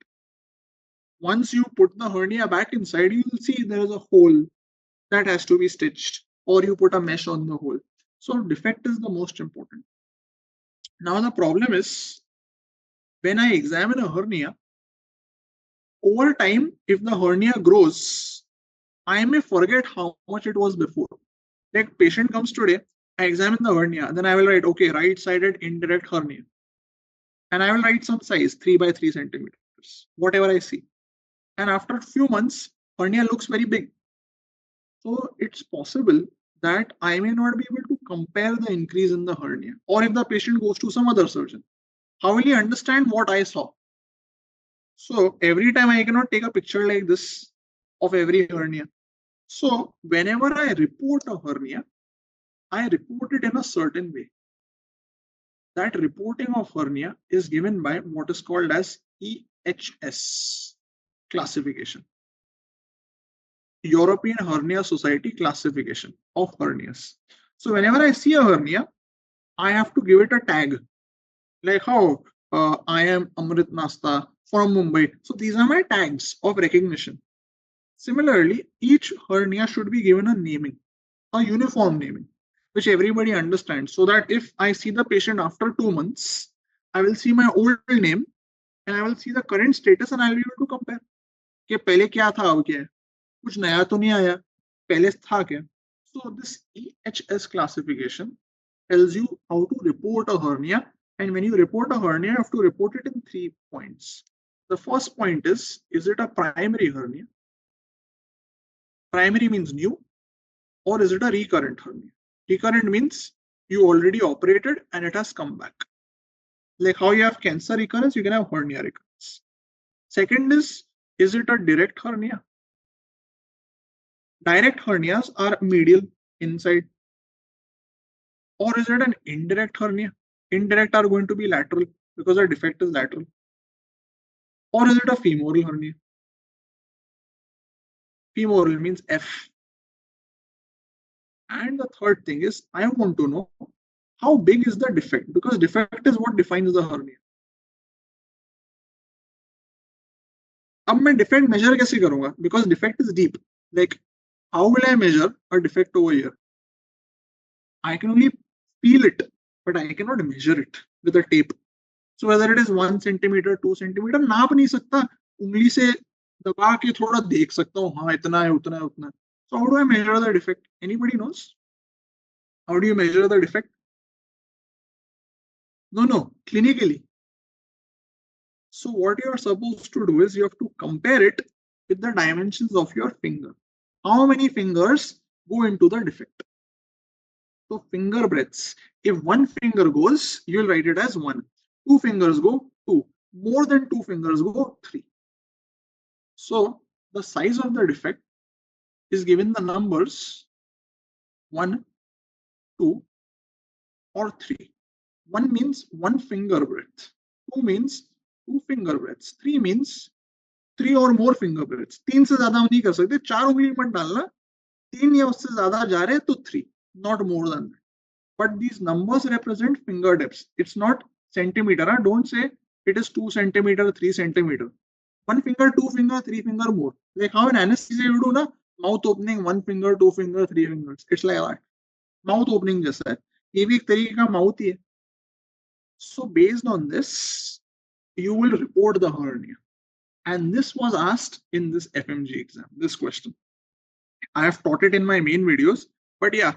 Once you put the hernia back inside, you will see there is a hole that has to be stitched, or you put a mesh on the hole. So defect is the most important. Now the problem is, when I examine a hernia, over time, if the hernia grows, I may forget how much it was before. Like patient comes today, I examine the hernia, then I will write, okay, right-sided indirect hernia. And I will write some size, 3 by 3 centimeters, whatever I see. And after a few months, hernia looks very big. So it's possible that I may not be able to compare the increase in the hernia. Or if the patient goes to some other surgeon, how will he understand what I saw? So every time I cannot take a picture like this of every hernia. So whenever I report a hernia, I report it in a certain way. That reporting of hernia is given by what is called as EHS classification. European Hernia Society classification of hernias. So whenever I see a hernia, I have to give it a tag. Like how I am Amrit Nasta from Mumbai. So these are my tags of recognition. Similarly, each hernia should be given a naming, a uniform naming, which everybody understands. So that if I see the patient after 2 months, I will see my old name and I will see the current status and I will be able to compare. कि पहले क्या था अब क्या है, कुछ नया तो नहीं आया, पहले था क्या. So this EHS classification tells you how to report a hernia, and when you report a hernia, you have to report it in 3 points. The first point is it a primary hernia? Primary means new, or is it a recurrent hernia? Recurrent means you already operated and it has come back. Like how you have cancer recurrence, you can have hernia recurrence. Second is it a direct hernia? Direct hernias are medial inside. Or is it an indirect hernia? Indirect are going to be lateral because the defect is lateral. Or is it a femoral hernia? Femoral means F. And the third thing is, I want to know how big is the defect, because defect is what defines the hernia. अब मैं defect measure कैसे करूंगा? Because defect is deep. Like, how will I measure a defect over here? I can only feel it, but I cannot measure it with a tape. So whether it is 1 centimeter, 2 centimeter, नाप नहीं सकता, उंगली से दबा के थोड़ा देख सकता हूँ, हाँ इतना है उतना है उतना है. So how do I measure the defect? Anybody knows? How do you measure the defect? No, clinically. So what you are supposed to do is you have to compare it with the dimensions of your finger. How many fingers go into the defect? So finger breadths. If one finger goes, you will write it as 1. 2 fingers go, 2. More than 2 fingers go 3. So the size of the defect is given the numbers 1, 2, or 3. 1 means 1 finger breadth. 2 means 2 finger breadths. 3 means 3 or more finger breadths. 3 से ज्यादा नहीं कर सकते, 4 उंगली मत डालना. 3 या उससे ज्यादा जा रहे तो 3, not more than that. But these numbers represent finger depths. It's not centimeter. Don't say it is 2 centimeter, 3 centimeter. 1 finger, 2 finger, 3 finger more. Like how in anesthesia you do na, mouth opening, 1 finger, 2 finger, 3 fingers. It's like that. Mouth opening जैसा है. ये भी एक तरीके का mouth ही है. So based on this, you will report the hernia. And this was asked in this FMG exam, this question. I have taught it in my main videos, but yeah,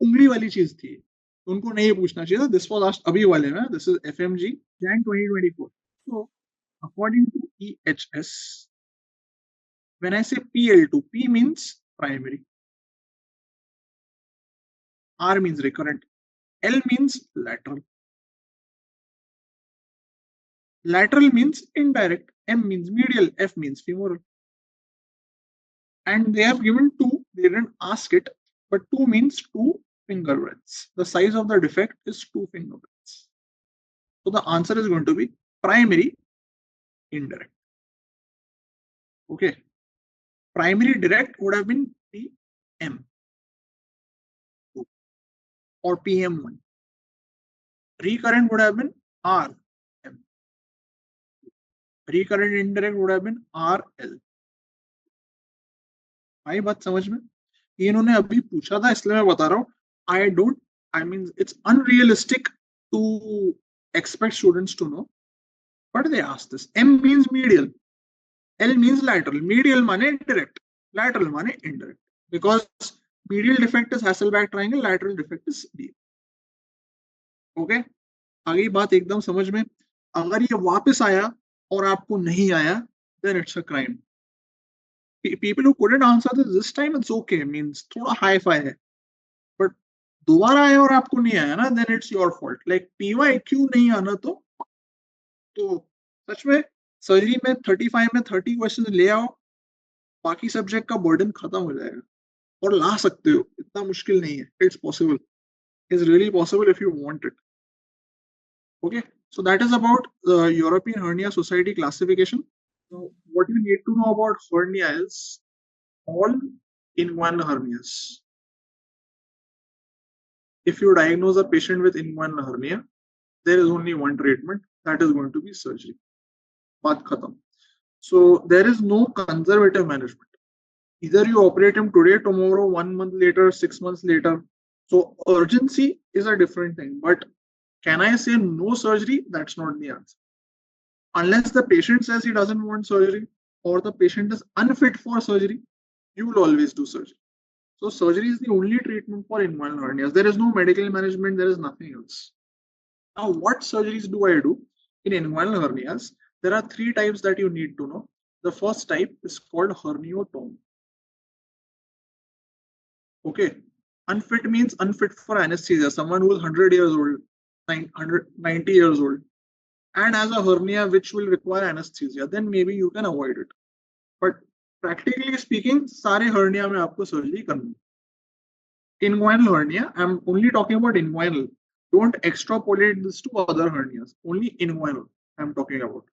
उंगली वाली चीज थी, उनको नहीं पूछना चाहिए था. This was asked अभी वाले में. This is FMG Jan 2024. So according to EHS, when I say PL2, P means primary, R means recurrent, L means lateral. Lateral means indirect, M means medial, F means femoral. And they have given 2, they didn't ask it, but 2 means 2 finger breadths. The size of the defect is 2 finger breadths. So the answer is going to be primary, indirect. Okay. Primary direct would have been PM or PM1. Recurrent would have been RM. Recurrent indirect would have been RL. आई बात समझ में? इन्होंने अभी पूछा था इसलिए मैं बता रहा हूँ. I mean it's unrealistic to expect students to know, but they asked this. M means medial, L means lateral. Medial माने direct, lateral माने indirect. Because medial defect is Hasselbalch triangle, lateral defect is D. Okay? आगे बात एकदम समझ में. अगर ये वापस आया और आपको नहीं आया, then it's a crime. People who couldn't answer this time, it's okay. Means थोड़ा high fi है. But दोबारा आया और आपको नहीं आया ना, then it's your fault. Like PYQ नहीं आना तो सच में सर्जरी में 35 में 30 क्वेश्चन ले आओ, बाकी सब्जेक्ट का बर्डन खत्म हो जाएगा. और ला सकते हो, इतना मुश्किल नहीं है. It's possible. It's really possible if you want it. Okay, so that is about the European Hernia Society classification. So what you need to know about hernia is all inguinal hernias. If you diagnose a patient with inguinal hernia, there is only one treatment, that is going to be surgery. Baat khatam. So there is no conservative management. Either you operate him today, tomorrow, 1 month later, 6 months later. So urgency is a different thing. But can I say no surgery? That's not the answer. Unless the patient says he doesn't want surgery or the patient is unfit for surgery, you will always do surgery. So surgery is the only treatment for inguinal hernias. There is no medical management, there is nothing else. Now, what surgeries do I do in inguinal hernias? There are 3 types that you need to know. The first type is called herniotomy. Okay, unfit means unfit for anesthesia. Someone who is 100 years old, 90 years old, and has a hernia which will require anesthesia, then maybe you can avoid it. But practically speaking, सारे hernia में आपको surgery करनी. Inguinal hernia, I'm only talking about inguinal. Don't extrapolate this to other hernias. Only inguinal I'm talking about.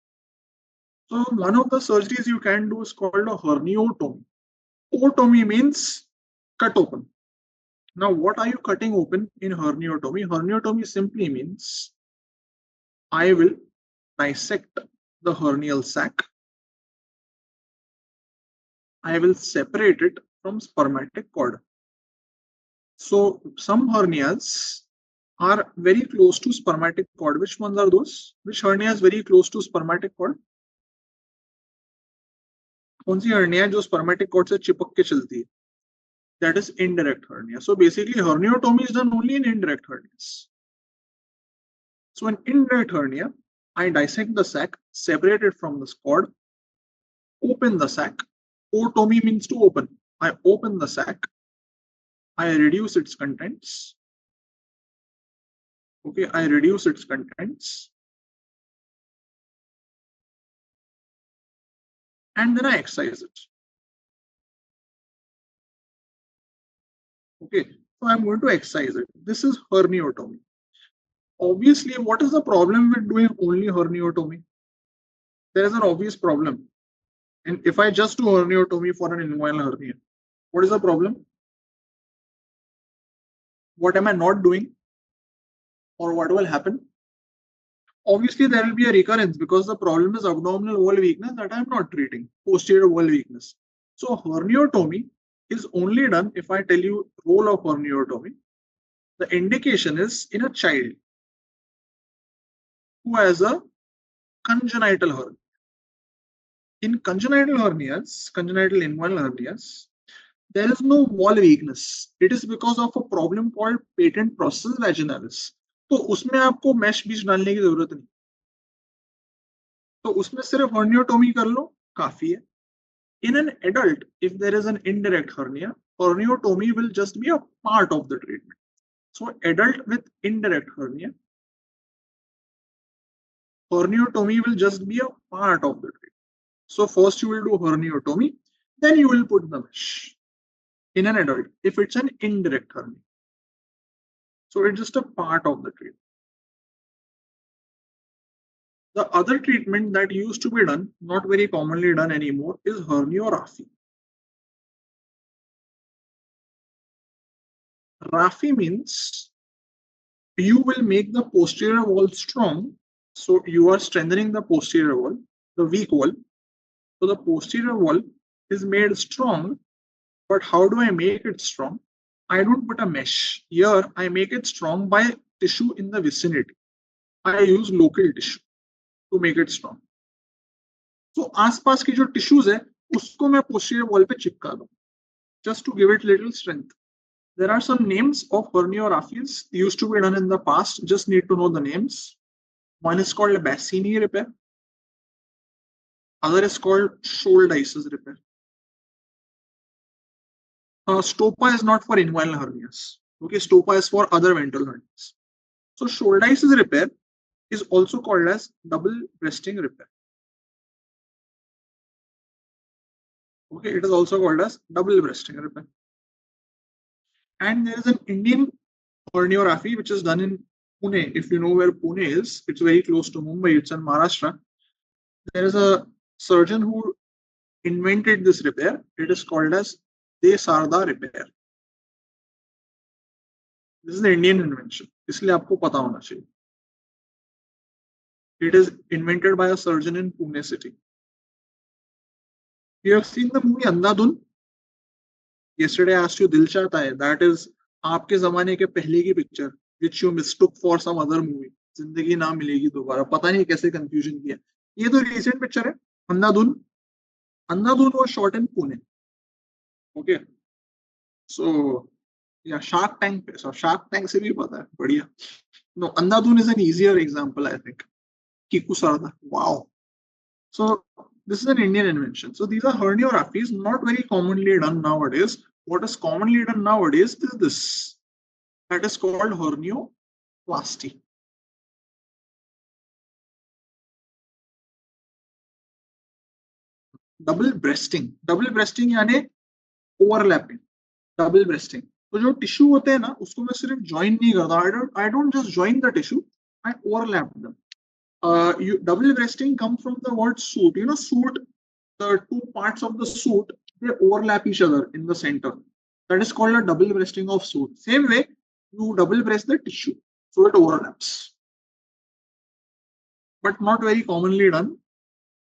So one of the surgeries you can do is called a herniotomy. Otomy means cut open. Now, what are you cutting open in herniotomy? Herniotomy simply means I will dissect the hernial sac. I will separate it from spermatic cord. So some hernias are very close to spermatic cord. Which ones are those? Which hernia is very close to spermatic cord? कौन सी hernia जो spermatic cord से चिपक के चलती है? That is indirect hernia. So basically herniotomy is done only in indirect hernias. So in indirect hernia, I dissect the sac, separate it from the cord, open the sac. Otomy means to open. I open the sac, I reduce its contents. Okay, I reduce its contents. and then I excise it. Okay, so I'm going to excise it. This is herniatomy. Obviously, what is the problem with doing only herniatomy? There is an obvious problem. And if I just do herniatomy for an inguinal hernia, what is the problem? What am I not doing? Or what will happen? Obviously, there will be a recurrence because the problem is abdominal wall weakness that I am not treating, posterior wall weakness. So herniatomy is only done if I tell you role of herniatomy. The indication is in a child who has a congenital hernia. In congenital hernias, congenital inguinal hernias, there is no wall weakness. It is because of a problem called patent process vaginalis. तो उसमें आपको mesh बीच डालने की जरूरत नहीं, तो उसमें सिर्फ herniatomy कर लो काफी है. In an adult, if there is an indirect hernia, herniatomy will just be a part of the treatment. So adult with indirect hernia, herniatomy will just be a part of the treatment. So first you will do herniatomy, then you will put the mesh in an adult if it's an indirect hernia. So it's just a part of the treatment. The other treatment that used to be done, not very commonly done anymore, is herniorrhaphy. Rhaphy means you will make the posterior wall strong. So you are strengthening the posterior wall, the weak wall. So the posterior wall is made strong. But how do I make it strong? I don't put a mesh. Here I make it strong by tissue in the vicinity. I use local tissue to make it strong. So आसपास की जो tissues है उसको मैं posterior wall पे चिपका दूं, just to give it little strength. There are some names of herniorrhaphies used to be done in the past. Just need to know the names. One is called Bassini repair. Other is called Shouldice's repair. Stopa is not for inguinal hernias. Okay, Stopa is for other ventral hernias. So Shouldice's repair is also called as double breasting repair. Okay, it is also called as double breasting repair. And there is an Indian herniorrhaphy which is done in Pune. If you know where Pune is, it's very close to Mumbai. It's in Maharashtra. There is a surgeon who invented this repair. It is called as De Sarda repair. This is the Indian invention. इसलिए आपको पता होना चाहिए. It is invented by a surgeon in Pune city. You have seen the movie Andhadhun? Yesterday I asked you Dil Chahta Hai. That is आपके जमाने के पहले की picture which you mistook for some other movie. जिंदगी ना मिलेगी दोबारा. पता नहीं कैसे कंफ्यूजन किया. ये तो recent पिक्चर है अंधाधुन. Andhadhun was shot in Pune. Okay. So yeah, Shark Tank. So Shark Tank से भी पता है. बढ़िया. No, Andhadhun is an easier example, I think. Kiku Sarda. Wow. So this is an Indian invention. So these are herniorrhaphies, not very commonly done nowadays. What is commonly done nowadays is this. That is called hernioplasty. Double breasting. Double breasting यानी overlapping. Double breasting. तो जो tissue होते हैं ना उसको मैं सिर्फ join नहीं करता. I don't just join the tissue. I overlap them. Double breasting comes from the word suit. You know, suit, the two parts of the suit, they overlap each other in the center. That is called a double breasting of suit. Same way, you double breast the tissue, so it overlaps. But not very commonly done.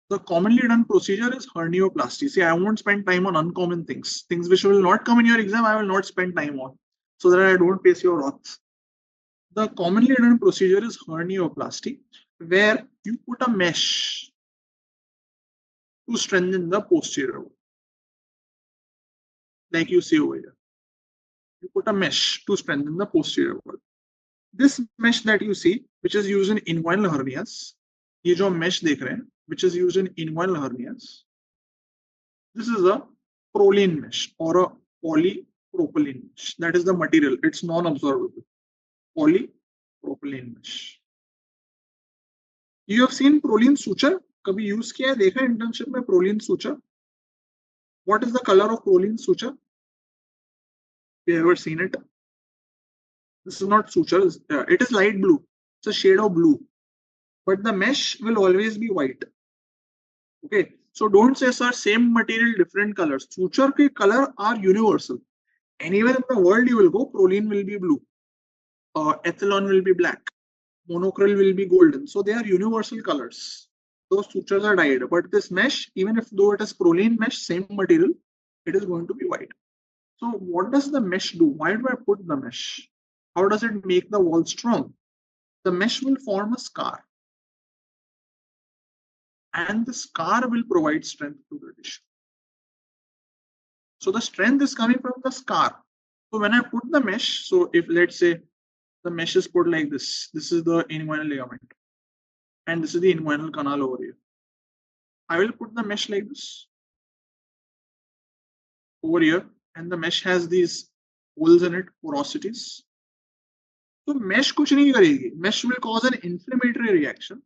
The commonly done procedure is hernioplasty. See, I won't spend time on uncommon things. Things which will not come in your exam, I will not spend time on, so that I don't pace your wrath. The commonly done procedure is hernioplasty, where you put a mesh to strengthen the posterior wall. Like you see over here. You put a mesh to strengthen the posterior wall. This mesh that you see, which is used in inguinal hernias, ये जो mesh देख रहे हैं, which is used in inguinal hernias, this is a Prolene mesh or a polypropylene mesh. That is the material. It's non-absorbable. Polypropylene mesh. You have seen Prolene suture. कभी use किया है, देखा internship में proline suture? What is the color of proline suture? You ever seen it? This is not suture. It is light blue. It's a shade of blue, but the mesh will always be white. Okay, so don't say, sir, same material, different colors. Suture ke color are universal. Anywhere in the world you will go, proline will be blue, ethylene will be black, monocryl will be golden. So they are universal colors. Those sutures are dyed, but this mesh, even if though it is proline mesh, same material, it is going to be white. So what does the mesh do? Why do I put the mesh? How does it make the wall strong? The mesh will form a scar, and the scar will provide strength to the tissue. So the strength is coming from the scar. So when I put the mesh, so if let's say the mesh is put like this is the inguinal ligament, and this is the inguinal canal over here. I will put the mesh like this over here, and the mesh has these holes in it, porosities. So mesh kuch nahi karegi. Mesh will cause an inflammatory reaction,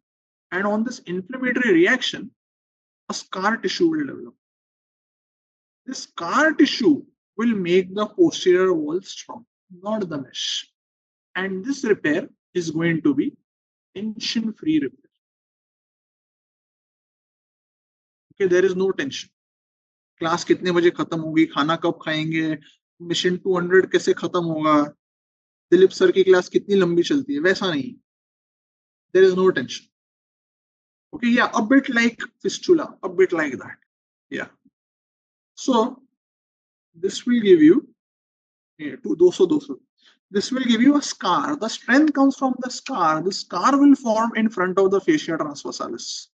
and on this inflammatory reaction, a scar tissue will develop. This scar tissue will make the posterior wall strong, not the mesh. And this repair is going to be tension-free repair. Okay, there is no tension. Class कितने बजे खत्म होगी, खाना कब खाएंगे, mission 200 कैसे खत्म होगा, दिलीप सर की क्लास कितनी लंबी चलती है, वैसा नहीं. There is no tension. Okay, yeah, a bit like fistula, a bit like that. Yeah. So this will give you 200. This will give you a scar. The strength comes from the scar. The scar will form in front of the fascia transversalis.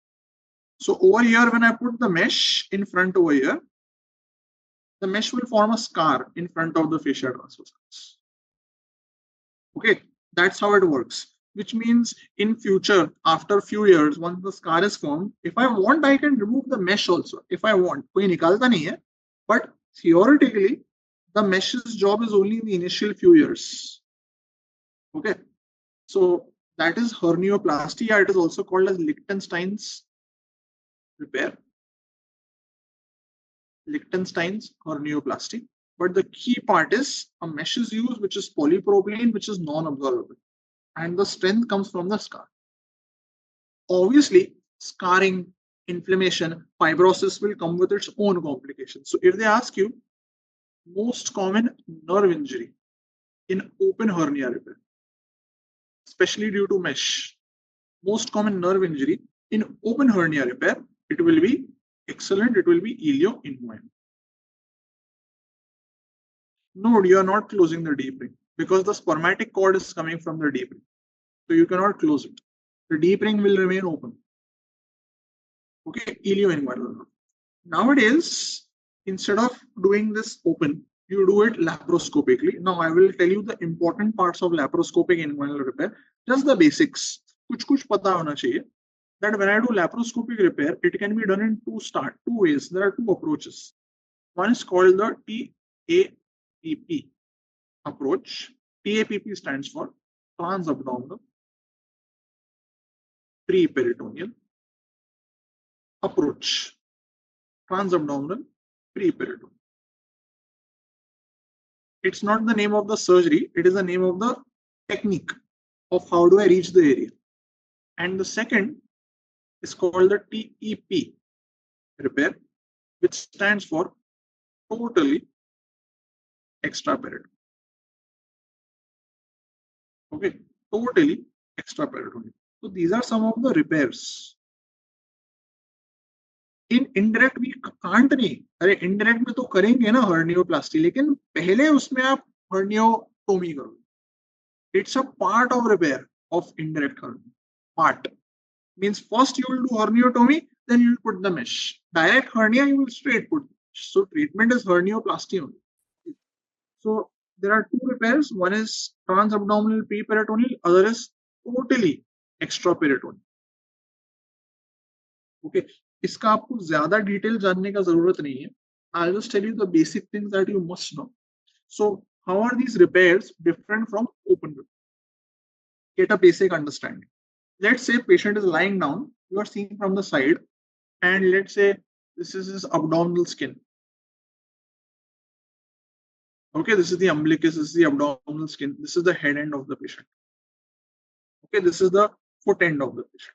So over here, when I put the mesh in front over here, the mesh will form a scar in front of the fascia transversalis. Okay, that's how it works. Which means in future, after a few years, once the scar is formed, if I want, I can remove the mesh also. If I want, कोई निकालता नहीं है. But theoretically, the mesh's job is only in the initial few years. Okay, so that is hernioplasty. Yeah, it is also called as Lichtenstein's repair. Lichtenstein's hernioplasty. But the key part is a mesh is used, which is polypropylene, which is non-absorbable, and the strength comes from the scar. Obviously, scarring, inflammation, fibrosis will come with its own complications. So if they ask you, most common nerve injury in open hernia repair, especially due to mesh, most common nerve injury in open hernia repair, it will be excellent. It will be ilioinguinal. No, you are not closing the deep ring because the spermatic cord is coming from the deep ring. So you cannot close it. The deep ring will remain open. Okay, ilioinguinal. Nowadays, instead of doing this open, you do it laparoscopically. Now I will tell you the important parts of laparoscopic inguinal repair, just the basics. कुछ पता होना चाहिए. That when I do laparoscopic repair, it can be done in two ways. There are two approaches. One is called the TAPP approach. TAPP stands for transabdominal preperitoneal approach. Transabdominal preperitoneal. It's not the name of the surgery, it is the name of the technique of how do I reach the area. And the second is called the TEP repair, which stands for totally extraperitoneal. Okay, totally extraperitoneal. So these are some of the repairs. In indirect we can't नहीं. अरे indirect में तो करेंगे ना hernioplasty, लेकिन पहले उसमें आप hernioctomy करो. It's a part of repair of indirect hernia. Part means first you will do hernioctomy, then you will put the mesh. Direct hernia you will straight put. So treatment is hernioplasty only. So there are two repairs. One is transabdominal preperitoneal, other is totally extraperitoneal. Okay, इसका आपको ज्यादा detail जानने का जरूरत नहीं है. I'll just tell you the basic things that you must know. So how are these repairs different from open repair? Get a basic understanding. Let's say patient is lying down. You are seeing from the side. and let's say this is his abdominal skin. Okay, this is the umbilicus, this is the abdominal skin, this is the head end of the patient. Okay, this is the foot end of the patient.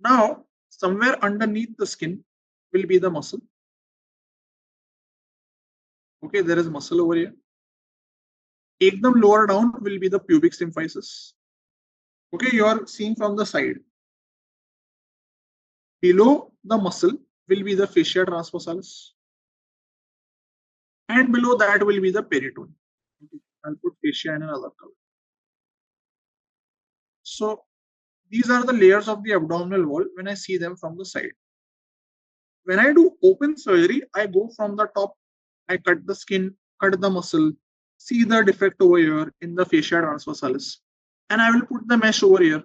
Now, somewhere underneath the skin will be the muscle. Okay, there is muscle over here. Ekdam lower down will be the pubic symphysis. Okay, you are seeing from the side. Below the muscle will be the fascia transversalis. And below that will be the peritoneum. Okay, I'll put fascia in another color. So these are the layers of the abdominal wall when I see them from the side. When I do open surgery, I go from the top, I cut the skin, cut the muscle, see the defect over here in the fascia transversalis, and I will put the mesh over here.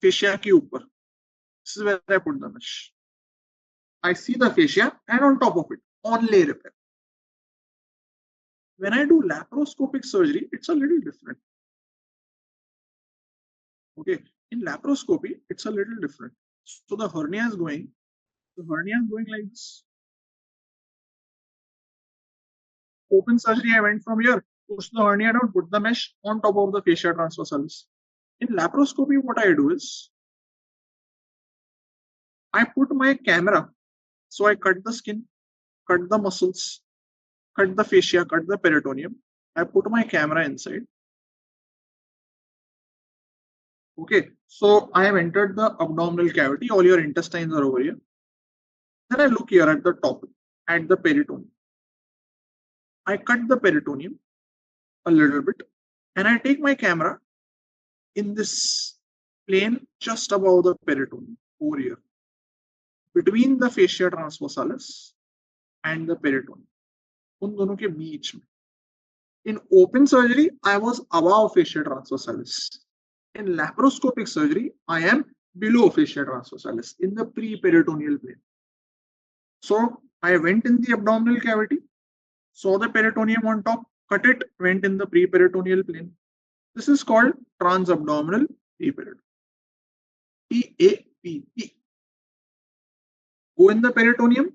Fascia ke upar. This is where I put the mesh. I see the fascia and on top of it, onlay repair. When I do laparoscopic surgery, it's a little different. Okay, in laparoscopy, it's a little different. So the hernia is going like this. Open surgery, I went from here, push the hernia down, put the mesh on top of the fascia transversalis. In laparoscopy, what I do is I put my camera. So I cut the skin, cut the muscles, cut the fascia, cut the peritoneum. I put my camera inside. Okay, so I have entered the abdominal cavity. All your intestines are over here. Then I look here at the top, at the peritoneum. I cut the peritoneum a little bit and I take my camera in this plane just above the peritoneum over here, between the fascia transversalis and the peritoneum. उन दोनों के बीच में. In open surgery, I was above fascia transversalis. In laparoscopic surgery, I am below fascia transversalis in the pre-peritoneal plane. So I went in the abdominal cavity, saw the peritoneum on top, cut it, went in the pre-peritoneal plane. This is called transabdominal pre-peritoneal. TAPP. Go in the peritoneum,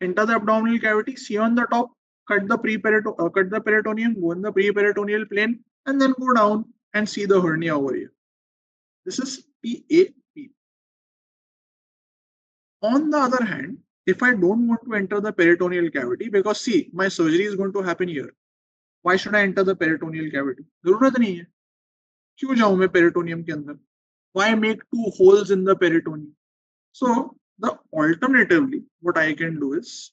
enter the abdominal cavity, see on the top, cut the peritoneum, go in the pre-peritoneal plane, and then go down and see the hernia over here. This is TAPP. On the other hand, if I don't want to enter the peritoneal cavity, because see, my surgery is going to happen here. Why should I enter the peritoneal cavity? जरूरत नहीं है. क्यों जाऊं मैं peritoneum के अंदर? Why make two holes in the peritoneum? So the alternatively, what I can do is,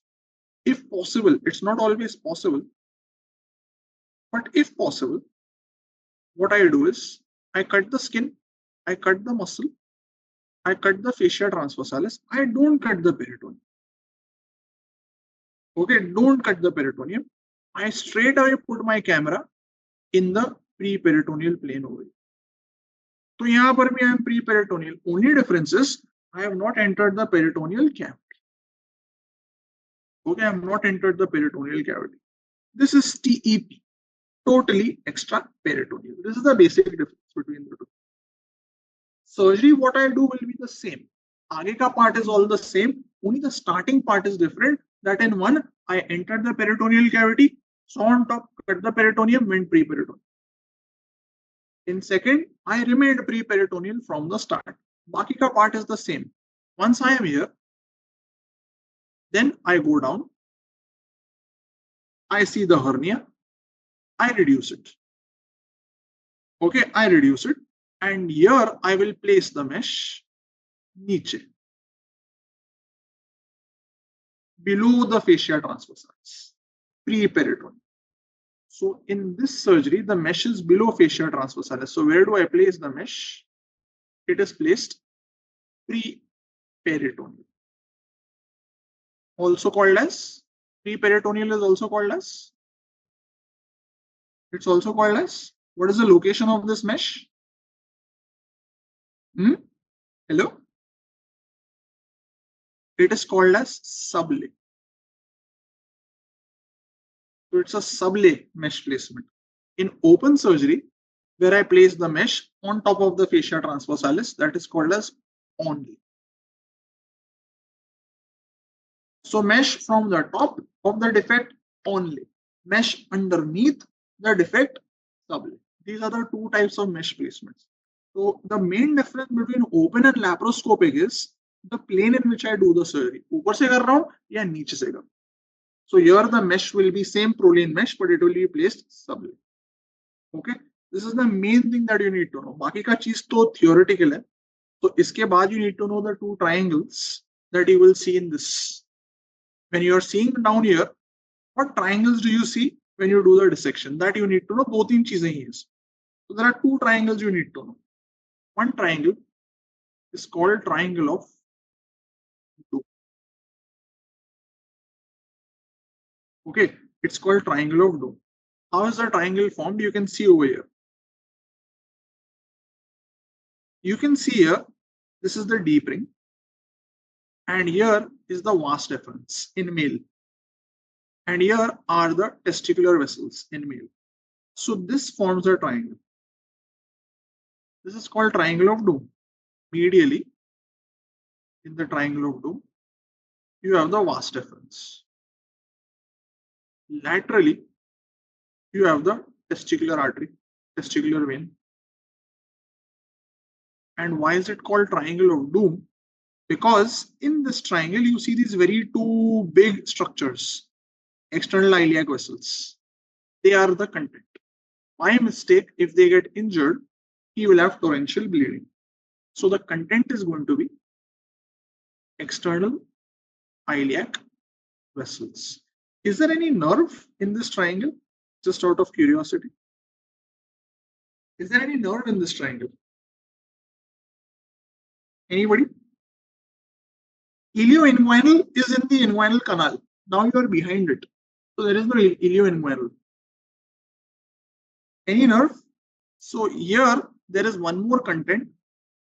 if possible, it's not always possible, but if possible, what I do is I cut the skin, I cut the muscle, I cut the fascia transversalis, I don't cut the peritoneum. Okay, don't cut the peritoneum. I straight away put my camera in the pre-peritoneal plane over here. So यहाँ पर भी I am pre-peritoneal. Only difference is I have not entered the peritoneal cavity. Okay, I have not entered the peritoneal cavity. This is TEP, totally extra peritoneal. This is the basic difference between the two. Surgery, what I do will be the same. आगे का part is all the same. Only the starting part is different. That in one, I entered the peritoneal cavity, saw on top, cut the peritoneum, went pre-peritoneal. In second, I remained pre-peritoneal from the start. Baki ka part is the same. Once I am here, then I go down, I see the hernia, I reduce it. Okay, I reduce it, and here I will place the mesh niche, below the fascia transversalis, pre-peritoneal. So in this surgery, the mesh is below fascia transversalis. So where do I place the mesh? It is placed pre-peritoneal. Also called as pre-peritoneal is also called as. It's also called as. What is the location of this mesh? Hello? It is called as sublay. So it's a sublay mesh placement. In open surgery, where I place the mesh on top of the fascia transversalis, that is called as only. So mesh from the top of the defect only. Mesh underneath the defect sublet. These are the two types of mesh placements. So the main difference between open and laparoscopic is the plane in which I do the surgery. ऊपर से कर रहा हूँ या नीचे से कर रहा हूँ. So here the mesh will be same Prolene mesh, but it will be placed sublet. Okay, this is the main thing that you need to know. बाकी का चीज तो theoretical है. So इसके बाद you need to know the two triangles that you will see in this. When you are seeing down here, what triangles do you see when you do the dissection? That you need to know. दो तीन चीजें ही हैं. So there are two triangles you need to know. One triangle is called triangle of Doom. Okay, it's called triangle of Doom. How is the triangle formed? You can see over here. You can see here, this is the deep ring, and here is the vas deferens in male, and here are the testicular vessels in male. So this forms a triangle. This is called triangle of Doom. Medially, in the triangle of Doom, you have the vas deferens. Laterally, you have the testicular artery, testicular vein. And why is it called triangle of Doom? Because in this triangle, you see these very two big structures, external iliac vessels. They are the content. By mistake, if they get injured, he will have torrential bleeding. So the content is going to be external iliac vessels. Is there any nerve in this triangle? Just out of curiosity. Is there any nerve in this triangle? Anybody? Ilioinguinal is in the inguinal canal. Now you are behind it. So there is no ilioinguinal. Any nerve? So here there is one more content,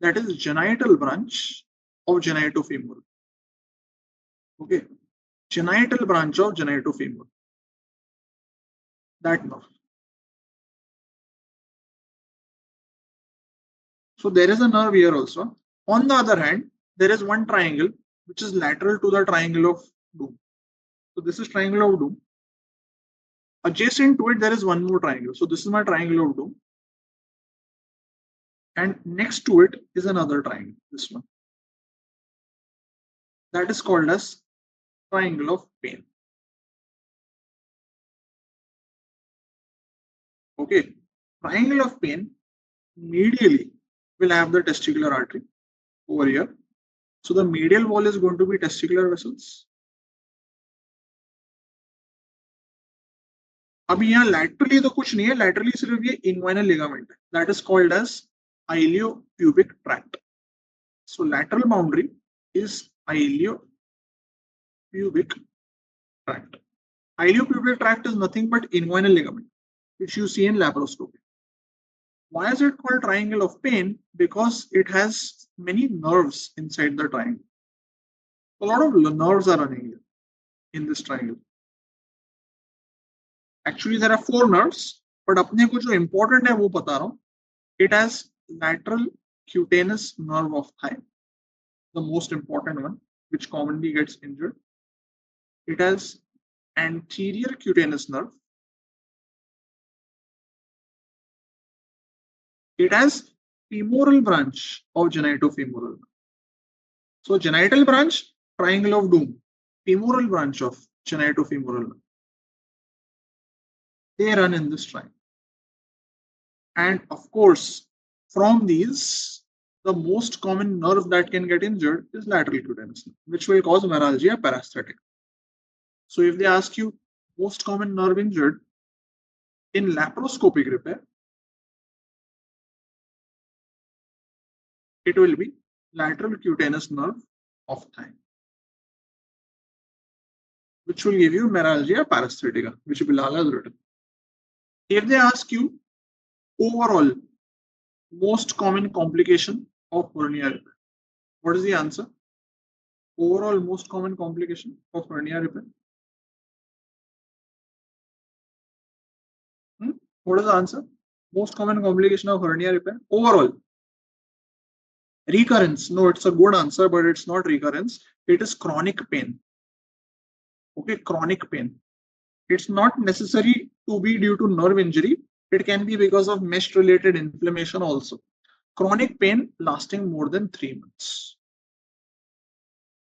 that is genital branch of genitofemoral. Okay, genital branch of genitofemoral. That nerve. So there is a nerve here also. On the other hand, there is one triangle which is lateral to the triangle of Doom. So this is triangle of Doom. Adjacent to it, there is one more triangle. So this is my triangle of Doom. And next to it is another triangle, this one. That is called as triangle of Paine. Okay, triangle of Paine medially will have the testicular artery over here. So the medial wall is going to be testicular vessels. अभी यहाँ laterally तो कुछ नहीं है, laterally सिर्फ ये inguinal ligament है. That is called as iliopubic tract. So lateral boundary is iliopubic tract. Iliopubic tract is nothing but inguinal ligament, which you see in laparoscopy. Why is it called triangle of Paine? Because it has many nerves inside the triangle. A lot of nerves are running here in this triangle. Actually, there are 4 nerves, but अपने को जो important है वो बता रहा हूँ. It has lateral cutaneous nerve of thigh, the most important one, which commonly gets injured. It has anterior cutaneous nerve. It has femoral branch of genitofemoral. So genital branch, triangle of Doom. Femoral branch of genitofemoral. They run in this triangle. And of course, from these, the most common nerve that can get injured is lateral cutaneous nerve, which will cause meralgia paresthetic. So if they ask you most common nerve injured in laparoscopic repair, it will be lateral cutaneous nerve of thigh, which will give you meralgia paresthetica, which Bilal has written. If they ask you overall most common complication of hernia repair, what is the answer? Overall most common complication of hernia repair. What is the answer? Most common complication of hernia repair overall. Recurrence. No, it's a good answer, but it's not recurrence. It is chronic pain. Okay, chronic pain. It's not necessary to be due to nerve injury. It can be because of mesh related inflammation also. Chronic pain lasting more than 3 months.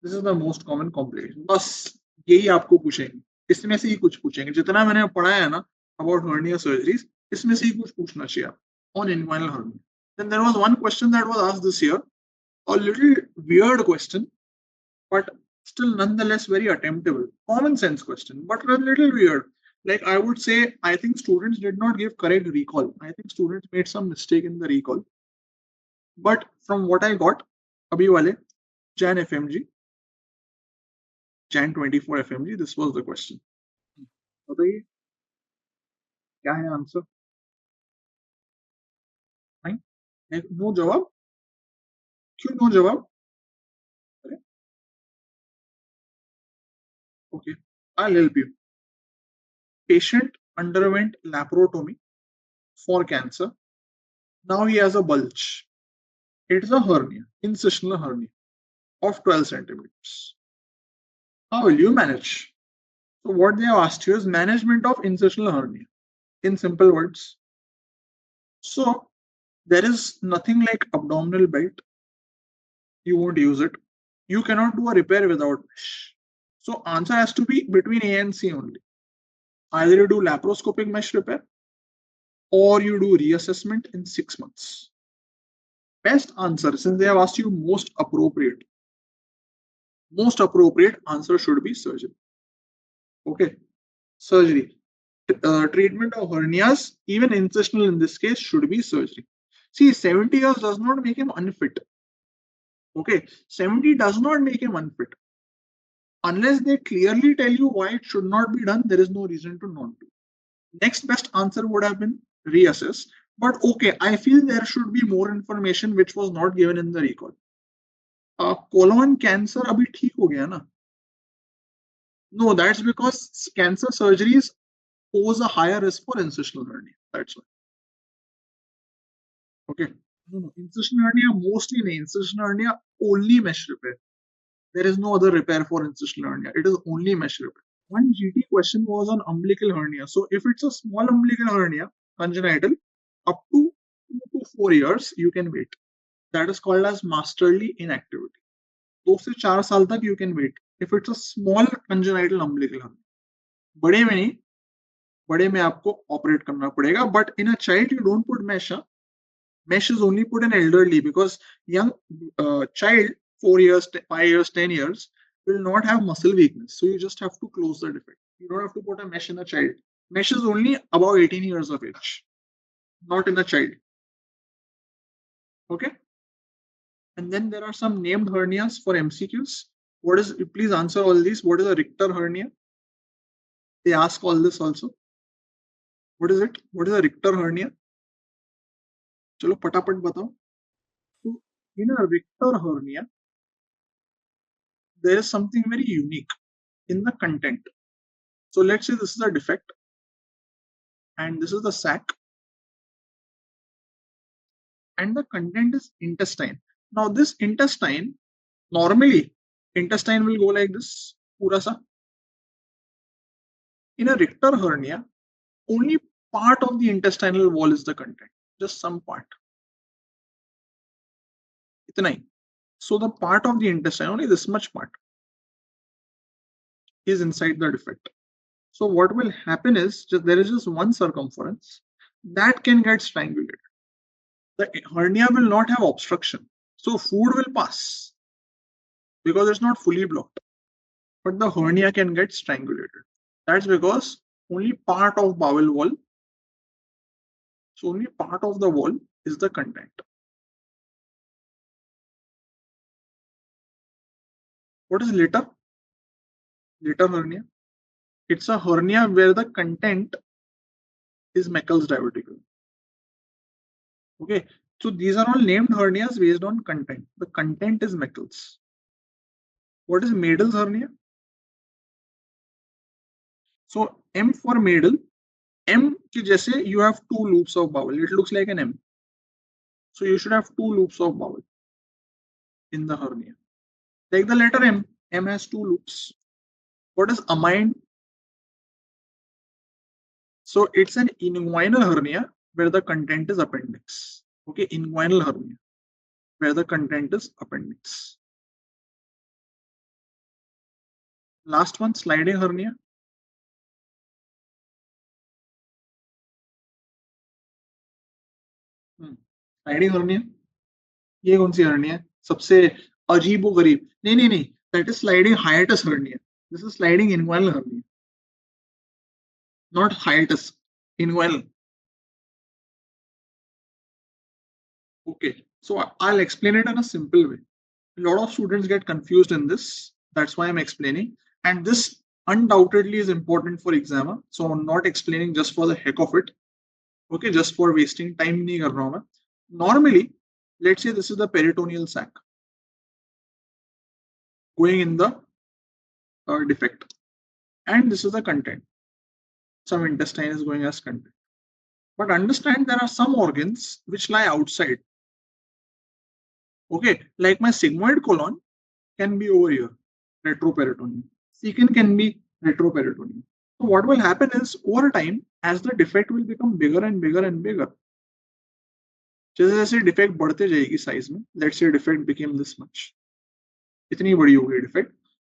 This is the most common complication. बस यही आपको पूछेंगे, इसमें से ही कुछ पूछेंगे. जितना मैंने पढ़ाया है ना about hernia surgeries, इसमें से ही कुछ पूछना चाहिए on inguinal hernia. Then there was one question that was asked this year, a little weird question, but still nonetheless very attemptable. Common sense question, but a little weird. Like I would say, I think students did not give correct recall. I think students made some mistake in the recall. But from what I got, abhi wale, Jan FMG, Jan 24 FMG, this was the question. बताइए क्या है answer? नहीं, no जवाब. क्यों no जवाब? Okay, I'll help you. Patient underwent laparotomy for cancer. Now he has a bulge. It is a hernia, incisional hernia of 12 centimeters. How will you manage? So what they have asked you is management of incisional hernia in simple words. So there is nothing like abdominal belt. You won't use it. You cannot do a repair without mesh. So answer has to be between A and C only. Either you do laparoscopic mesh repair or you do reassessment in 6 months. Best answer, since they have asked you most appropriate answer should be surgery. Okay, surgery. Treatment of hernias, even incisional in this case, should be surgery. See, 70 years does not make him unfit. Okay, 70 does not make him unfit. Unless they clearly tell you why it should not be done, there is no reason to not do. Next best answer would have been reassess. But okay, I feel there should be more information which was not given in the recall. Colon cancer abhi theek ho gaya na? No, that's because cancer surgeries pose a higher risk for incisional hernia. That's why. Okay. No, incisional hernia mostly nahi. Incisional hernia only mesh repair. There is no other repair for incisional hernia. It is only mesh repair. One GT question was on umbilical hernia. So if it's a small umbilical hernia, congenital, up to 2 to 4 years, you can wait. That is called as masterly inactivity. 2 से 4 साल तक you can wait. If it's a small congenital umbilical hernia. बड़े में नहीं, बड़े में आपको operate करना पड़ेगा. But in a child, you don't put mesh. Mesh is only put in elderly because young child, 4 years, 5 years, 10 years, will not have muscle weakness. So you just have to close the defect. You don't have to put a mesh in a child. Mesh is only above 18 years of age, not in a child. Okay. And then there are some named hernias for MCQs. What is, please answer all these. What is a Richter hernia? They ask all this also. What is it? What is a Richter hernia? चलो पटापट बताओ. So in a Richter hernia, there is something very unique in the content. So let's say this is a defect and this is the sac and the content is intestine. Now this intestine, normally intestine will go like this, pura sa. In a Richter hernia, only part of the intestinal wall is the content, just some part. Itna hi. So the part of the intestine, only this much part, is inside the defect. So what will happen is there is just one circumference that can get strangulated. The hernia will not have obstruction. So food will pass because it's not fully blocked. But the hernia can get strangulated. That's because only part of bowel wall, so only part of the wall is the content. What is Litter? Litter hernia. It's a hernia where the content is Meckel's diverticle. Okay, so these are all named hernias based on content. The content is Meckel's. What is Madel's hernia? So M for Madel. M ki jaise you have two loops of bowel. It looks like an M. So you should have two loops of bowel. in the hernia. Like the letter M. M has two loops. What is amine? So it's an inguinal hernia where the content is appendix. Okay, inguinal hernia where the content is appendix. Last one, sliding hernia. Sliding hernia, ये कौन सी hernia है सबसे अजीबो गरीब? नहीं नहीं नहीं, that is sliding hiatus hernia. This is sliding inguinal hernia, not hiatus, inguinal. Okay, so I'll explain it in a simple way. A lot of students get confused in this, that's why I'm explaining, and this undoubtedly is important for exam, so I'm not explaining just for the heck of it. Okay, just for wasting time nahi kar raha hu main. Normally, let's say this is the peritoneal sac going in the defect, and this is the content. Some intestine is going as content. But understand there are some organs which lie outside. Okay, like my sigmoid colon can be over here, retroperitoneum. Secant can be retroperitoneum. So what will happen is over time, as the defect will become bigger and bigger and bigger, जैसे जैसे defect बढ़ते जाएगी size में, let's say defect became this much, इतनी बड़ी हो गई defect,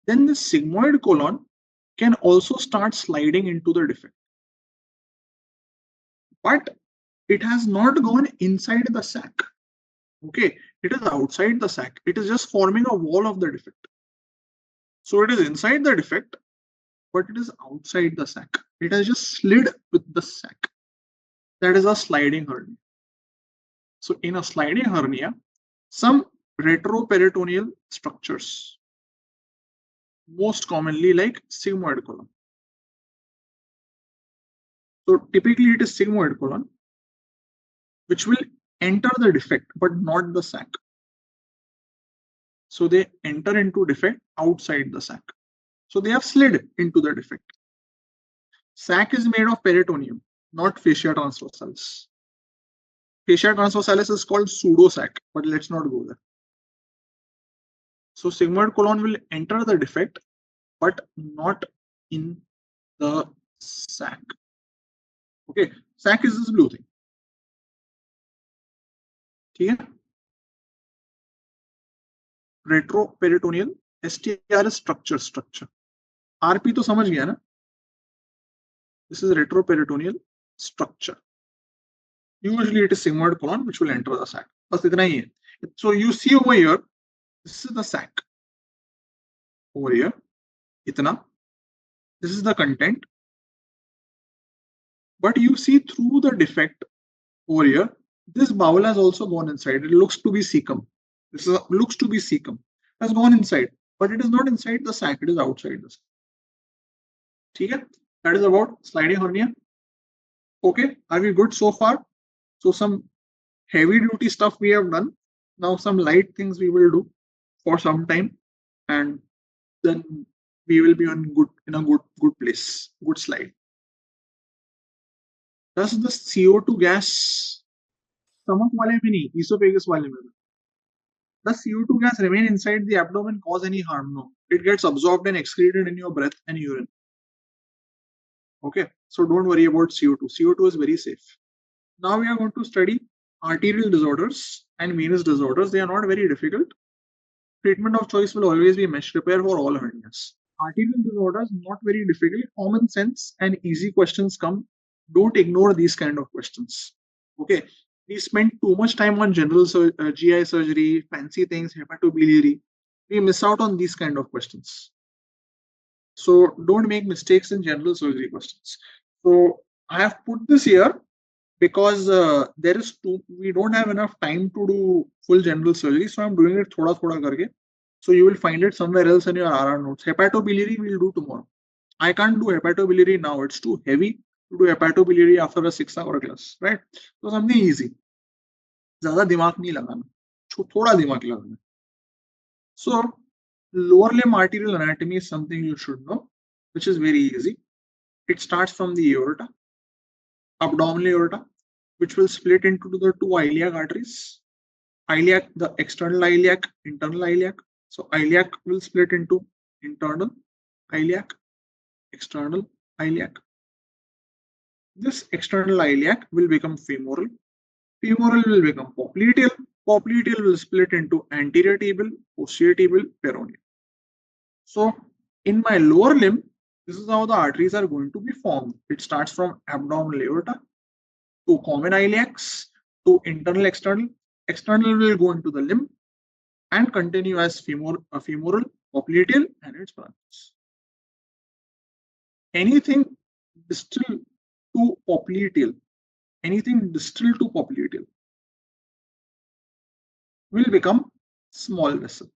then the sigmoid colon can also start sliding into the defect. But it has not gone inside the sac. Okay, it is outside the sac. It is just forming a wall of the defect. So it is inside the defect, but it is outside the sac. It has just slid with the sac. That is a sliding hernia. So in a sliding hernia, some retroperitoneal structures, most commonly like sigmoid colon. So typically it is sigmoid colon, which will enter the defect, but not the sac. So they enter into defect outside the sac. So they have slid into the defect. Sac is made of peritoneum, not fascia transversalis. Fascia transversalis is called pseudo-sac, but let's not go there. So sigmoid colon will enter the defect, but not in the sac. Okay, sac is this blue thing. Okay. Retroperitoneal, STR is structure. RP तो समझ गया ना? This is retroperitoneal structure. Usually it is sigmoid colon which will enter the sac. बस इतना ही है. So you see over here, this is the sac. Over here, itna. This is the content. But you see through the defect over here, this bowel has also gone inside. It looks to be cecum. This is looks to be cecum. Has gone inside, but it is not inside the sac. It is outside the sac. Okay? That is about sliding hernia. Okay, are we good so far? So some heavy duty stuff we have done. Now some light things we will do for some time, and then we will be in a good place, good slide. Does the CO2 gas, stomach wale mein nahi, esophagus wale mein, does CO2 gas remain inside the abdomen, cause any harm? No. It gets absorbed and excreted in your breath and urine. Okay, so don't worry about CO2. CO2 is very safe. Now we are going to study arterial disorders and venous disorders. They are not very difficult. Treatment of choice will always be mesh repair for all hernias. Arterial disorders, not very difficult. Common sense and easy questions come. Don't ignore these kind of questions. Okay, we spend too much time on general GI surgery, fancy things, hepatobiliary. We miss out on these kind of questions. So don't make mistakes in general surgery questions. So I have put this here because we don't have enough time to do full general surgery. So I'm doing it thoda karke. So you will find it somewhere else in your RR notes. Hepatobiliary we'll do tomorrow. I can't do hepatobiliary now. It's too heavy to do hepatobiliary after a 6-hour class, right? So something easy. ज़्यादा दिमाग नहीं लगाना, थोड़ा दिमाग लगाना. So lower limb arterial anatomy is something you should know, which is very easy. It starts from the aorta, abdominal aorta, which will split into the two iliac arteries. iliac, the external iliac, internal iliac. So iliac will split into internal iliac, external iliac. This external iliac will become femoral. Femoral will become popliteal. Popliteal will split into anterior tibial, posterior tibial, peroneal. So in my lower limb, this is how the arteries are going to be formed. It starts from abdominal aorta to common iliacs to internal external. External will go into the limb and continue as femoral, popliteal, and its branches. Anything distal to popliteal, will become small vessel.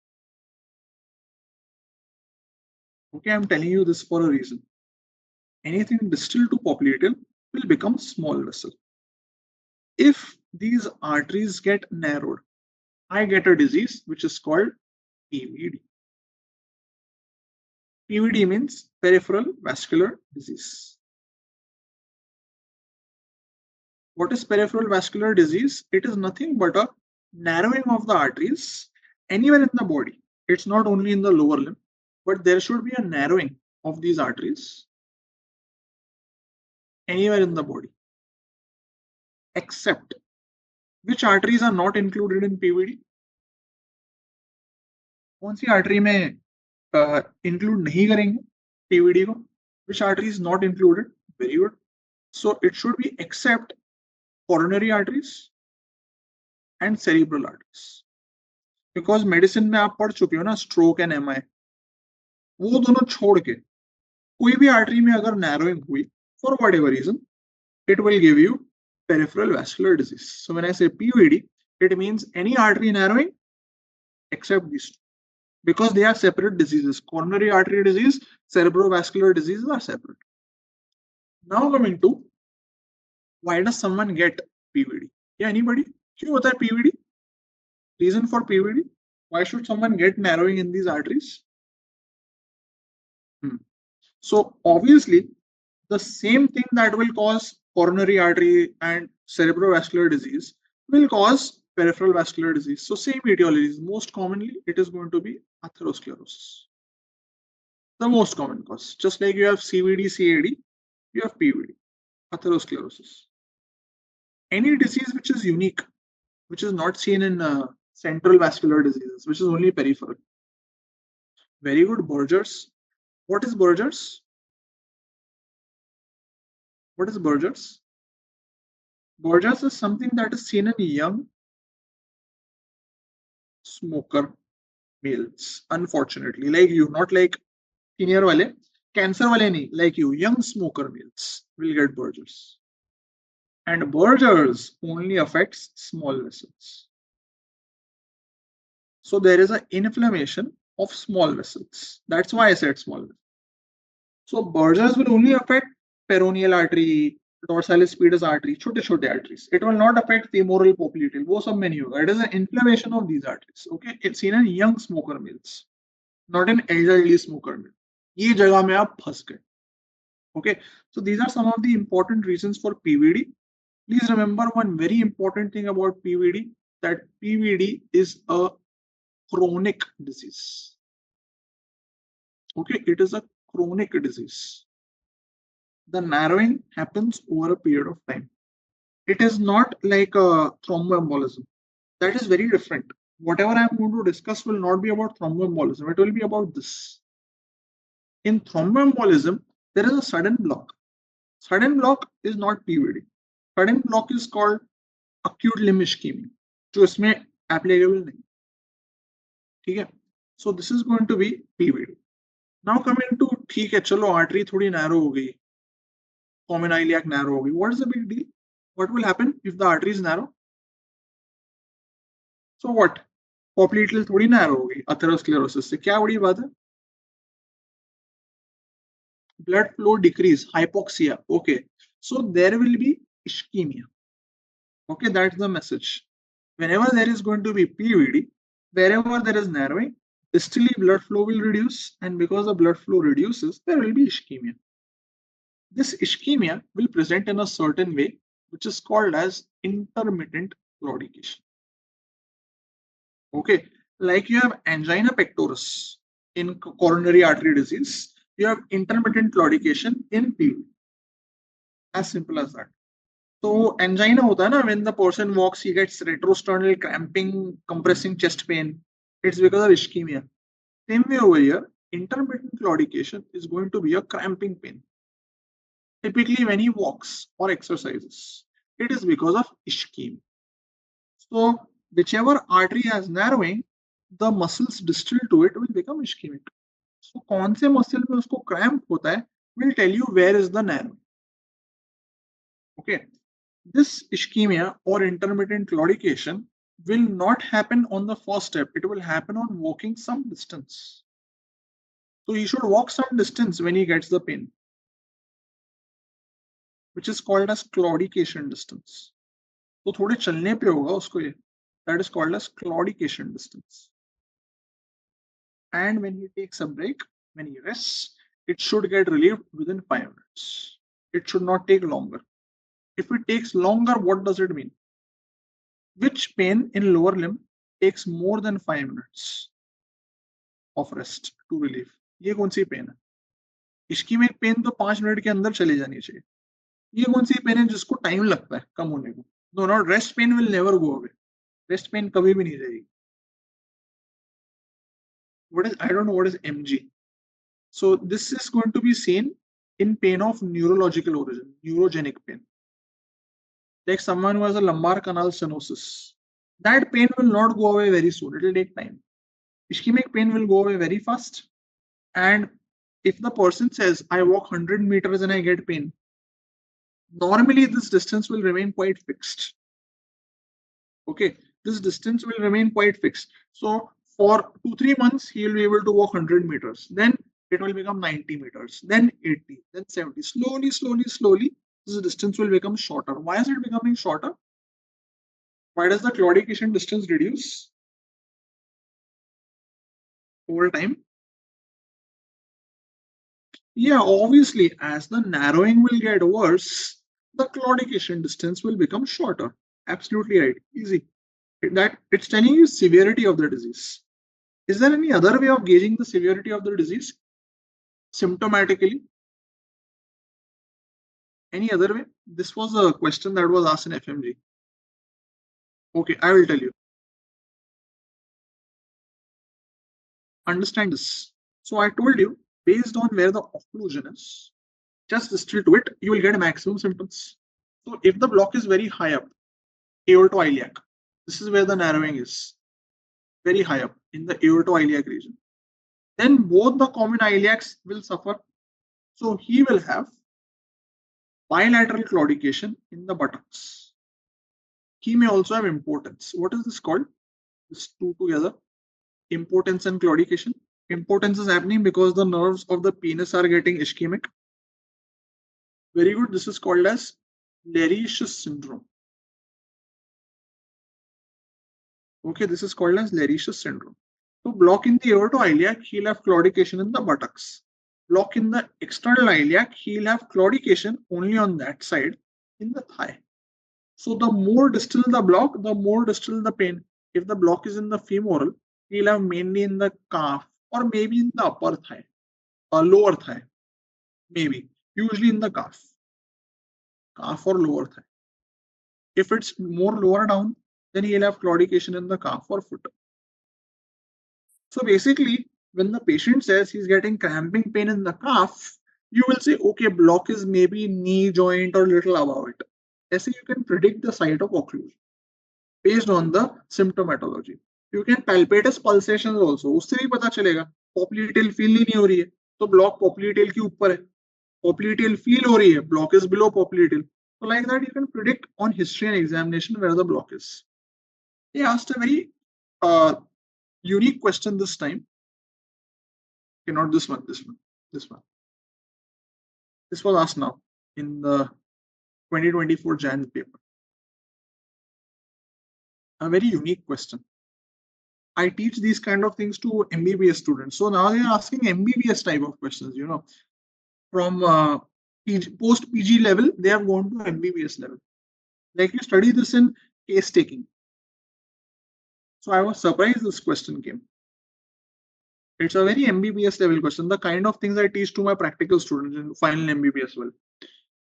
Okay, I'm telling you this for a reason. Anything distal to popliteal will become small vessel. If these arteries get narrowed, I get a disease which is called PVD. PVD means peripheral vascular disease. What is peripheral vascular disease? It is nothing but a narrowing of the arteries anywhere in the body. It's not only in the lower limb, but there should be a narrowing of these arteries anywhere in the body. Except which arteries are not included in PVD? कौन सी artery में include नहीं करेंगे PVD को? Which artery is not included? Very good. So it should be except coronary arteries and cerebral arteries. Because medicine में आप पढ़ चुके हो ना stroke and MI, वो दोनों छोड़ के कोई भी आर्टरी में अगर narrowing हुई for whatever reason, it will give you peripheral vascular disease. So when I say PVD, it means any artery narrowing except these two, because they are separate diseases. Coronary artery disease, cerebrovascular diseases are separate. Now coming to why does someone get PVD? Yeah, anybody? क्यों होता है PVD? Reason for PVD? Why should someone get narrowing in these arteries? So obviously, the same thing that will cause coronary artery and cerebrovascular disease will cause peripheral vascular disease. So same etiologies. Most commonly, it is going to be atherosclerosis. The most common cause. Just like you have CVD, CAD, you have PVD, atherosclerosis. Any disease which is unique, which is not seen in central vascular diseases, which is only peripheral. Very good, Berger's. What is Berger's? What is Berger's? Berger's is something that is seen in young smoker males, unfortunately. Like you, not like senior wale, cancer wale nahi, like you, young smoker males will get Berger's. And Berger's only affects small vessels. So there is an inflammation of small vessels. That's why I said small vessels. So Berger's will only affect peroneal artery, dorsalis pedis artery, छोटे arteries. It will not affect femoral popliteal. वो सब में नहीं होगा. It is an inflammation of these arteries. Okay, it's seen in young smoker males, not in elderly smoker males. ये जगह में आप फंस गए. Okay, so these are some of the important reasons for PVD. Please remember one very important thing about PVD, that PVD is a chronic disease. Okay, it is a chronic disease. The narrowing happens over a period of time. It is not like a thromboembolism. That is very different. Whatever I am going to discuss will not be about thromboembolism. It will be about this. In thromboembolism, there is a sudden block. Sudden block is not PVD. Sudden block is called acute limb ischemia, जो इसमें applicable नहीं. ठीक है? So this is going to be PVD. Now coming to ठीक है चलो artery थोड़ी narrow हो गई, common iliac narrow हो गई. What is the big deal? What will happen if the artery is narrow? So what? Popliteal थोड़ी narrow हो गई atherosclerosis से. क्या बड़ी बात है? Blood flow decrease, hypoxia. Okay, so there will be ischemia. Okay, that's the message. Whenever there is going to be PVD, wherever there is narrowing, distally blood flow will reduce, and because the blood flow reduces, there will be ischemia. This ischemia will present in a certain way, which is called as intermittent claudication. Okay, like you have angina pectoris in coronary artery disease, you have intermittent claudication in PV. As simple as that. So angina hota hai na, when the person walks, he gets retrosternal cramping, compressing chest pain. It's because of ischemia. Same way over here, intermittent claudication is going to be a cramping pain. Typically, when he walks or exercises, it is because of ischemia. So whichever artery has narrowing, the muscles distal to it will become ischemic. So कौन से muscle में उसको cramp होता है will tell you where is the narrow. Okay, this ischemia or intermittent claudication will not happen on the first step. It will happen on walking some distance. So he should walk some distance when he gets the pain, which is called as claudication distance. तो थोड़े चलने पे होगा उसको ये. That is called as claudication distance. And when he takes a break, when he rests, it should get relieved within 5 minutes. It should not take longer. If it takes longer, what does it mean? Which pain in lower limb takes more than 5 minutes of rest to relieve? ये कौन सी pen है? Ischaemic pen तो 5 minute के अंदर चली जानी चाहिए. ये कौन सी पेन है जिसको टाइम लगता है कम होने को? No, not rest pain will never go away. Rest pain कभी भी नहीं जाएगी. What is, I don't know what is MG. So this is going to be seen in pain of neurological origin, neurogenic pain. Like someone who has a lumbar canal stenosis. That pain will not go away very soon. It will take time. Ischemic pain will go away very fast. And if the person says, I walk 100 meters and I get pain, normally this distance will remain quite fixed. Okay, this distance will remain quite fixed. So for 2-3 months, he will be able to walk 100 meters. Then it will become 90 meters, then 80, then 70. Slowly, this distance will become shorter. Why is it becoming shorter? Why does the claudication distance reduce over time? Yeah, obviously, as the narrowing will get worse, the claudication distance will become shorter. Absolutely right. Easy. That it's telling you severity of the disease. Is there any other way of gauging the severity of the disease? Symptomatically? Any other way? This was a question that was asked in FMG. Okay, I will tell you. Understand this. So I told you, based on where the occlusion is, just distal to it, you will get maximum symptoms. So if the block is very high up, aortoiliac, this is where the narrowing is, very high up in the aortoiliac region, then both the common iliacs will suffer. So he will have bilateral claudication in the buttocks. He may also have impotence. What is this called? This two together, impotence and claudication. Impotence is happening because the nerves of the penis are getting ischemic. Very good. This is called as Lerich's syndrome. Okay, this is called as Lerich's syndrome. So block in the aortoiliac, he'll have claudication in the buttocks. Block in the external iliac, he'll have claudication only on that side in the thigh. So the more distal the block, the more distal the pain. If the block is in the femoral, he'll have mainly in the calf or maybe in the upper thigh or lower thigh, maybe, usually in the calf or lower thigh. If it's more lower down, then he'll have claudication in the calf or foot. So basically, when the patient says he's getting cramping pain in the calf, you will say, okay, block is maybe knee joint or little above it. As you can predict the site of occlusion based on the symptomatology. You can palpate his pulsations also. उससे भी पता चलेगा popliteal feel ही नहीं हो रही है तो block popliteal के ऊपर है. Popliteal feel हो रही है, block is below popliteal. So like that you can predict on history and examination where the block is. They asked a very unique question this time. Okay, not this one, this one, this one. This was asked now in the 2024 Jan paper. A very unique question. I teach these kind of things to MBBS students. So now they are asking MBBS type of questions, you know, from post PG level, they have gone to MBBS level. Like you study this in case taking. So I was surprised this question came. It's a very MBBS level question, the kind of things I teach to my practical students in final MBBS well.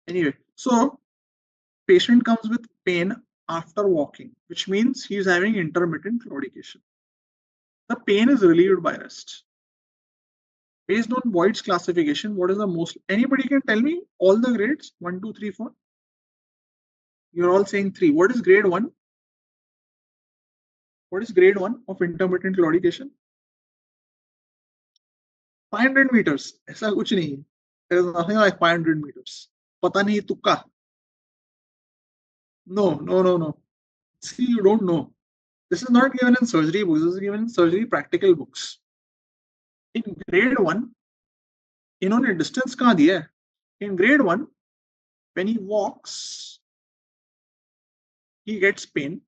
Anyway, so patient comes with pain after walking, which means he is having intermittent claudication. The pain is relieved by rest. Based on Boyd's classification, what is the most? Anybody can tell me all the grades 1, 2, 3, 4? You're all saying 3. What is grade 1? What is grade 1 of intermittent claudication? 500 meters. ऐसा कुछ नहीं. There is nothing like 500 meters. पता नहीं तुक्का. No. See, you don't know. This is not given in surgery books. This is given in surgery practical books. In grade 1, इन्होंने distance कहाँ दिया है? In grade 1, when he walks, he gets pain.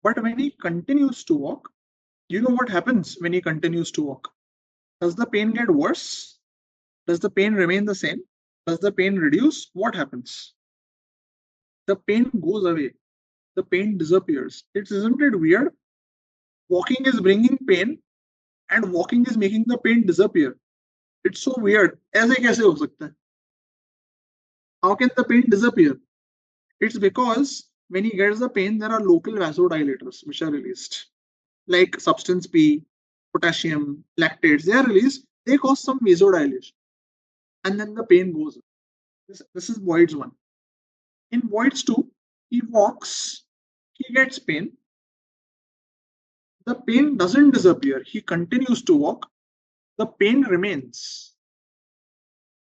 But when he continues to walk, you know what happens when he continues to walk? Does the pain get worse? Does the pain remain the same? Does the pain reduce? What happens? The pain goes away. The pain disappears. Isn't it weird? Walking is bringing pain and walking is making the pain disappear. It's so weird. ऐसे कैसे हो सकता है? How can the pain disappear? It's because when he gets the pain, there are local vasodilators which are released, like substance P, potassium, lactates. They are released. They cause some vasodilation, and then the pain goes. This is Boyd's 1. In Boyd's 2, he walks, he gets pain. The pain doesn't disappear. He continues to walk. The pain remains,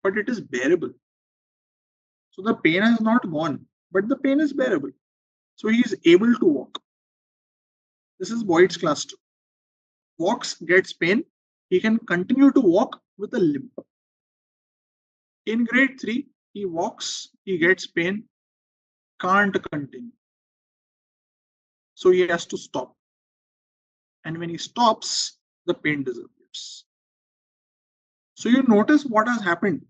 but it is bearable. So the pain has not gone, but the pain is bearable. So he is able to walk. This is Boyd's class 2. Walks, gets pain. He can continue to walk with a limp. In grade 3, he walks, he gets pain, can't continue. So he has to stop. And when he stops, the pain disappears. So you notice what has happened.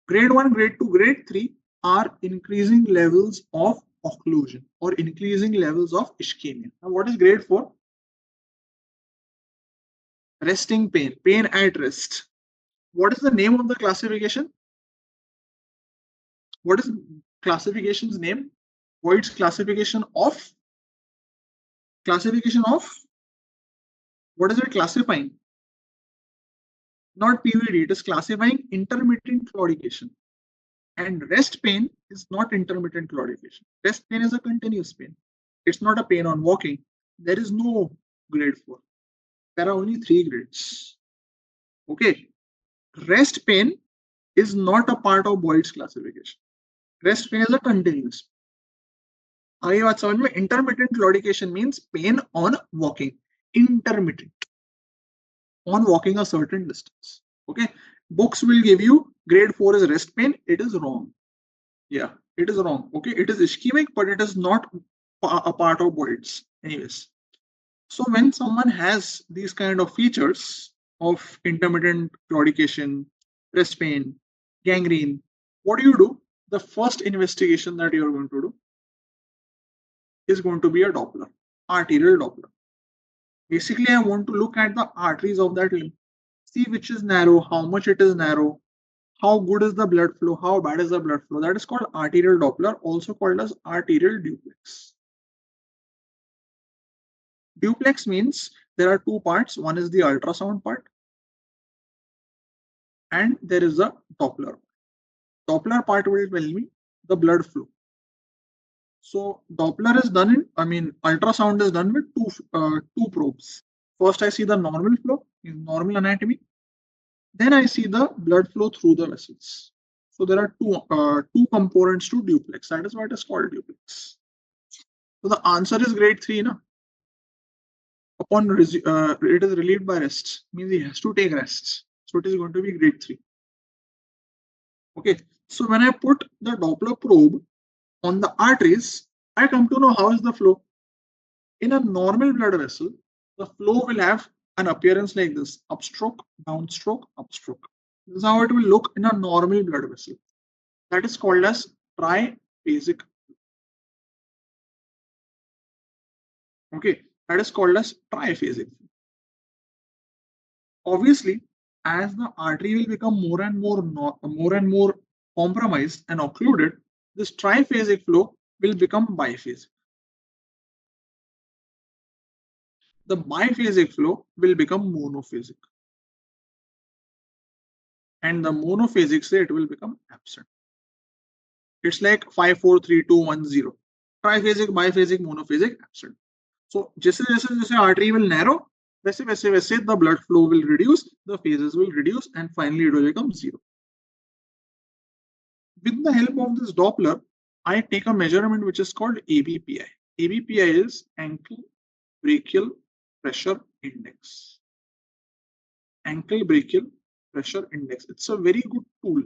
Grade 1, grade 2, grade 3 are increasing levels of occlusion or increasing levels of ischemia. Now what is grade 4? Resting pain, pain at rest. What is the name of the classification? What is classification's name? Boyd's classification of? What is it classifying? Not PVD, it is classifying intermittent claudication. And rest pain is not intermittent claudication. Rest pain is a continuous pain. It's not a pain on walking. There is no grade 4. There are only 3 grades. Okay. Rest pain is not a part of Boyd's classification. Rest pain is a continuous. आगे बात समझ में. Intermittent claudication means pain on walking. Intermittent. On walking a certain distance. Okay. Books will give you grade 4 is rest pain. It is wrong. Yeah, it is wrong. Okay. It is ischemic, but it is not a part of Boyd's. Anyways. So when someone has these kind of features of intermittent claudication, rest pain, gangrene, what do? The first investigation that you're going to do is going to be a Doppler, arterial Doppler. Basically, I want to look at the arteries of that limb, see which is narrow, how much it is narrow, how good is the blood flow, how bad is the blood flow. That is called arterial Doppler, also called as arterial duplex. Duplex means there are 2 parts. One is the ultrasound part and there is a Doppler. Doppler part will tell me the blood flow. So Doppler is done ultrasound is done with two probes. First I see the normal flow in normal anatomy. Then I see the blood flow through the vessels. So there are two components to duplex. That is why it is called duplex. So the answer is grade 3, na? Upon it is relieved by rest, means he has to take rest. So it is going to be grade 3. Okay. So when I put the Doppler probe on the arteries, I come to know how is the flow. In a normal blood vessel, the flow will have an appearance like this: upstroke, downstroke, upstroke. This is how it will look in a normal blood vessel. That is called as triphasic. Okay, that is called as triphasic. Obviously, as the artery will become more and more compromised and occluded, this triphasic flow will become biphasic. The biphasic flow will become monophasic, and the monophasic state will become absent. It's like 5 4 3 2 1 0. Triphasic, biphasic, monophasic, absent. So जैसे जैसे जैसे artery will narrow, वैसे वैसे वैसे the blood flow will reduce, the phases will reduce, and finally it will become 0. With the help of this Doppler, I take a measurement which is called ABPI. ABPI is ankle brachial pressure index. Ankle brachial pressure index. It's a very good tool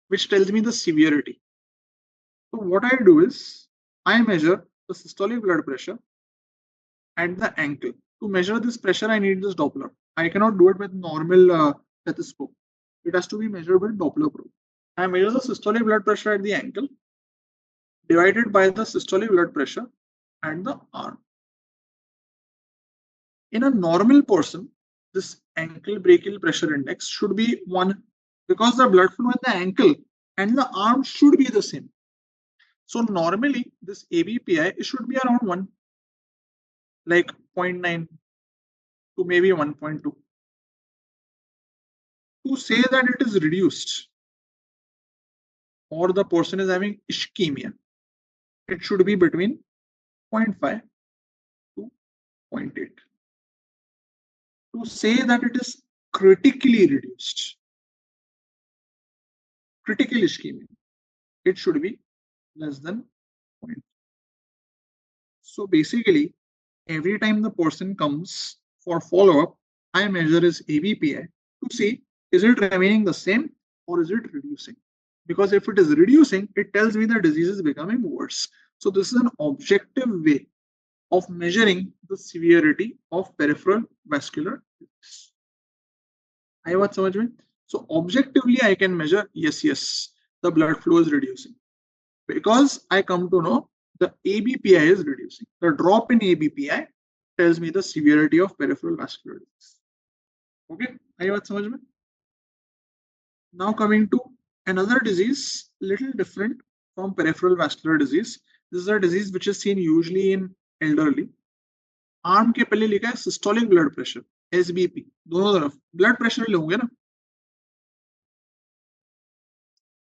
which tells me the severity. So what I do is I measure the systolic blood pressure at the ankle. To measure this pressure, I need this Doppler. I cannot do it with normal stethoscope. It has to be measured with Doppler probe. I measure the systolic blood pressure at the ankle divided by the systolic blood pressure at the arm. In a normal person, this ankle brachial pressure index should be 1 because the blood flow in the ankle and the arm should be the same. So normally this ABPI should be around 1, like 0.9 to maybe 1.2. To say that it is reduced or the person is having ischemia, it should be between 0.5 to 0.8. To say that it is critically reduced, critical ischemia, it should be less than 0.5. So basically, every time the person comes for follow-up, I measure his ABPI to see is it remaining the same or is it reducing? Because if it is reducing, it tells me the disease is becoming worse. So this is an objective way of measuring the severity of peripheral vascular disease. I बात समझ में? So objectively, I can measure yes, the blood flow is reducing because I come to know the ABPI is reducing. The drop in ABPI tells me the severity of peripheral vascular disease. Okay, आई बात समझ में? Now coming to another disease, little different from peripheral vascular disease. This is a disease which is seen usually in elderly. Arm के पहले लिखा है systolic blood pressure, SBP, दोनों तरफ blood pressure लोगे ना.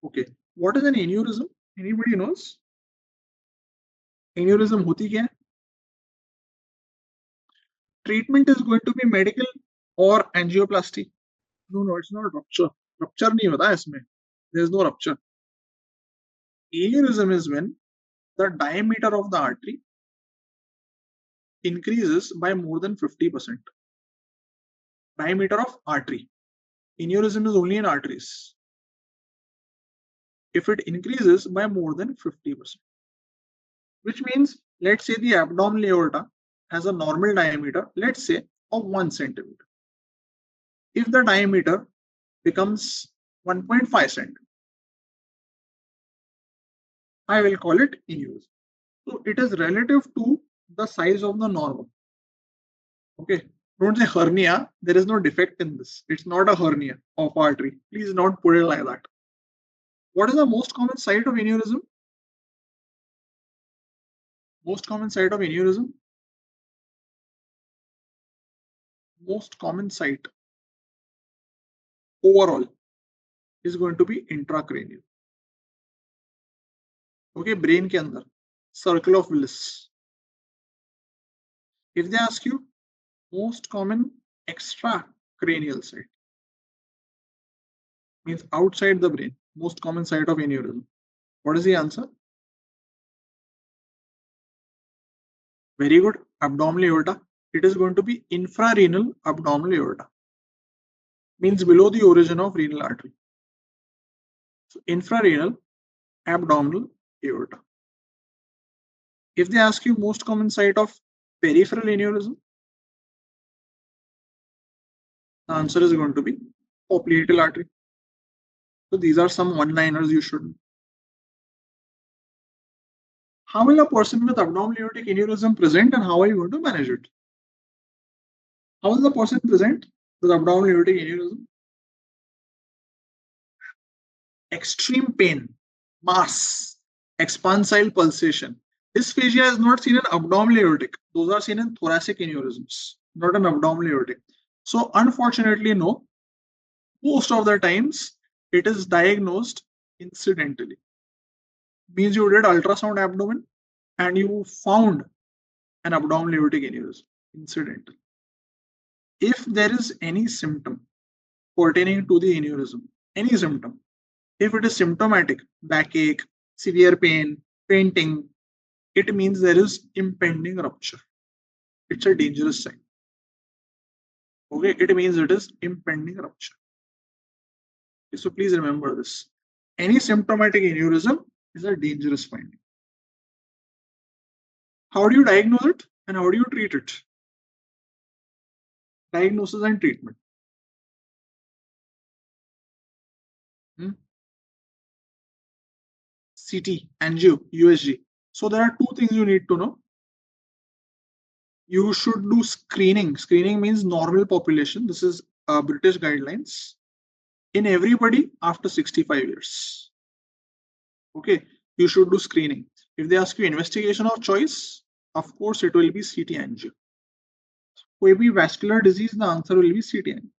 Okay, what is an aneurysm? Anybody knows? Aneurysm होती क्या है? Treatment is going to be medical or angioplasty. No, it's not rupture. Rupture नहीं होता है इसमें. There is no rupture. Aneurysm is when the diameter of the artery increases by more than 50%. Diameter of artery. Aneurysm is only in arteries. If it increases by more than 50%, which means, let's say the abdominal aorta has a normal diameter, let's say of 1 centimeter. If the diameter becomes 1.5 centimeter, I will call it aneurysm. So it is relative to the size of the normal. Okay, don't say hernia. There is no defect in this. It's not a hernia of artery. Please not put it like that. What is the most common site of aneurysm? Most common site of aneurysm? Most common site overall is going to be intracranial. Okay, brain के अंदर, circle of Willis. If they ask you most common extracranial site, means outside the brain, most common site of aneurysm, what is the answer? Very good. Abdominal aorta. It is going to be infrarenal abdominal aorta. Means below the origin of renal artery. So infrarenal abdominal aorta. If they ask you most common site of peripheral aneurysm, the answer is going to be popliteal artery. So these are some one-liners you should know. How will a person with abdominal aortic aneurysm present and how are you going to manage it? How will the person present with abdominal aortic aneurysm? Extreme pain, mass, expansile pulsation. Dysphagia is not seen in abdominal aortic. Those are seen in thoracic aneurysms, not in abdominal aortic. So unfortunately, no. Most of the times, it is diagnosed incidentally. Means you did ultrasound abdomen and you found an abdominal aortic aneurysm incidentally. If there is any symptom pertaining to the aneurysm, any symptom, if it is symptomatic, backache, severe pain, fainting, it means there is impending rupture. It's a dangerous sign. Okay, it means it is impending rupture. Okay, so please remember this. Any symptomatic aneurysm is a dangerous finding. How do you diagnose it and how do you treat it? Diagnosis and treatment. CT, angio, USG. So there are two things you need to know. You should do screening. Screening means normal population. This is British guidelines. In everybody after 65 years. Okay, you should do screening. If they ask you investigation of choice, of course it will be CT angio. कोई भी vascular disease, the answer will be CT angio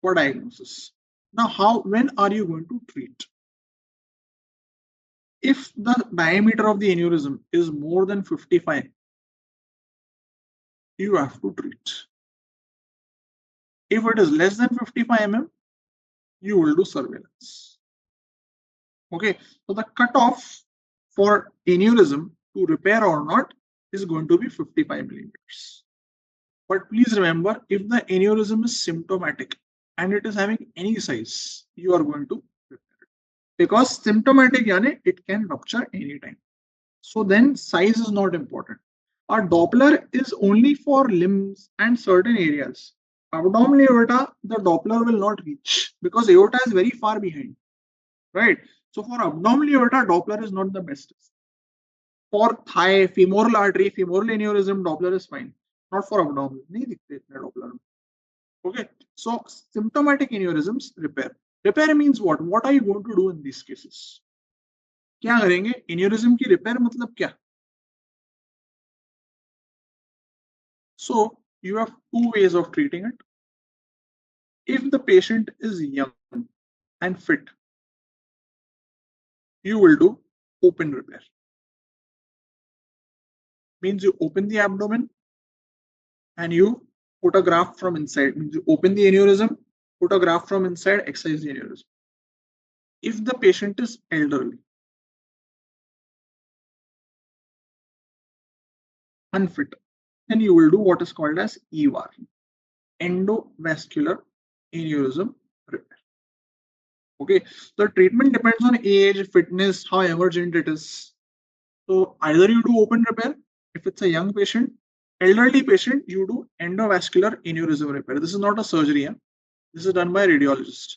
for diagnosis. Now, when are you going to treat? If the diameter of the aneurysm is more than 55, you have to treat. If it is less than 55 mm, you will do surveillance. Okay, so the cutoff for aneurysm to repair or not is going to be 55 millimeters. But please remember, if the aneurysm is symptomatic and it is having any size, you are going to repair it. Because symptomatic, yani, it can rupture anytime. So then size is not important. Our Doppler is only for limbs and certain areas. Abdominal aorta, the Doppler will not reach because aorta is very far behind, right? So for abdominal aorta, Doppler is not the best. For thigh, femoral artery, femoral aneurysm, Doppler is fine. Not for abdominal. नहीं दिखते इतने Doppler. Okay. So symptomatic aneurysms repair. Repair means what? What are you going to do in these cases? क्या करेंगे? Aneurysm की repair मतलब क्या? So you have two ways of treating it. If the patient is young and fit, you will do open repair. Means you open the abdomen and you put a graft from inside. Means you open the aneurysm, put a graft from inside, excise the aneurysm. If the patient is elderly, unfit, then you will do what is called as EVAR, endovascular aneurysm repair. Okay, the treatment depends on age, fitness, how emergent it is. So either you do open repair if it's a young patient, elderly patient, you do endovascular aneurysm repair. This is not a surgery. This is done by a radiologist.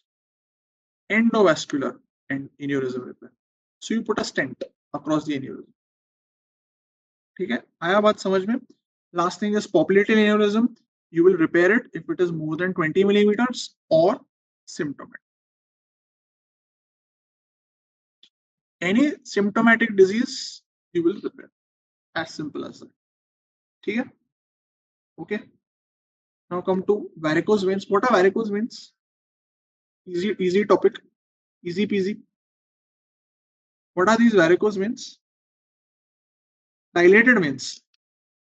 Endovascular and aneurysm repair. So you put a stent across the aneurysm. ठीक है, आया बात समझ में? Last thing is popliteal aneurysm. You will repair it if it is more than 20 millimeters or symptomatic. Any symptomatic disease, you will repair. As simple as that. ठीक है? Okay. Now come to varicose veins. What are varicose veins? Easy topic. Easy peasy. What are these varicose veins? Dilated veins.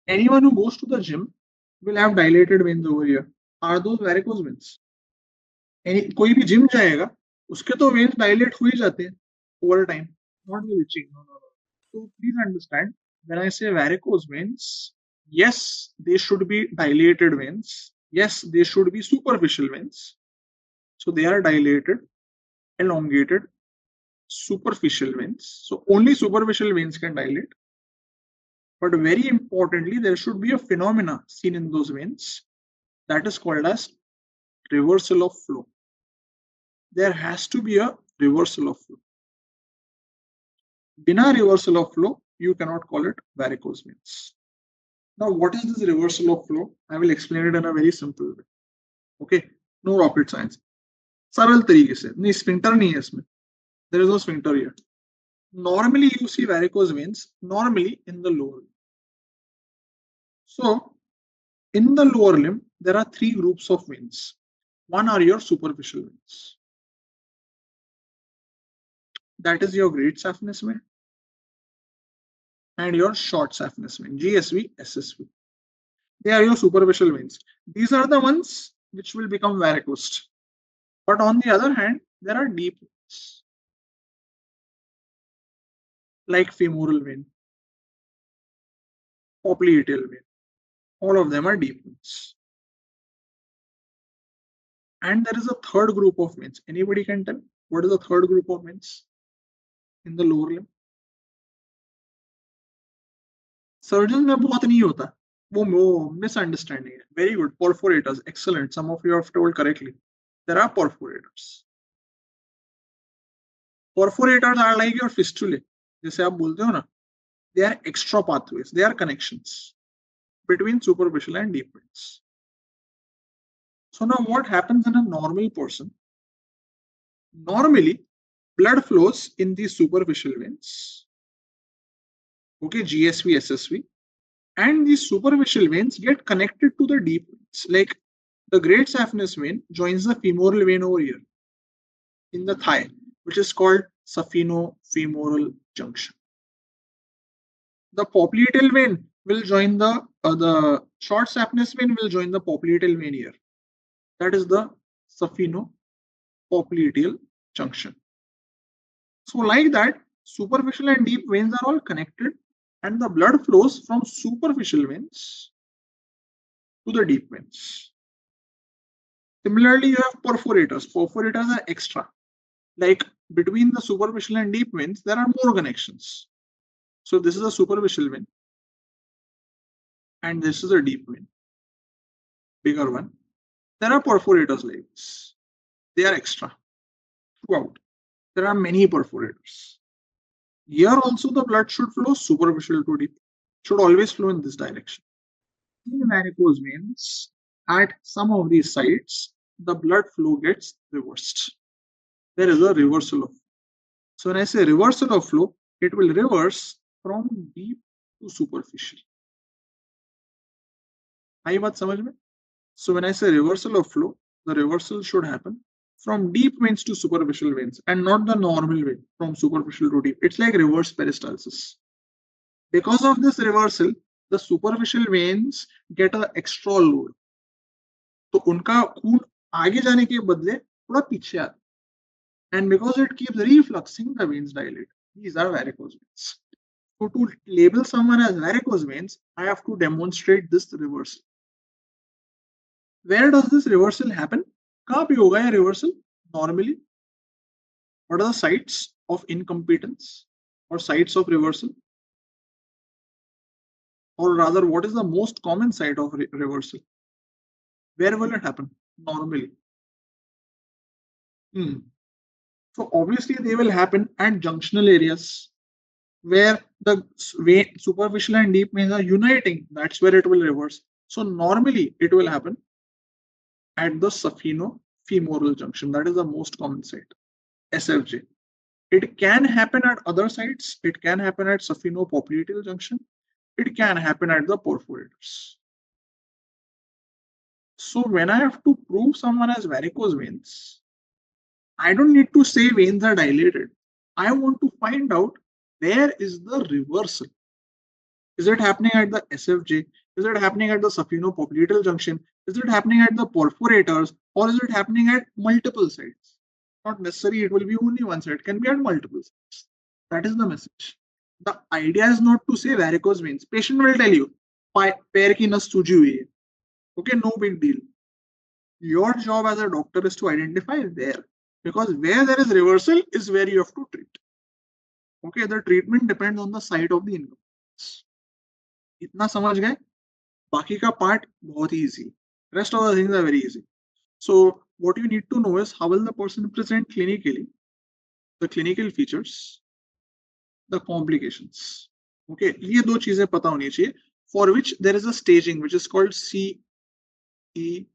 Anyone who goes to the gym will have dilated veins over here. Are those varicose veins? कोई भी gym जाएगा उसके तो veins dilate हो ही जाते हैं over time. Not with itching. No. So please understand, when I say varicose veins, yes, they should be dilated veins. Yes, they should be superficial veins. So they are dilated, elongated, superficial veins. So only superficial veins can dilate. But very importantly, there should be a phenomena seen in those veins that is called as reversal of flow. There has to be a reversal of flow. Bina reversal of flow, you cannot call it varicose veins. Now, what is this reversal of flow? I will explain it in a very simple way. Okay, no rocket science. सरल तरीके से नहीं, sphincter नहीं है इसमें. There is no sphincter here. Normally, you see varicose veins normally in the lower limb. So, in the lower limb, there are three groups of veins. One are your superficial veins. That is your great saphenous vein and your short saphenous vein, GSV, SSV. They are your superficial veins. These are the ones which will become varicose. But on the other hand, there are deep veins, like femoral vein, popliteal vein. All of them are deep veins. And there is a third group of veins. Anybody can tell what is the third group of veins in the lower limb? Surgeons में बहुत नहीं होता, वो misunderstanding है. Very good. Perforators, excellent. Some of you have told correctly. There are perforators. Perforators are like your fistulae. जैसे आप बोलते हो ना, they are extra pathways. They are connections between superficial and deep veins. So now what happens in a normal person? Normally, blood flows in these superficial veins. Okay, GSV, SSV. And these superficial veins get connected to the deep veins. Like the great saphenous vein joins the femoral vein over here in the thigh, which is called saphenofemoral junction. The popliteal vein will join the short saphenous vein will join the popliteal vein here. That is the saphenopopliteal junction. So like that, superficial and deep veins are all connected, and the blood flows from superficial veins to the deep veins. Similarly, you have perforators. Perforators are extra. Like between the superficial and deep veins, there are more connections. So this is a superficial vein, and this is a deep vein, bigger one. There are perforators like this. They are extra throughout. There are many perforators. Here also the blood should flow superficial to deep. Should always flow in this direction. In varicose veins, at some of these sites, the blood flow gets reversed. There is a reversal of flow. So when I say reversal of flow, it will reverse from deep to superficial. आई बात समझ में? So when I say reversal of flow, the reversal should happen from deep veins to superficial veins and not the normal way from superficial to deep. It's like reverse peristalsis. Because of this reversal, the superficial veins get an extra load. तो उनका खून आगे जाने के बदले थोड़ा पीछे आता. And because it keeps refluxing, the veins dilate. These are varicose veins. So to label someone as varicose veins, I have to demonstrate this reversal. Where does this reversal happen? कहाँ पे होगा ये reversal? Normally, what are the sites of incompetence or sites of reversal? Or rather, what is the most common site of reversal? Where will it happen? Normally. So obviously they will happen at junctional areas where the superficial and deep veins are uniting. That's where it will reverse. So normally it will happen at the saphenofemoral junction. That is the most common site, SFJ. It can happen at other sites. It can happen at saphenopopliteal junction. It can happen at the perforators. So when I have to prove someone has varicose veins, I don't need to say veins are dilated. I want to find out where is the reversal. Is it happening at the SFJ? Is it happening at the saphenopopliteal junction? Is it happening at the perforators? Or is it happening at multiple sites? Not necessarily it will be only one site. It can be at multiple sites. That is the message. The idea is not to say varicose veins. Patient will tell you, पैर की नस सूजी हुई है. Okay, no big deal. Your job as a doctor is to identify where. Because where there is reversal is where you have to treat. Okay, the treatment depends on the site of the incompetence. इतना समझ गए? बाकी का part बहुत easy. Rest of the things are very easy. So what you need to know is how will the person present clinically, the clinical features, the complications. Okay, ये दो चीजें पता होनी चाहिए, for which there is a staging which is called CEAP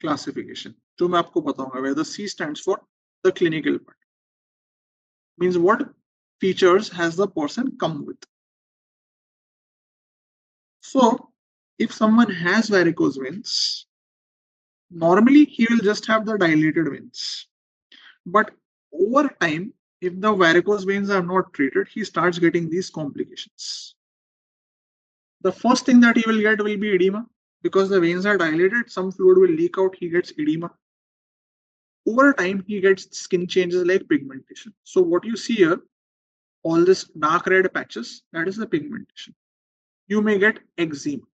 classification, जो मैं आपको बताऊंगा, where the C stands for the clinical part, means what features has the person come with. So if someone has varicose veins, normally he will just have the dilated veins, but over time, if the varicose veins are not treated, he starts getting these complications. The first thing that he will get will be edema, because the veins are dilated, some fluid will leak out, he gets edema. Over time, he gets skin changes like pigmentation. So what you see here, all this dark red patches, that is the pigmentation. You may get eczema.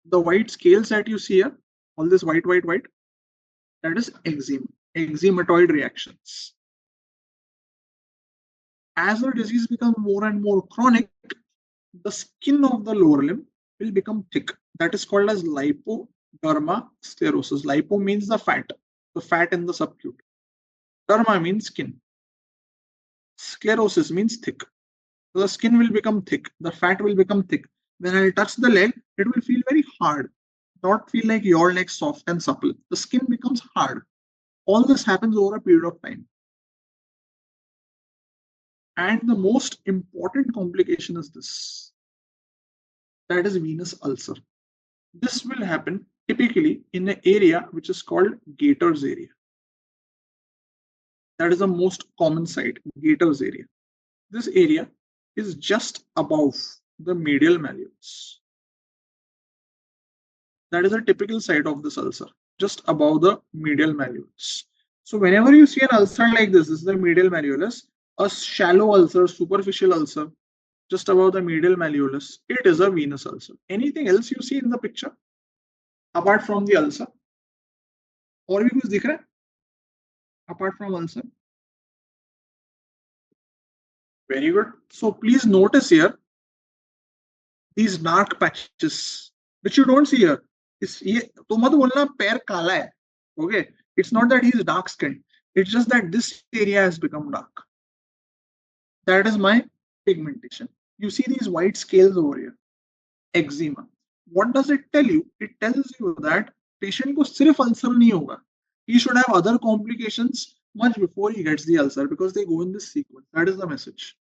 The white scales that you see here, all this white, that is eczema, eczematoid reactions. As the disease becomes more and more chronic, the skin of the lower limb will become thick. That is called as lipoderma sclerosis. Lipo means the fat in the subcute. Derma means skin. Sclerosis means thick. So the skin will become thick, the fat will become thick. When I touch the leg, it will feel very hard, not feel like your leg soft and supple. The skin becomes hard. All this happens over a period of time. And the most important complication is this, that is venous ulcer. This will happen typically in an area which is called Gator's area. That is the most common site, Gator's area. This area is just above the medial malleolus. That is a typical site of this ulcer, just above the medial malleolus. So whenever you see an ulcer like this is the medial malleolus, a shallow ulcer, superficial ulcer, just above the medial malleolus, it is a venous ulcer. Anything else you see in the picture apart from the ulcer? और भी कुछ दिख रहा है apart from ulcer? Very good. So please notice here these dark patches which you don't see here. ये तो मत बोलना पैर काला है. Okay, it's not that he is dark skinned, it's just that this area has become dark. That is my pigmentation. You see these white scales over here, eczema. What does it tell you? It tells you that patient को सिर्फ ulcer नहीं होगा. He should have other complications much before he gets the ulcer, because they go in this sequence. That is the message.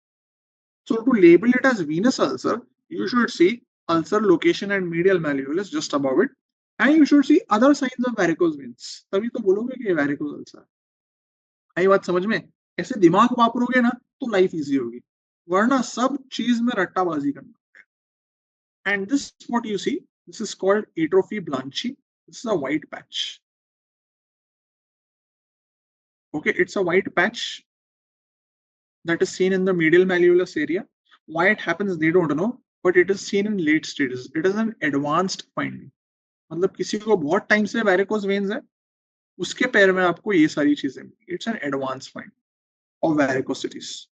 So to label it as venous ulcer, you should see ulcer location and medial malleolus just above it, and you should see other signs of varicose veins. तभी तो बोलोगे कि varicose ulcer. आई बात समझ में? ऐसे दिमाग वापरोगे ना तो लाइफ इजी होगी, वरना सब चीज में रट्टाबाजी करना. And this is what you see. This is called atrophy blanchi. This is a white patch. Okay, it's a white patch that is seen in the medial malleolus area. Why it happens, they don't know, but it is seen in late stages. It is an advanced finding. मतलब किसी को बहुत time से varicose veins है, उसके पैर में आपको ये सारी चीजें मिलेंगी. It's an advanced find of varicosities.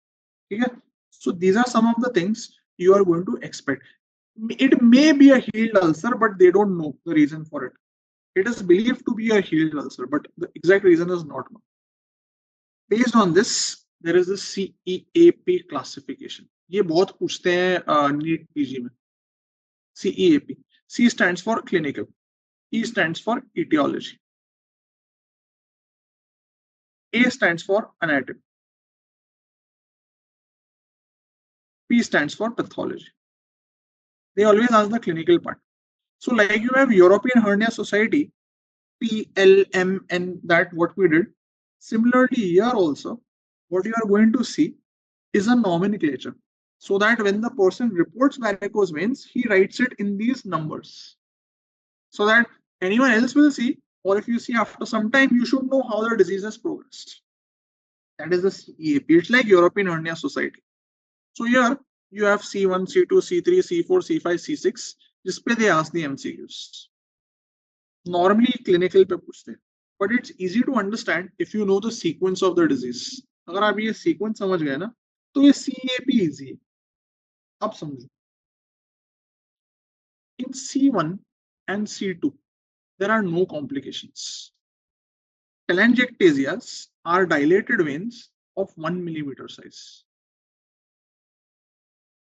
ठीक है? So these are some of the things you are going to expect. It may be a healed ulcer, but they don't know the reason for it. It is believed to be a healed ulcer, but the exact reason is not known. Based on this, there is a CEAP classification. ये बहुत पूछते हैं NEET PG में. CEAP. C stands for clinical. E stands for etiology. A stands for anatomy. P stands for pathology. They always ask the clinical part. So like you have European Hernia Society, PLMN, that what we did. Similarly here also, what you are going to see is a nomenclature. So that when the person reports varicose veins, he writes it in these numbers. So that anyone else will see, or if you see after some time, you should know how the disease has progressed. That is the CEAP. It's like European Hernia Society. So here you have C1, C2, C3, C4, C5, C6. जिस पे they ask the MCQs. Normally clinical पे पूछते हैं, but it's easy to understand if you know the sequence of the disease. अगर आप ये sequence समझ गए ना, तो ये CEAP easy है. अब समझो. In C1 and C2, there are no complications. Telangiectasias are dilated veins of 1 millimeter size.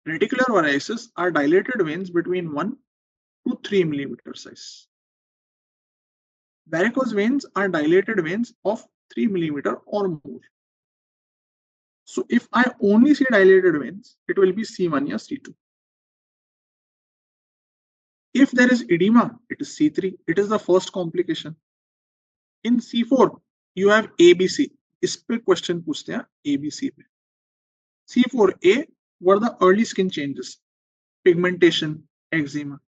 Reticular varices are dilated veins between 1 to 3 millimeter size. Varicose veins are dilated veins of 3 millimeter or more. So if I only see dilated veins, it will be C1 or C2. If there is edema, it is C3. It is the first complication. In C4, you have ABC. इस पे question पूछते हैं ABC पे. C4A were the early skin changes, pigmentation, eczema.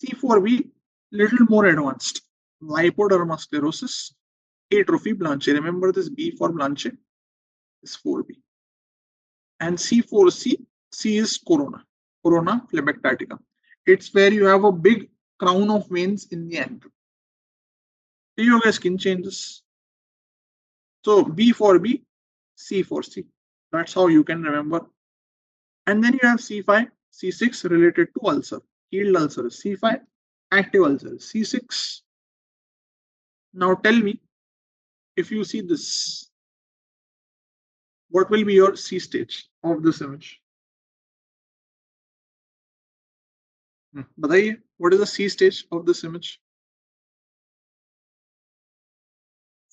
C4B, little more advanced, lipodermal sclerosis, atrophy blanche. Remember this B for blanche is 4B. And C4C, C is corona phlebectatica. It's where you have a big crown of veins in the ankle. You have skin changes. So B for B, C for C. That's how you can remember. And then you have C5, C6 related to ulcer, healed ulcer. C5, active ulcer. C6. Now tell me, if you see this, what will be your C stage of this image? बताइए, what is the C stage of this image?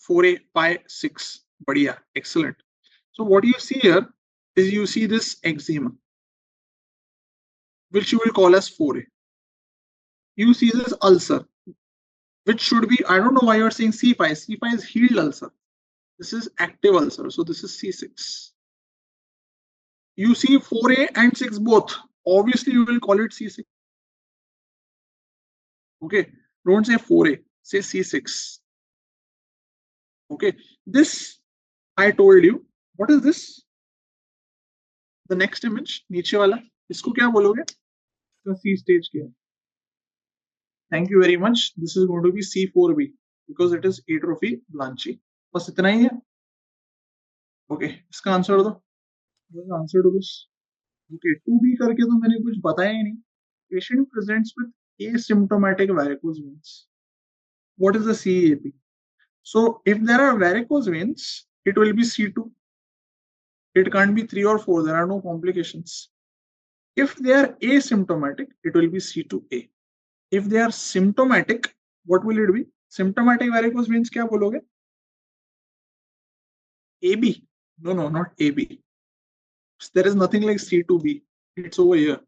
4A, 5, 6. Badhiya, excellent. So what you see here is you see this eczema, which you will call as 4A. You see this ulcer, which should be, I don't know why you're saying C5. C5 is healed ulcer. This is active ulcer. So this is C6. You see 4A and 6 both. Obviously, you will call it C6. Okay. Don't say 4A. Say C6. Okay. This, I told you. What is this? The next image. नीचे वाला. इसको क्या बोलोगे? The C stage क्या? Thank you very much. This is going to be C4B because it is atrophy blanchi. बस इतना ही है. Okay. इसका आंसर दो. What is the answer to this? Okay. 2B करके तो मैंने कुछ बताया ही नहीं. Patient presents with asymptomatic varicose veins. What is the CAP? So if there are varicose veins, it will be C2. It can't be 3 or 4. There are no complications. If they are asymptomatic, it will be C2A. If they are symptomatic, what will it be? Symptomatic varicose veins क्या बोलोगे? AB? No, not AB. There is nothing like C2B. It's over here.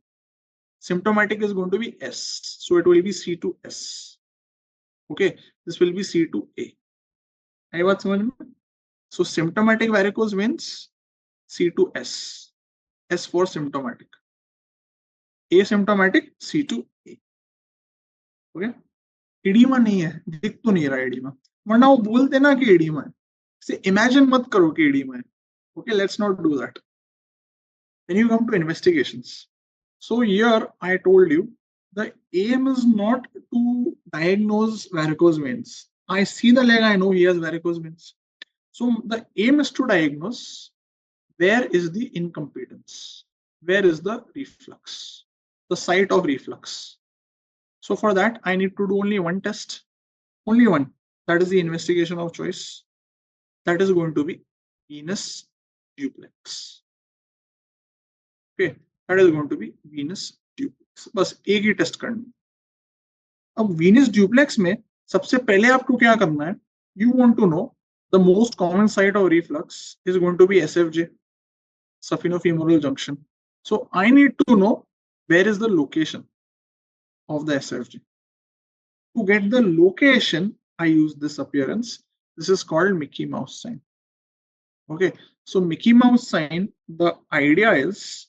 Symptomatic is going to be S. So it will be C2S. Okay, this will be C2A. आई बात समझ में? So symptomatic varicose veins, C2S. S for symptomatic. Asymptomatic, C2A. Okay? Oedema नहीं है, दिख तो नहीं रहा oedema, वरना वो बोलते ना कि एडिमा है. से इमेजिन मत करो कि एडिमा है. Okay, let's not do that. Then you come to investigations. So here I told you the aim is not to diagnose varicose veins. I see the leg, I know he has varicose veins. So the aim is to diagnose where is the incompetence, where is the reflux, the site of reflux. So for that, I need to do only one test, only one. That is the investigation of choice. That is going to be venous duplex. Okay, that is going to be venous duplex. बस एक ही test करना. अब venous duplex में सबसे पहले आपको क्या करना है? You want to know the most common site of reflux is going to be SFJ, saphenofemoral junction. So I need to know where is the location of the SFJ. To get the location, I use this appearance. This is called Mickey Mouse sign. Okay, so Mickey Mouse sign, the idea is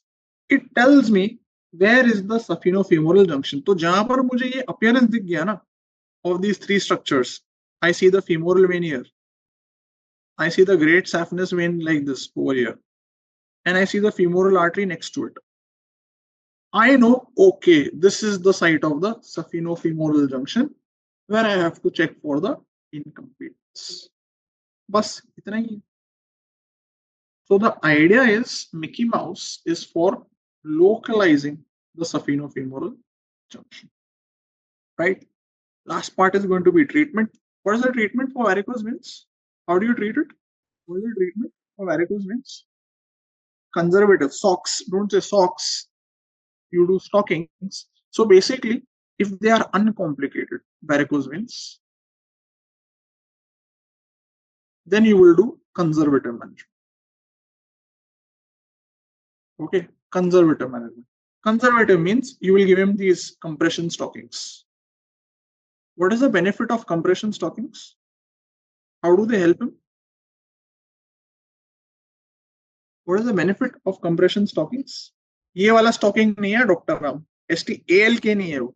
it tells me where is the saphenofemoral junction. तो जहां पर मुझे ये appearance दिख गया ना of these three structures, I see the femoral vein here, I see the great saphenous vein like this over here, and I see the femoral artery next to it. I know, okay, this is the site of the saphenofemoral junction where I have to check for the incompetence. बस इतना ही. So the idea is Mickey Mouse is for localizing the saphenofemoral junction, right? Last part is going to be treatment. What is the treatment for varicose veins? How do you treat it? What is the treatment? for varicose veins? Conservative. Socks. Don't say socks. You do stockings. So basically, if they are uncomplicated varicose veins, then you will do conservative management. Okay, conservative management. Conservative means you will give him these compression stockings. What is the benefit of compression stockings? How do they help him? What is the benefit of compression stockings? ये वाला stocking नहीं है doctor Ram, STAL के नहीं है वो.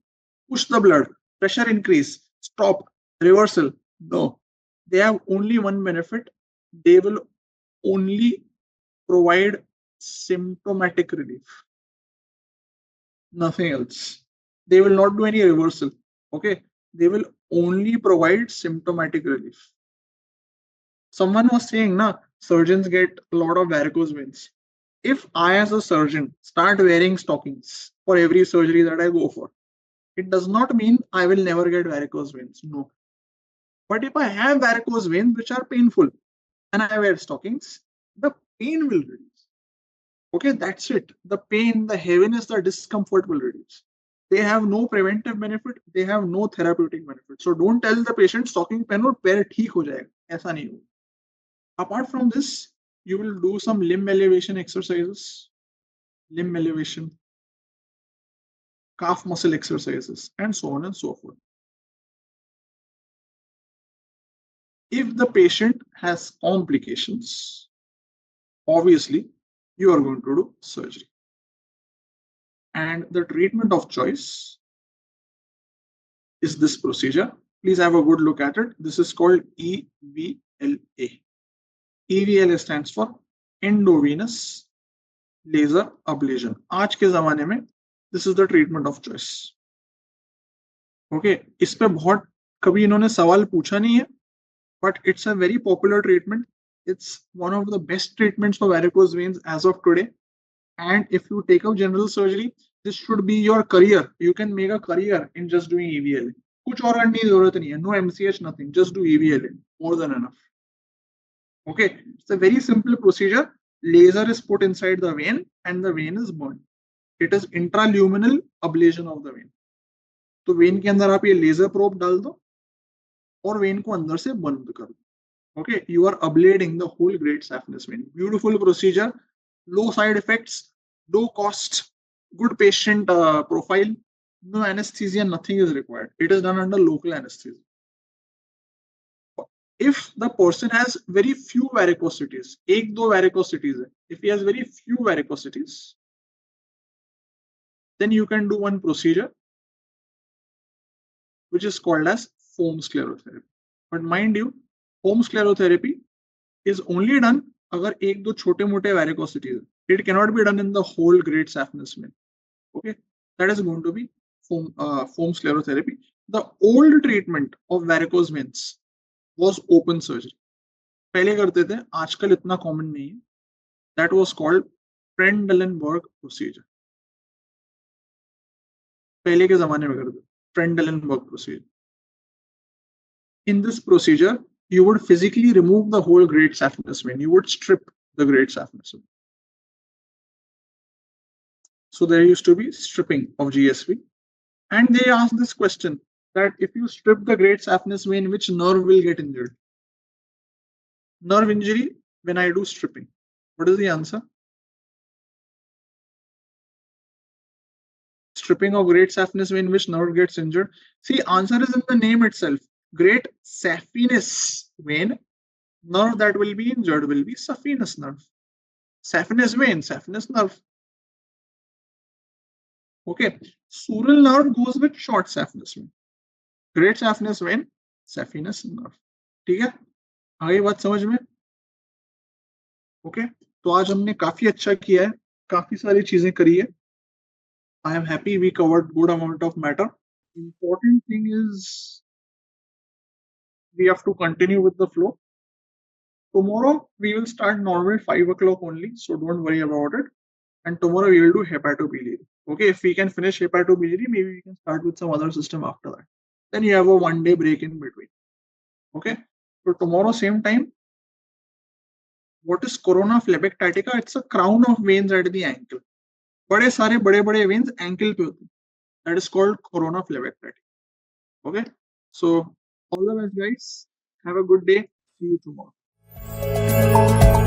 Push the blood, pressure increase, stop, reversal. No, they have only one benefit. They will only provide symptomatic relief. Nothing else. They will not do any reversal. Okay, they will only provide symptomatic relief. Someone was saying, na, surgeons get a lot of varicose veins. If I, as a surgeon, start wearing stockings for every surgery that I go for, it does not mean I will never get varicose veins. No. But if I have varicose veins which are painful and I wear stockings, the pain will reduce. Okay, that's it. The pain, the heaviness, the discomfort will reduce. They have no preventive benefit. They have no therapeutic benefit. So don't tell the patient stocking पहनो पैर ठीक हो जाएगा. ऐसा नहीं होगा. Apart from this, you will do some limb elevation exercises, limb elevation, calf muscle exercises, and so on and so forth. If the patient has complications, obviously you are going to do surgery. And the treatment of choice is this procedure. Please have a good look at it. This is called EVLA. EVLA stands for endovenous laser ablation. आज के ज़माने में this is the treatment of choice. Okay, इस पे बहुत कभी इन्होंने सवाल पूछा नहीं है, but it's a very popular treatment. It's one of the best treatments for varicose veins as of today. And if you take up general surgery, this should be your career. You can make a career in just doing EVLA. कुछ और करने की जरूरत नहीं है. No MCH, nothing. Just do EVLA. More than enough. Okay, it's a very simple procedure. Laser is put inside the vein and the vein is burned. It is intraluminal ablation of the vein. तो when के अंदर आप ये laser probe डाल दो और when को अंदर से बंद कर दो. Okay, you are ablating the whole great saphenous vein. Beautiful procedure, low side effects, low cost, good patient profile, no anesthesia, nothing is required. It is done under local anesthesia. If the person has very few varicosities, एक दो varicosities है, if he has very few varicosities, then you can do one procedure which is called as foam sclerotherapy. But mind you, foam sclerotherapy is only done अगर एक दो छोटे मोटे varicosities है. It cannot be done in the whole great saphenous vein. Okay, that is going to be foam sclerotherapy. The old treatment of varicose veins was open surgery. पहले करते थे, आजकल इतना common नहीं है. That was called Trendelenburg procedure. पहले के जमाने में करते थे Trendelenburg procedure. In this procedure, you would physically remove the whole great saphenous vein. You would strip the great saphenous vein. So there used to be stripping of GSV. And they asked this question that if you strip the great saphenous vein, which nerve will get injured? Nerve injury when I do stripping. What is the answer? Stripping of great saphenous vein, which nerve gets injured? See, answer is in the name itself. Great saphenous vein, nerve that will be injured will be saphenous nerve. Saphenous vein, saphenous nerve. Okay, sural nerve goes with short saphenous vein. Great saphenous vein, saphenous nerve. ठीक है, आगे बात समझ में? Okay, तो आज हमने काफी अच्छा किया है, काफी सारी चीजें करी है. I am happy we covered good amount of matter. Important thing is we have to continue with the flow. Tomorrow we will start normal 5 o'clock only, so don't worry about it. And tomorrow we will do hepatobiliary. Okay, if we can finish hepatobiliary, maybe we can start with some other system after that. Then you have a 1 day break in between. Okay, so tomorrow same time what is corona phlebistatica? It's a crown of veins at the ankle. बड़े सारे बड़े बड़े veins ankle पे होते हैं. That is called corona phlebistatica. Okay. So all the best, guys. Have a good day. See you tomorrow.